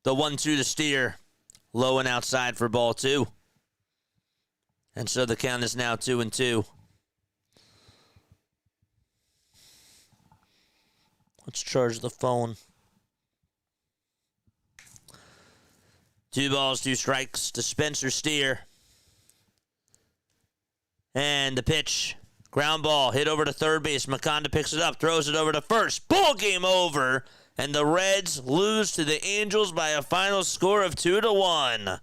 The 1-2 to Steer. Low and outside for ball 2. And so the count is now 2-2. Let's charge the phone. 2 balls, 2 strikes to Spencer Steer. And the pitch. Ground ball hit over to third base. Maconda picks it up, throws it over to first. Ball game over. And the Reds lose to the Angels by a final score of 2-1.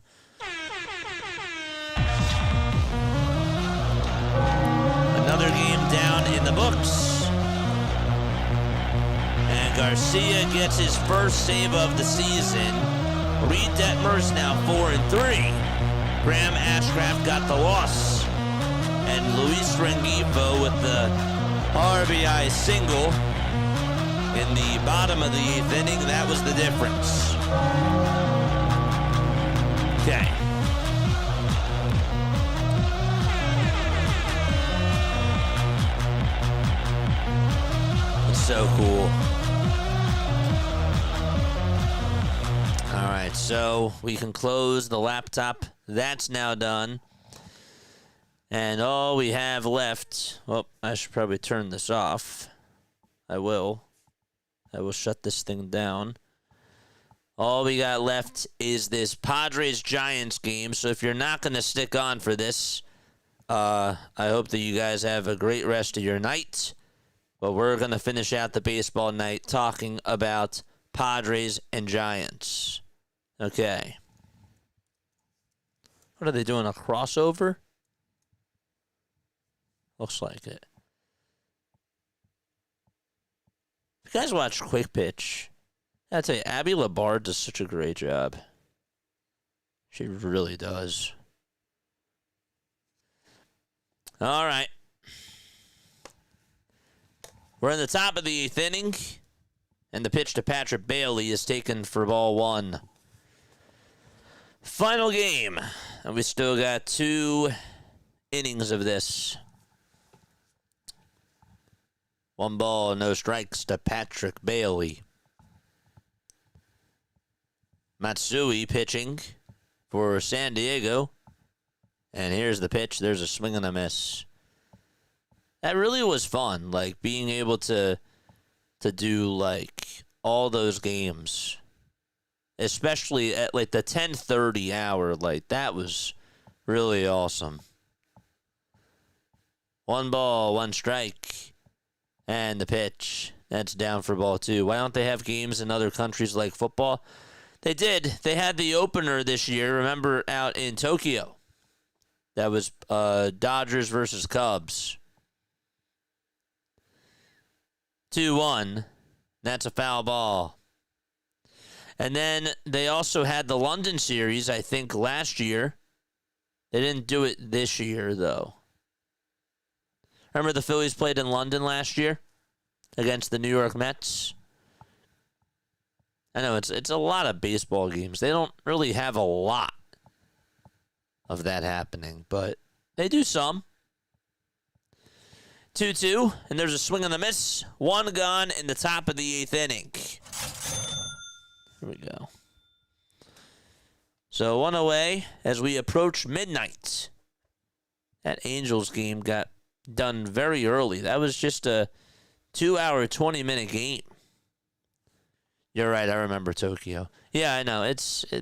Another game down in the books. And Garcia gets his first save of the season. Reed Detmer's now 4-3. Graham Ashcraft got the loss. And Luis Rengifo with the RBI single in the bottom of the 8th inning. That was the difference. Okay. It's so cool. All right, so we can close the laptop. That's now done. And all we have left, well, I should probably turn this off. I will shut this thing down. All we got left is this Padres-Giants game. So if you're not going to stick on for this, I hope that you guys have a great rest of your night. But we're going to finish out the baseball night talking about Padres and Giants. Okay. What are they doing, a crossover? Looks like it. If you guys watch Quick Pitch, I tell you, Abby Labarde does such a great job. She really does. All right. We're in the top of the 8th inning, and the pitch to Patrick Bailey is taken for ball 1. Final game, and we still got 2 innings of this. 1 ball, no strikes to Patrick Bailey. Matsui pitching for San Diego. And here's the pitch. There's a swing and a miss. That really was fun, like being able to do like all those games. Especially at like the 10:30 hour, like that was really awesome. 1 ball, 1 strike. And the pitch. That's down for ball 2. Why don't they have games in other countries like football? They did. They had the opener this year, remember, out in Tokyo. That was Dodgers versus Cubs. 2-1. That's a foul ball. And then they also had the London series, I think, last year. They didn't do it this year, though. Remember the Phillies played in London last year against the New York Mets? I know it's a lot of baseball games. They don't really have a lot of that happening, but they do some. 2-2, and there's a swing and a miss. 1 gone in the top of the 8th inning. Here we go. So 1 away as we approach midnight. That Angels game got done very early. That was just a 2-hour, 20-minute game. You're right, I remember Tokyo. Yeah, I know.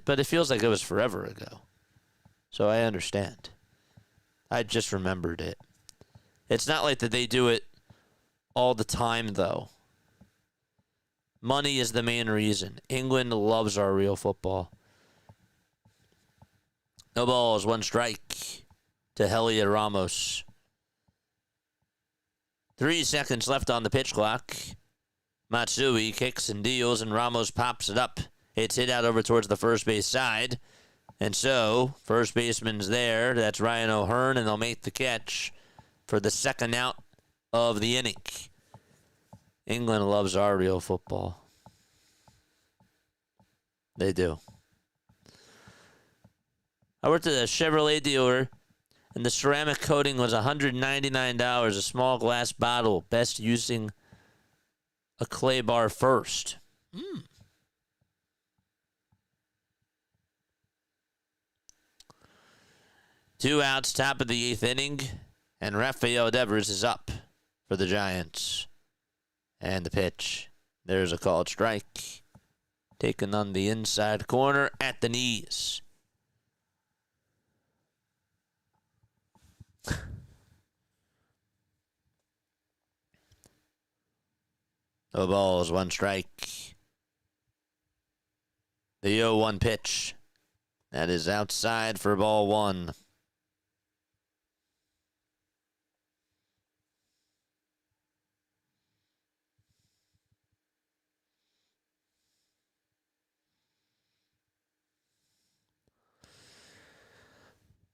But it feels like it was forever ago. So I understand. I just remembered it. It's not like that they do it all the time, though. Money is the main reason. England loves our real football. No balls, 1 strike to Heliot Ramos. 3 seconds left on the pitch clock. Matsui kicks and deals, and Ramos pops it up. It's hit out over towards the first base side. And so, first baseman's there. That's Ryan O'Hearn, and they'll make the catch for the 2nd out of the inning. England loves our real football. They do. I worked at a Chevrolet dealer, and the ceramic coating was $199, a small glass bottle, best using a clay bar first. 2 outs, top of the 8th inning, and Rafael Devers is up for the Giants. And the pitch. There's a called strike. Taken on the inside corner at the knees. No balls, 1 strike. The 0-1 pitch. That is outside for ball 1.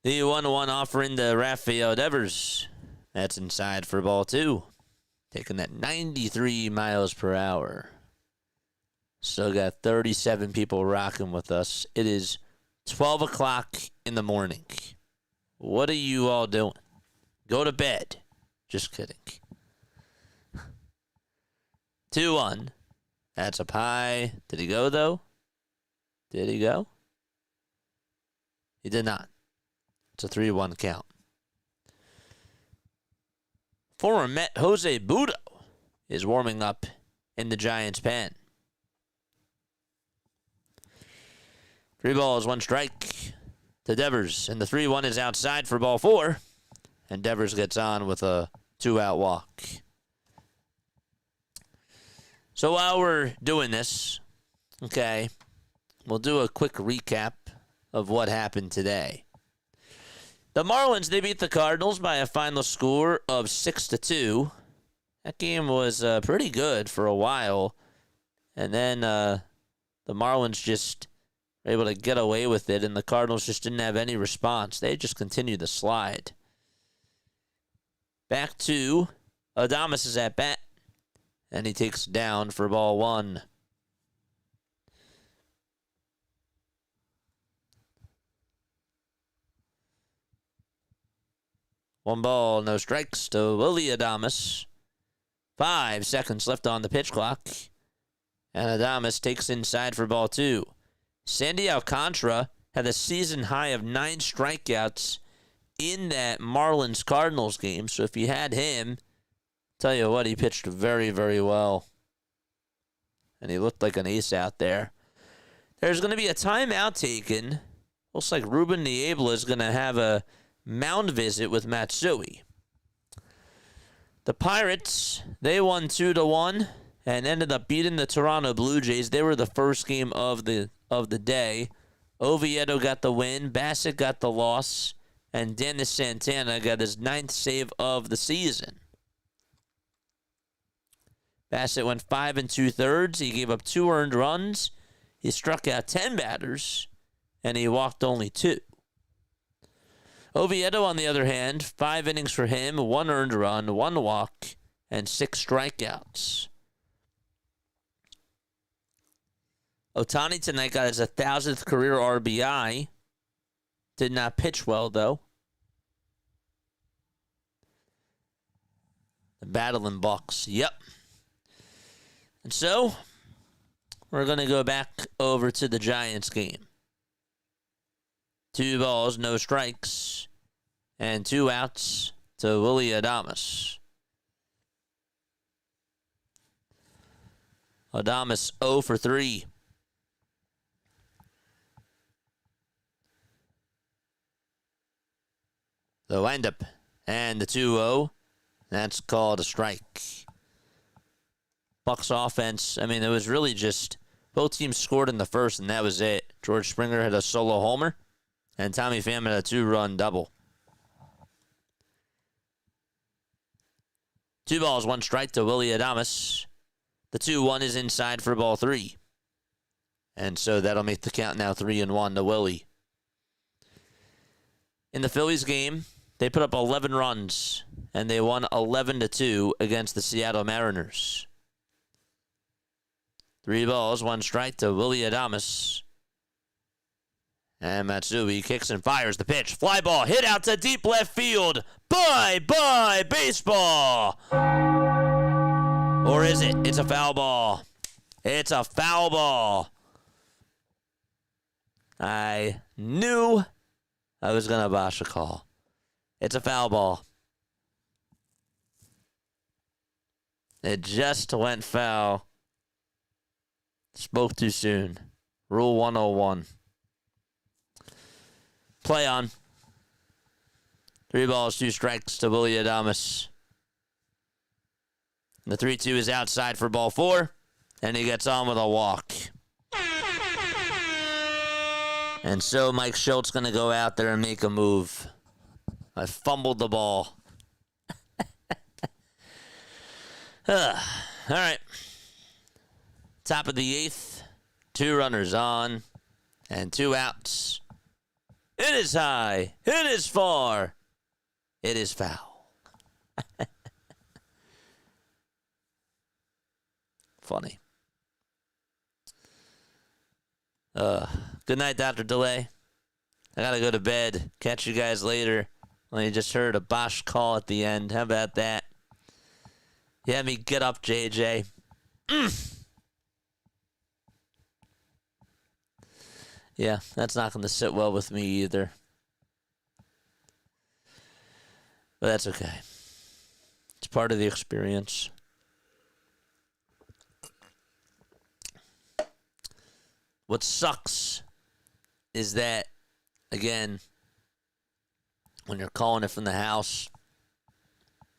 The 1-1 offering to Rafael Devers. That's inside for ball 2. Taking that 93 miles per hour. Still got 37 people rocking with us. It is 12 o'clock in the morning. What are you all doing? Go to bed. Just kidding. 2-1. That's up high. Did he go, though? Did he go? He did not. It's a 3-1 count. Former Met Jose Budo is warming up in the Giants' pen. 3 balls, 1 strike to Devers. And the 3-1 is outside for ball 4. And Devers gets on with a 2-out walk. So while we're doing this, okay, we'll do a quick recap of what happened today. The Marlins, they beat the Cardinals by a final score of 6-2. That game was pretty good for a while. And then the Marlins just were able to get away with it, and the Cardinals just didn't have any response. They just continued to slide. Back to Adames is at bat, and he takes down for ball 1. One ball, no strikes to Willie Adames. 5 seconds left on the pitch clock. And Adames takes inside for ball 2. Sandy Alcantara had a season high of 9 strikeouts in that Marlins-Cardinals game. So if you had him, tell you what, he pitched very, very well. And he looked like an ace out there. There's going to be a timeout taken. Looks like Ruben Niebla is going to have a mound visit with Matsui. The Pirates, they won 2-1 and ended up beating the Toronto Blue Jays. They were the first game of the day. Oviedo got the win, Bassett got the loss, and Dennis Santana got his 9th save of the season. Bassett went 5 2/3. He gave up 2 earned runs. He struck out 10 batters, and he walked only 2. Oviedo, on the other hand, 5 innings for him, 1 earned run, 1 walk, and 6 strikeouts. Ohtani tonight got his 1,000th career RBI. Did not pitch well, though. The battling Bucks. Yep. And so, we're going to go back over to the Giants game. 2 balls, no strikes, and 2 outs to Willie Adames. Adames 0 for 3. The windup and the 2-0. That's called a strike. Bucks offense, I mean, it was really just both teams scored in the first, and that was it. George Springer had a solo homer, and Tommy Pham had a 2-run double. 2 balls, 1 strike to Willie Adames. The 2-1 is inside for ball 3. And so that'll make the count now 3-1 to Willie. In the Phillies game, they put up 11 runs, and they won 11-2 against the Seattle Mariners. 3 balls, 1 strike to Willie Adames. And Matsui kicks and fires the pitch. Fly ball hit out to deep left field. Bye-bye, baseball. Or is it? It's a foul ball. It's a foul ball. I knew I was going to bosh a call. It's a foul ball. It just went foul. Spoke too soon. Rule 101. Play on. 3 balls, 2 strikes to Willie Adames. The 3-2 is outside for ball 4, and he gets on with a walk. And so Mike Schultz going to go out there and make a move. I fumbled the ball. All right. Top of the 8th. 2 runners on and 2 outs. In It is high. It is far. It is foul. Funny. Good night, Dr. Delay. I gotta go to bed. Catch you guys later. Well, you just heard a Bosch call at the end. How about that? You had me get up, JJ. Yeah, that's not going to sit well with me either. But that's okay. It's part of the experience. What sucks is that, again, when you're calling it from the house,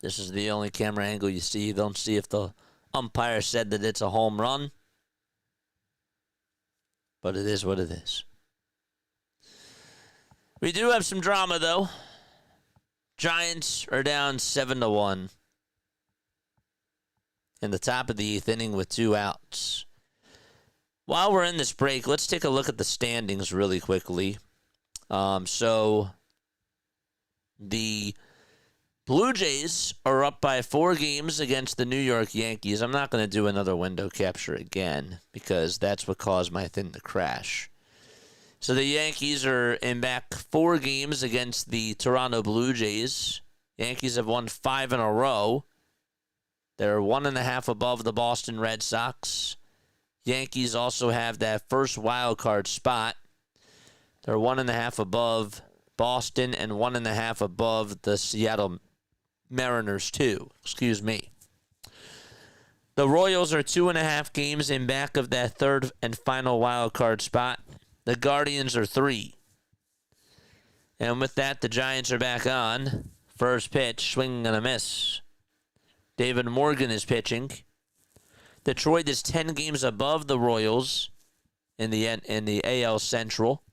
this is the only camera angle you see. You don't see if the umpire said that it's a home run. But it is what it is. We do have some drama, though. Giants are down 7-1 in the top of the 8th inning with 2 outs. While we're in this break, let's take a look at the standings really quickly. So the Blue Jays are up by 4 games against the New York Yankees. I'm not going to do another window capture again because that's what caused my thing to crash. So the Yankees are in back 4 games against the Toronto Blue Jays. Yankees have won 5 in a row. They're 1.5 above the Boston Red Sox. Yankees also have that first wild card spot. They're 1.5 above Boston and 1.5 above the Seattle Mariners, too. Excuse me. The Royals are 2.5 games in back of that third and final wild card spot. The Guardians are 3. And with that, the Giants are back on. First pitch, swing and a miss. David Morgan is pitching. Detroit is 10 games above the Royals in the AL Central.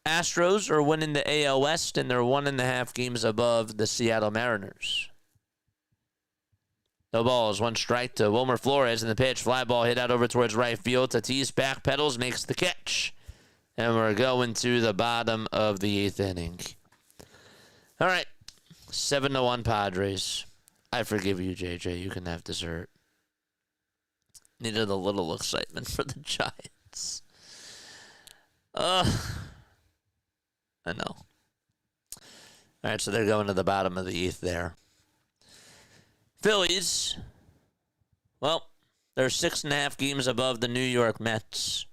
Astros are winning the AL West, and they're 1.5 games above the Seattle Mariners. No balls, 1 strike to Wilmer Flores in the pitch. Fly ball hit out over towards right field. Tatis back pedals, makes the catch. And we're going to the bottom of the 8th inning. All right, 7-1 Padres. I forgive you, JJ. You can have dessert. Needed a little excitement for the Giants. I know. All right, so they're going to the bottom of the 8th there. Phillies, well, they're 6.5 games above the New York Mets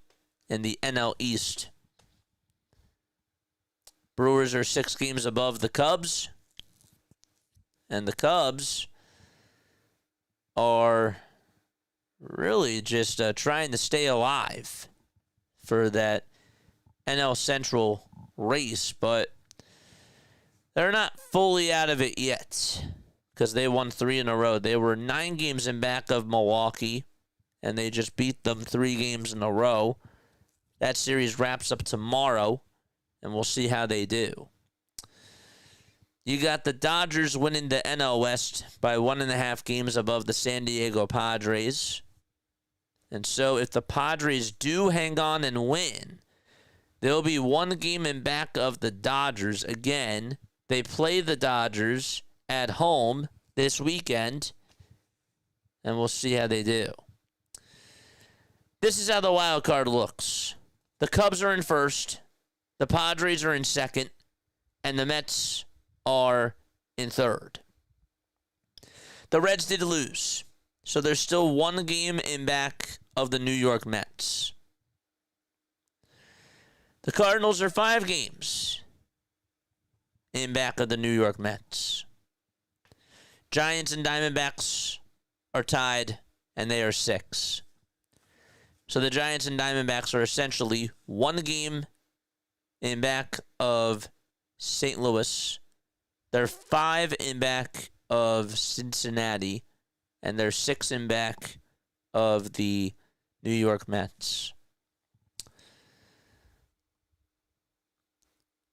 in the NL East. Brewers are 6 games above the Cubs. And the Cubs are really just trying to stay alive for that NL Central race, but they're not fully out of it yet because they won 3 in a row. They were 9 games in back of Milwaukee, and they just beat them 3 games in a row. That series wraps up tomorrow, and we'll see how they do. You got the Dodgers winning the NL West by 1.5 games above the San Diego Padres. And so if the Padres do hang on and win, they'll be 1 game in back of the Dodgers. Again, they play the Dodgers at home this weekend, and we'll see how they do. This is how the wild card looks. The Cubs are in first, the Padres are in second, and the Mets are in third. The Reds did lose, so there's still 1 game in back of the New York Mets. The Cardinals are 5 games in back of the New York Mets. Giants and Diamondbacks are tied, and they are 6. So the Giants and Diamondbacks are essentially 1 game in back of St. Louis. They're 5 in back of Cincinnati, and they're 6 in back of the New York Mets.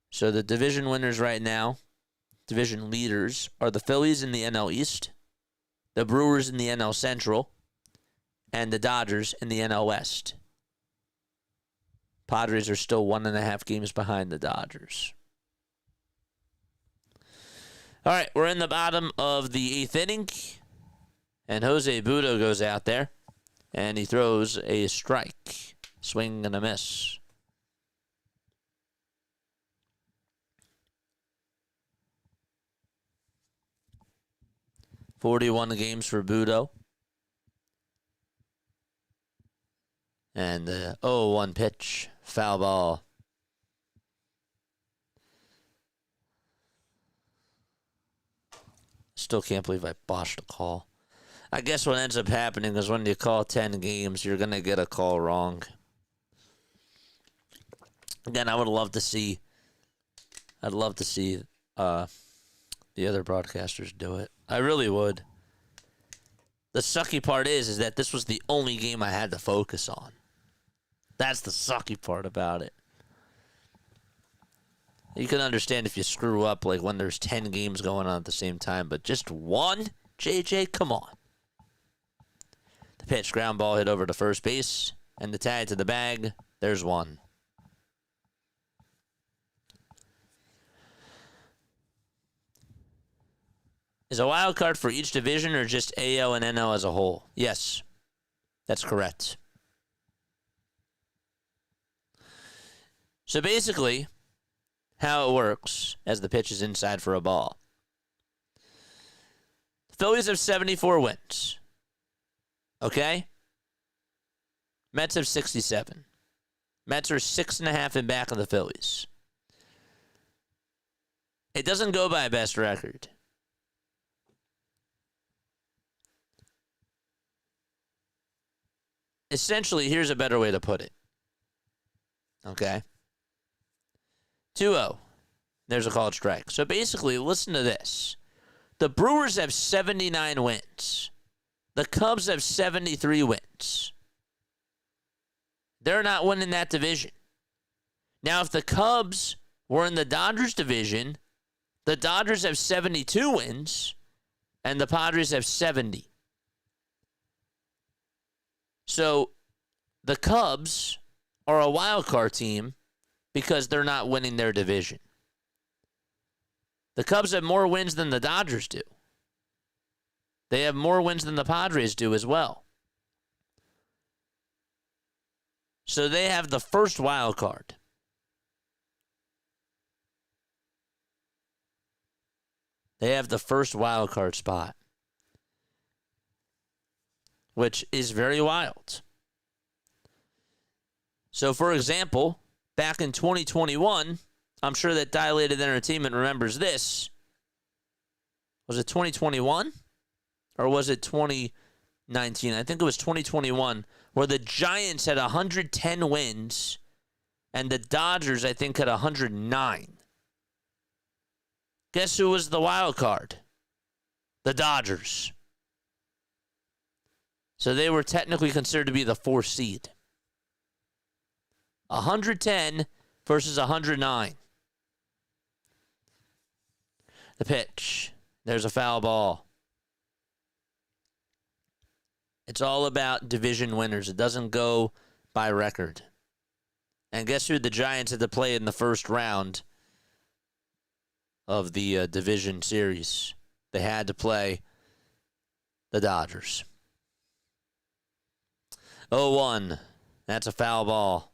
So the division winners right now, division leaders, are the Phillies in the NL East, the Brewers in the NL Central, and the Dodgers in the NL West. Padres are still 1.5 games behind the Dodgers. All right, we're in the bottom of the 8th inning, and Jose Butto goes out there, and he throws a strike. Swing and a miss. .41 games for Butto. And the 0-1 pitch, foul ball. Still can't believe I botched a call. I guess what ends up happening is when you call 10 games, you're going to get a call wrong. Again, I would love to see. I'd love to see the other broadcasters do it. I really would. The sucky part is that this was the only game I had to focus on. That's the sucky part about it. You can understand if you screw up, like when there's 10 games going on at the same time, but just one, JJ, come on. The pitch, ground ball hit over to first base, and the tag to the bag. There's one. Is a wild card for each division or just AL and NL as a whole? Yes, that's correct. So basically, how it works as the pitch is inside for a ball. The Phillies have 74 wins. Okay? Mets have 67. Mets are 6.5 in back of the Phillies. It doesn't go by best record. Essentially, here's a better way to put it. Okay? 2-0. There's a called strike. So basically, listen to this. The Brewers have 79 wins. The Cubs have 73 wins. They're not winning that division. Now, if the Cubs were in the Dodgers division, the Dodgers have 72 wins, and the Padres have 70. So the Cubs are a wild card team because they're not winning their division. The Cubs have more wins than the Dodgers do. They have more wins than the Padres do as well. So they have the first wild card. They have the first wild card spot, which is very wild. So, for example, back in 2021, I'm sure that Dilated Entertainment remembers this. Was it 2021? Or was it 2019? I think it was 2021, where the Giants had 110 wins, and the Dodgers, I think, had 109. Guess who was the wild card? The Dodgers. So they were technically considered to be the 4th seed. 110 versus 109. The pitch. There's a foul ball. It's all about division winners. It doesn't go by record. And guess who the Giants had to play in the first round of the division series? They had to play the Dodgers. 0-1. That's a foul ball.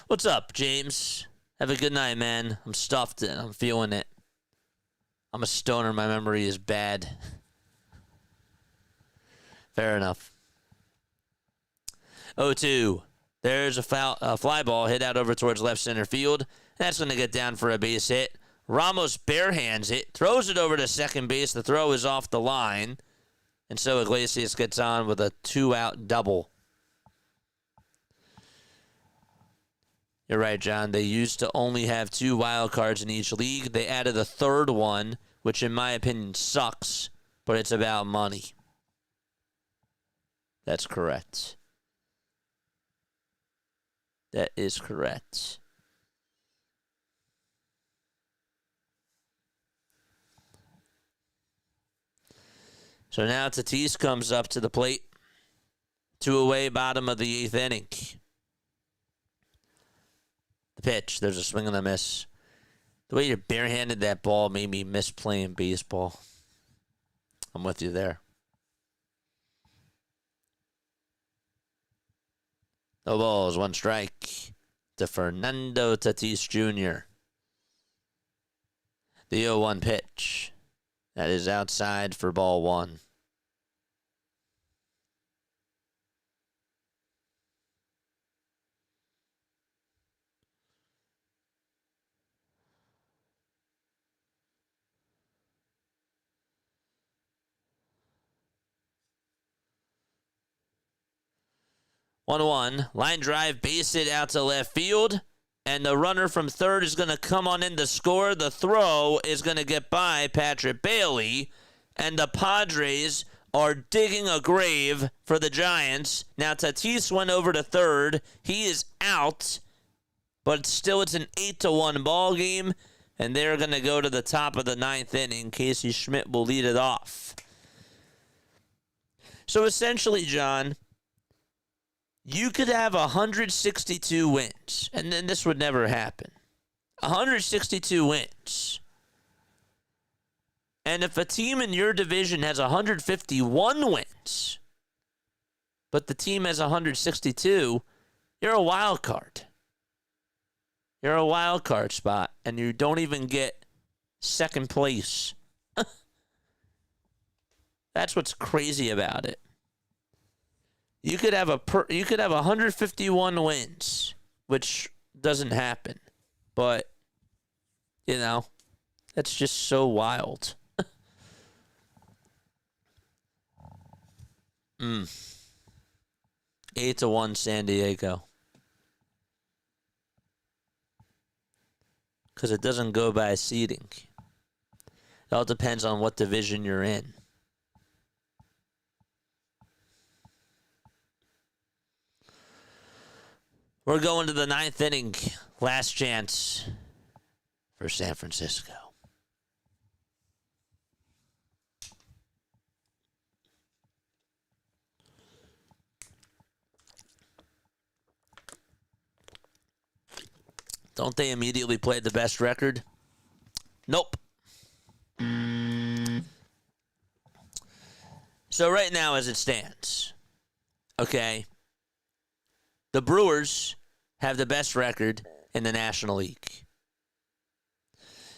What's up, James? Have a good night, man. I'm stuffed and I'm feeling it. I'm a stoner. My memory is bad. Fair enough. 0-2. There's a fly ball hit out over towards left center field. That's going to get down for a base hit. Ramos barehands it, throws it over to second base. The throw is off the line. And so Iglesias gets on with a 2-out double. You're right, John. They used to only have 2 wild cards in each league. They added a third one, which in my opinion sucks, but it's about money. That's correct. That is correct. So now Tatis comes up to the plate. Two away, bottom of the 8th inning. The pitch. There's a swing and a miss. The way you barehanded that ball made me miss playing baseball. I'm with you there. No balls, one strike to Fernando Tatis Jr. The 0-1 pitch. That is outside for ball one. One, line drive, base hit out to left field, and the runner from third is going to come on in to score. The throw is going to get by Patrick Bailey, and the Padres are digging a grave for the Giants. Now Tatis went over to third. He is out, but still it's an 8-1 ball game, and they're going to go to the top of the 9th inning. Casey Schmidt will lead it off. So essentially, John, you could have 162 wins, and then this would never happen. 162 wins. And if a team in your division has 151 wins, but the team has 162, you're a wild card. You're a wild card spot, and you don't even get second place. That's what's crazy about it. You could have 151 wins, which doesn't happen. But, you know, that's just so wild. 8-1 San Diego. Because it doesn't go by seeding. It all depends on what division you're in. We're going to the 9th inning. Last chance for San Francisco. Don't they immediately play the best record? Nope. So right now as it stands, okay, the Brewers have the best record in the National League.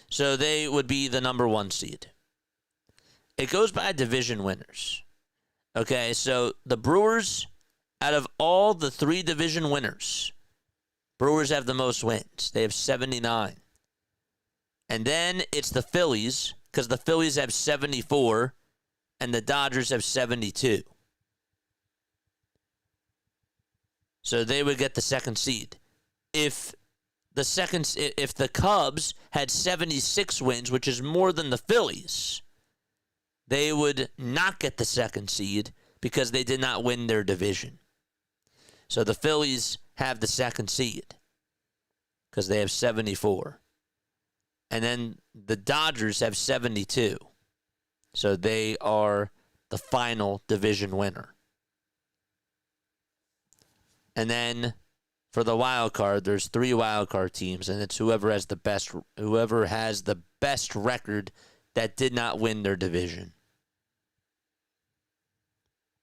So they would be the number 1 seed. It goes by division winners. Okay, so the Brewers, out of all the 3 division winners, Brewers have the most wins. They have 79. And then it's the Phillies, because the Phillies have 74, and the Dodgers have 72. So they would get the 2nd seed. If the Cubs had 76 wins, which is more than the Phillies, they would not get the 2nd seed because they did not win their division. So the Phillies have the 2nd seed because they have 74. And then the Dodgers have 72. So they are the final division winner. And then for the wild card, there's 3 wild card teams, and it's whoever has the best record that did not win their division.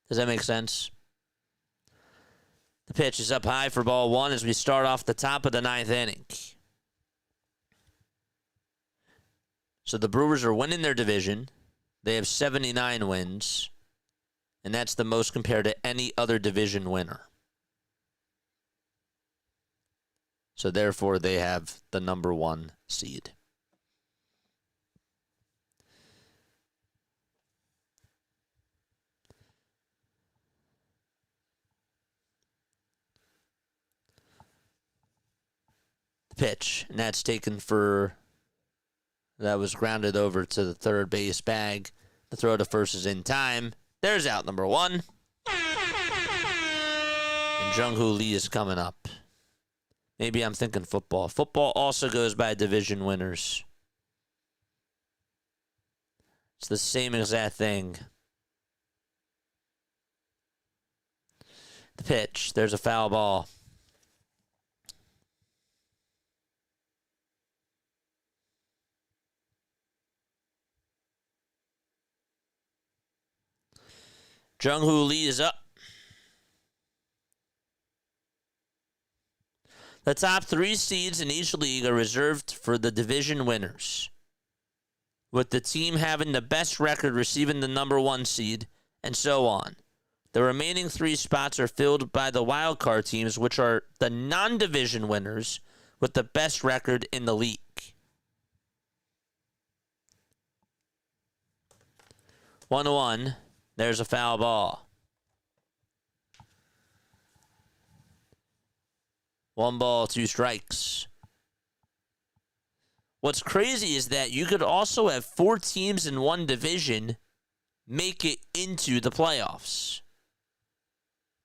Does that make sense? The pitch is up high for ball 1 as we start off the top of the 9th inning. So the Brewers are winning their division. They have 79 wins, and that's the most compared to any other division winner. So therefore, they have the number 1 seed. Pitch, and that's taken that was grounded over to the third base bag. The throw to first is in time. There's out number 1. And Jung-Hoo Lee is coming up. Maybe I'm thinking football. Football also goes by division winners. It's the same exact thing. The pitch. There's a foul ball. Jung-Hoo Lee is up. The top 3 seeds in each league are reserved for the division winners, with the team having the best record receiving the number 1 seed, and so on. The remaining 3 spots are filled by the wild card teams, which are the non-division winners with the best record in the league. 1-1. There's a foul ball. 1 ball, 2 strikes. What's crazy is that you could also have 4 teams in one division make it into the playoffs,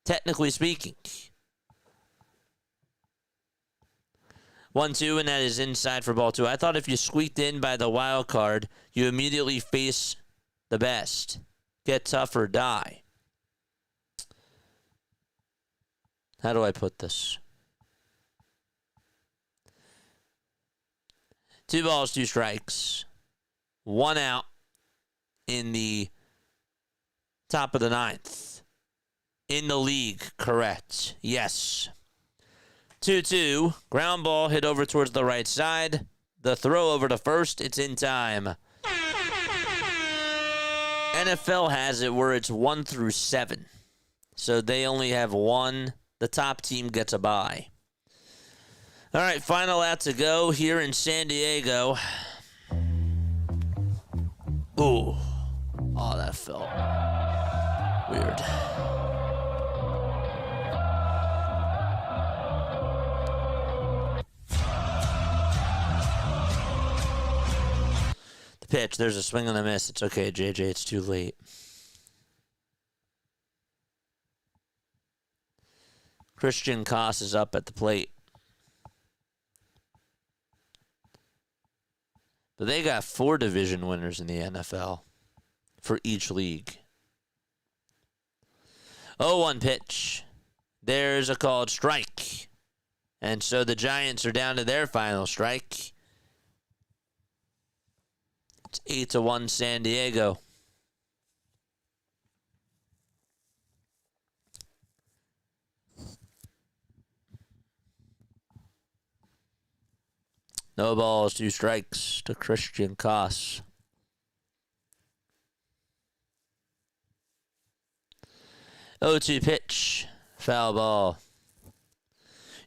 technically speaking. 1-2, and that is inside for ball 2. I thought if you squeaked in by the wild card, you immediately face the best. Get tough or die. How do I put this? 2 balls, 2 strikes. 1 out in the top of the 9th. In the league, correct. Yes. 2-2. Ground ball hit over towards the right side. The throw over to first. It's in time. NFL has it where it's 1 through 7. So they only have 1. The top team gets a bye. All right, final out to go here in San Diego. Ooh. Oh, that felt weird. Pitch. There's a swing and a miss. It's okay, JJ. It's too late. Christian Koss is up at the plate. But they got 4 division winners in the NFL for each league. 0-1 pitch. There's a called strike. And so the Giants are down to their final strike. It's 8-1 San Diego. No balls, 2 strikes to Christian Koss. 0-2 pitch. Foul ball.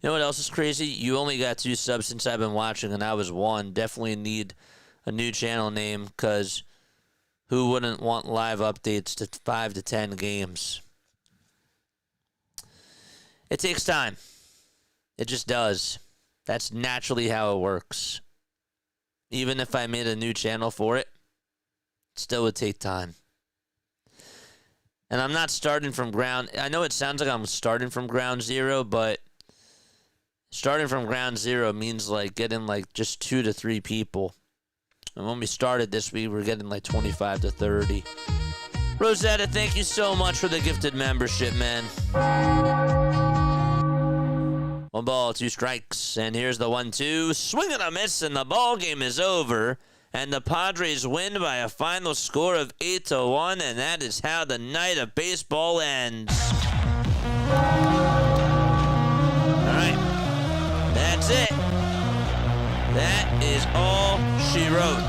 You know what else is crazy? You only got 2 subs since I've been watching, and I was 1. Definitely need a new channel name, because who wouldn't want live updates to 5 to 10 games? It takes time. It just does. That's naturally how it works. Even if I made a new channel for it, it still would take time. And I'm not starting from ground. I know it sounds like I'm starting from ground zero, but starting from ground zero means like getting like just 2 to 3 people. And when we started this week, we were getting like 25 to 30. Rosetta, thank you so much for the gifted membership, man. 1 ball, 2 strikes. And here's the 1-2. Swing and a miss, and the ball game is over. And the Padres win by a final score of 8-1. And that is how the night of baseball ends. All right. That's it. That is all she wrote.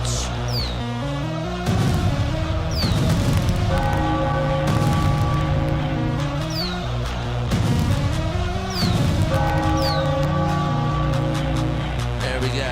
There we go.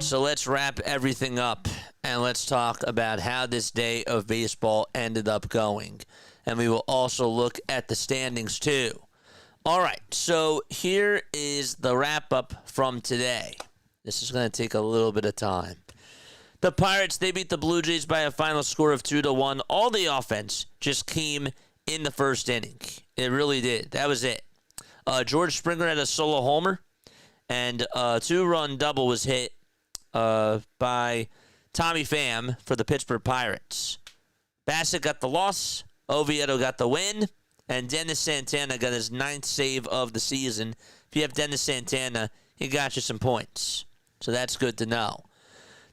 So let's wrap everything up and let's talk about how this day of baseball ended up going. And we will also look at the standings too. All right, so here is the wrap up from today. This is going to take a little bit of time. The Pirates, they beat the Blue Jays by a final score of 2-1. All the offense just came in the first inning. It really did. That was it. George Springer had a solo homer, and a 2-run double was hit by Tommy Pham for the Pittsburgh Pirates. Bassett got the loss, Oviedo got the win, and Dennis Santana got his 9th save of the season. If you have Dennis Santana, he got you some points. So that's good to know.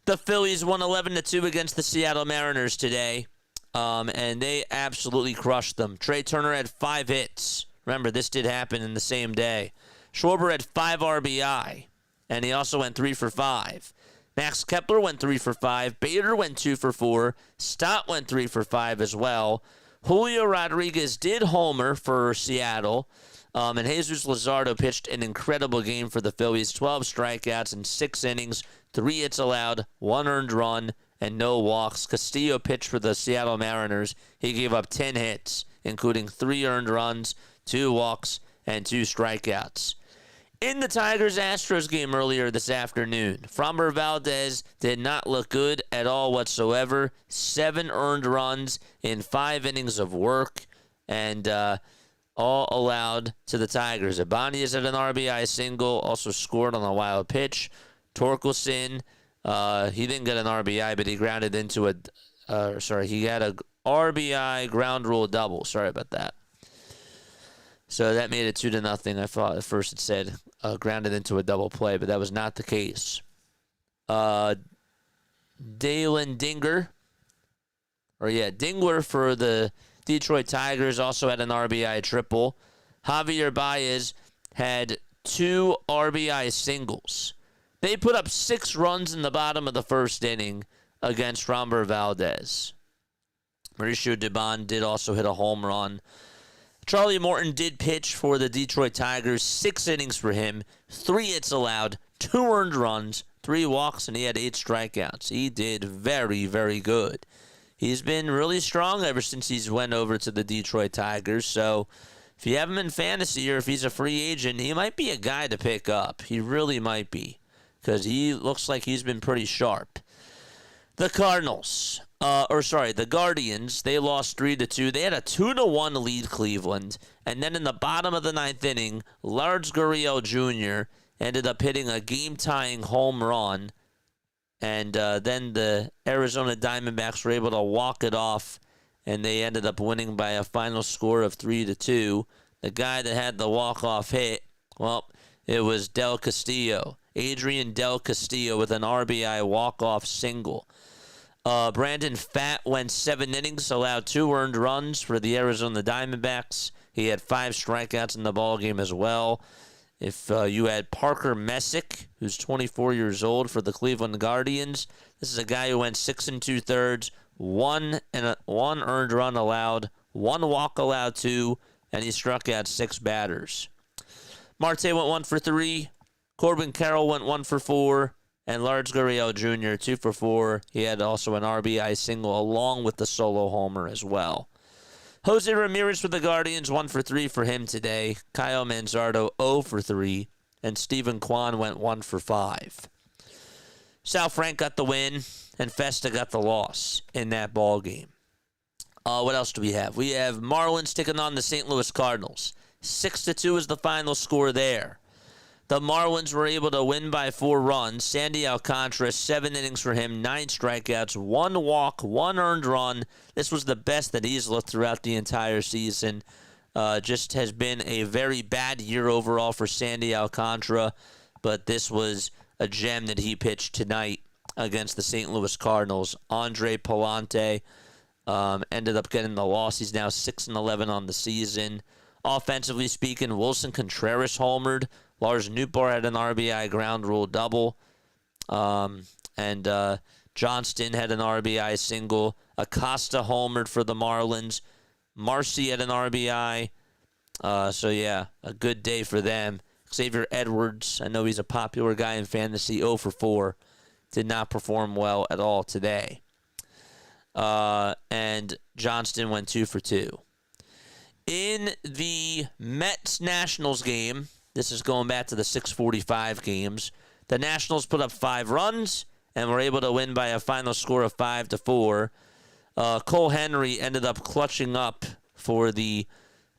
The Phillies won 11-2 against the Seattle Mariners today, and they absolutely crushed them. Trey Turner had 5 hits. Remember, this did happen in the same day. Schwarber had 5 RBI, and he also went 3 for 5. Max Kepler went 3 for 5. Bader went 2 for 4. Stott went 3 for 5 as well. Julio Rodriguez did homer for Seattle. And Jesus Luzardo pitched an incredible game for the Phillies. 12 strikeouts in 6 innings, 3 hits allowed, 1 earned run, and no walks. Castillo pitched for the Seattle Mariners. He gave up 10 hits, including 3 earned runs, 2 walks, and 2 strikeouts. In the Tigers-Astros game earlier this afternoon, Framber Valdez did not look good at all whatsoever. 7 earned runs in 5 innings of work, and all allowed to the Tigers. Ibanez had an RBI single, also scored on a wild pitch. Torkelson, he didn't get an RBI, but he grounded into he had a RBI ground rule double. Sorry about that. So that made it 2-0. I thought at first it said grounded into a double play, but that was not the case. Dalen Dingler for the Detroit Tigers also had an RBI triple. Javier Baez had 2 RBI singles. They put up 6 runs in the bottom of the first inning against Framber Valdez. Mauricio Dubon did also hit a home run. Charlie Morton did pitch for the Detroit Tigers. 6 innings for him, 3 hits allowed, 2 earned runs, 3 walks, and he had 8 strikeouts. He did very, very good. He's been really strong ever since he's went over to the Detroit Tigers. So if you have him in fantasy or if he's a free agent, he might be a guy to pick up. He really might be because he looks like he's been pretty sharp. The Guardians, they lost 3-2. They had a 2-1 lead, Cleveland. And then in the bottom of the 9th inning, Lars Gurriel Jr. ended up hitting a game-tying home run. And then the Arizona Diamondbacks were able to walk it off, and they ended up winning by a final score of 3-2. The guy that had the walk-off hit, well, it was Del Castillo. Adrian Del Castillo with an RBI walk-off single. Brandon Pfaadt went 7 innings, allowed 2 earned runs for the Arizona Diamondbacks. He had 5 strikeouts in the ballgame as well. If you had Parker Messick, who's 24 years old for the Cleveland Guardians, this is a guy who went 6 2/3, 1 earned run allowed, 1 walk allowed 2, and he struck out 6 batters. Marte went 1 for 3. Corbin Carroll went 1 for 4. And Lars Gurriel Jr., 2 for 4. He had also an RBI single along with the solo homer as well. Jose Ramirez for the Guardians, 1 for 3 for him today. Kyle Manzardo, 0 for 3. And Stephen Kwan went 1 for 5. Sal Frank got the win, and Festa got the loss in that ball game. What else do we have? We have Marlins taking on the St. Louis Cardinals. 6-2 is the final score there. The Marlins were able to win by 4 runs. Sandy Alcantara, 7 innings for him, 9 strikeouts, 1 walk, 1 earned run. This was the best that he's looked throughout the entire season. Just has been a very bad year overall for Sandy Alcantara, but this was a gem that he pitched tonight against the St. Louis Cardinals. Andre Palante ended up getting the loss. He's now 6-11 on the season. Offensively speaking, Wilson Contreras homered. Lars Nootbaar had an RBI ground rule double. And Johnston had an RBI single. Acosta homered for the Marlins. Marcy had an RBI. So, yeah, a good day for them. Xavier Edwards, I know he's a popular guy in fantasy, 0 for 4. Did not perform well at all today. And Johnston went 2 for 2. In the Mets-Nationals game, this is going back to the 6:45 games, the Nationals put up 5 runs, and were able to win by a final score of 5-4. Cole Henry ended up clutching up for the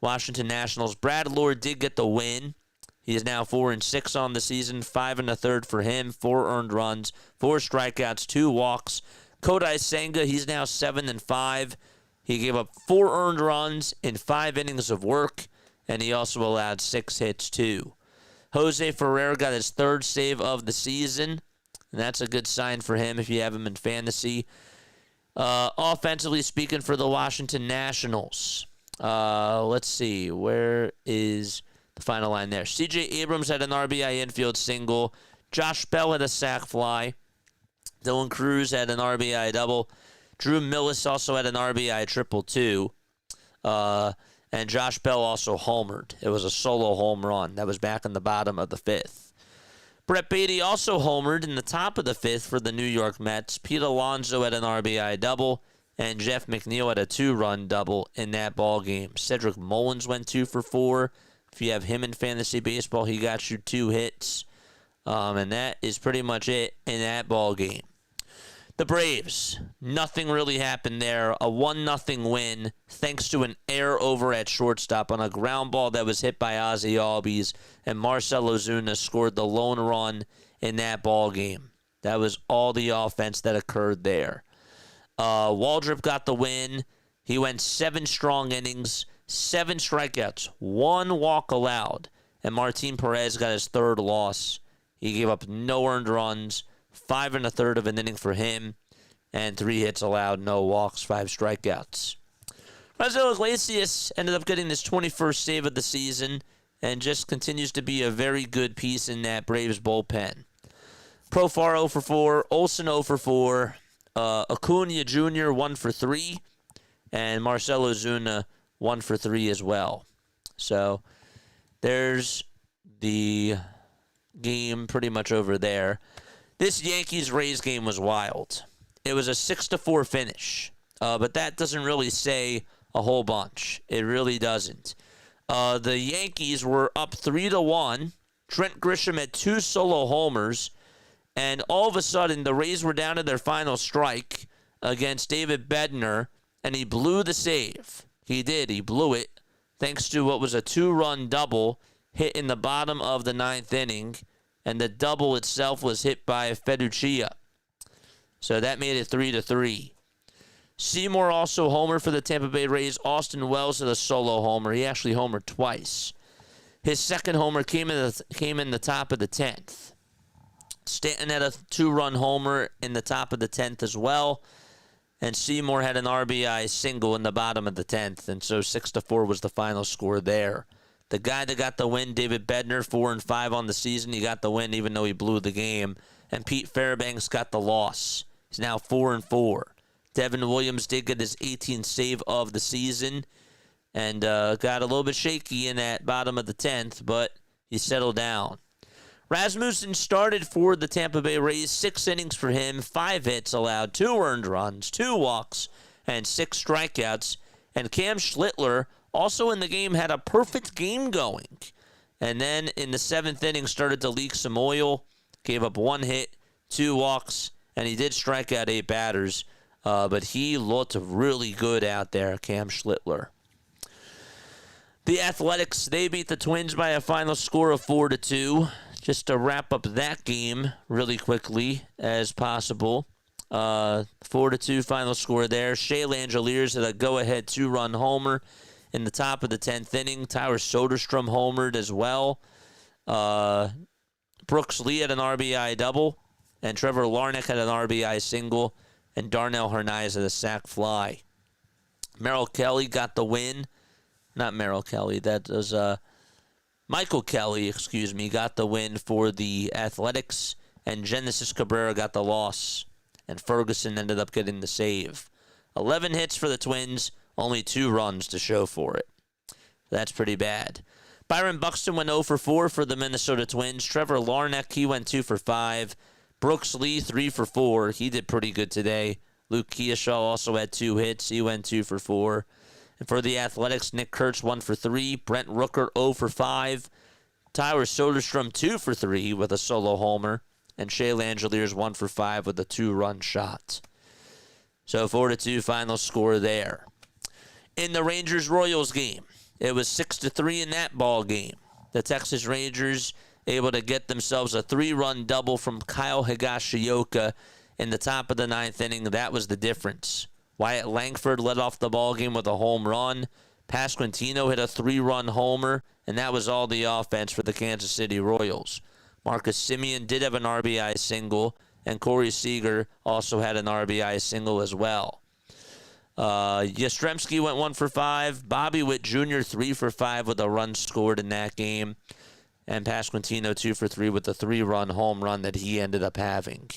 Washington Nationals. Brad Lord did get the win. He is now 4-6 on the season, 5 1/3 for him, 4 earned runs, 4 strikeouts, 2 walks. Kodai Senga, he's now 7-5. He gave up 4 earned runs in 5 innings of work, and he also allowed 6 hits too. Jose Ferrer got his 3rd save of the season, and that's a good sign for him if you have him in fantasy. Offensively speaking for the Washington Nationals, let's see, where is the final line there? C.J. Abrams had an RBI infield single. Josh Bell had a sac fly. Dylan Cruz had an RBI double. Drew Millis also had an RBI triple too. And Josh Bell also homered. It was a solo home run. That was back in the bottom of the 5th. Brett Beatty also homered in the top of the 5th for the New York Mets. Pete Alonso had an RBI double, and Jeff McNeil had a 2-run double in that ball game. Cedric Mullins went 2 for 4. If you have him in fantasy baseball, he got you 2 hits. And that is pretty much it in that ball game. The Braves, nothing really happened there. A 1-0 win thanks to an error over at shortstop on a ground ball that was hit by Ozzie Albies, and Marcell Ozuna scored the lone run in that ball game. That was all the offense that occurred there. Waldrop got the win. He went 7 strong innings, 7 strikeouts, 1 walk allowed, and Martin Perez got his 3rd loss. He gave up no earned runs, 5 1/3 of an inning for him, and 3 hits allowed, no walks, 5 strikeouts. Raisel Iglesias ended up getting his 21st save of the season and just continues to be a very good piece in that Braves bullpen. Profar 0 for 4, Olsen 0 for 4, Acuna Jr. 1 for 3, and Marcell Ozuna 1 for 3 as well. So there's the game pretty much over there. This Yankees-Rays game was wild. It was a 6-4 finish, but that doesn't really say a whole bunch. It really doesn't. The Yankees were up 3-1. Trent Grisham had 2 solo homers, and all of a sudden the Rays were down to their final strike against David Bednar, and he blew the save. He did. He blew it thanks to what was a 2-run double hit in the bottom of the 9th inning, and the double itself was hit by Feduccia. So that made it 3-3. Seymour also homered for the Tampa Bay Rays. Austin Wells had a solo homer. He actually homered twice. His 2nd homer came in the top of the 10th. Stanton had a 2-run homer in the top of the 10th as well. And Seymour had an RBI single in the bottom of the 10th. And so 6-4 was the final score there. The guy that got the win, David Bednar, 4-5 on the season. He got the win even though he blew the game. And Pete Fairbanks got the loss. He's now 4-4. Devin Williams did get his 18th save of the season and got a little bit shaky in that bottom of the 10th, but he settled down. Rasmussen started for the Tampa Bay Rays, 6 innings for him, 5 hits allowed, 2 earned runs, 2 walks, and 6 strikeouts. And Cam Schlittler, also in the game, had a perfect game going. And then in the 7th inning, started to leak some oil, gave up 1 hit, 2 walks, and he did strike out 8 batters. But he looked really good out there, Cam Schlittler. The Athletics, they beat the Twins by a final score of 4-2. Just to wrap up that game really quickly as possible. 4-2 final score there. Shea Langeliers had a go-ahead 2-run homer in the top of the 10th inning. Tyler Soderstrom homered as well. Brooks Lee had an RBI double. And Trevor Larnach had an RBI single. And Darnell Hernandez had a sac fly. Merrill Kelly got the win. Not Merrill Kelly. That was Michael Kelly, got the win for the Athletics. And Genesis Cabrera got the loss. And Ferguson ended up getting the save. 11 hits for the Twins. Only 2 runs to show for it. That's pretty bad. Byron Buxton went 0 for 4 for the Minnesota Twins. Trevor Larnach, he went 2 for 5. Brooks Lee, 3 for 4. He did pretty good today. Luke Keoshaw also had 2 hits. He went 2 for 4. And for the Athletics, Nick Kurtz 1 for 3. Brent Rooker 0 for 5. Tyler Soderstrom 2 for 3 with a solo homer. and Shea Langeliers 1 for 5 with a 2-run shot. So 4-2 final score there. In the Rangers-Royals game, it was 6-3 in that ball game. The Texas Rangers able to get themselves a 3-run double from Kyle Higashioka in the top of the 9th inning. That was the difference. Wyatt Langford led off the ball game with a home run. Pasquantino hit a 3-run homer, and that was all the offense for the Kansas City Royals. Marcus Semien did have an RBI single, and Corey Seager also had an RBI single as well. Yastrzemski went 1 for 5. Bobby Witt Jr. 3 for 5 with a run scored in that game. And Pasquantino 2 for 3 with the 3-run home run that he ended up having.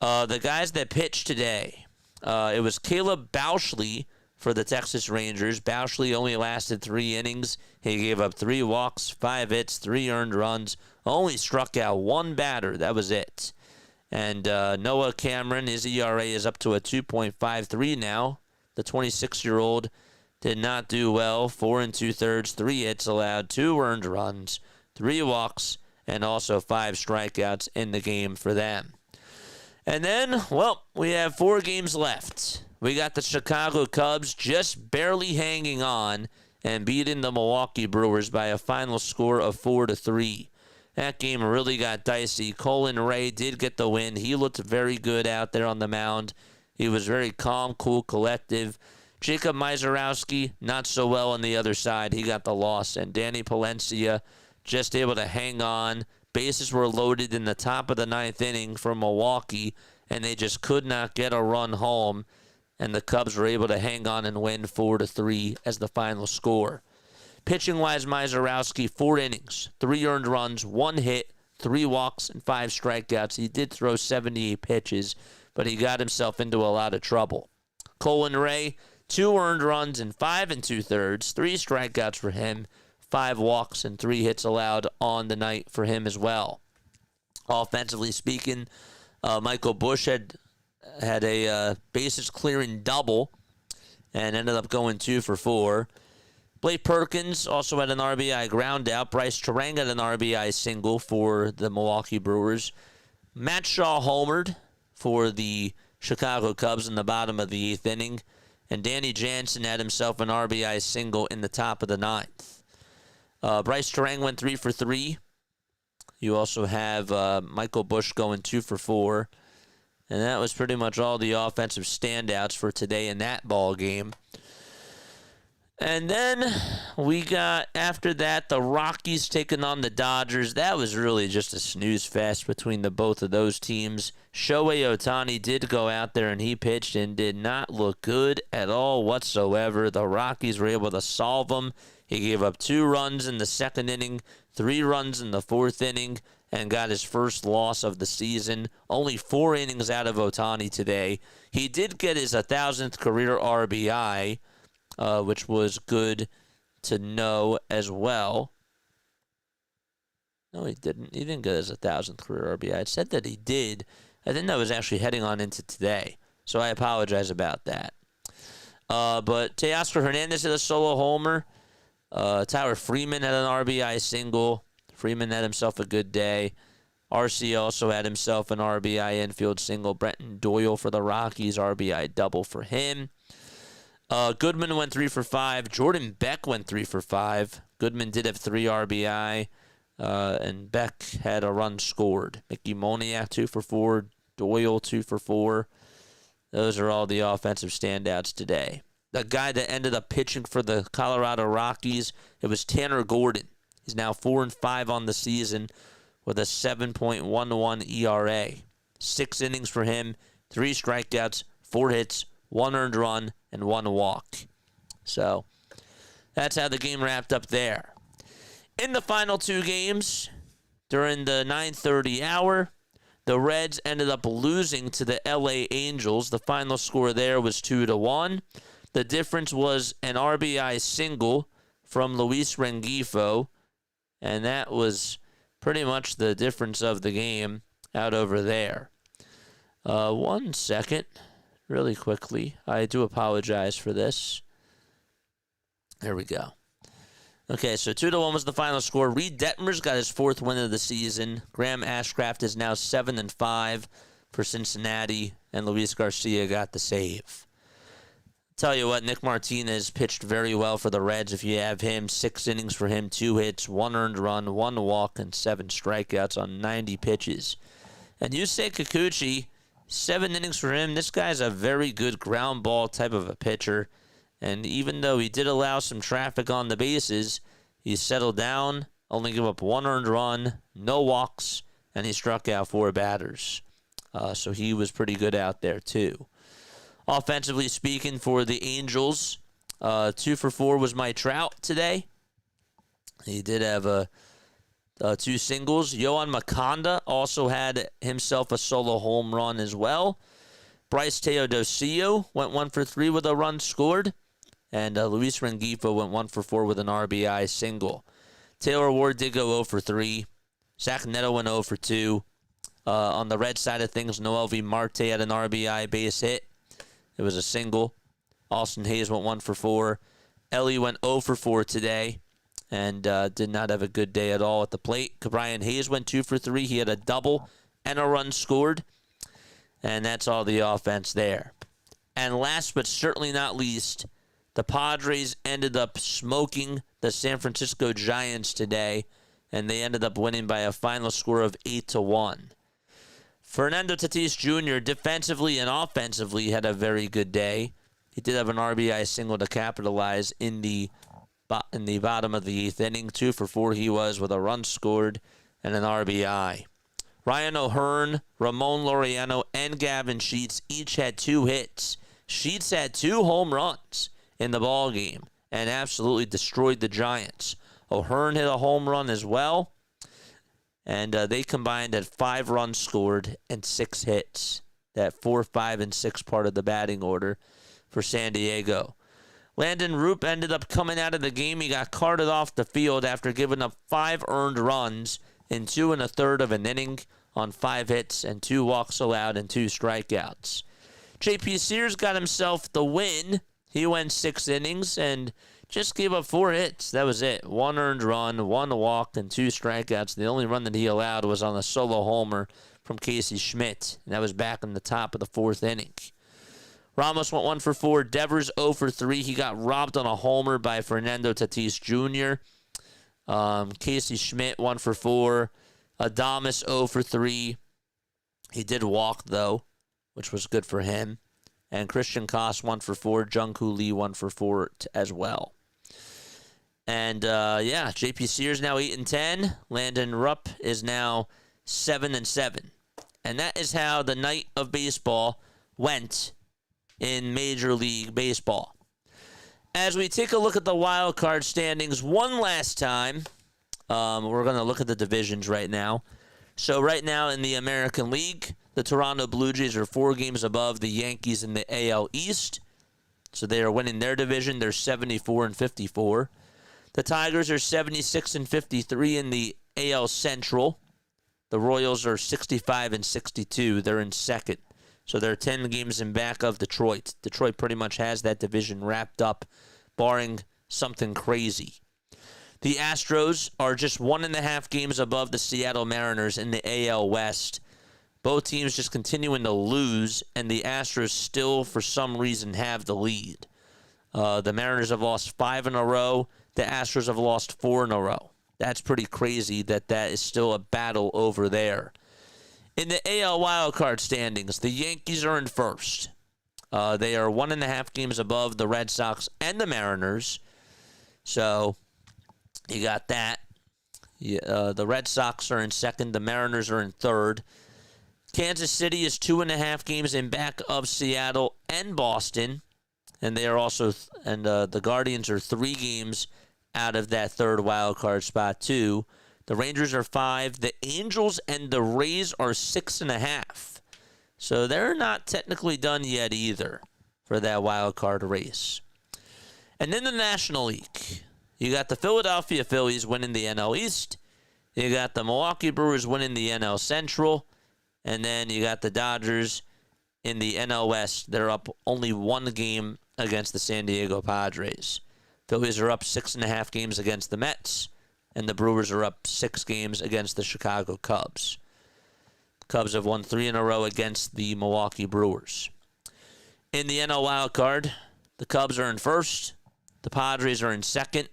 The guys that pitched today, it was Caleb Bauschle for the Texas Rangers. Bauschle only lasted 3 innings. He gave up 3 walks, 5 hits, 3 earned runs. Only struck out 1 batter. That was it. And Noah Cameron, his ERA is up to a 2.53 now. The 26-year-old did not do well. 4 2/3, 3 hits allowed, 2 earned runs, 3 walks, and also 5 strikeouts in the game for them. And then, well, we have 4 games left. We got the Chicago Cubs just barely hanging on and beating the Milwaukee Brewers by a final score of 4-3. That game really got dicey. Colin Ray did get the win. He looked very good out there on the mound. He was very calm, cool, collective. Jacob Mizorowski, not so well on the other side. He got the loss. And Danny Palencia just able to hang on. Bases were loaded in the top of the 9th inning for Milwaukee, and they just could not get a run home. And the Cubs were able to hang on and win 4-3 as the final score. Pitching-wise, Mizorowski, 4 innings, 3 earned runs, 1 hit, 3 walks, and 5 strikeouts. He did throw 78 pitches, but he got himself into a lot of trouble. Colin Ray, 2 earned runs and 5 2/3, 3 strikeouts for him, 5 walks, and 3 hits allowed on the night for him as well. Offensively speaking, Michael Busch had a bases clearing double and ended up going 2 for 4. Blake Perkins also had an RBI ground out. Bryce Terang had an RBI single for the Milwaukee Brewers. Matt Shaw homered for the Chicago Cubs in the bottom of the 8th inning. And Danny Jansen had himself an RBI single in the top of the 9th. Bryce Terang went 3 for 3. You also have Michael Busch going 2 for 4. And that was pretty much all the offensive standouts for today in that ball game. And then we got, after that, the Rockies taking on the Dodgers. That was really just a snooze fest between the both of those teams. Shohei Ohtani did go out there and he pitched and did not look good at all whatsoever. The Rockies were able to solve him. He gave up 2 runs in the 2nd inning, 3 runs in the 4th inning, and got his first loss of the season. Only 4 innings out of Ohtani today. He did get his 1,000th career RBI, which was good to know as well. No, he didn't. He didn't get his 1,000th career RBI. It said that he did. I think that was actually heading on into today. So I apologize about that. But Teoscar Hernandez hit a solo homer. Tyler Freeman had an RBI single. Freeman had himself a good day. RC also had himself an RBI infield single. Brenton Doyle for the Rockies, RBI double for him. Goodman went 3 for 5. Jordan Beck went 3 for 5. Goodman did have 3 RBI, and Beck had a run scored. Mickey Moniak 2 for 4. Doyle 2 for 4. Those are all the offensive standouts today. The guy that ended up pitching for the Colorado Rockies, it was Tanner Gordon. He's now 4-5 on the season with a 7.11 ERA. 6 innings for him, 3 strikeouts, 4 hits, 1 earned run, and 1 walk. So that's how the game wrapped up there. In the final 2 games, during the 9:30 hour, the Reds ended up losing to the LA Angels. The final score there was 2-1. The difference was an RBI single from Luis Rengifo, and that was pretty much the difference of the game out over there. 1 second, really quickly. I do apologize for this. There we go. Okay, so 2-1 was the final score. Reed Detmers got his 4th win of the season. Graham Ashcraft is now 7-5 for Cincinnati, and Luis Garcia got the save. Tell you what, Nick Martinez pitched very well for the Reds. If you have him, 6 innings for him, 2 hits, 1 earned run, 1 walk, and 7 strikeouts on 90 pitches. And Yusei Kikuchi, 7 innings for him. This guy's a very good ground ball type of a pitcher. And even though he did allow some traffic on the bases, he settled down, only gave up 1 earned run, no walks, and he struck out 4 batters. So he was pretty good out there, too. Offensively speaking, for the Angels, 2 for 4 was Mike Trout today. He did have 2 singles. Yohan Makanda also had himself a solo home run as well. Bryce Teodosio went 1 for 3 with a run scored. And Luis Rengifo went 1 for 4 with an RBI single. Taylor Ward did go 0 for 3. Zach Neto went 0 for 2. On the Red side of things, Mlb Marte had an RBI base hit. It was a single. Austin Hayes went 1 for 4. Ellie went 0 for 4 today and did not have a good day at all at the plate. Brian Hayes went 2 for 3. He had a double and a run scored. And that's all the offense there. And last but certainly not least, the Padres ended up smoking the San Francisco Giants today, and they ended up winning by a final score of 8-1. Fernando Tatis Jr. defensively and offensively had a very good day. He did have an RBI single to capitalize in the bottom of the 8th inning. 2 for 4 he was with a run scored and an RBI. Ryan O'Hearn, Ramon Laureano, and Gavin Sheets each had 2 hits. Sheets had 2 home runs in the ball game and absolutely destroyed the Giants. O'Hearn hit a home run as well, and they combined at 5 runs scored and 6 hits. That 4, 5, and 6 part of the batting order for San Diego. Landon Roop ended up coming out of the game. He got carted off the field after giving up 5 earned runs in 2 1/3 of an inning on 5 hits and 2 walks allowed and 2 strikeouts. J.P. Sears got himself the win. He went 6 innings and just gave up 4 hits. That was it. 1 earned run, 1 walk, and 2 strikeouts. The only run that he allowed was on a solo homer from Casey Schmidt, and that was back in the top of the 4th inning. Ramos went 1 for 4. Devers 0 for 3. He got robbed on a homer by Fernando Tatis Jr. Casey Schmidt 1 for 4. Adames 0 for 3. He did walk, though, which was good for him. And Christian Koss 1 for 4. Jung-Hoo Lee 1 for 4 as well. And, J.P. Sears now 8-10. Landon Rupp is now 7-7. And that is how the night of baseball went in Major League Baseball. As we take a look at the wild card standings one last time, we're going to look at the divisions right now. So right now in the American League, the Toronto Blue Jays are 4 games above the Yankees in the AL East. So they are winning their division. They're 74-54. The Tigers are 76-53 in the AL Central. The Royals are 65-62. They're in second. So they're 10 games in back of Detroit. Detroit pretty much has that division wrapped up, barring something crazy. The Astros are just 1.5 games above the Seattle Mariners in the AL West. Both teams just continuing to lose, and the Astros still, for some reason, have the lead. The Mariners have lost 5 in a row. The Astros have lost 4 in a row. That's pretty crazy that is still a battle over there. In the AL wildcard standings, the Yankees are in first. They are 1.5 games above the Red Sox and the Mariners. So you got that. The Red Sox are in second. The Mariners are in third. Kansas City is 2.5 games in back of Seattle and Boston, and they are also the Guardians are 3 games out of that third wild card spot too. The Rangers are 5. The Angels and the Rays are 6.5. So they're not technically done yet either for that wild card race. And in the National League, you got the Philadelphia Phillies winning the NL East. You got the Milwaukee Brewers winning the NL Central. And then you got the Dodgers in the NL West. They're up only 1 game against the San Diego Padres. Phillies are up 6.5 games against the Mets, and the Brewers are up 6 games against the Chicago Cubs. Cubs have won 3 in a row against the Milwaukee Brewers. In the NL wild card, the Cubs are in first, the Padres are in second,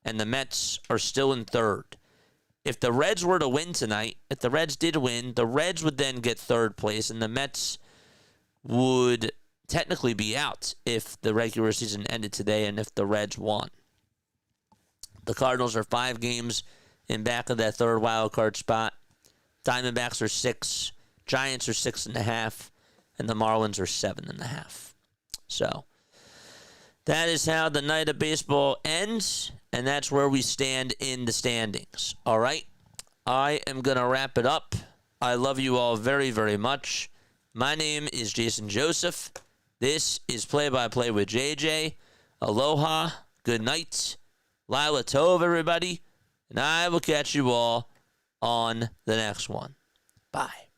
and the Mets are still in third. If the Reds were to win tonight, if the Reds did win, the Reds would then get third place, and the Mets would technically be out if the regular season ended today and if the Reds won. The Cardinals are 5 games in back of that third wild card spot. Diamondbacks are 6, Giants are 6.5, and the Marlins are 7.5. So that is how the night of baseball ends, and that's where we stand in the standings. All right, I am going to wrap it up. I love you all very, very much. My name is Jason Joseph. This is Play by Play with JJ. Aloha, good night, Lila Tov, everybody, and I will catch you all on the next one. Bye.